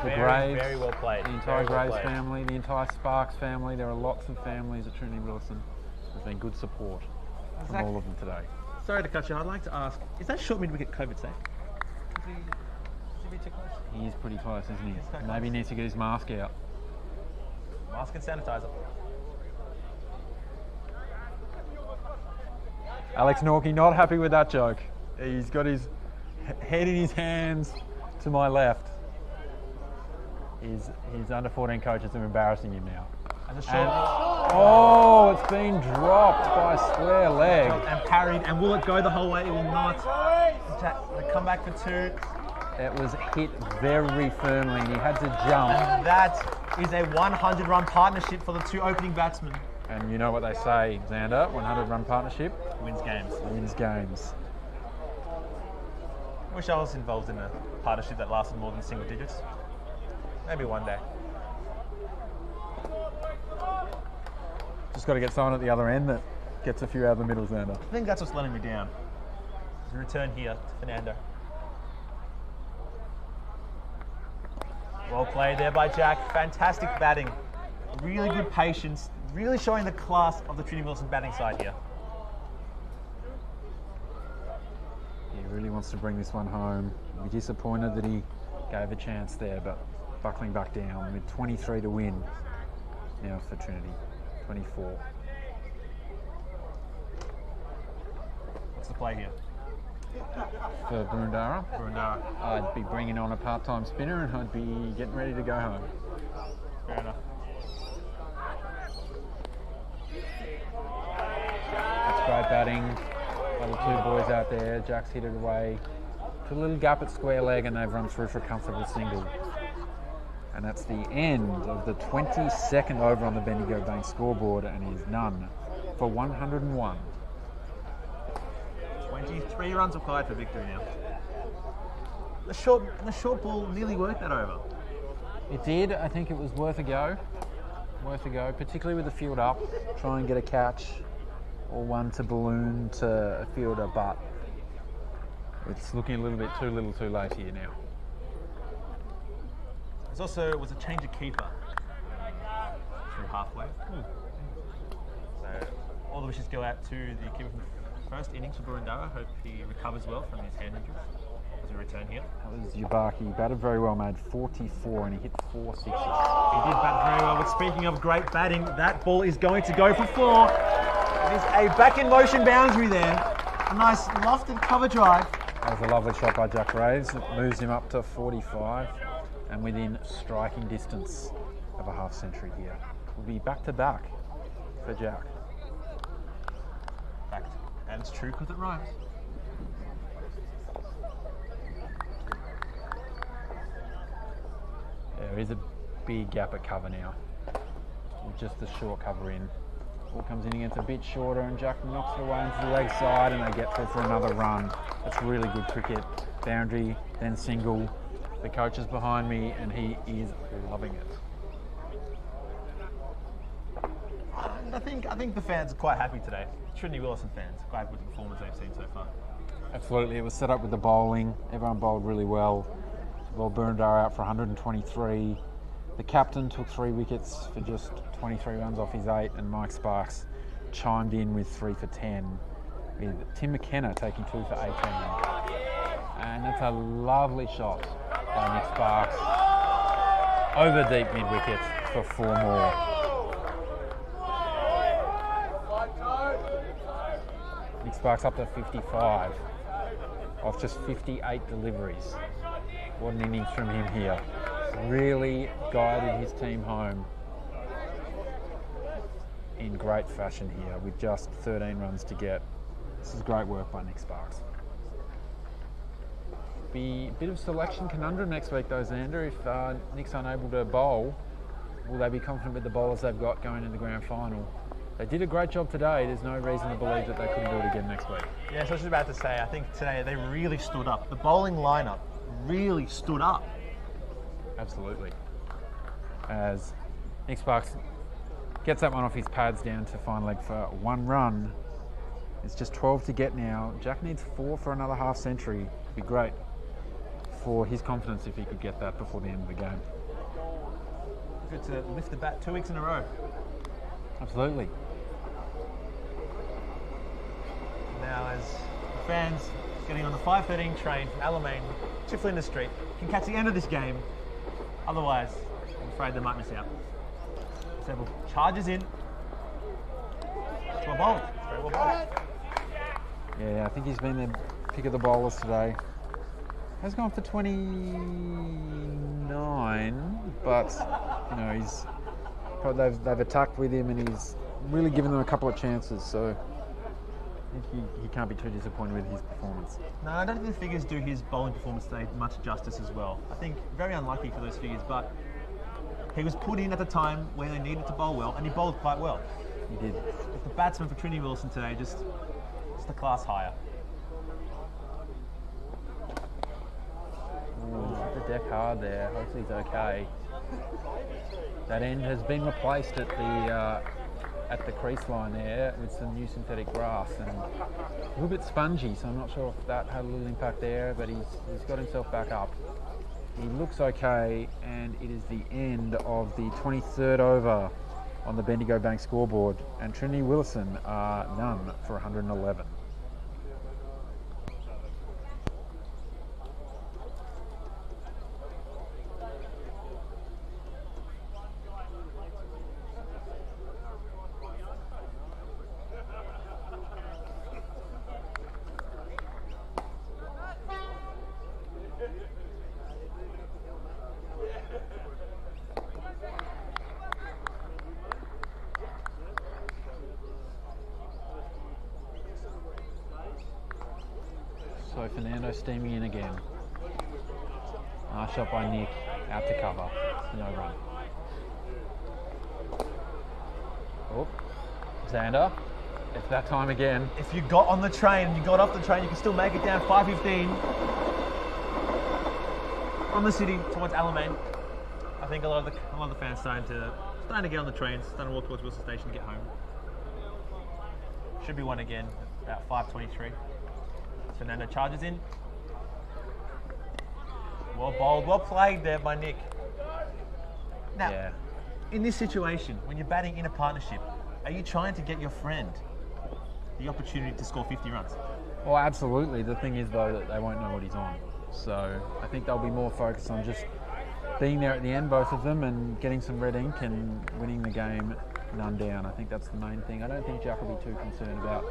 The Graves, very well played. The entire Graves family, the entire Sparks family. There are lots of families at Trinity Willison. There's been good support from all of them today. Sorry to cut you. I'd like to ask, is that short mid-wicket COVID safe? Is he a bit too close? He is pretty close, isn't he? so close. Maybe he needs to get his mask out. Mask and sanitizer. Alex Norkie not happy with that joke. He's got his head in his hands to my left. His under 14 coaches are embarrassing him now. And the And, short oh, it's been dropped by square leg. and parried. And will it go the whole way? It will not. They come back for 2. It was hit very firmly and he had to jump. And that is a 100-run partnership for the 2 opening batsmen. And you know what they say, Xander, 100-run partnership Wins games. wins games. Wish I was involved in a partnership that lasted more than single digits. Maybe one day. Just got to get someone at the other end that gets a few out of the middle, Xander. I think that's what's letting me down. The return here to Fernando. Well played there by Jack. Fantastic batting. Really good patience. Really showing the class of the Trinity Willison batting side here. He really wants to bring this one home. He'll be disappointed that he gave a chance there, but buckling back down with 23 to win now for Trinity. 24. What's the play here? For Boroondara, Boroondara. I'd be bringing on a part-time spinner and I'd be getting ready to go home. Fair enough. That's great batting by the 2 boys out there. Jack's hit it away to a little gap at square leg and they've run through for a comfortable single. And that's the end of the 22nd over on the Bendigo Bank scoreboard and is none for 101. 23 runs required for victory now. The short ball nearly worked that over. It did. I think it was worth a go. Worth a go, particularly with the field up. Try and get a catch or one to balloon to a fielder, but it's looking a little bit too little too late here now. There was a change of keeper through halfway. So all the wishes go out to the keeper from the first innings for Boroondara. Hope he recovers well from his hand injuries as we return here. That was Yubaki. He batted very well, made 44 and he hit 4 sixes. He did bat very well, but speaking of great batting, that ball is going to go for 4. It is a back in motion boundary there. A nice lofted cover drive. That was a lovely shot by Jack Graves. It moves him up to 45 and within striking distance of a half century here. We'll be back to back for Jack. Fact. And it's true because it rhymes. There is a big gap at cover now. With just a short cover in. Ball comes in against a bit shorter and Jack knocks it away into the leg side and they get through for another run. That's really good cricket. Boundary, then single. The coach is behind me and he is loving it. I think the fans are quite happy today. Trinity Willison fans, quite happy with the performance they've seen so far. Absolutely, it was set up with the bowling. Everyone bowled really well. Bowled Boroondara out for 123. The captain took 3 wickets for just 23 runs off his 8, and Mike Sparks chimed in with 3 for 10, with Tim McKenna taking 2 for 18. And that's a lovely shot by Nick Sparks over deep mid-wicket for 4 more. Nick Sparks up to 55 off just 58 deliveries. What an innings from him here. Really guided his team home in great fashion here with just 13 runs to get. This is great work by Nick Sparks. Be a bit of selection conundrum next week though, Xander. If Nick's unable to bowl, will they be confident with the bowlers they've got going in the grand final? They did a great job today. There's no reason to believe that they couldn't do it again next week. Yeah, so I was just about to say, I think today they really stood up. The bowling lineup really stood up. Absolutely. As Nick Sparks gets that one off his pads down to fine leg for 1 run. It's just 12 to get now. Jack needs 4 for another half century. It'd be great for his confidence if he could get that before the end of the game. Good to lift the bat 2 weeks in a row. Absolutely. Now as fans getting on the 5:13 train from Alamein to Flinders Street can catch the end of this game. Otherwise, I'm afraid they might miss out. Several charges in. Well bowled. Very well bowled. Yeah, I think he's been the pick of the bowlers today. Has gone for 29, but you know they've attacked with him and he's really given them a couple of chances. So I think he can't be too disappointed with his performance. No, I don't think the figures do his bowling performance today much justice as well. I think very unlucky for those figures, but he was put in at the time when they needed to bowl well, and he bowled quite well. He did. The batsman for Trinity Willison today just a class higher. Ooh, hit the deck hard there. Hopefully he's okay. That end has been replaced at the crease line there with some new synthetic grass and a little bit spongy, so I'm not sure if that had a little impact there, but he's got himself back up. He looks okay, and it is the end of the 23rd over on the Bendigo Bank scoreboard, and Trinity Willison are none for 111. So Fernando steaming in again. Nice shot by Nick, out to cover, no run. Oh, Xander, it's that time again. If you got on the train and you got off the train, you can still make it down 5:15 from the city towards Alamein. I think a lot of the fans starting to get on the trains, starting to walk towards Wilson Station to get home. Should be one again, about 5:23. Fernando charges in. Well bowled, well played there by Nick. Now, Yeah. in this situation, when you're batting in a partnership, are you trying to get your friend the opportunity to score 50 runs? Well, absolutely. The thing is, though, that they won't know what he's on. So I think they'll be more focused on just being there at the end, both of them, and getting some red ink and winning the game none down. I think that's the main thing. I don't think Jack will be too concerned about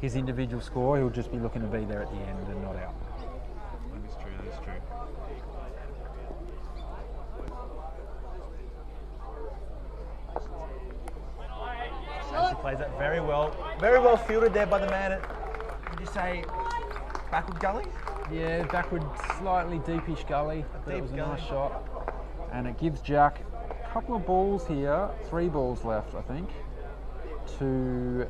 his individual score. He'll just be looking to be there at the end and not out. That is true, that is true. He plays that very well. Very well fielded there by the man at, would you say, backward gully? Yeah, backward, slightly deepish gully. But it was a nice shot. And it gives Jack a couple of balls here, 3 balls left, I think, to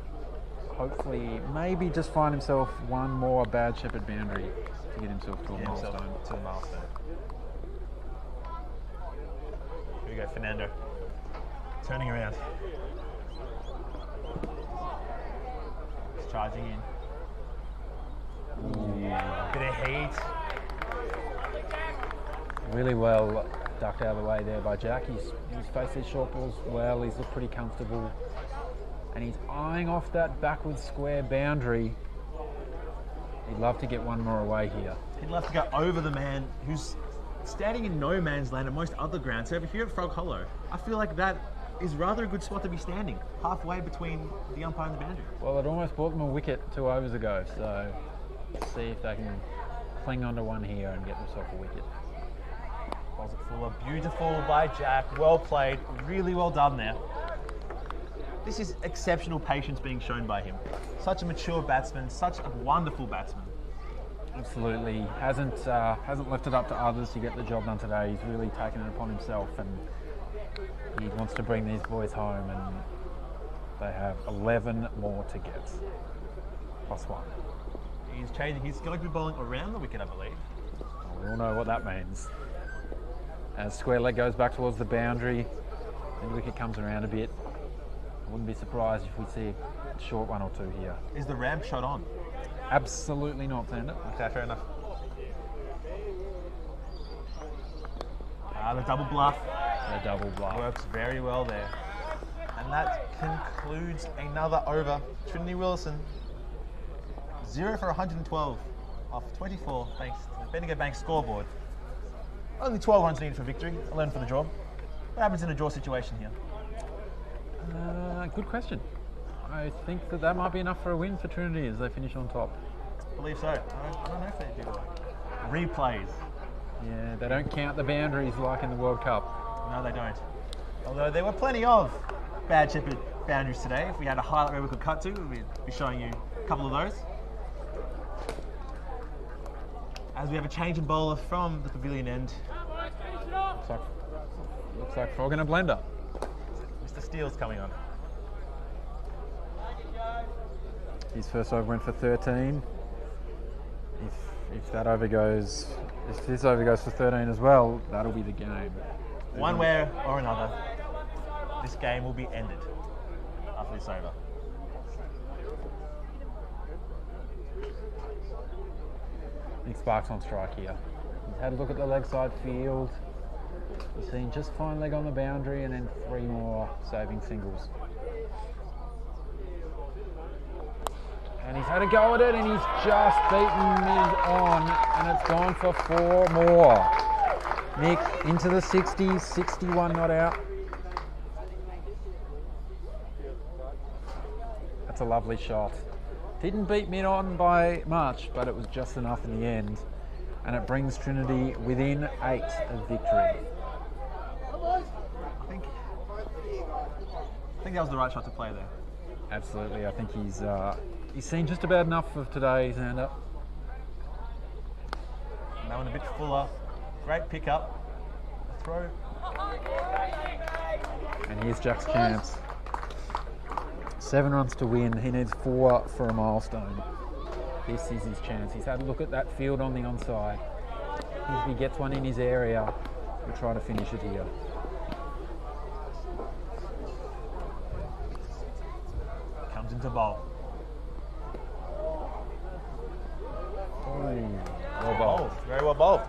hopefully maybe just find himself one more bad shepherd boundary to get himself to a milestone. To the milestone. Here we go, Fernando. Turning around. He's charging in. Bit of heat. Really well ducked out of the way there by Jack. He's faced these short balls well. He's looked pretty comfortable. And he's eyeing off that backward square boundary. He'd love to get one more away here. He'd love to go over the man who's standing in no man's land at most other grounds. So over here at Frog Hollow, I feel like that is rather a good spot to be standing, halfway between the umpire and the boundary. Well, it almost bought them a wicket 2 overs ago, so let's see if they can cling onto one here and get themselves a wicket. Balls it fuller, beautiful by Jack, well played, really well done there. This is exceptional patience being shown by him. Such a mature batsman, such a wonderful batsman. Absolutely, hasn't left it up to others to get the job done today. He's really taken it upon himself, and he wants to bring these boys home, and they have 11 more to get, +1. He's changing. He's going to be bowling around the wicket, I believe. We all know what that means. As square leg goes back towards the boundary, and the wicket comes around a bit. I wouldn't be surprised if we see a short 1 or 2 here. Is the ramp shot on? Absolutely not, Xander. Okay, fair enough. The double bluff. The double bluff. Works very well there. And that concludes another over. Trinity Willison, 0 for 112 off 24 thanks to the Bendigo Bank scoreboard. Only 12 runs needed for victory, 11 for the draw. What happens in a draw situation here? Good question. I think that might be enough for a win for Trinity as they finish on top. I believe so. I don't know if they do replays. Yeah, they don't count the boundaries like in the World Cup. No, they don't. Although there were plenty of bad shepherd boundaries today. If we had a highlight where we could cut to, we'd be showing you a couple of those. As we have a change in bowler from the pavilion end. Looks like frog in a blender. Mr. Steele's coming on. His first over went for 13. If that over goes, if this over goes for 13 as well, that'll be the game. One way or another, this game will be ended after this over. Nick Sparks on strike here. He's had a look at the leg side field. He's seen just fine leg on the boundary and then 3 more saving singles. And he's had a go at it and he's just beaten mid on and it's gone for 4 more. Nick into the 60s, 61 not out. That's a lovely shot. Didn't beat mid on by much, but it was just enough in the end. And it brings Trinity within 8 of victory. I think that was the right shot to play there. Absolutely, I think he's seen just about enough of today, Xander. And that one a bit fuller. Great pickup. A throw. And here's Jack's chance. 7 runs to win. He needs 4 for a milestone. This is his chance. He's had a look at that field on the onside. If he gets one in his area, we'll try to finish it here. Comes into bowl. Well bowled. Very well bowled.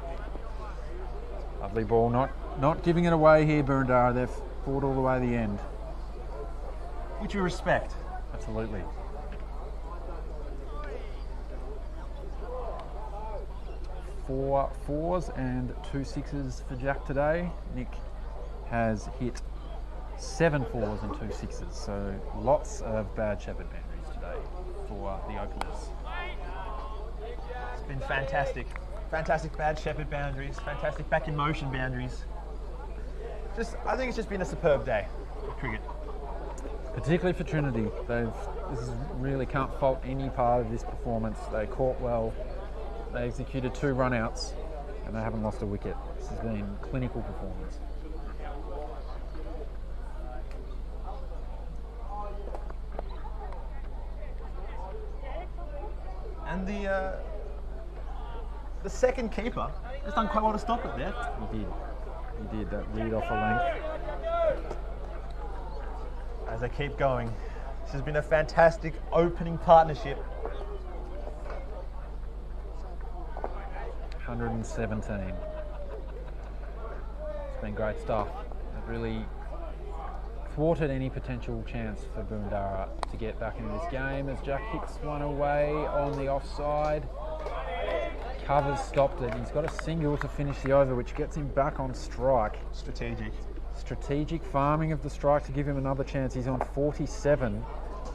Lovely ball. Not giving it away here, Boroondara. They've fought all the way to the end. Which we respect. Absolutely. Four 4s and 2 6s for Jack today. Nick has hit 7 4s and 2 6s, so lots of bad shepherd boundaries today for the openers. It's been fantastic. Fantastic bad shepherd boundaries, fantastic back in motion boundaries. I think it's just been a superb day of cricket. Particularly for Trinity, really can't fault any part of this performance. They caught well, they executed 2 run-outs, and they haven't lost a wicket. This has been clinical performance. And the second keeper has done quite well to stop it there. He did that read off a length. As they keep going, this has been a fantastic opening partnership. 117. It's been great stuff. It really thwarted any potential chance for Boroondara to get back into this game as Jack hits one away on the offside. Covers stopped it. He's got a single to finish the over, which gets him back on strike. Strategic farming of the strike to give him another chance. He's on 47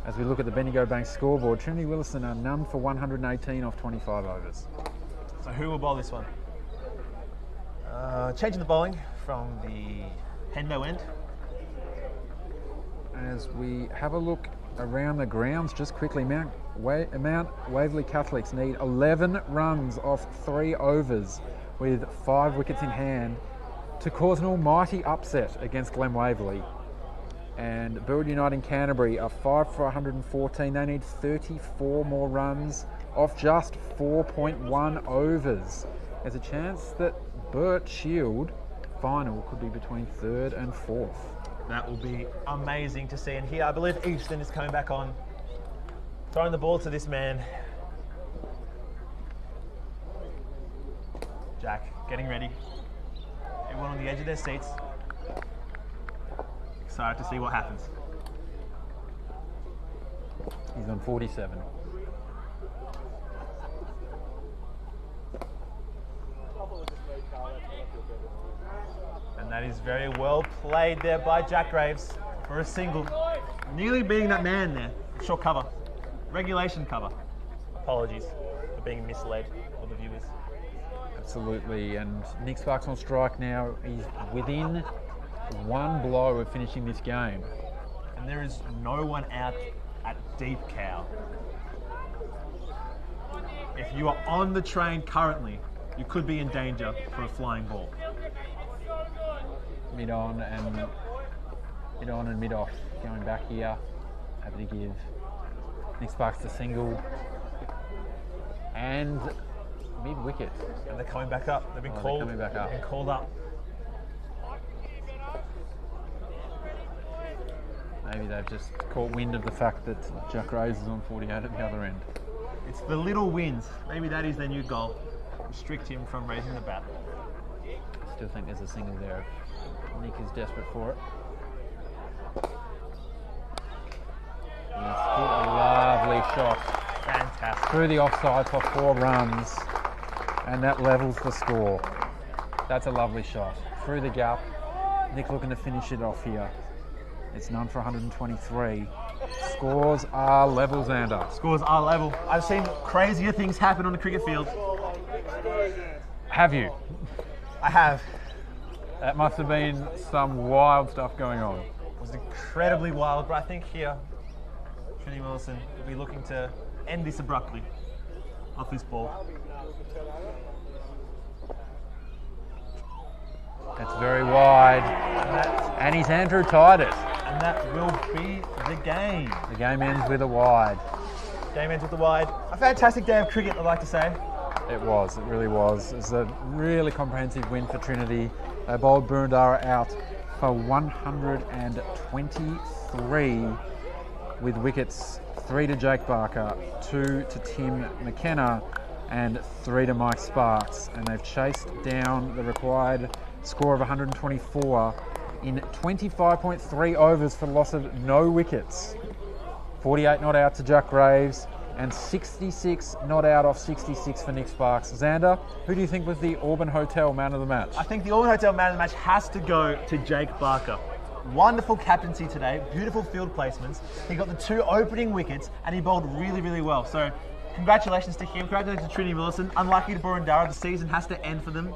as we look at the Bendigo Bank scoreboard. Trinity Willison are none for 118 off 25 overs. So who will bowl this one? Changing the bowling from the Hendo end. As we have a look around the grounds just quickly, Mount Waverley Catholics need 11 runs off 3 overs with 5 wickets in hand to cause an almighty upset against Glen Waverley. And Burwood United in Canterbury are 5 for 114. They need 34 more runs off just 4.1 overs. There's a chance that Burt Shield final could be between 3rd and 4th. That will be amazing to see. And here I believe Easton is coming back on. Throwing the ball to this man. Jack getting ready. Everyone on the edge of their seats. Excited to see what happens. He's on 47. And that is very well played there by Jack Graves for a single. Nearly beating that man there. Short cover. Regulation cover. Apologies for being misled for the viewers. Absolutely, and Nick Sparks on strike now. He's within one blow of finishing this game. And there is no one out at deep cow. If you are on the train currently, you could be in danger for a flying ball. Mid on and mid off going back here. Happy to give Nick Sparks the single and mid wicket. And they're coming back up. They've been called. They're coming back up. They've been called up. Maybe they've just caught wind of the fact that Jack Graves is on 48 at the other end. It's the little wins. Maybe that is their new goal. Restrict him from raising the bat. Still think there's a single there. Nick is desperate for it. He's hit a lovely shot Fantastic. through the offside for 4 runs, and that levels the score. That's a lovely shot through the gap. Nick looking to finish it off here. It's none for 123. Scores are level, Xander. Scores are level. I've seen crazier things happen on the cricket field. Have you? I have. That must have been some wild stuff going on. It was incredibly wild, but I think here, Trinity Willison will be looking to end this abruptly off this ball. That's very wide. And he's Andrew Titus. And that will be the game. The game ends with a wide. Game ends with the wide. A fantastic day of cricket, I'd like to say. It was, it really was. It was a really comprehensive win for Trinity. They bowled Boroondara out for 123 with wickets 3 to Jake Barker, 2 to Tim McKenna and 3 to Mike Sparks. And they've chased down the required score of 124 in 25.3 overs for the loss of no wickets. 48 not out to Jack Graves and 66 not out off 66 for Nick Sparks. Xander, who do you think was the Auburn Hotel man of the match? I think the Auburn Hotel man of the match has to go to Jake Barker. Wonderful captaincy today, beautiful field placements. He got the 2 opening wickets and he bowled really, really well. So congratulations to him, congratulations to Trinity Willison. Unlucky to Boroondara, the season has to end for them.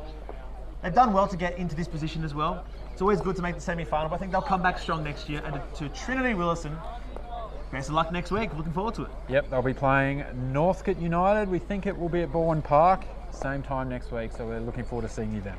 They've done well to get into this position as well. It's always good to make the semi-final, but I think they'll come back strong next year. And to Trinity Willison, best of luck next week. Looking forward to it. Yep, they'll be playing Northcote United. We think it will be at Bourne Park, same time next week, so we're looking forward to seeing you then.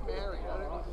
married. I don't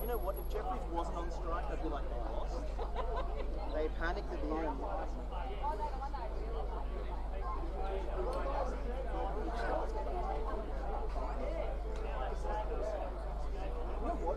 You know what? If Jeffries wasn't on strike, I'd be like, they lost. They panicked at the end. You know what?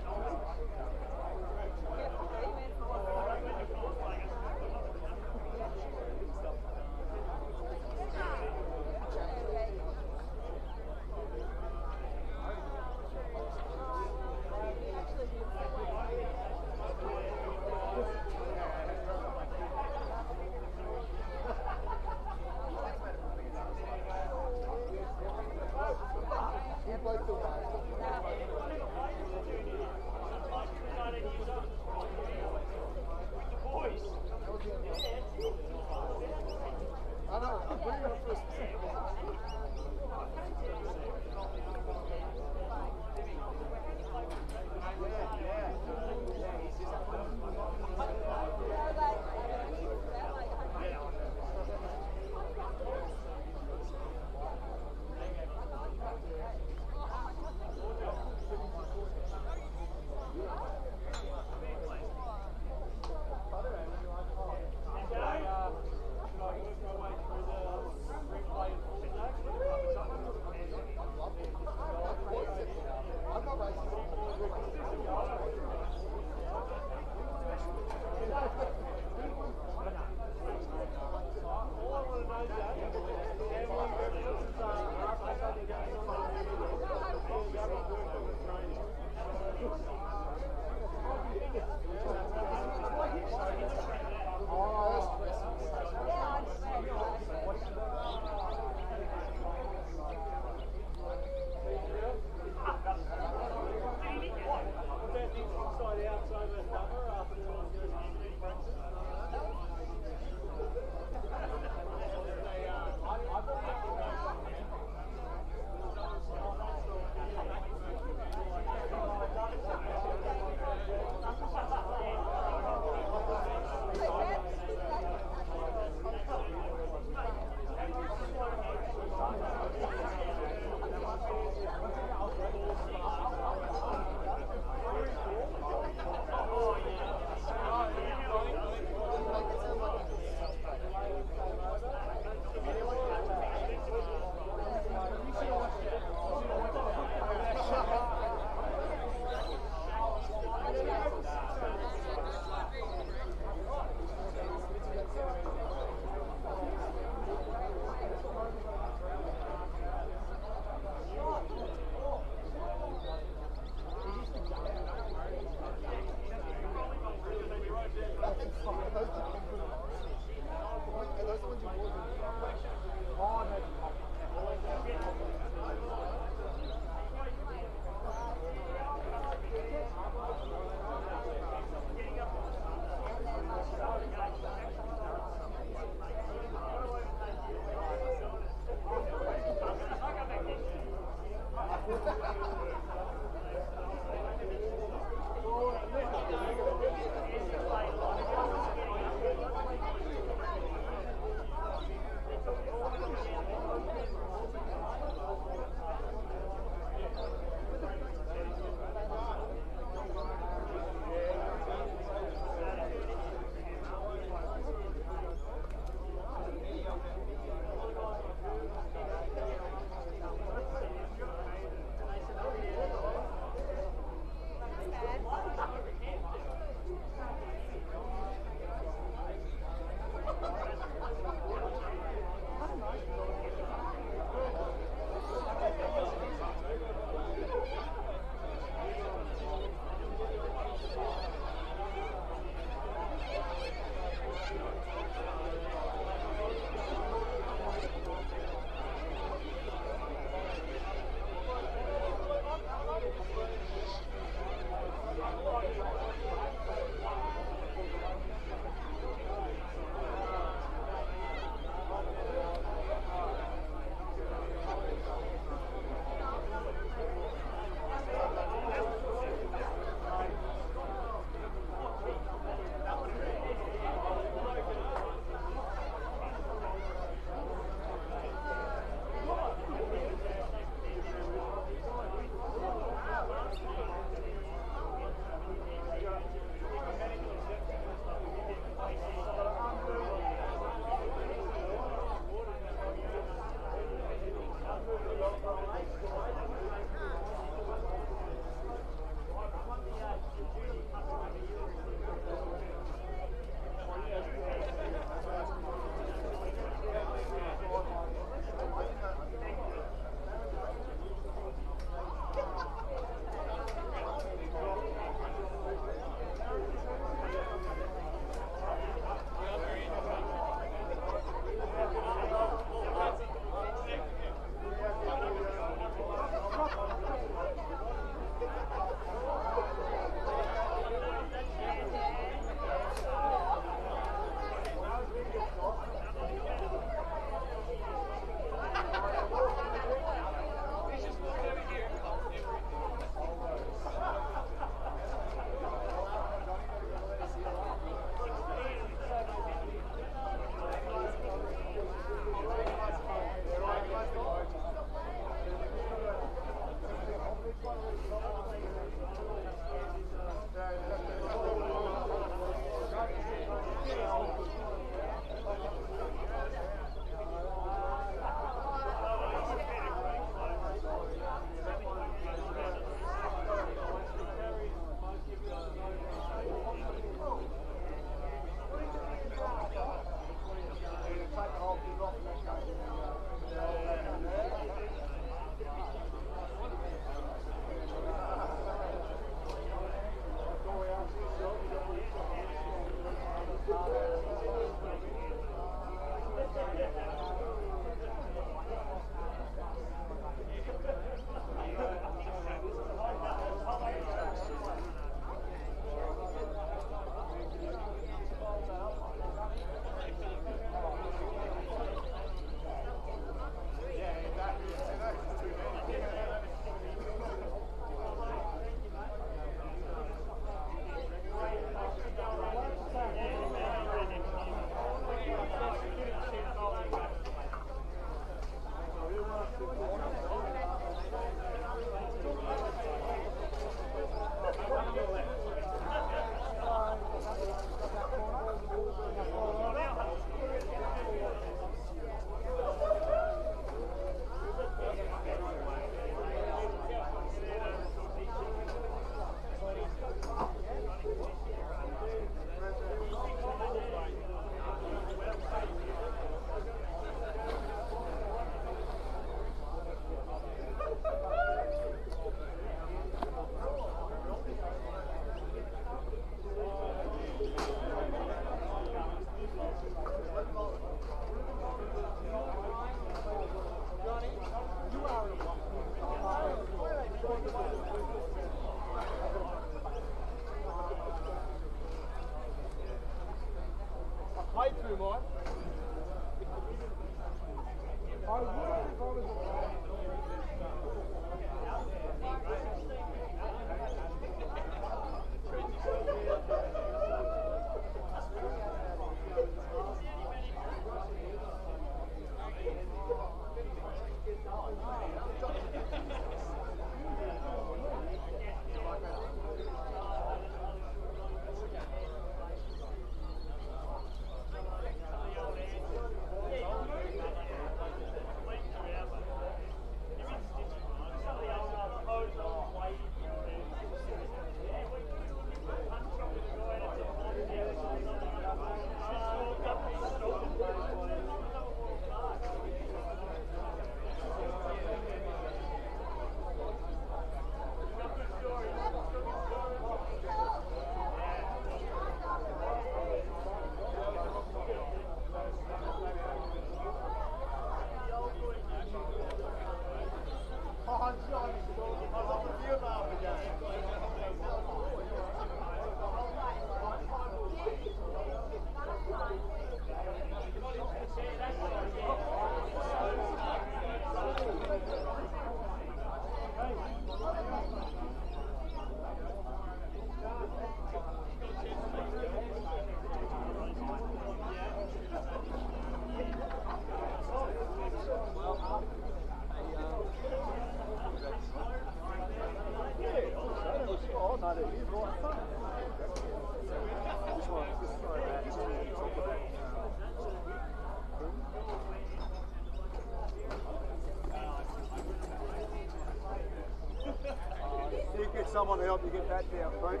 Someone to help you get that down, Frank.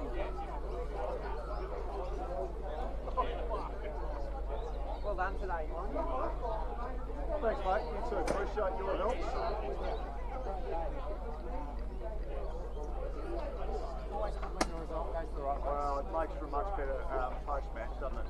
Well done today, Mike. Thanks, mate. You too. Appreciate your help. Always good when the result goes the right way. Well, it makes for a much better post-match, doesn't it?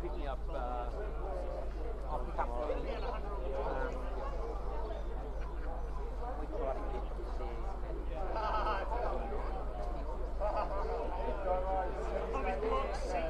picking up. I'll pick up the we try to get them there.